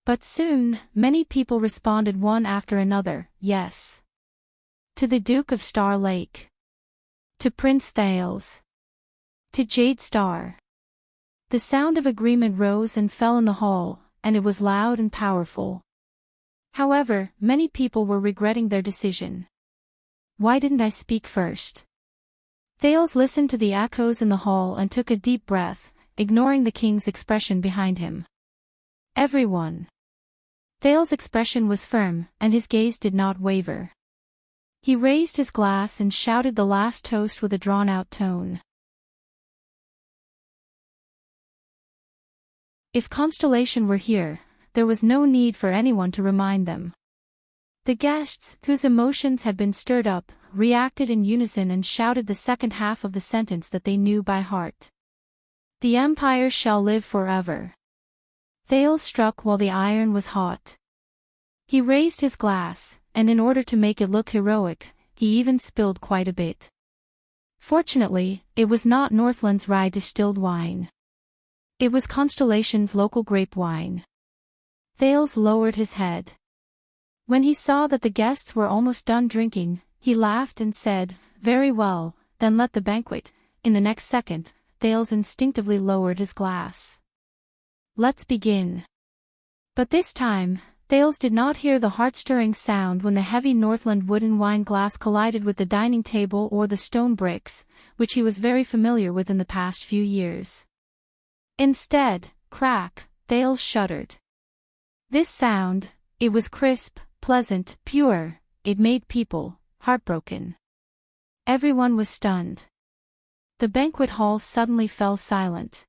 But soon, many people responded one after another, yes. To the Duke of Star Lake. To Prince Thales. To Jade Star. The sound of agreement rose and fell in the hall, and it was loud and powerful. However, many people were regretting their decision. Why didn't I speak first? Thales listened to the echoes in the hall and took a deep breath, ignoring the king's expression behind him. Everyone. Thales' expression was firm, and his gaze did not waver. He raised his glass and shouted the last toast with a drawn-out tone. If Constellation were here, there was no need for anyone to remind them. The guests, whose emotions had been stirred up, reacted in unison and shouted the second half of the sentence that they knew by heart. The Empire shall live forever. Thales struck while the iron was hot. He raised his glass, and in order to make it look heroic, he even spilled quite a bit. Fortunately, it was not Northland's rye distilled wine. It was Constellation's local grape wine. Thales lowered his head. When he saw that the guests were almost done drinking, he laughed and said, "Very well, then let the banquet." In the next second, Thales instinctively lowered his glass. "Let's begin." But this time, Thales did not hear the heart-stirring sound when the heavy Northland wooden wine glass collided with the dining table or the stone bricks, which he was very familiar with in the past few years. Instead, crack, Thales shuddered. This sound, it was crisp, pleasant, pure, it made people heartbroken. Everyone was stunned. The banquet hall suddenly fell silent.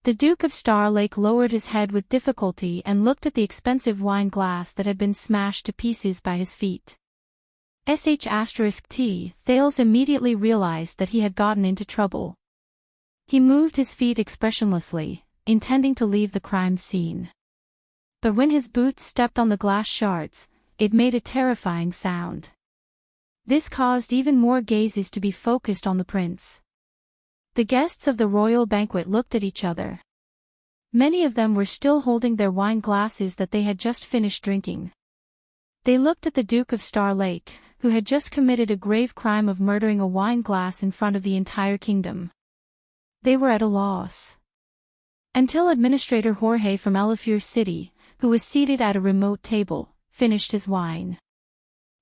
The Duke of Star Lake lowered his head with difficulty and looked at the expensive wine glass that had been smashed to pieces by his feet. *T. Thales immediately realized that he had gotten into trouble. He moved his feet expressionlessly, intending to leave the crime scene. But when his boots stepped on the glass shards, it made a terrifying sound. This caused even more gazes to be focused on the prince. The guests of the royal banquet looked at each other. Many of them were still holding their wine glasses that they had just finished drinking. They looked at the Duke of Star Lake, who had just committed a grave crime of murdering a wine glass in front of the entire kingdom. They were at a loss. Until Administrator Jorge from Elefure City, who was seated at a remote table, finished his wine.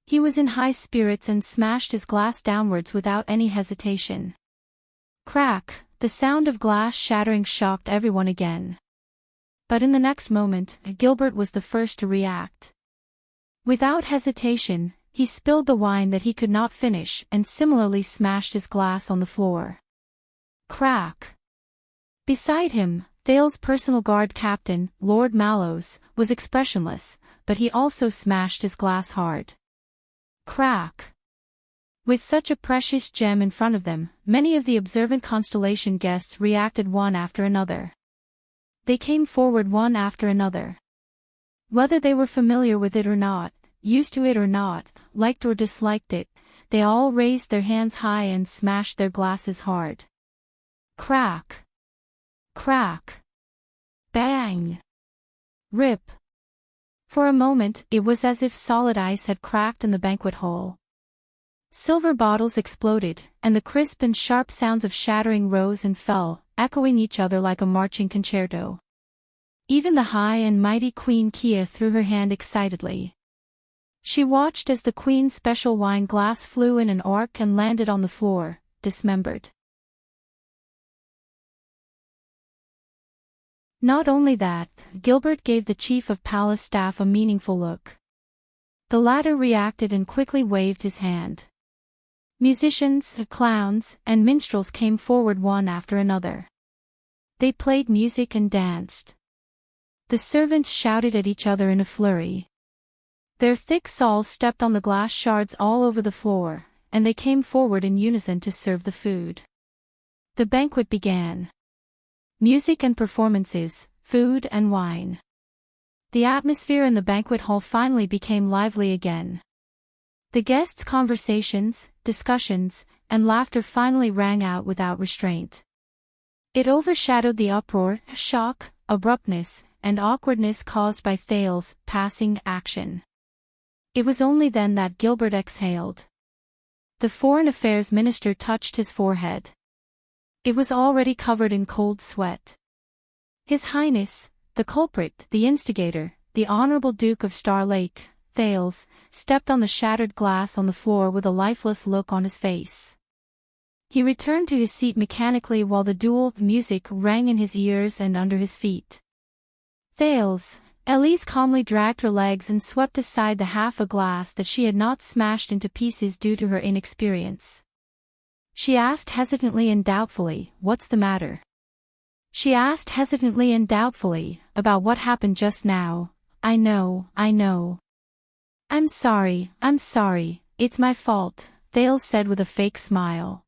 He was in high spirits and smashed his glass downwards without any hesitation. Crack, the sound of glass shattering shocked everyone again. But in the next moment, Gilbert was the first to react. Without hesitation, he spilled the wine that he could not finish and similarly smashed his glass on the floor. Crack. Beside him, Thales' personal guard captain, Lord Mallows, was expressionless, but he also smashed his glass hard. Crack. With such a precious gem in front of them, many of the observant Constellation guests reacted one after another. They came forward one after another. Whether they were familiar with it or not, used to it or not, liked or disliked it, they all raised their hands high and smashed their glasses hard. Crack. Crack. Bang. Rip. For a moment, it was as if solid ice had cracked in the banquet hall. Silver bottles exploded, and the crisp and sharp sounds of shattering rose and fell, echoing each other like a marching concerto. Even the high and mighty Queen Kia threw her hand excitedly. She watched as the Queen's special wine glass flew in an arc and landed on the floor, dismembered. Not only that, Gilbert gave the chief of palace staff a meaningful look. The latter reacted and quickly waved his hand. Musicians, clowns, and minstrels came forward one after another. They played music and danced. The servants shouted at each other in a flurry. Their thick soles stepped on the glass shards all over the floor, and they came forward in unison to serve the food. The banquet began. Music and performances, food and wine. The atmosphere in the banquet hall finally became lively again. The guests' conversations, discussions, and laughter finally rang out without restraint. It overshadowed the uproar, shock, abruptness, and awkwardness caused by Thales' passing action. It was only then that Gilbert exhaled. The Foreign Affairs Minister touched his forehead. It was already covered in cold sweat. His Highness, the culprit, the instigator, the Honorable Duke of Star Lake, Thales, stepped on the shattered glass on the floor with a lifeless look on his face. He returned to his seat mechanically while the duel music rang in his ears and under his feet. Thales, Elise calmly dragged her legs and swept aside the half a glass that she had not smashed into pieces due to her inexperience. She asked hesitantly and doubtfully, "What's the matter?" She asked hesitantly and doubtfully, "About what happened just now. I know. I'm sorry, it's my fault," Thales said with a fake smile.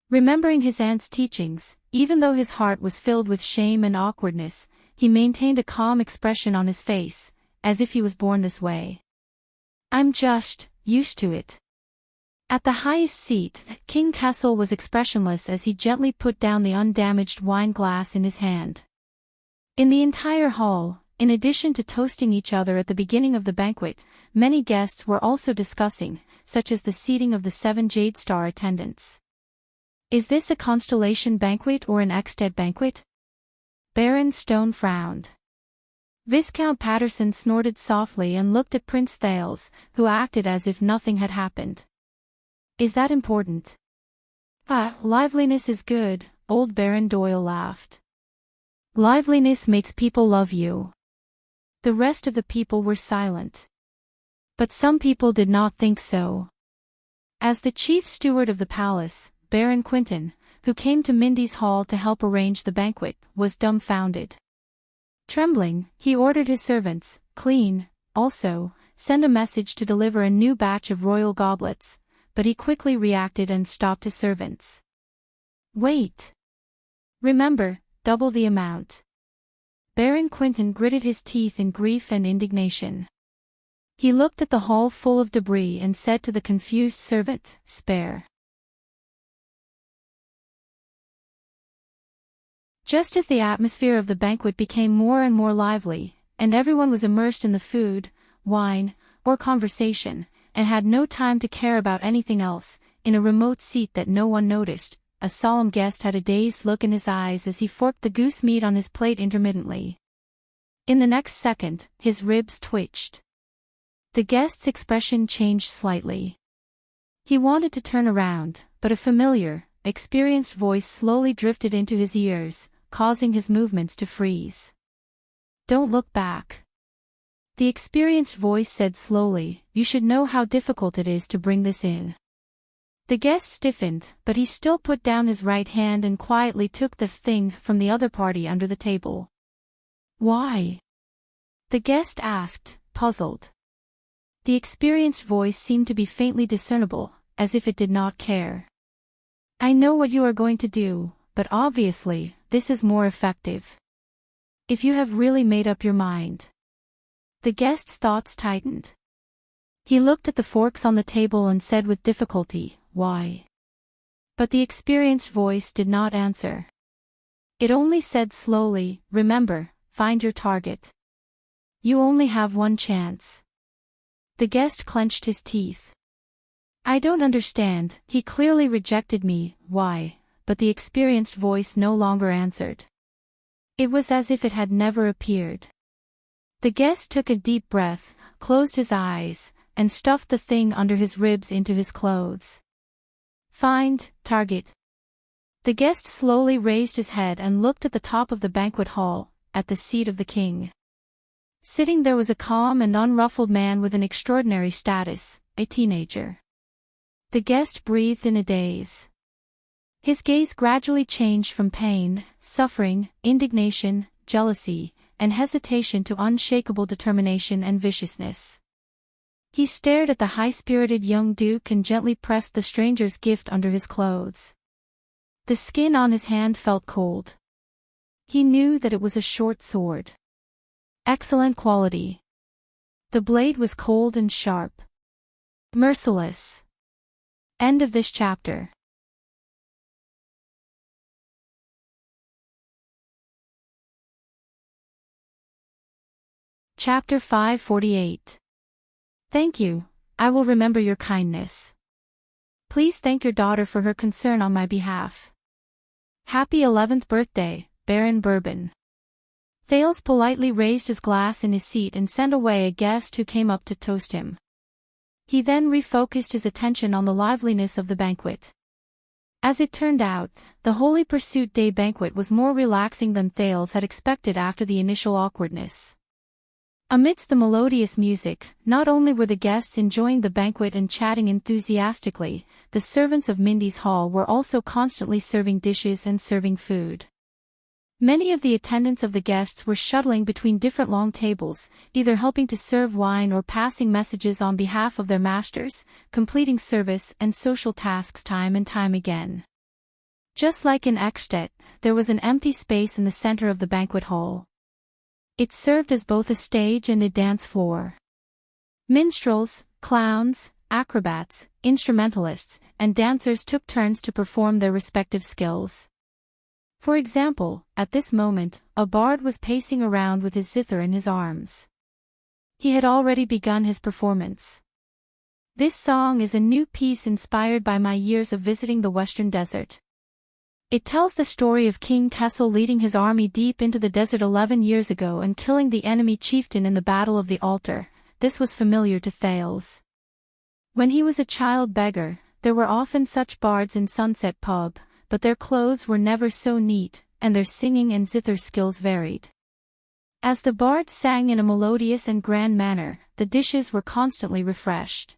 Remembering his aunt's teachings, even though his heart was filled with shame and awkwardness, he maintained a calm expression on his face, as if he was born this way. I'm just used to it. At the highest seat, King Kessel was expressionless as he gently put down the undamaged wine glass in his hand. In the entire hall, in addition to toasting each other at the beginning of the banquet, many guests were also discussing, such as the seating of the 7 Jade Star attendants. Is this a Constellation banquet or an Exted banquet? Baron Stone frowned. Viscount Patterson snorted softly and looked at Prince Thales, who acted as if nothing had happened. Is that important? Liveliness is good, old Baron Doyle laughed. Liveliness makes people love you. The rest of the people were silent. But some people did not think so. As the chief steward of the palace, Baron Quinton, who came to Mindy's hall to help arrange the banquet, was dumbfounded. Trembling, he ordered his servants, clean, also, send a message to deliver a new batch of royal goblets, but he quickly reacted and stopped his servants. Wait. Remember, double the amount. Baron Quinton gritted his teeth in grief and indignation. He looked at the hall full of debris and said to the confused servant, spare. Just as the atmosphere of the banquet became more and more lively, and everyone was immersed in the food, wine, or conversation, and had no time to care about anything else, in a remote seat that no one noticed, a solemn guest had a dazed look in his eyes as he forked the goose meat on his plate intermittently. In the next second, his ribs twitched. The guest's expression changed slightly. He wanted to turn around, but a familiar, experienced voice slowly drifted into his ears, causing his movements to freeze. Don't look back. The experienced voice said slowly, you should know how difficult it is to bring this in. The guest stiffened, but he still put down his right hand and quietly took the thing from the other party under the table. Why? The guest asked, puzzled. The experienced voice seemed to be faintly discernible, as if it did not care. I know what you are going to do, but obviously, this is more effective. If you have really made up your mind. The guest's thoughts tightened. He looked at the forks on the table and said with difficulty, why? But the experienced voice did not answer. It only said slowly, remember, find your target. You only have one chance. The guest clenched his teeth. I don't understand, he clearly rejected me, why? But the experienced voice no longer answered. It was as if it had never appeared. The guest took a deep breath, closed his eyes, and stuffed the thing under his ribs into his clothes. Find target. The guest slowly raised his head and looked at the top of the banquet hall, at the seat of the king. Sitting there was a calm and unruffled man with an extraordinary status, a teenager. The guest breathed in a daze. His gaze gradually changed from pain, suffering, indignation, jealousy, and hesitation to unshakable determination and viciousness. He stared at the high-spirited young duke and gently pressed the stranger's gift under his clothes. The skin on his hand felt cold. He knew that it was a short sword. Excellent quality. The blade was cold and sharp. Merciless. End of this chapter. Chapter 548. Thank you, I will remember your kindness. Please thank your daughter for her concern on my behalf. Happy 11th birthday, Baron Bourbon. Thales politely raised his glass in his seat and sent away a guest who came up to toast him. He then refocused his attention on the liveliness of the banquet. As it turned out, the Holy Pursuit Day banquet was more relaxing than Thales had expected after the initial awkwardness. Amidst the melodious music, not only were the guests enjoying the banquet and chatting enthusiastically, the servants of Mindy's hall were also constantly serving dishes and serving food. Many of the attendants of the guests were shuttling between different long tables, either helping to serve wine or passing messages on behalf of their masters, completing service and social tasks time and time again. Just like in Eckstedt, there was an empty space in the center of the banquet hall. It served as both a stage and a dance floor. Minstrels, clowns, acrobats, instrumentalists, and dancers took turns to perform their respective skills. For example, at this moment, a bard was pacing around with his zither in his arms. He had already begun his performance. This song is a new piece inspired by my years of visiting the Western Desert. It tells the story of King Kessel leading his army deep into the desert 11 years ago and killing the enemy chieftain in the Battle of the Altar. This was familiar to Thales. When he was a child beggar, there were often such bards in Sunset Pub, but their clothes were never so neat, and their singing and zither skills varied. As the bards sang in a melodious and grand manner, the dishes were constantly refreshed.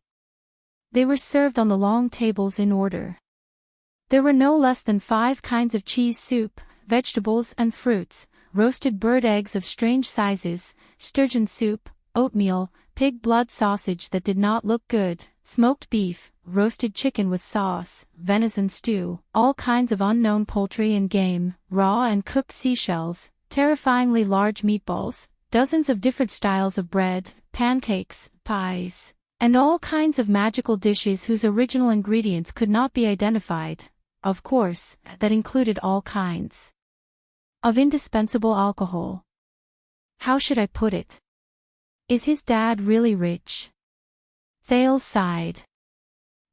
They were served on the long tables in order. There were no less than 5 kinds of cheese soup, vegetables and fruits, roasted bird eggs of strange sizes, sturgeon soup, oatmeal, pig blood sausage that did not look good, smoked beef, roasted chicken with sauce, venison stew, all kinds of unknown poultry and game, raw and cooked seashells, terrifyingly large meatballs, dozens of different styles of bread, pancakes, pies, and all kinds of magical dishes whose original ingredients could not be identified. Of course, that included all kinds of indispensable alcohol. How should I put it? Is his dad really rich? Thales sighed.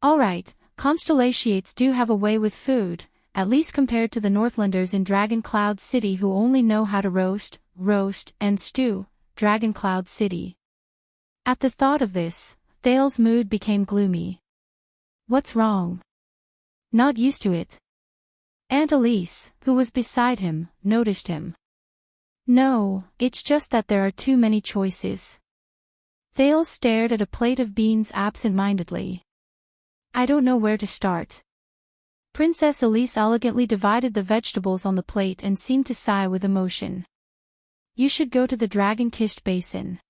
Alright, Constellations do have a way with food, at least compared to the Northlanders in Dragon Cloud City who only know how to roast, and stew, Dragon Cloud City. At the thought of this, Thales' mood became gloomy. What's wrong? Not used to it. Aunt Elise, who was beside him, noticed him. No, it's just that there are too many choices. Thales stared at a plate of beans absent-mindedly. I don't know where to start. Princess Elise elegantly divided the vegetables on the plate and seemed to sigh with emotion. You should go to the dragon-kissed basin.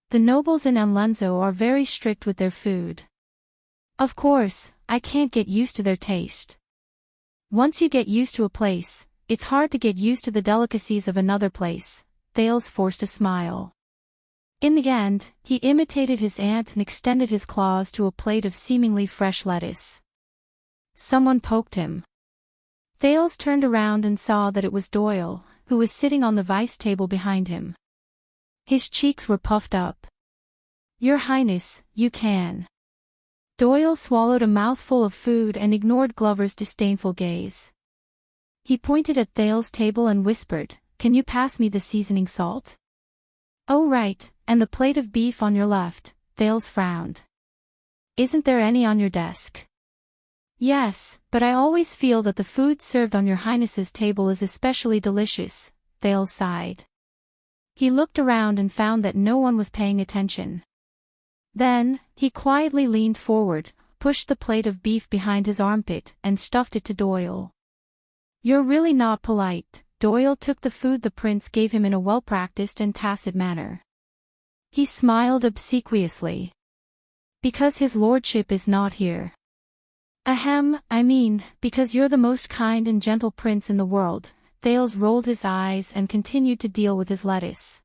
The nobles in Enlenzo are very strict with their food. Of course, I can't get used to their taste. Once you get used to a place, it's hard to get used to the delicacies of another place. Thales forced a smile. In the end, he imitated his aunt and extended his claws to a plate of seemingly fresh lettuce. Someone poked him. Thales turned around and saw that it was Doyle, who was sitting on the vice table behind him. His cheeks were puffed up. Your Highness, you can. Doyle swallowed a mouthful of food and ignored Glover's disdainful gaze. He pointed at Thales' table and whispered, Can you pass me the seasoning salt? Oh right, and the plate of beef on your left, Thales frowned. Isn't there any on your desk? Yes, but I always feel that the food served on your Highness's table is especially delicious, Thales sighed. He looked around and found that no one was paying attention. Then, he quietly leaned forward, pushed the plate of beef behind his armpit, and stuffed it to Doyle. You're really not polite. Doyle took the food the prince gave him in a well-practiced and tacit manner. He smiled obsequiously. Because his lordship is not here. Ahem, I mean, because you're the most kind and gentle prince in the world. Thales rolled his eyes and continued to deal with his lettuce.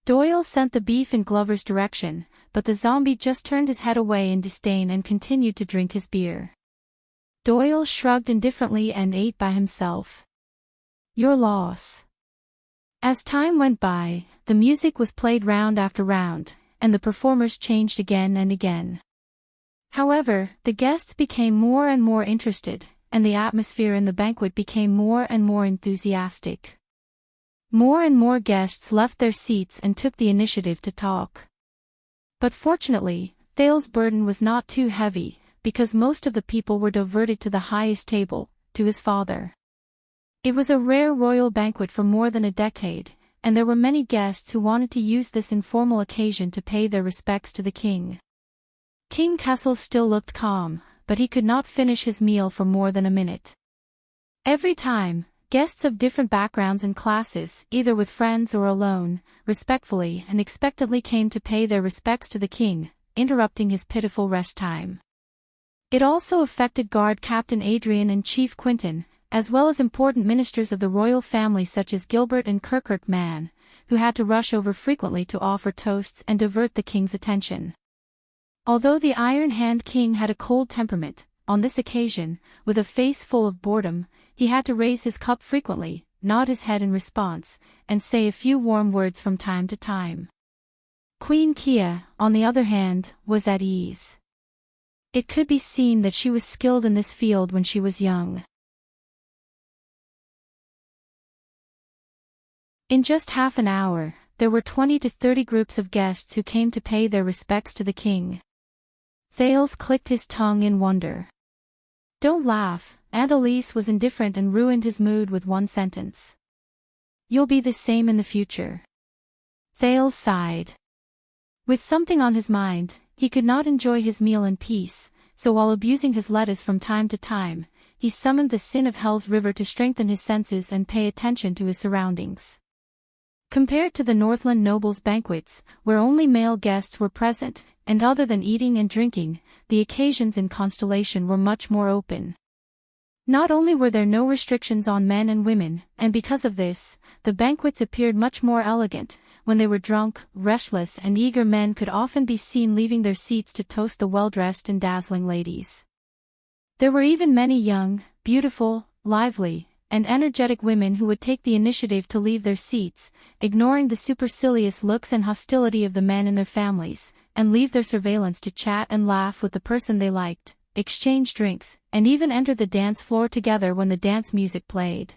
Doyle sent the beef in Glover's direction, but the zombie just turned his head away in disdain and continued to drink his beer. Doyle shrugged indifferently and ate by himself. Your loss. As time went by, the music was played round after round, and the performers changed again and again. However, the guests became more and more interested, and the atmosphere in the banquet became more and more enthusiastic. More and more guests left their seats and took the initiative to talk. But fortunately, Thales' burden was not too heavy, because most of the people were diverted to the highest table, to his father. It was a rare royal banquet for more than a decade, and there were many guests who wanted to use this informal occasion to pay their respects to the king. King Kessel still looked calm, but he could not finish his meal for more than a minute. Every time, guests of different backgrounds and classes, either with friends or alone, respectfully and expectantly came to pay their respects to the king, interrupting his pitiful rest time. It also affected Guard Captain Adrian and Chief Quinton, as well as important ministers of the royal family such as Gilbert and Kirkman, who had to rush over frequently to offer toasts and divert the king's attention. Although the Iron Hand King had a cold temperament, on this occasion, with a face full of boredom, he had to raise his cup frequently, nod his head in response, and say a few warm words from time to time. Queen Kia, on the other hand, was at ease. It could be seen that she was skilled in this field when she was young. In just half an hour, there were 20 to 30 groups of guests who came to pay their respects to the king. Thales clicked his tongue in wonder. "Don't laugh," Aunt Elise was indifferent and ruined his mood with one sentence. "You'll be the same in the future." Thales sighed. With something on his mind, he could not enjoy his meal in peace, so while abusing his lettuce from time to time, he summoned the sin of Hell's River to strengthen his senses and pay attention to his surroundings. Compared to the Northland nobles' banquets, where only male guests were present, and other than eating and drinking, the occasions in Constellation were much more open. Not only were there no restrictions on men and women, and because of this, the banquets appeared much more elegant. When they were drunk, restless and eager men could often be seen leaving their seats to toast the well-dressed and dazzling ladies. There were even many young, beautiful, lively, and energetic women who would take the initiative to leave their seats, ignoring the supercilious looks and hostility of the men and their families, and leave their surveillance to chat and laugh with the person they liked, exchange drinks, and even enter the dance floor together when the dance music played.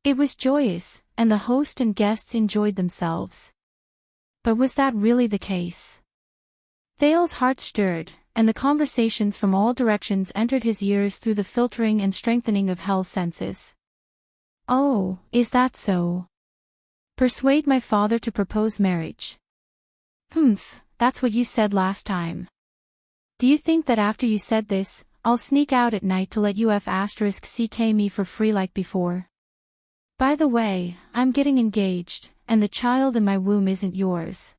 It was joyous, and the host and guests enjoyed themselves. But was that really the case? Thales' heart stirred, and the conversations from all directions entered his ears through the filtering and strengthening of Hell's senses. "Oh, is that so? Persuade my father to propose marriage." "Humph, that's what you said last time. Do you think that after you said this, I'll sneak out at night to let you *CK me for free like before? By the way, I'm getting engaged, and the child in my womb isn't yours."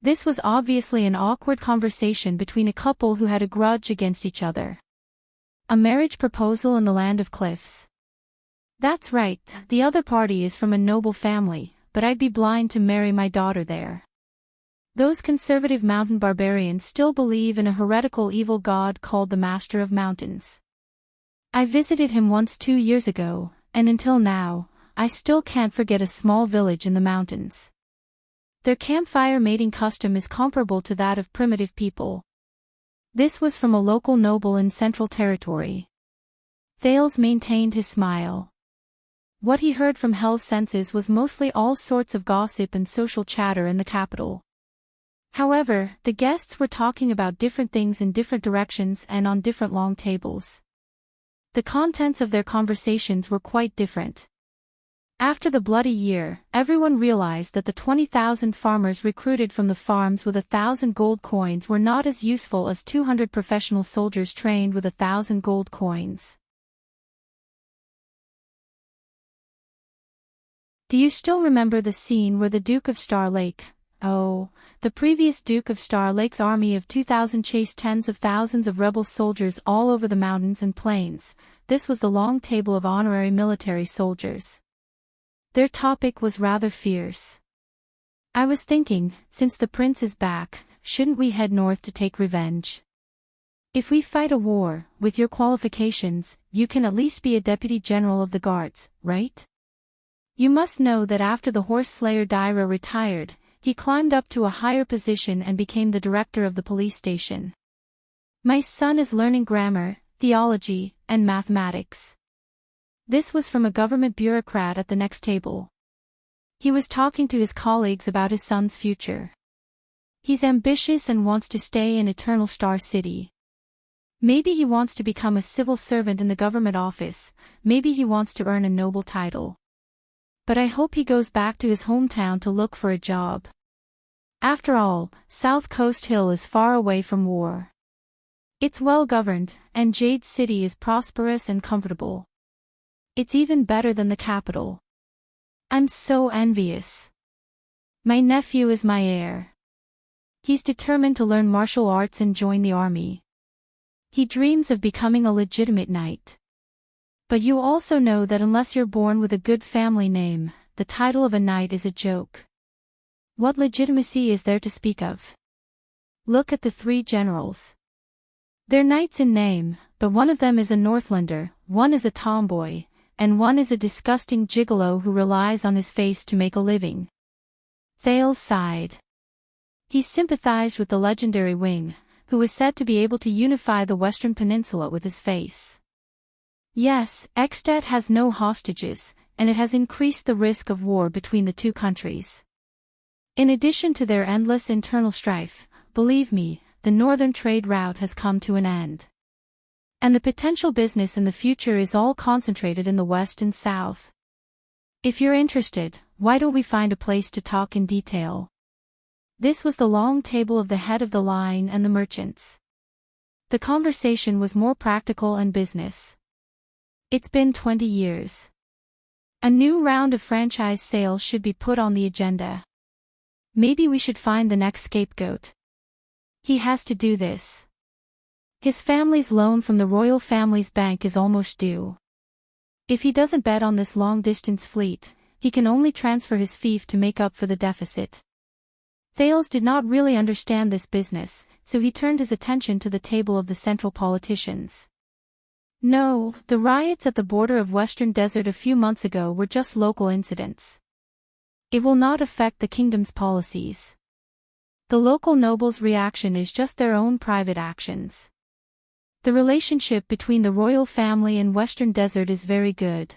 This was obviously an awkward conversation between a couple who had a grudge against each other. A marriage proposal in the land of cliffs. "That's right, the other party is from a noble family, but I'd be blind to marry my daughter there. Those conservative mountain barbarians still believe in a heretical evil god called the Master of Mountains. I visited him once 2 years ago, and until now, I still can't forget a small village in the mountains. Their campfire mating custom is comparable to that of primitive people." This was from a local noble in Central Territory. Thales maintained his smile. What he heard from Hell's senses was mostly all sorts of gossip and social chatter in the capital. However, the guests were talking about different things in different directions and on different long tables. The contents of their conversations were quite different. After the bloody year, everyone realized that the 20,000 farmers recruited from the farms with 1,000 gold coins were not as useful as 200 professional soldiers trained with 1,000 gold coins. Do you still remember the scene where the Duke of Star Lake, the previous Duke of Star Lake's army of 2,000 chased tens of thousands of rebel soldiers all over the mountains and plains? This was the long table of honorary military soldiers. Their topic was rather fierce. "I was thinking, since the prince is back, shouldn't we head north to take revenge? If we fight a war, with your qualifications, you can at least be a deputy general of the guards, right? You must know that after the horse slayer Daira retired, he climbed up to a higher position and became the director of the police station. My son is learning grammar, theology, and mathematics." This was from a government bureaucrat at the next table. He was talking to his colleagues about his son's future. "He's ambitious and wants to stay in Eternal Star City. Maybe he wants to become a civil servant in the government office, maybe he wants to earn a noble title. But I hope he goes back to his hometown to look for a job. After all, South Coast Hill is far away from war. It's well governed, and Jade City is prosperous and comfortable. It's even better than the capital. I'm so envious. My nephew is my heir. He's determined to learn martial arts and join the army. He dreams of becoming a legitimate knight. But you also know that unless you're born with a good family name, the title of a knight is a joke. What legitimacy is there to speak of? Look at the three generals. They're knights in name, but one of them is a Northlander, one is a tomboy, and one is a disgusting gigolo who relies on his face to make a living. Thales sighed. He sympathized with the legendary Wing, who was said to be able to unify the Western Peninsula with his face. Yes, Ekstedt has no hostages, and it has increased the risk of war between the two countries. In addition to their endless internal strife, believe me, the northern trade route has come to an end. And the potential business in the future is all concentrated in the west and south. If you're interested, why don't we find a place to talk in detail? This was the long table of the head of the line and the merchants. The conversation was more practical and business. It's been 20 years. A new round of franchise sales should be put on the agenda. Maybe we should find the next scapegoat. He has to do this. His family's loan from the royal family's bank is almost due. If he doesn't bet on this long-distance fleet, he can only transfer his fief to make up for the deficit. Thales did not really understand this business, so he turned his attention to the table of the central politicians. No, the riots at the border of Western Desert a few months ago were just local incidents. It will not affect the kingdom's policies. The local nobles' reaction is just their own private actions. The relationship between the royal family and Western Desert is very good.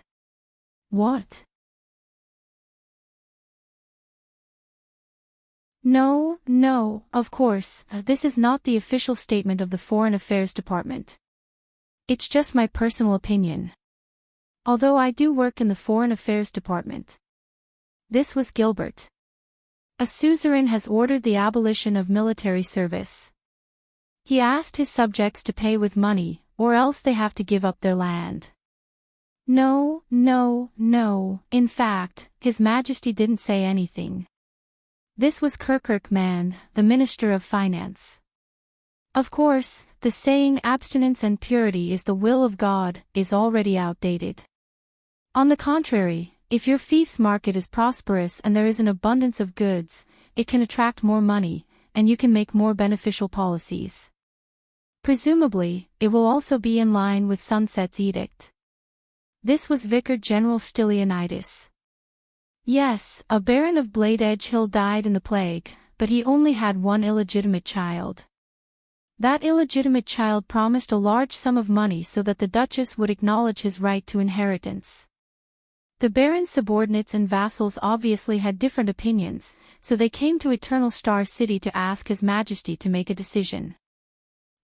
What? No, of course, this is not the official statement of the Foreign Affairs Department. It's just my personal opinion. Although I do work in the Foreign Affairs Department. This was Gilbert. A suzerain has ordered the abolition of military service. He asked his subjects to pay with money, or else they have to give up their land. No, in fact, His Majesty didn't say anything. This was Kirkman, the Minister of Finance. Of course, the saying abstinence and purity is the will of God is already outdated. On the contrary, if your fief's market is prosperous and there is an abundance of goods, it can attract more money, and you can make more beneficial policies. Presumably, it will also be in line with Sunset's edict. This was Vicar General Stylianides. Yes, a baron of Blade Edge Hill died in the plague, but he only had one illegitimate child. That illegitimate child promised a large sum of money so that the Duchess would acknowledge his right to inheritance. The baron's subordinates and vassals obviously had different opinions, so they came to Eternal Star City to ask His Majesty to make a decision.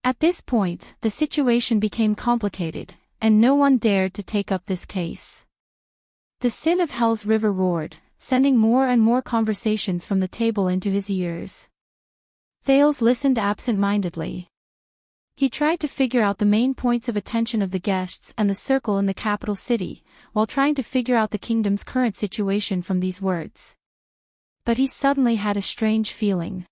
At this point, the situation became complicated, and no one dared to take up this case. The sin of Hell's River roared, sending more and more conversations from the table into his ears. Thales listened absent-mindedly. He tried to figure out the main points of attention of the guests and the circle in the capital city, while trying to figure out the kingdom's current situation from these words. But he suddenly had a strange feeling.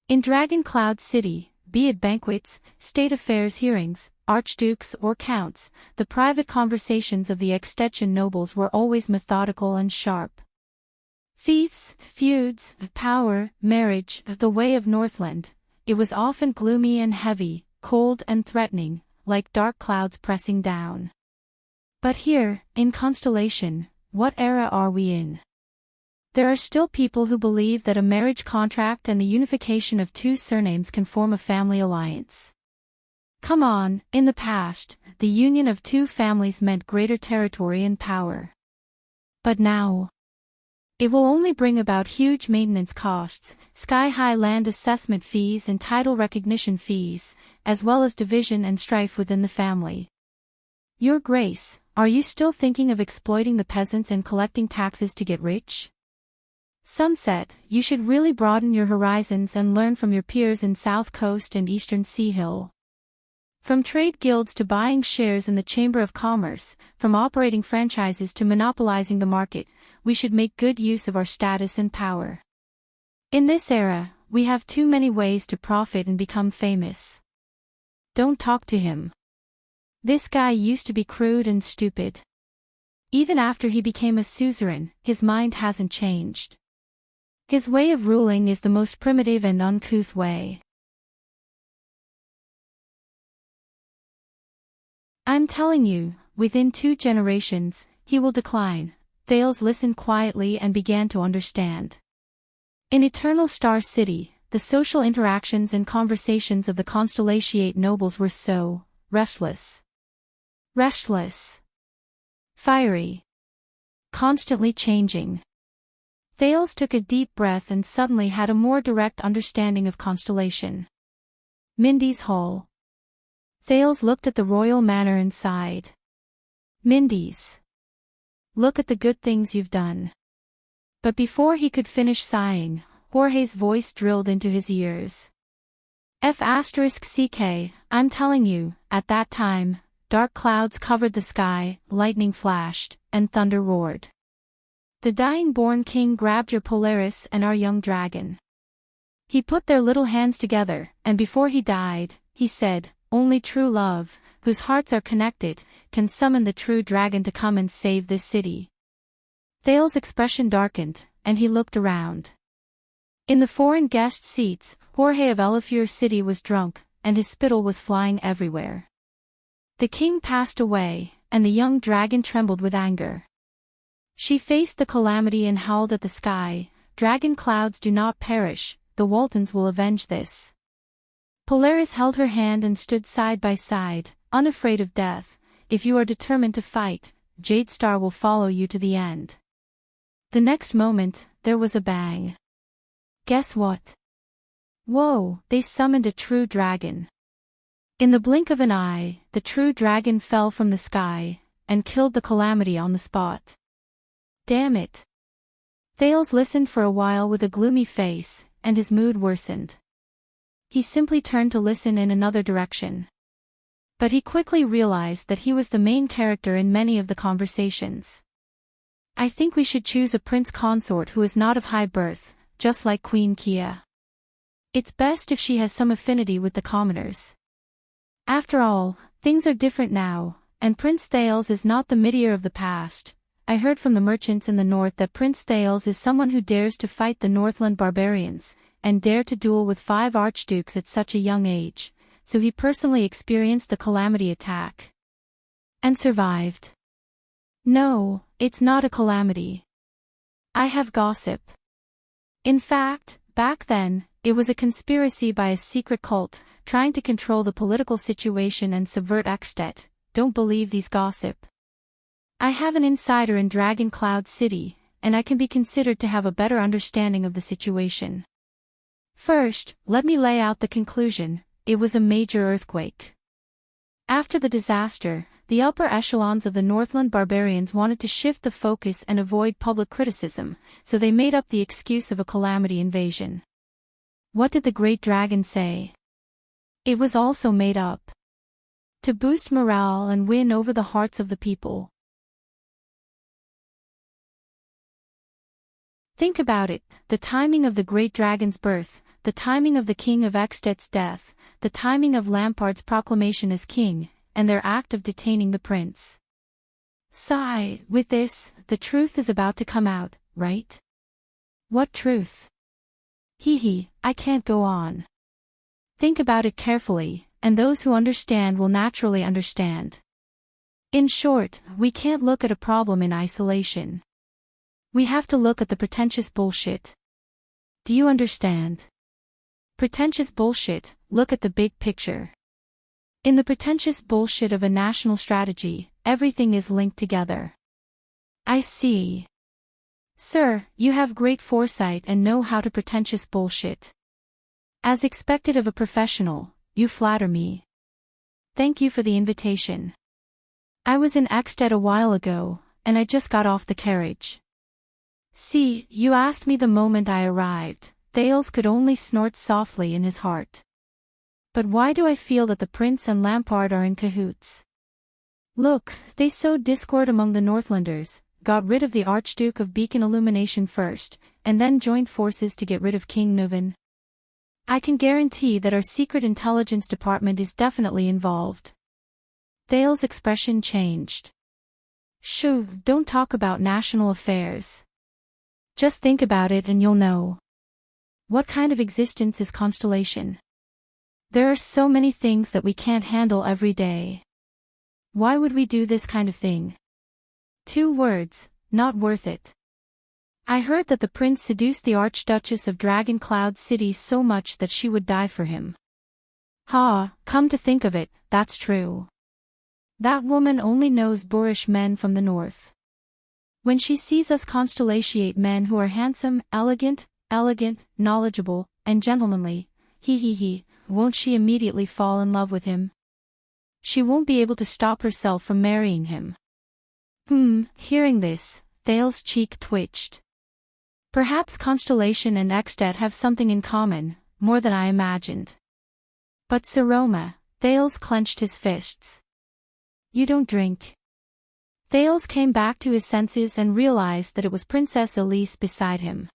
In Dragon Cloud City, be it banquets, state affairs hearings, archdukes or counts, the private conversations of the Extension nobles were always methodical and sharp. Fiefs, feuds, power, marriage, the way of Northland, it was often gloomy and heavy, cold and threatening, like dark clouds pressing down. But here, in Constellation, what era are we in? There are still people who believe that a marriage contract and the unification of two surnames can form a family alliance. Come on, in the past, the union of two families meant greater territory and power. But now, it will only bring about huge maintenance costs, sky-high land assessment fees and title recognition fees, as well as division and strife within the family. Your Grace, are you still thinking of exploiting the peasants and collecting taxes to get rich? Sunset, you should really broaden your horizons and learn from your peers in South Coast and Eastern Sea Hill. From trade guilds to buying shares in the Chamber of Commerce, from operating franchises to monopolizing the market, we should make good use of our status and power. In this era, we have too many ways to profit and become famous. Don't talk to him. This guy used to be crude and stupid. Even after he became a suzerain, his mind hasn't changed. His way of ruling is the most primitive and uncouth way. I'm telling you, within 2 generations, he will decline. Thales listened quietly and began to understand. In Eternal Star City, the social interactions and conversations of the Constellatiate nobles were so restless. Fiery. Constantly changing. Thales took a deep breath and suddenly had a more direct understanding of Constellation. Mindy's Hall. Thales looked at the royal manor and sighed. Mindy's. Look at the good things you've done. But before he could finish sighing, Jorge's voice drilled into his ears. F***ck, I'm telling you, at that time, dark clouds covered the sky, lightning flashed, and thunder roared. The dying-born king grabbed your Polaris and our young dragon. He put their little hands together, and before he died, he said, only true love, whose hearts are connected, can summon the true dragon to come and save this city. Thales' expression darkened, and he looked around. In the foreign guest seats, Jorge of Elefure City was drunk, and his spittle was flying everywhere. The king passed away, and the young dragon trembled with anger. She faced the calamity and howled at the sky, dragon clouds do not perish, the Waltons will avenge this. Polaris held her hand and stood side by side, unafraid of death. If you are determined to fight, Jadestar will follow you to the end. The next moment, there was a bang. Guess what? Whoa, they summoned a true dragon. In the blink of an eye, the true dragon fell from the sky, and killed the calamity on the spot. Damn it. Thales listened for a while with a gloomy face, and his mood worsened. He simply turned to listen in another direction. But he quickly realized that he was the main character in many of the conversations. I think we should choose a prince consort who is not of high birth, just like Queen Kia. It's best if she has some affinity with the commoners. After all, things are different now, and Prince Thales is not the Midir of the past. I heard from the merchants in the north that Prince Thales is someone who dares to fight the Northland barbarians, and dare to duel with 5 archdukes at such a young age, so he personally experienced the calamity attack. And survived. No, it's not a calamity. I have gossip. In fact, back then, it was a conspiracy by a secret cult, trying to control the political situation and subvert Ekstet. Don't believe these gossip. I have an insider in Dragon Cloud City, and I can be considered to have a better understanding of the situation. First, let me lay out the conclusion. It was a major earthquake. After the disaster, the upper echelons of the Northland barbarians wanted to shift the focus and avoid public criticism, so they made up the excuse of a calamity invasion. What did the Great Dragon say? It was also made up. To boost morale and win over the hearts of the people. Think about it, the timing of the Great Dragon's birth, the timing of the King of Ekstet's death, the timing of Lampard's proclamation as king, and their act of detaining the prince. Sigh, with this, the truth is about to come out, right? What truth? Hee, I can't go on. Think about it carefully, and those who understand will naturally understand. In short, we can't look at a problem in isolation. We have to look at the pretentious bullshit. Do you understand? Pretentious bullshit, look at the big picture. In the pretentious bullshit of a national strategy, everything is linked together. I see. Sir, you have great foresight and know how to pretentious bullshit. As expected of a professional, you flatter me. Thank you for the invitation. I was in Ekstet a while ago, and I just got off the carriage. See, you asked me the moment I arrived. Thales could only snort softly in his heart. But why do I feel that the prince and Lampard are in cahoots? Look, they sowed discord among the Northlanders, got rid of the Archduke of Beacon Illumination first, and then joined forces to get rid of King Nuven. I can guarantee that our secret intelligence department is definitely involved. Thale's expression changed. Shoo, don't talk about national affairs. Just think about it and you'll know. What kind of existence is constellation? There are so many things that we can't handle every day. Why would we do this kind of thing? 2 words, not worth it. I heard that the prince seduced the Archduchess of Dragon Cloud City so much that she would die for him. Ha, come to think of it, that's true. That woman only knows boorish men from the north. When she sees us constellatiate men who are handsome, elegant, knowledgeable, and gentlemanly, won't she immediately fall in love with him? She won't be able to stop herself from marrying him. Hearing this, Thale's cheek twitched. Perhaps Constellation and Extet have something in common, more than I imagined. But Saroma, Thales clenched his fists. You don't drink. Thales came back to his senses and realized that it was Princess Elise beside him.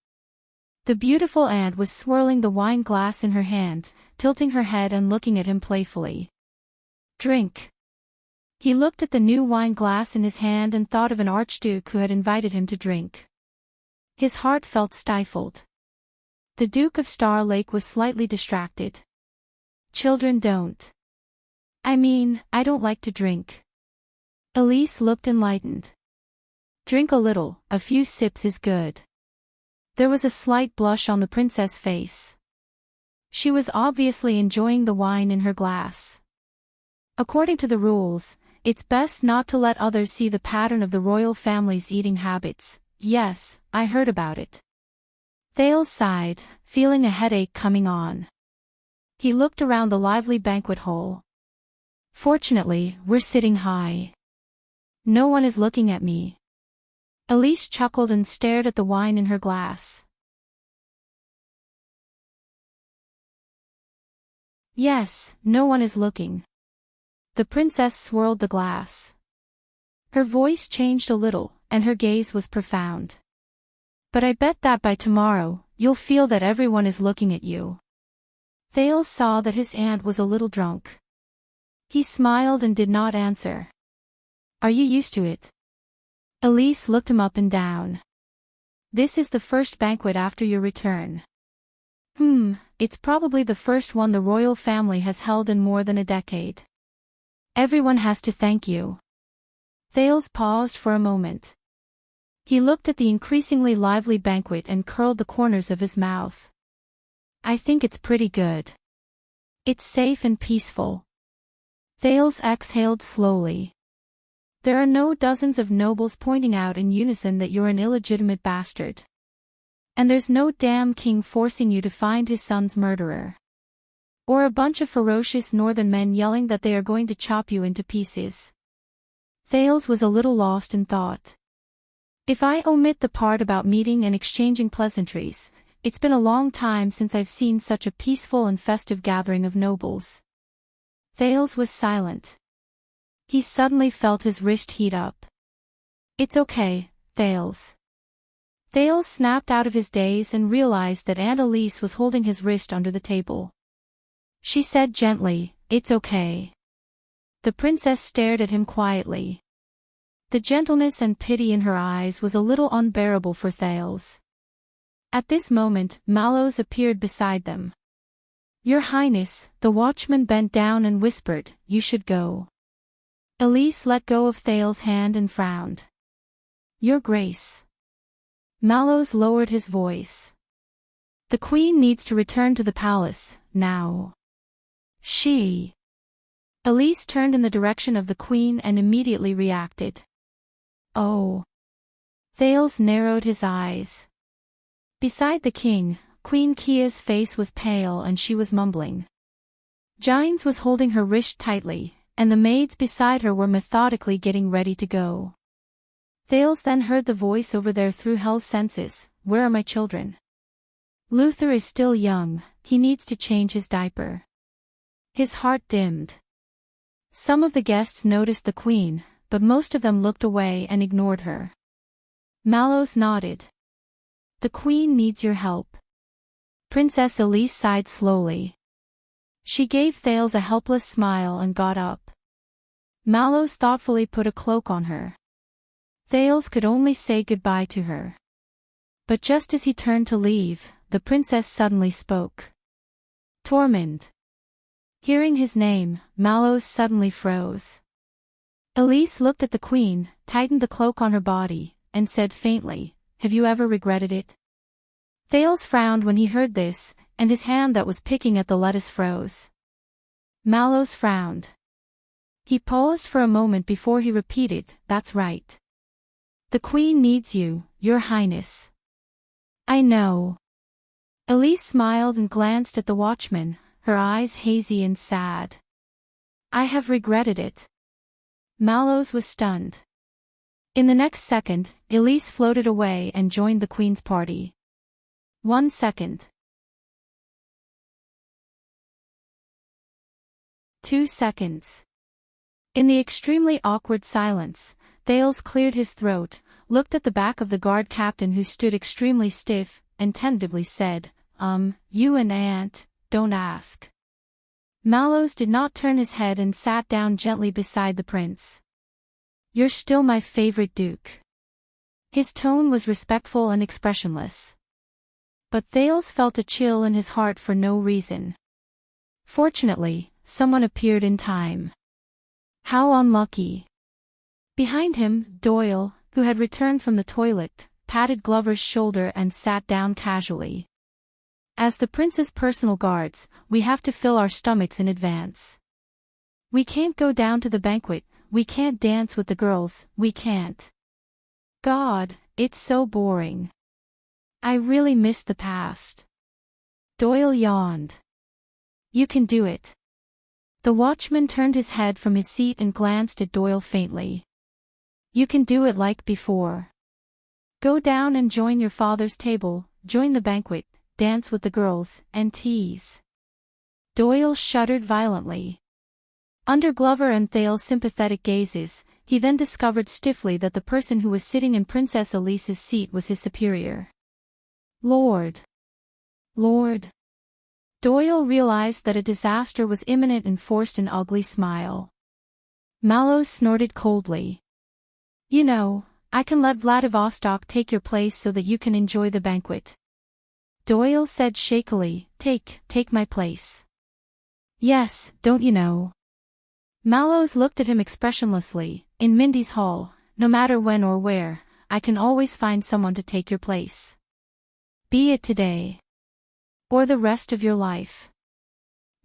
The beautiful aunt was swirling the wine glass in her hand, tilting her head and looking at him playfully. Drink. He looked at the new wine glass in his hand and thought of an archduke who had invited him to drink. His heart felt stifled. The Duke of Star Lake was slightly distracted. Children don't. I don't like to drink. Elise looked enlightened. Drink a little, a few sips is good. There was a slight blush on the princess' face. She was obviously enjoying the wine in her glass. According to the rules, it's best not to let others see the pattern of the royal family's eating habits. Yes, I heard about it. Thales sighed, feeling a headache coming on. He looked around the lively banquet hall. Fortunately, we're sitting high. No one is looking at me. Elise chuckled and stared at the wine in her glass. Yes, no one is looking. The princess swirled the glass. Her voice changed a little, and her gaze was profound. But I bet that by tomorrow, you'll feel that everyone is looking at you. Thales saw that his aunt was a little drunk. He smiled and did not answer. Are you used to it? Elise looked him up and down. This is the first banquet after your return. It's probably the first one the royal family has held in more than a decade. Everyone has to thank you. Thales paused for a moment. He looked at the increasingly lively banquet and curled the corners of his mouth. I think it's pretty good. It's safe and peaceful. Thales exhaled slowly. There are no dozens of nobles pointing out in unison that you're an illegitimate bastard. And there's no damn king forcing you to find his son's murderer. Or a bunch of ferocious northern men yelling that they are going to chop you into pieces. Thales was a little lost in thought. If I omit the part about meeting and exchanging pleasantries, it's been a long time since I've seen such a peaceful and festive gathering of nobles. Thales was silent. He suddenly felt his wrist heat up. It's okay, Thales. Thales snapped out of his daze and realized that Aunt Elise was holding his wrist under the table. She said gently, "It's okay." The princess stared at him quietly. The gentleness and pity in her eyes was a little unbearable for Thales. At this moment, Mallows appeared beside them. "Your Highness," the watchman bent down and whispered, "you should go." Elise let go of Thales' hand and frowned. "Your Grace." Mallows lowered his voice. "The Queen needs to return to the palace, now." She. Elise turned in the direction of the Queen and immediately reacted. Oh. Thales narrowed his eyes. Beside the king, Queen Kia's face was pale and she was mumbling. Gines was holding her wrist tightly, and the maids beside her were methodically getting ready to go. Thales then heard the voice over there through Hell's senses, "Where are my children? Luther is still young, he needs to change his diaper." His heart dimmed. Some of the guests noticed the Queen, but most of them looked away and ignored her. Mallows nodded. "The Queen needs your help." Princess Elise sighed slowly. She gave Thales a helpless smile and got up. Mallows thoughtfully put a cloak on her. Thales could only say goodbye to her. But just as he turned to leave, the princess suddenly spoke. Tormund. Hearing his name, Mallows suddenly froze. Elise looked at the queen, tightened the cloak on her body, and said faintly, "Have you ever regretted it?" Thales frowned when he heard this, and his hand that was picking at the lettuce froze. Mallows frowned. He paused for a moment before he repeated, "That's right. The queen needs you, your highness." "I know." Elise smiled and glanced at the watchman, her eyes hazy and sad. "I have regretted it." Mallows was stunned. In the next second, Elise floated away and joined the queen's party. 1 second. 2 seconds. In the extremely awkward silence, Thales cleared his throat, looked at the back of the guard captain who stood extremely stiff, and tentatively said, You and Aunt, don't ask." Mallows did not turn his head and sat down gently beside the prince. "You're still my favorite duke." His tone was respectful and expressionless. But Thales felt a chill in his heart for no reason. Fortunately, someone appeared in time. How unlucky. Behind him, Doyle, who had returned from the toilet, patted Glover's shoulder and sat down casually. "As the prince's personal guards, we have to fill our stomachs in advance. We can't go down to the banquet, we can't dance with the girls, we can't. God, it's so boring. I really miss the past." Doyle yawned. "You can do it." The watchman turned his head from his seat and glanced at Doyle faintly. "You can do it like before. Go down and join your father's table, join the banquet, dance with the girls, and tease." Doyle shuddered violently. Under Glover and Thales' sympathetic gazes, he then discovered stiffly that the person who was sitting in Princess Elise's seat was his superior. Lord. Doyle realized that a disaster was imminent and forced an ugly smile. Mallows snorted coldly. "You know, I can let Vladivostok take your place so that you can enjoy the banquet." Doyle said shakily, Take my place." "Yes, don't you know." Mallows looked at him expressionlessly. "In Mindy's hall, no matter when or where, I can always find someone to take your place. Be it today. Or the rest of your life."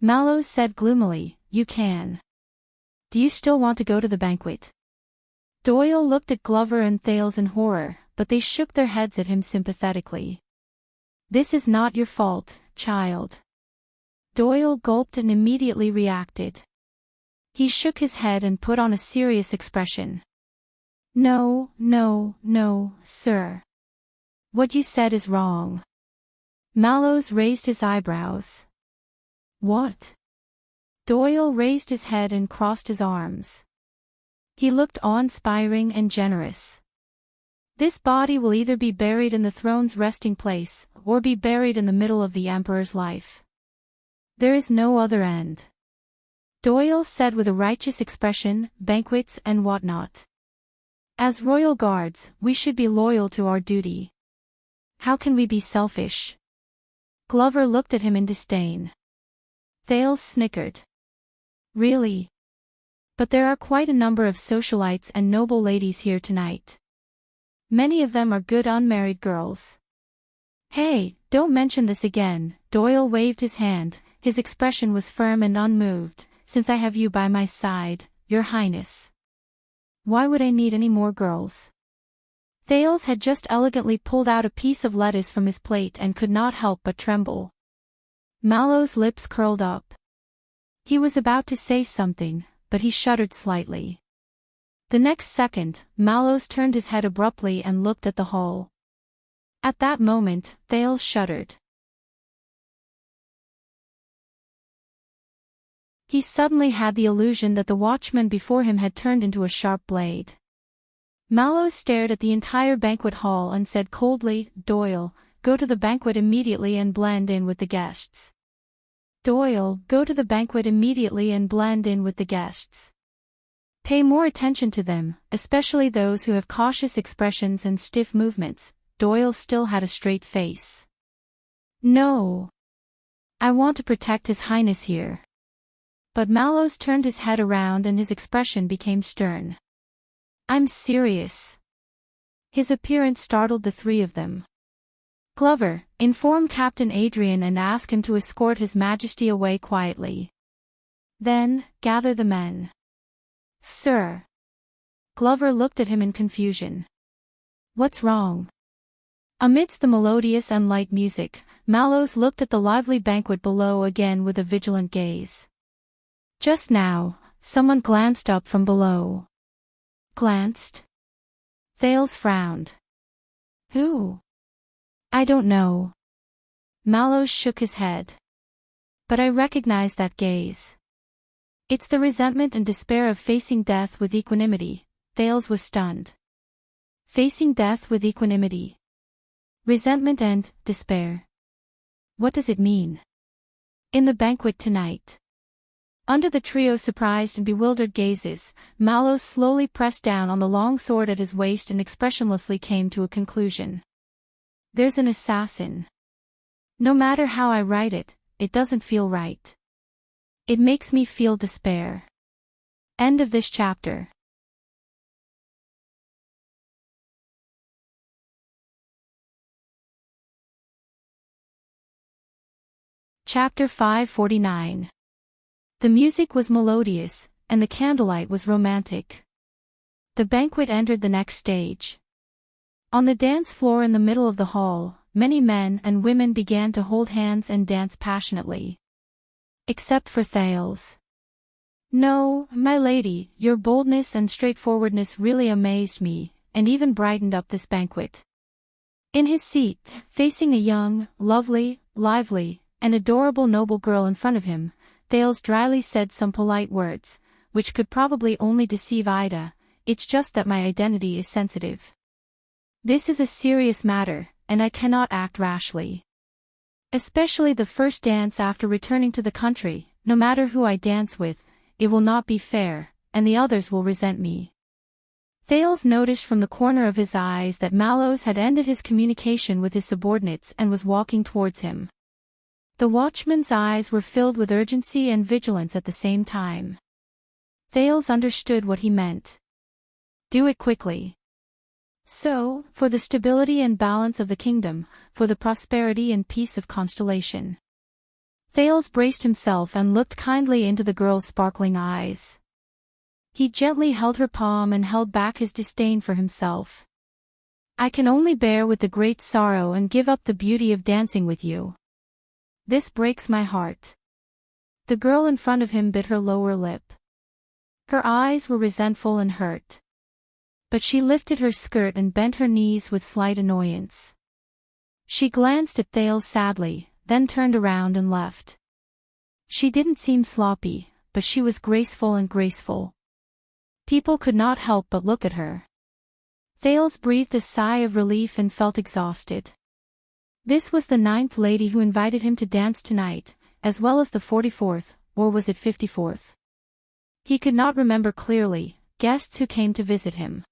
Mallows said gloomily, "You can. Do you still want to go to the banquet?" Doyle looked at Glover and Thales in horror, but they shook their heads at him sympathetically. "This is not your fault, child." Doyle gulped and immediately reacted. He shook his head and put on a serious expression. No, sir. What you said is wrong." Mallows raised his eyebrows. "What?" Doyle raised his head and crossed his arms. He looked awe-inspiring and generous. "This body will either be buried in the throne's resting place, or be buried in the middle of the Emperor's life. There is no other end." Doyle said with a righteous expression, "Banquets and whatnot. As royal guards, we should be loyal to our duty. How can we be selfish?" Glover looked at him in disdain. Thales snickered. "Really? But there are quite a number of socialites and noble ladies here tonight. Many of them are good unmarried girls." "Hey, don't mention this again." Doyle waved his hand, his expression was firm and unmoved. "Since I have you by my side, your highness. Why would I need any more girls?" Thales had just elegantly pulled out a piece of lettuce from his plate and could not help but tremble. Mallows' lips curled up. He was about to say something, but he shuddered slightly. The next second, Mallows turned his head abruptly and looked at the hall. At that moment, Thales shuddered. He suddenly had the illusion that the watchman before him had turned into a sharp blade. Mallows stared at the entire banquet hall and said coldly, "Doyle, go to the banquet immediately and blend in with the guests. Doyle, go to the banquet immediately and blend in with the guests." Pay more attention to them, especially those who have cautious expressions and stiff movements. Doyle still had a straight face. No. I want to protect His Highness here. But Mallows turned his head around and his expression became stern. I'm serious. His appearance startled the three of them. Glover, inform Captain Adrian and ask him to escort His Majesty away quietly. Then, gather the men. Sir. Glover looked at him in confusion. What's wrong? Amidst the melodious and light music, Mallows looked at the lively banquet below again with a vigilant gaze. Just now, someone glanced up from below. Glanced? Thales frowned. Who? I don't know. Mallows shook his head. But I recognize that gaze. It's the resentment and despair of facing death with equanimity. Thales was stunned. Facing death with equanimity. Resentment and despair. What does it mean? In the banquet tonight. Under the trio's surprised and bewildered gazes, Mallows slowly pressed down on the long sword at his waist and expressionlessly came to a conclusion. There's an assassin. No matter how I write it, it doesn't feel right. It makes me feel despair. End of this chapter. Chapter 549. The music was melodious, and the candlelight was romantic. The banquet entered the next stage. On the dance floor in the middle of the hall, many men and women began to hold hands and dance passionately. Except for Thales. No, my lady, your boldness and straightforwardness really amazed me, and even brightened up this banquet. In his seat, facing a young, lovely, lively, and adorable noble girl in front of him, Thales dryly said some polite words, which could probably only deceive Ida. It's just that my identity is sensitive. This is a serious matter, and I cannot act rashly. Especially the first dance after returning to the country, no matter who I dance with, it will not be fair, and the others will resent me. Thales noticed from the corner of his eyes that Mallows had ended his communication with his subordinates and was walking towards him. The watchman's eyes were filled with urgency and vigilance at the same time. Thales understood what he meant. Do it quickly. So, for the stability and balance of the kingdom, for the prosperity and peace of Constellation. Thales braced himself and looked kindly into the girl's sparkling eyes. He gently held her palm and held back his disdain for himself. I can only bear with the great sorrow and give up the beauty of dancing with you. This breaks my heart. The girl in front of him bit her lower lip. Her eyes were resentful and hurt. But she lifted her skirt and bent her knees with slight annoyance. She glanced at Thales sadly, then turned around and left. She didn't seem sloppy, but she was graceful and graceful. People could not help but look at her. Thales breathed a sigh of relief and felt exhausted. This was the 9th lady who invited him to dance tonight, as well as the 44th, or was it 54th? He could not remember clearly, guests who came to visit him.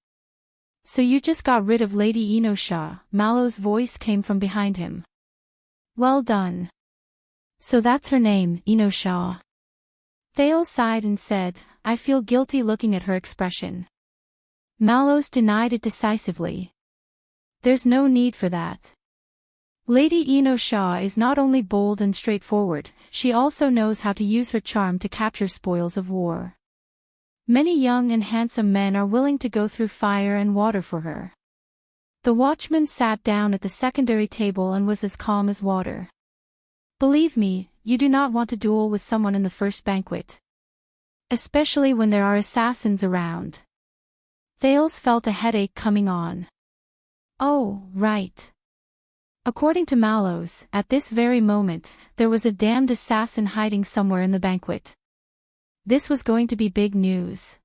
So you just got rid of Lady Enosha, Mallows' voice came from behind him. Well done. So that's her name, Enosha. Thales sighed and said, I feel guilty looking at her expression. Mallows denied it decisively. There's no need for that. Lady Enosha is not only bold and straightforward, she also knows how to use her charm to capture spoils of war. Many young and handsome men are willing to go through fire and water for her. The watchman sat down at the secondary table and was as calm as water. Believe me, you do not want to duel with someone in the first banquet. Especially when there are assassins around. Thales felt a headache coming on. Oh, right. According to Mallows, at this very moment, there was a damned assassin hiding somewhere in the banquet. This was going to be big news.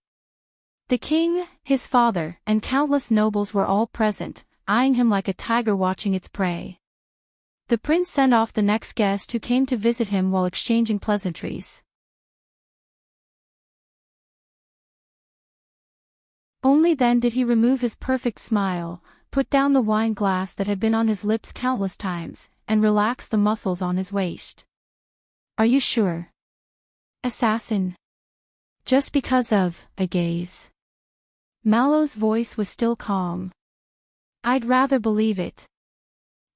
The king, his father, and countless nobles were all present, eyeing him like a tiger watching its prey. The prince sent off the next guest who came to visit him while exchanging pleasantries. Only then did he remove his perfect smile, put down the wine glass that had been on his lips countless times, and relax the muscles on his waist. Are you sure? Assassin. Just because of a gaze. Mallow's voice was still calm. I'd rather believe it.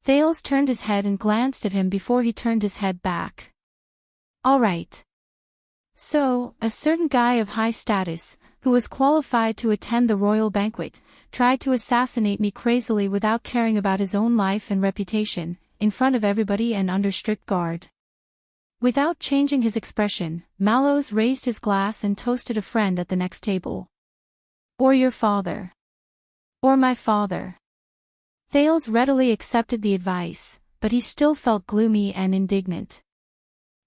Thales turned his head and glanced at him before he turned his head back. All right. So, a certain guy of high status, who was qualified to attend the royal banquet, tried to assassinate me crazily without caring about his own life and reputation, in front of everybody and under strict guard. Without changing his expression, Mallows raised his glass and toasted a friend at the next table. Or your father. Or my father. Thales readily accepted the advice, but he still felt gloomy and indignant.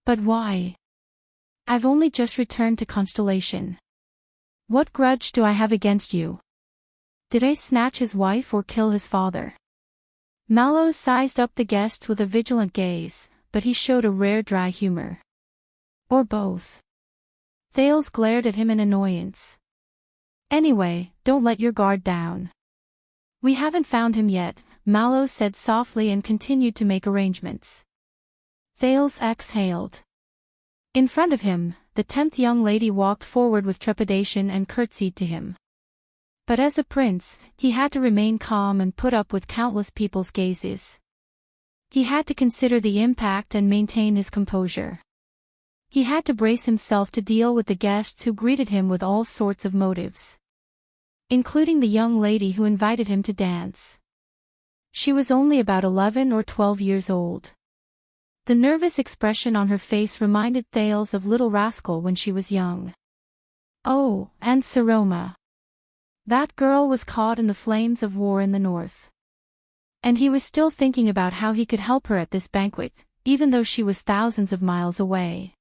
But why? I've only just returned to Constellation. What grudge do I have against you? Did I snatch his wife or kill his father? Mallows sized up the guests with a vigilant gaze, but he showed a rare dry humor. Or both. Thales glared at him in annoyance. Anyway, don't let your guard down. We haven't found him yet, Mallows said softly and continued to make arrangements. Thales exhaled. In front of him, the 10th young lady walked forward with trepidation and curtsied to him. But as a prince, he had to remain calm and put up with countless people's gazes. He had to consider the impact and maintain his composure. He had to brace himself to deal with the guests who greeted him with all sorts of motives. Including the young lady who invited him to dance. She was only about 11 or 12 years old. The nervous expression on her face reminded Thales of Little Rascal when she was young. Oh, and Saroma. That girl was caught in the flames of war in the north. And he was still thinking about how he could help her at this banquet, even though she was thousands of miles away.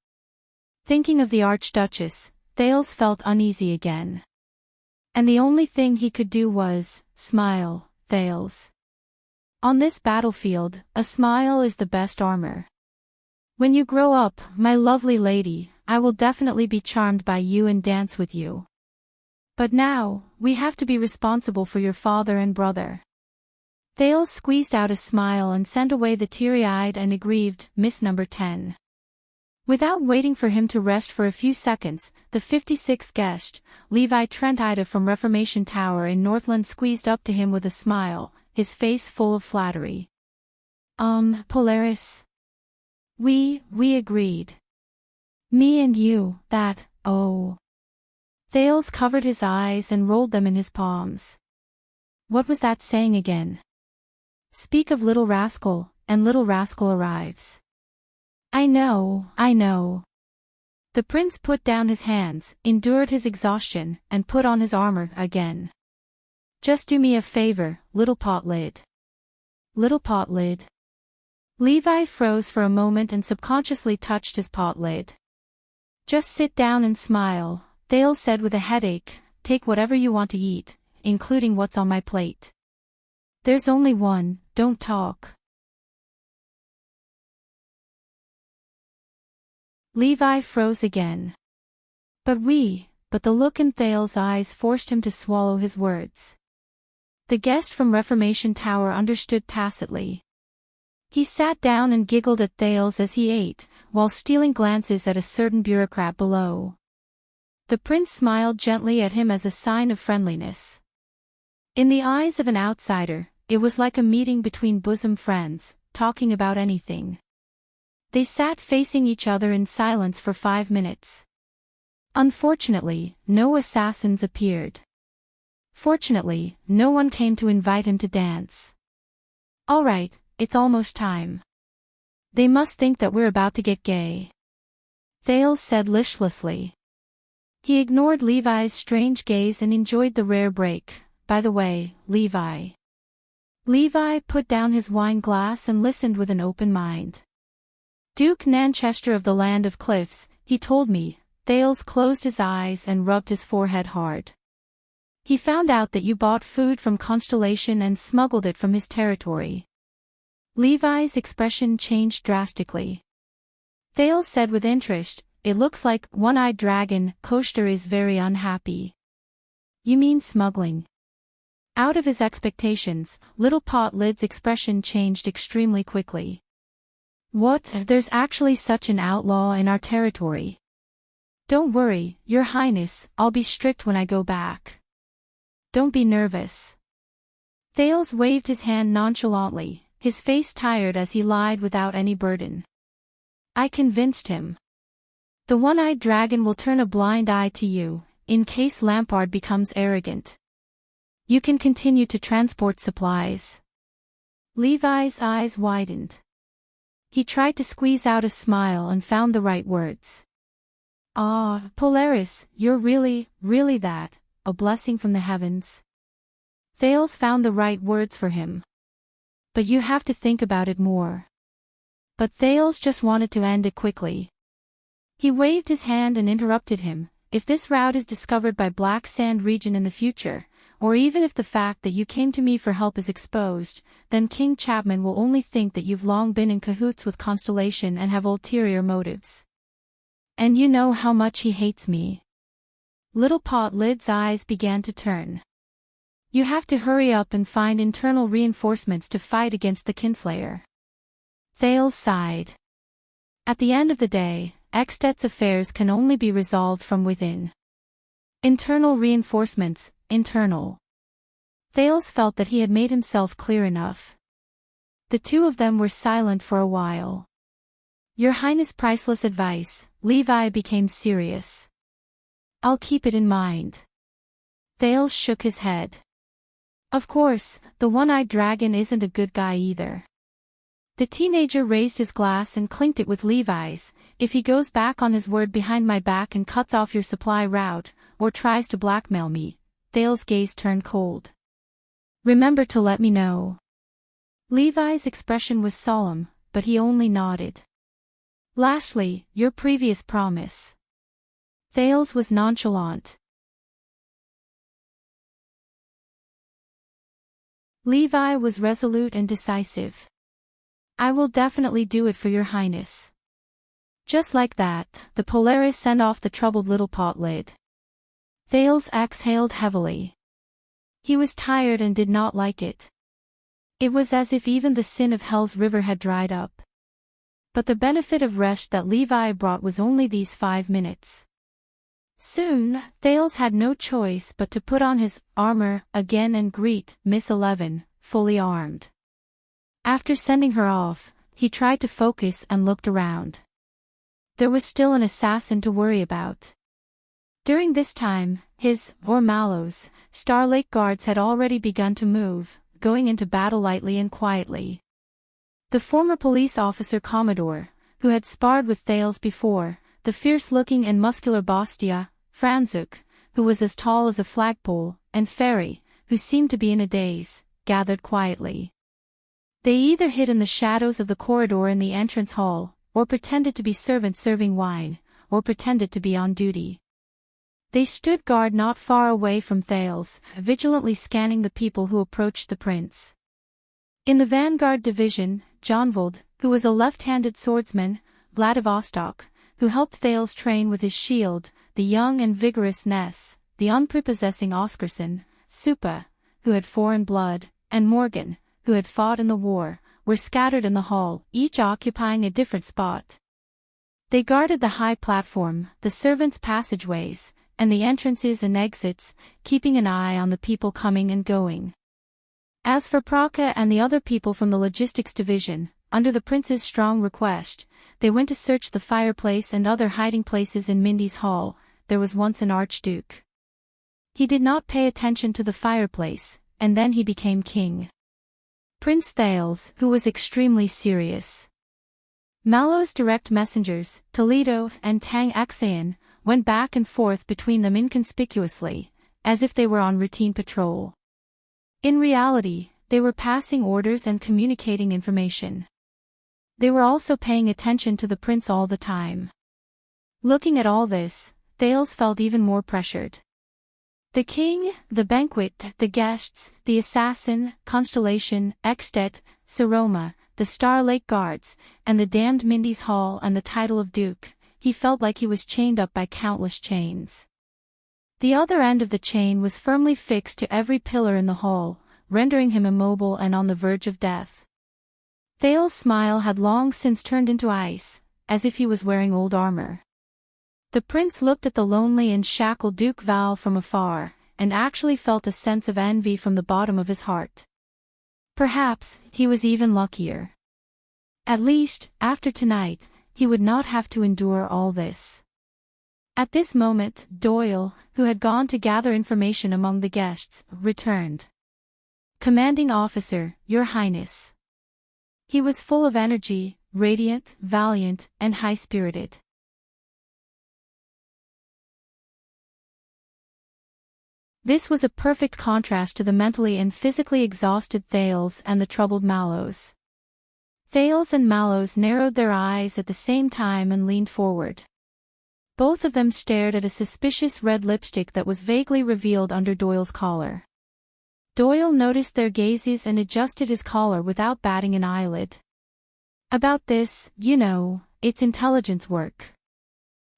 Thinking of the Archduchess, Thales felt uneasy again. And the only thing he could do was, smile, Thales. On this battlefield, a smile is the best armor. When you grow up, my lovely lady, I will definitely be charmed by you and dance with you. But now, we have to be responsible for your father and brother. Thales squeezed out a smile and sent away the teary-eyed and aggrieved Miss Number 10. Without waiting for him to rest for a few seconds, the 56th guest, Levi Trentida from Reformation Tower in Northland squeezed up to him with a smile, his face full of flattery. Polaris. We agreed. Me and you, that, oh. Thales covered his eyes and rolled them in his palms. What was that saying again? Speak of Little Rascal, and Little Rascal arrives. I know. The prince put down his hands, endured his exhaustion, and put on his armor again. Just do me a favor, little pot lid. Little pot lid. Levi froze for a moment and subconsciously touched his pot lid. Just sit down and smile, Thales said with a headache, take whatever you want to eat, including what's on my plate. There's only one, don't talk. Levi froze again. But the look in Thales' eyes forced him to swallow his words. The guest from Reformation Tower understood tacitly. He sat down and giggled at Thales as he ate, while stealing glances at a certain bureaucrat below. The prince smiled gently at him as a sign of friendliness. In the eyes of an outsider, it was like a meeting between bosom friends, talking about anything. They sat facing each other in silence for 5 minutes. Unfortunately, no assassins appeared. Fortunately, no one came to invite him to dance. All right, it's almost time. They must think that we're about to get gay. Thales said listlessly. He ignored Levi's strange gaze and enjoyed the rare break. By the way, Levi. Levi put down his wine glass and listened with an open mind. Duke Nanchester of the Land of Cliffs, he told me. Thales closed his eyes and rubbed his forehead hard. He found out that you bought food from Constellation and smuggled it from his territory. Levi's expression changed drastically. Thales said with interest, it looks like One-Eyed Dragon, Koster is very unhappy. You mean smuggling? Out of his expectations, Little Pot Lid's expression changed extremely quickly. What? There's actually such an outlaw in our territory. Don't worry, Your Highness, I'll be strict when I go back. Don't be nervous. Thales waved his hand nonchalantly, his face tired as he lied without any burden. I convinced him. The one-eyed dragon will turn a blind eye to you, in case Lampard becomes arrogant. You can continue to transport supplies. Levi's eyes widened. He tried to squeeze out a smile and found the right words. Ah, Polaris, you're really that, a blessing from the heavens. Thales found the right words for him. But you have to think about it more. But Thales just wanted to end it quickly. He waved his hand and interrupted him. If this route is discovered by Black Sand region in the future, or even if the fact that you came to me for help is exposed, then King Chapman will only think that you've long been in cahoots with Constellation and have ulterior motives. And you know how much he hates me. Little Pot Lid's eyes began to turn. You have to hurry up and find internal reinforcements to fight against the Kinslayer. Thales sighed. At the end of the day, Extet's affairs can only be resolved from within. Internal reinforcements, internal. Thales felt that he had made himself clear enough. The two of them were silent for a while. Your Highness' priceless advice, Levi became serious. I'll keep it in mind. Thales shook his head. Of course, the one-eyed dragon isn't a good guy either. The teenager raised his glass and clinked it with Levi's. If he goes back on his word behind my back and cuts off your supply route, or tries to blackmail me, Thales' gaze turned cold. Remember to let me know. Levi's expression was solemn, but he only nodded. Lastly, your previous promise. Thales was nonchalant. Levi was resolute and decisive. I will definitely do it for Your Highness. Just like that, the Polaris sent off the troubled Little Pot Lid. Thales exhaled heavily. He was tired and did not like it. It was as if even the sin of Hell's River had dried up. But the benefit of rest that Levi brought was only these 5 minutes. Soon, Thales had no choice but to put on his armor again and greet Miss 11, fully armed. After sending her off, he tried to focus and looked around. There was still an assassin to worry about. During this time, his, or Mallow's, Star Lake guards had already begun to move, going into battle lightly and quietly. The former police officer Commodore, who had sparred with Thales before, the fierce-looking and muscular Bastia, Franzuk, who was as tall as a flagpole, and Ferry, who seemed to be in a daze, gathered quietly. They either hid in the shadows of the corridor in the entrance hall, or pretended to be servants serving wine, or pretended to be on duty. They stood guard not far away from Thales, vigilantly scanning the people who approached the prince. In the vanguard division, Jonvold, who was a left-handed swordsman, Vladivostok, who helped Thales train with his shield, the young and vigorous Ness, the unprepossessing Oscarson, Supa, who had foreign blood, and Morgan, who had fought in the war, were scattered in the hall, each occupying a different spot. They guarded the high platform, the servants' passageways, and the entrances and exits, keeping an eye on the people coming and going. As for Praka and the other people from the logistics division, under the prince's strong request, they went to search the fireplace and other hiding places in Mindy's hall. There was once an archduke. He did not pay attention to the fireplace, and then he became king. Prince Thales, who was extremely serious. Mallow's direct messengers, Toledo and Tang Axayan, went back and forth between them inconspicuously, as if they were on routine patrol. In reality, they were passing orders and communicating information. They were also paying attention to the prince all the time. Looking at all this, Thales felt even more pressured. The king, the banquet, the guests, the assassin, Constellation, Extet, Seroma, the Star Lake guards, and the damned Mindy's hall and the title of duke, he felt like he was chained up by countless chains. The other end of the chain was firmly fixed to every pillar in the hall, rendering him immobile and on the verge of death. Thales's smile had long since turned into ice, as if he was wearing old armor. The prince looked at the lonely and shackled Duke Val from afar, and actually felt a sense of envy from the bottom of his heart. Perhaps he was even luckier. At least, after tonight, he would not have to endure all this. At this moment, Doyle, who had gone to gather information among the guests, returned. "Commanding officer, Your Highness." He was full of energy, radiant, valiant, and high-spirited. This was a perfect contrast to the mentally and physically exhausted Thales and the troubled Mallows. Thales and Mallows narrowed their eyes at the same time and leaned forward. Both of them stared at a suspicious red lipstick that was vaguely revealed under Doyle's collar. Doyle noticed their gazes and adjusted his collar without batting an eyelid. "About this, it's intelligence work.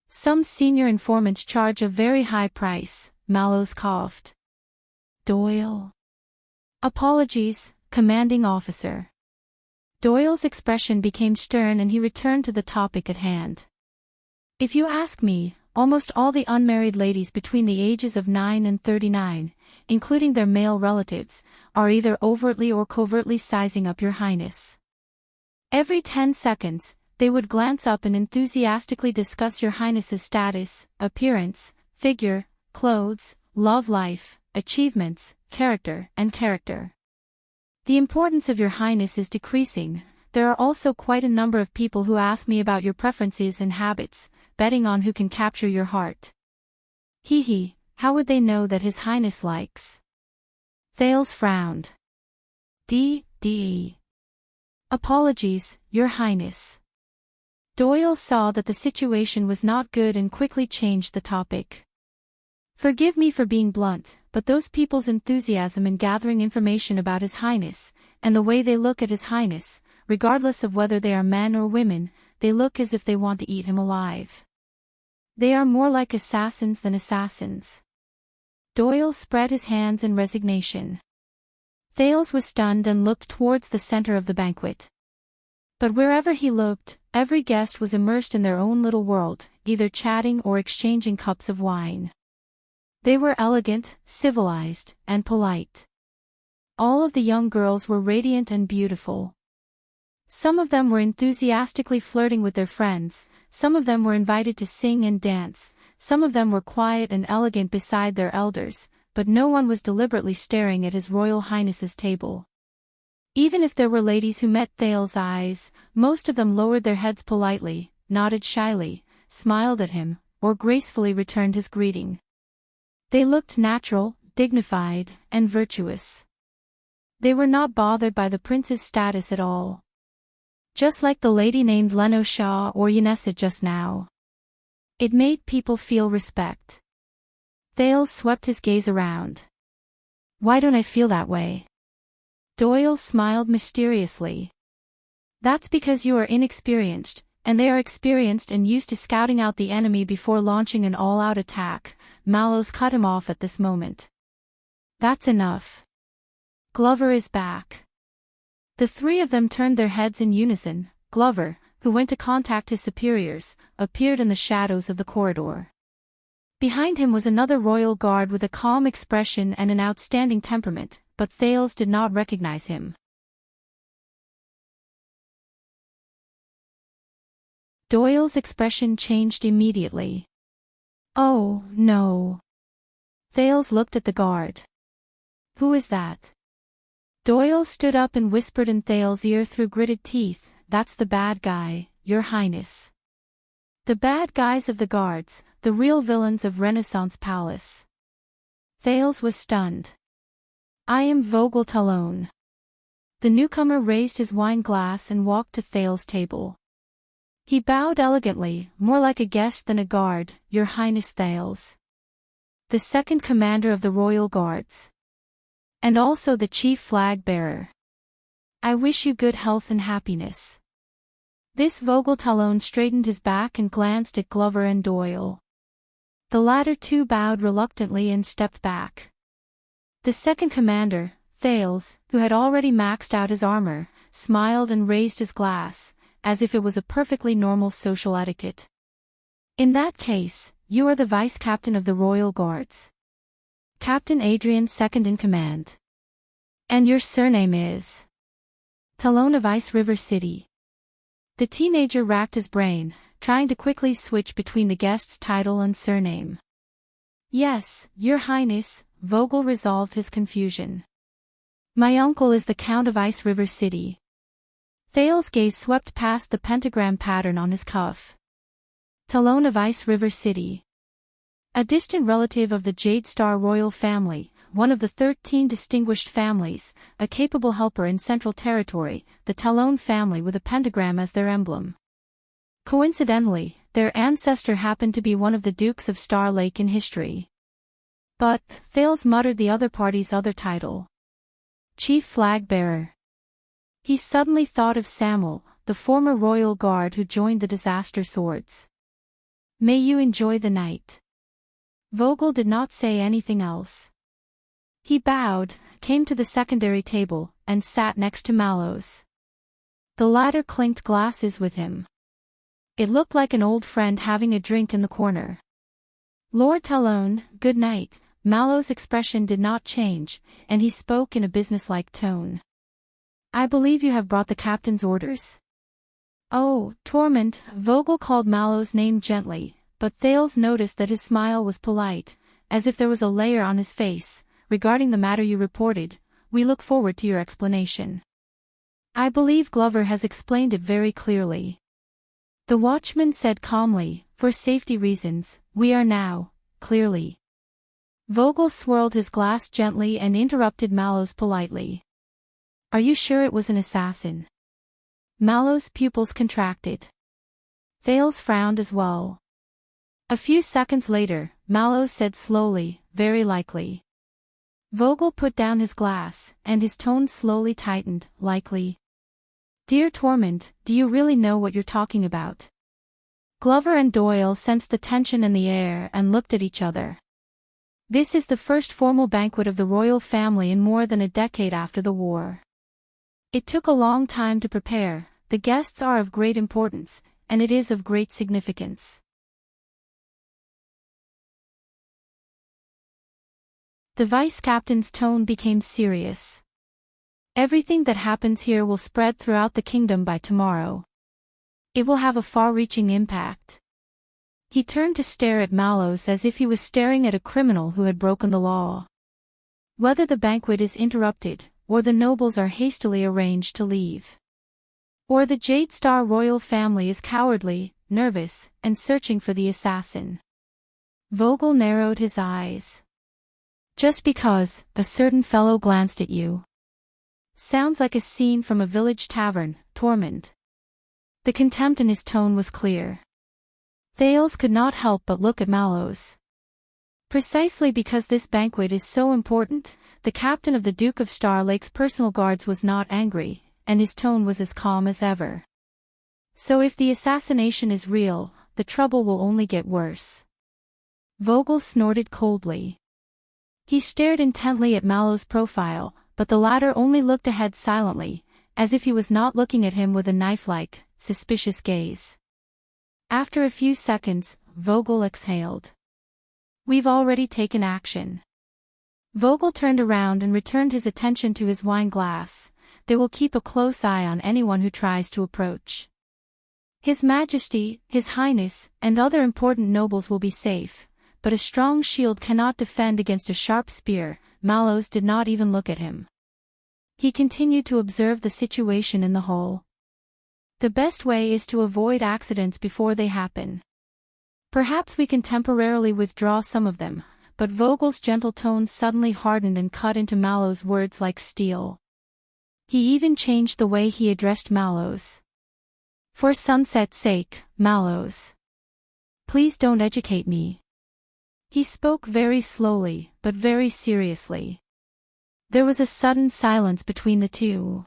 Some senior informants charge a very high price," Mallows coughed. "Doyle." "Apologies, commanding officer." Doyle's expression became stern and he returned to the topic at hand. "If you ask me, almost all the unmarried ladies between the ages of 9 and 39, including their male relatives, are either overtly or covertly sizing up Your Highness. Every 10 seconds, they would glance up and enthusiastically discuss Your Highness's status, appearance, figure, clothes, love life, achievements, character. The importance of Your Highness is decreasing. There are also quite a number of people who ask me about your preferences and habits, betting on who can capture your heart. Hee, how would they know that His Highness likes?" Thales frowned. "Apologies, Your Highness." Doyle saw that the situation was not good and quickly changed the topic. "Forgive me for being blunt, but those people's enthusiasm in gathering information about His Highness, and the way they look at His Highness, regardless of whether they are men or women, they look as if they want to eat him alive. They are more like assassins than assassins." Doyle spread his hands in resignation. Thales was stunned and looked towards the center of the banquet. But wherever he looked, every guest was immersed in their own little world, either chatting or exchanging cups of wine. They were elegant, civilized, and polite. All of the young girls were radiant and beautiful. Some of them were enthusiastically flirting with their friends, some of them were invited to sing and dance, some of them were quiet and elegant beside their elders, but no one was deliberately staring at His Royal Highness's table. Even if there were ladies who met Thales' eyes, most of them lowered their heads politely, nodded shyly, smiled at him, or gracefully returned his greeting. They looked natural, dignified, and virtuous. They were not bothered by the prince's status at all. Just like the lady named Leno Shaw or Yanessa just now. It made people feel respect. Thales swept his gaze around. "Why don't I feel that way?" Doyle smiled mysteriously. "That's because you are inexperienced, and they are experienced and used to scouting out the enemy before launching an all-out attack." Mallows cut him off at this moment. "That's enough. Glover is back." The three of them turned their heads in unison. Glover, who went to contact his superiors, appeared in the shadows of the corridor. Behind him was another royal guard with a calm expression and an outstanding temperament, but Thales did not recognize him. Doyle's expression changed immediately. "Oh, no." Thales looked at the guard. "Who is that?" Doyle stood up and whispered in Thales' ear through gritted teeth, "That's the bad guy, Your Highness." The bad guys of the guards, the real villains of Renaissance Palace. Thales was stunned. "I am Vogel Talon." The newcomer raised his wine glass and walked to Thales' table. He bowed elegantly, more like a guest than a guard, "Your Highness Thales. The second commander of the Royal Guards. And also the chief flag bearer. I wish you good health and happiness." This Vogel Talon straightened his back and glanced at Glover and Doyle. The latter too bowed reluctantly and stepped back. The second commander, Thales, who had already maxed out his armor, smiled and raised his glass, as if it was a perfectly normal social etiquette. In that case, you are the vice-captain of the Royal Guards. Captain Adrian, second in command. And your surname is? Talon of Ice River City. The teenager racked his brain, trying to quickly switch between the guest's title and surname. Yes, Your Highness, Vogel resolved his confusion. My uncle is the Count of Ice River City. Thales' gaze swept past the pentagram pattern on his cuff. Talon of Ice River City. A distant relative of the Jade Star royal family, one of the 13 distinguished families, a capable helper in Central Territory, the Talon family with a pentagram as their emblem. Coincidentally, their ancestor happened to be one of the Dukes of Star Lake in history. But, Thales muttered the other party's other title. Chief Flag Bearer. He suddenly thought of Samuel, the former royal guard who joined the Disaster Swords. May you enjoy the night. Vogel did not say anything else. He bowed, came to the secondary table, and sat next to Mallows. The latter clinked glasses with him. It looked like an old friend having a drink in the corner. Lord Talon, good night. Mallows' expression did not change, and he spoke in a businesslike tone. I believe you have brought the captain's orders? Oh, Torment, Vogel called Mallows' name gently, but Thales noticed that his smile was polite, as if there was a layer on his face. Regarding the matter you reported, we look forward to your explanation. I believe Glover has explained it very clearly. The watchman said calmly, for safety reasons, we are now, clearly. Vogel swirled his glass gently and interrupted Mallows politely. Are you sure it was an assassin? Mallows' pupils contracted. Thales frowned as well. A few seconds later, Mallows said slowly, very likely. Vogel put down his glass, and his tone slowly tightened, likely. Dear Torment, do you really know what you're talking about? Glover and Doyle sensed the tension in the air and looked at each other. This is the first formal banquet of the royal family in more than a decade after the war. It took a long time to prepare, the guests are of great importance, and it is of great significance. The vice-captain's tone became serious. Everything that happens here will spread throughout the kingdom by tomorrow. It will have a far-reaching impact. He turned to stare at Mallows as if he was staring at a criminal who had broken the law. Whether the banquet is interrupted, or the nobles are hastily arranged to leave, or the Jade Star royal family is cowardly, nervous, and searching for the assassin. Vogel narrowed his eyes. Just because a certain fellow glanced at you. Sounds like a scene from a village tavern, Torment. The contempt in his tone was clear. Thales could not help but look at Mallows. Precisely because this banquet is so important, the captain of the Duke of Star Lake's personal guards was not angry, and his tone was as calm as ever. So if the assassination is real, the trouble will only get worse. Vogel snorted coldly. He stared intently at Mallows' profile, but the latter only looked ahead silently, as if he was not looking at him with a knife-like, suspicious gaze. After a few seconds, Vogel exhaled. We've already taken action. Vogel turned around and returned his attention to his wine glass. They will keep a close eye on anyone who tries to approach. His Majesty, His Highness, and other important nobles will be safe, but a strong shield cannot defend against a sharp spear. Mallows did not even look at him. He continued to observe the situation in the hall. The best way is to avoid accidents before they happen. Perhaps we can temporarily withdraw some of them, but Vogel's gentle tone suddenly hardened and cut into Mallows' words like steel. He even changed the way he addressed Mallows. For Sunset's sake, Mallows. Please don't educate me. He spoke very slowly, but very seriously. There was a sudden silence between the two.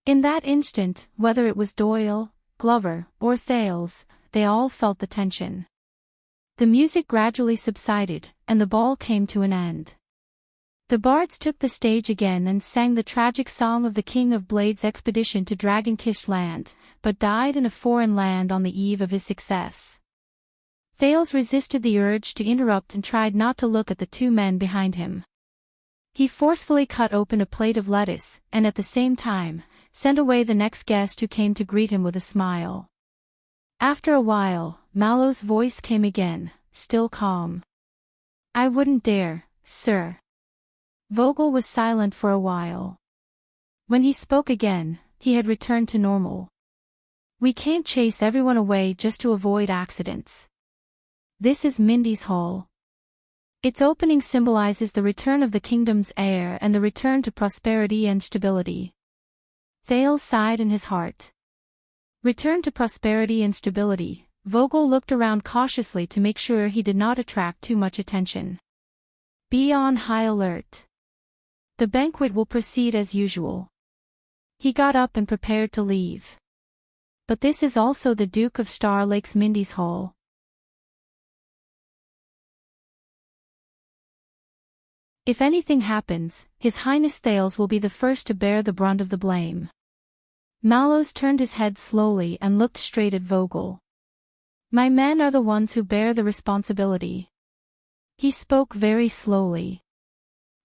In that instant, whether it was Doyle, Glover, or Thales, they all felt the tension. The music gradually subsided, and the ball came to an end. The bards took the stage again and sang the tragic song of the King of Blades' expedition to Dragon-Kissed Land, but died in a foreign land on the eve of his success. Thales resisted the urge to interrupt and tried not to look at the two men behind him. He forcefully cut open a plate of lettuce, and at the same time, sent away the next guest who came to greet him with a smile. After a while, Mallow's voice came again, still calm. "I wouldn't dare, sir." Vogel was silent for a while. When he spoke again, he had returned to normal. "We can't chase everyone away just to avoid accidents. This is Mindy's Hall. Its opening symbolizes the return of the kingdom's heir and the return to prosperity and stability." Thales sighed in his heart. Return to prosperity and stability. Vogel looked around cautiously to make sure he did not attract too much attention. "Be on high alert. The banquet will proceed as usual." He got up and prepared to leave. "But this is also the Duke of Star Lake's Mindy's Hall. If anything happens, His Highness Thales will be the first to bear the brunt of the blame." Mallows turned his head slowly and looked straight at Vogel. "My men are the ones who bear the responsibility." He spoke very slowly.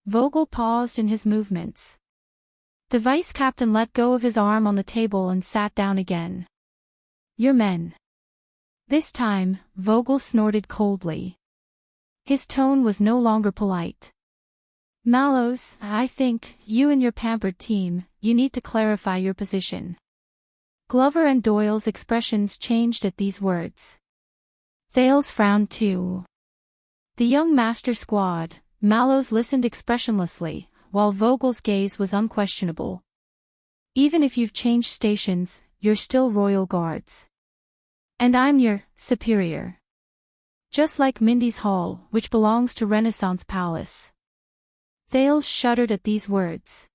Vogel paused in his movements. The vice-captain let go of his arm on the table and sat down again. "Your men." This time, Vogel snorted coldly. His tone was no longer polite. "Mallows, I think, you and your pampered team, you need to clarify your position." Glover and Doyle's expressions changed at these words. Thales frowned too. The young master squad, Mallows listened expressionlessly, while Vogel's gaze was unquestionable. "Even if you've changed stations, you're still royal guards. And I'm your superior. Just like Mindy's Hall, which belongs to Renaissance Palace." Thales shuddered at these words.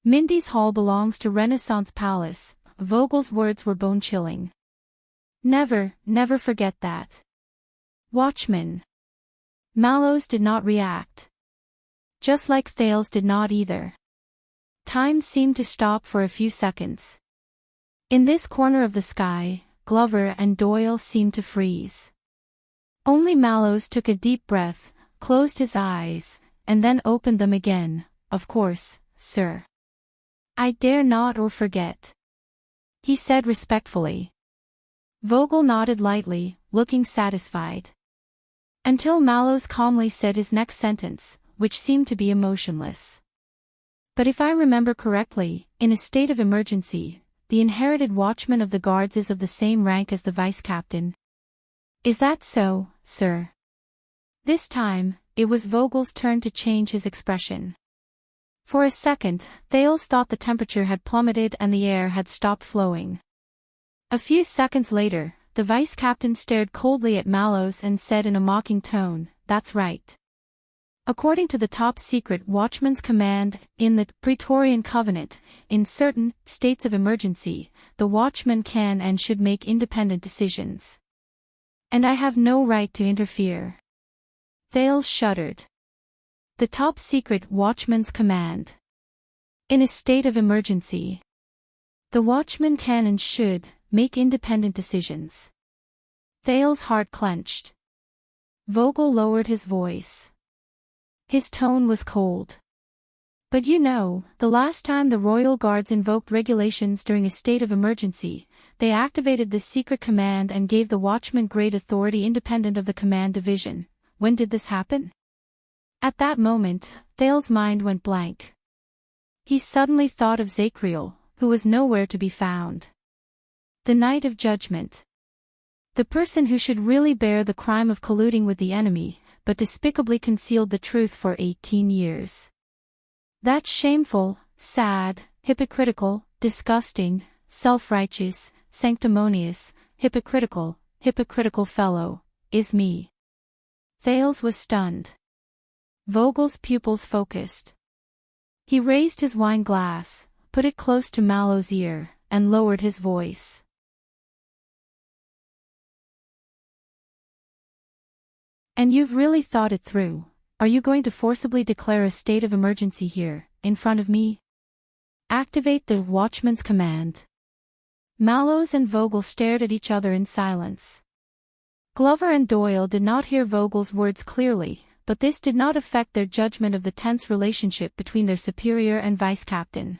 Mindy's Hall belongs to Renaissance Palace. Vogel's words were bone-chilling. "Never, never forget that. Watchman." Mallows did not react. Just like Thales did not either. Time seemed to stop for a few seconds. In this corner of the sky, Glover and Doyle seemed to freeze. Only Mallows took a deep breath, closed his eyes, and then opened them again. "Of course, sir. I dare not or forget," he said respectfully. Vogel nodded lightly, looking satisfied. Until Mallows calmly said his next sentence, which seemed to be emotionless. "But if I remember correctly, in a state of emergency, the inherited watchman of the guards is of the same rank as the vice-captain. Is that so, sir?" This time, it was Vogel's turn to change his expression. For a second, Thales thought the temperature had plummeted and the air had stopped flowing. A few seconds later, the vice-captain stared coldly at Mallows and said in a mocking tone, "That's right. According to the top-secret watchman's command, in the Praetorian Covenant, in certain states of emergency, the watchman can and should make independent decisions. And I have no right to interfere." Thales shuddered. The top-secret watchman's command. In a state of emergency, the watchman can and should make independent decisions. Thales' heart clenched. Vogel lowered his voice. His tone was cold. "But you know, the last time the royal guards invoked regulations during a state of emergency, they activated this secret command and gave the watchman great authority independent of the command division. When did this happen?" At that moment, Thales' mind went blank. He suddenly thought of Zachriel, who was nowhere to be found. The night of judgment. The person who should really bear the crime of colluding with the enemy, but despicably concealed the truth for 18 years. That shameful, sad, hypocritical, disgusting, self-righteous, sanctimonious, hypocritical fellow, is me. Thales was stunned. Vogel's pupils focused. He raised his wine glass, put it close to Mallow's ear, and lowered his voice. And you've really thought it through. Are you going to forcibly declare a state of emergency here, in front of me? Activate the Watchman's command. Mallows and Vogel stared at each other in silence. Glover and Doyle did not hear Vogel's words clearly, but this did not affect their judgment of the tense relationship between their superior and vice captain.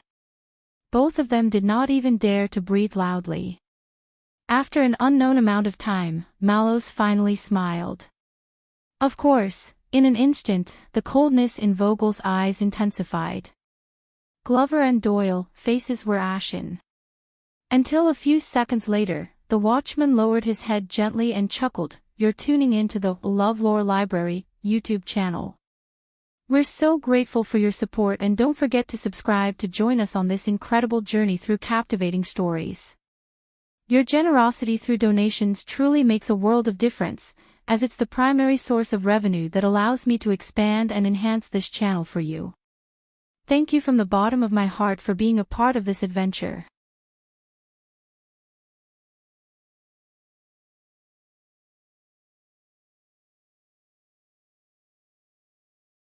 Both of them did not even dare to breathe loudly. After an unknown amount of time, Mallows finally smiled. Of course, in an instant, the coldness in Vogel's eyes intensified. Glover and Doyle, faces were ashen. Until a few seconds later, the watchman lowered his head gently and chuckled, "You're tuning in to the LoveLore Library YouTube channel. We're so grateful for your support, and don't forget to subscribe to join us on this incredible journey through captivating stories. Your generosity through donations truly makes a world of difference, as it's the primary source of revenue that allows me to expand and enhance this channel for you. Thank you from the bottom of my heart for being a part of this adventure."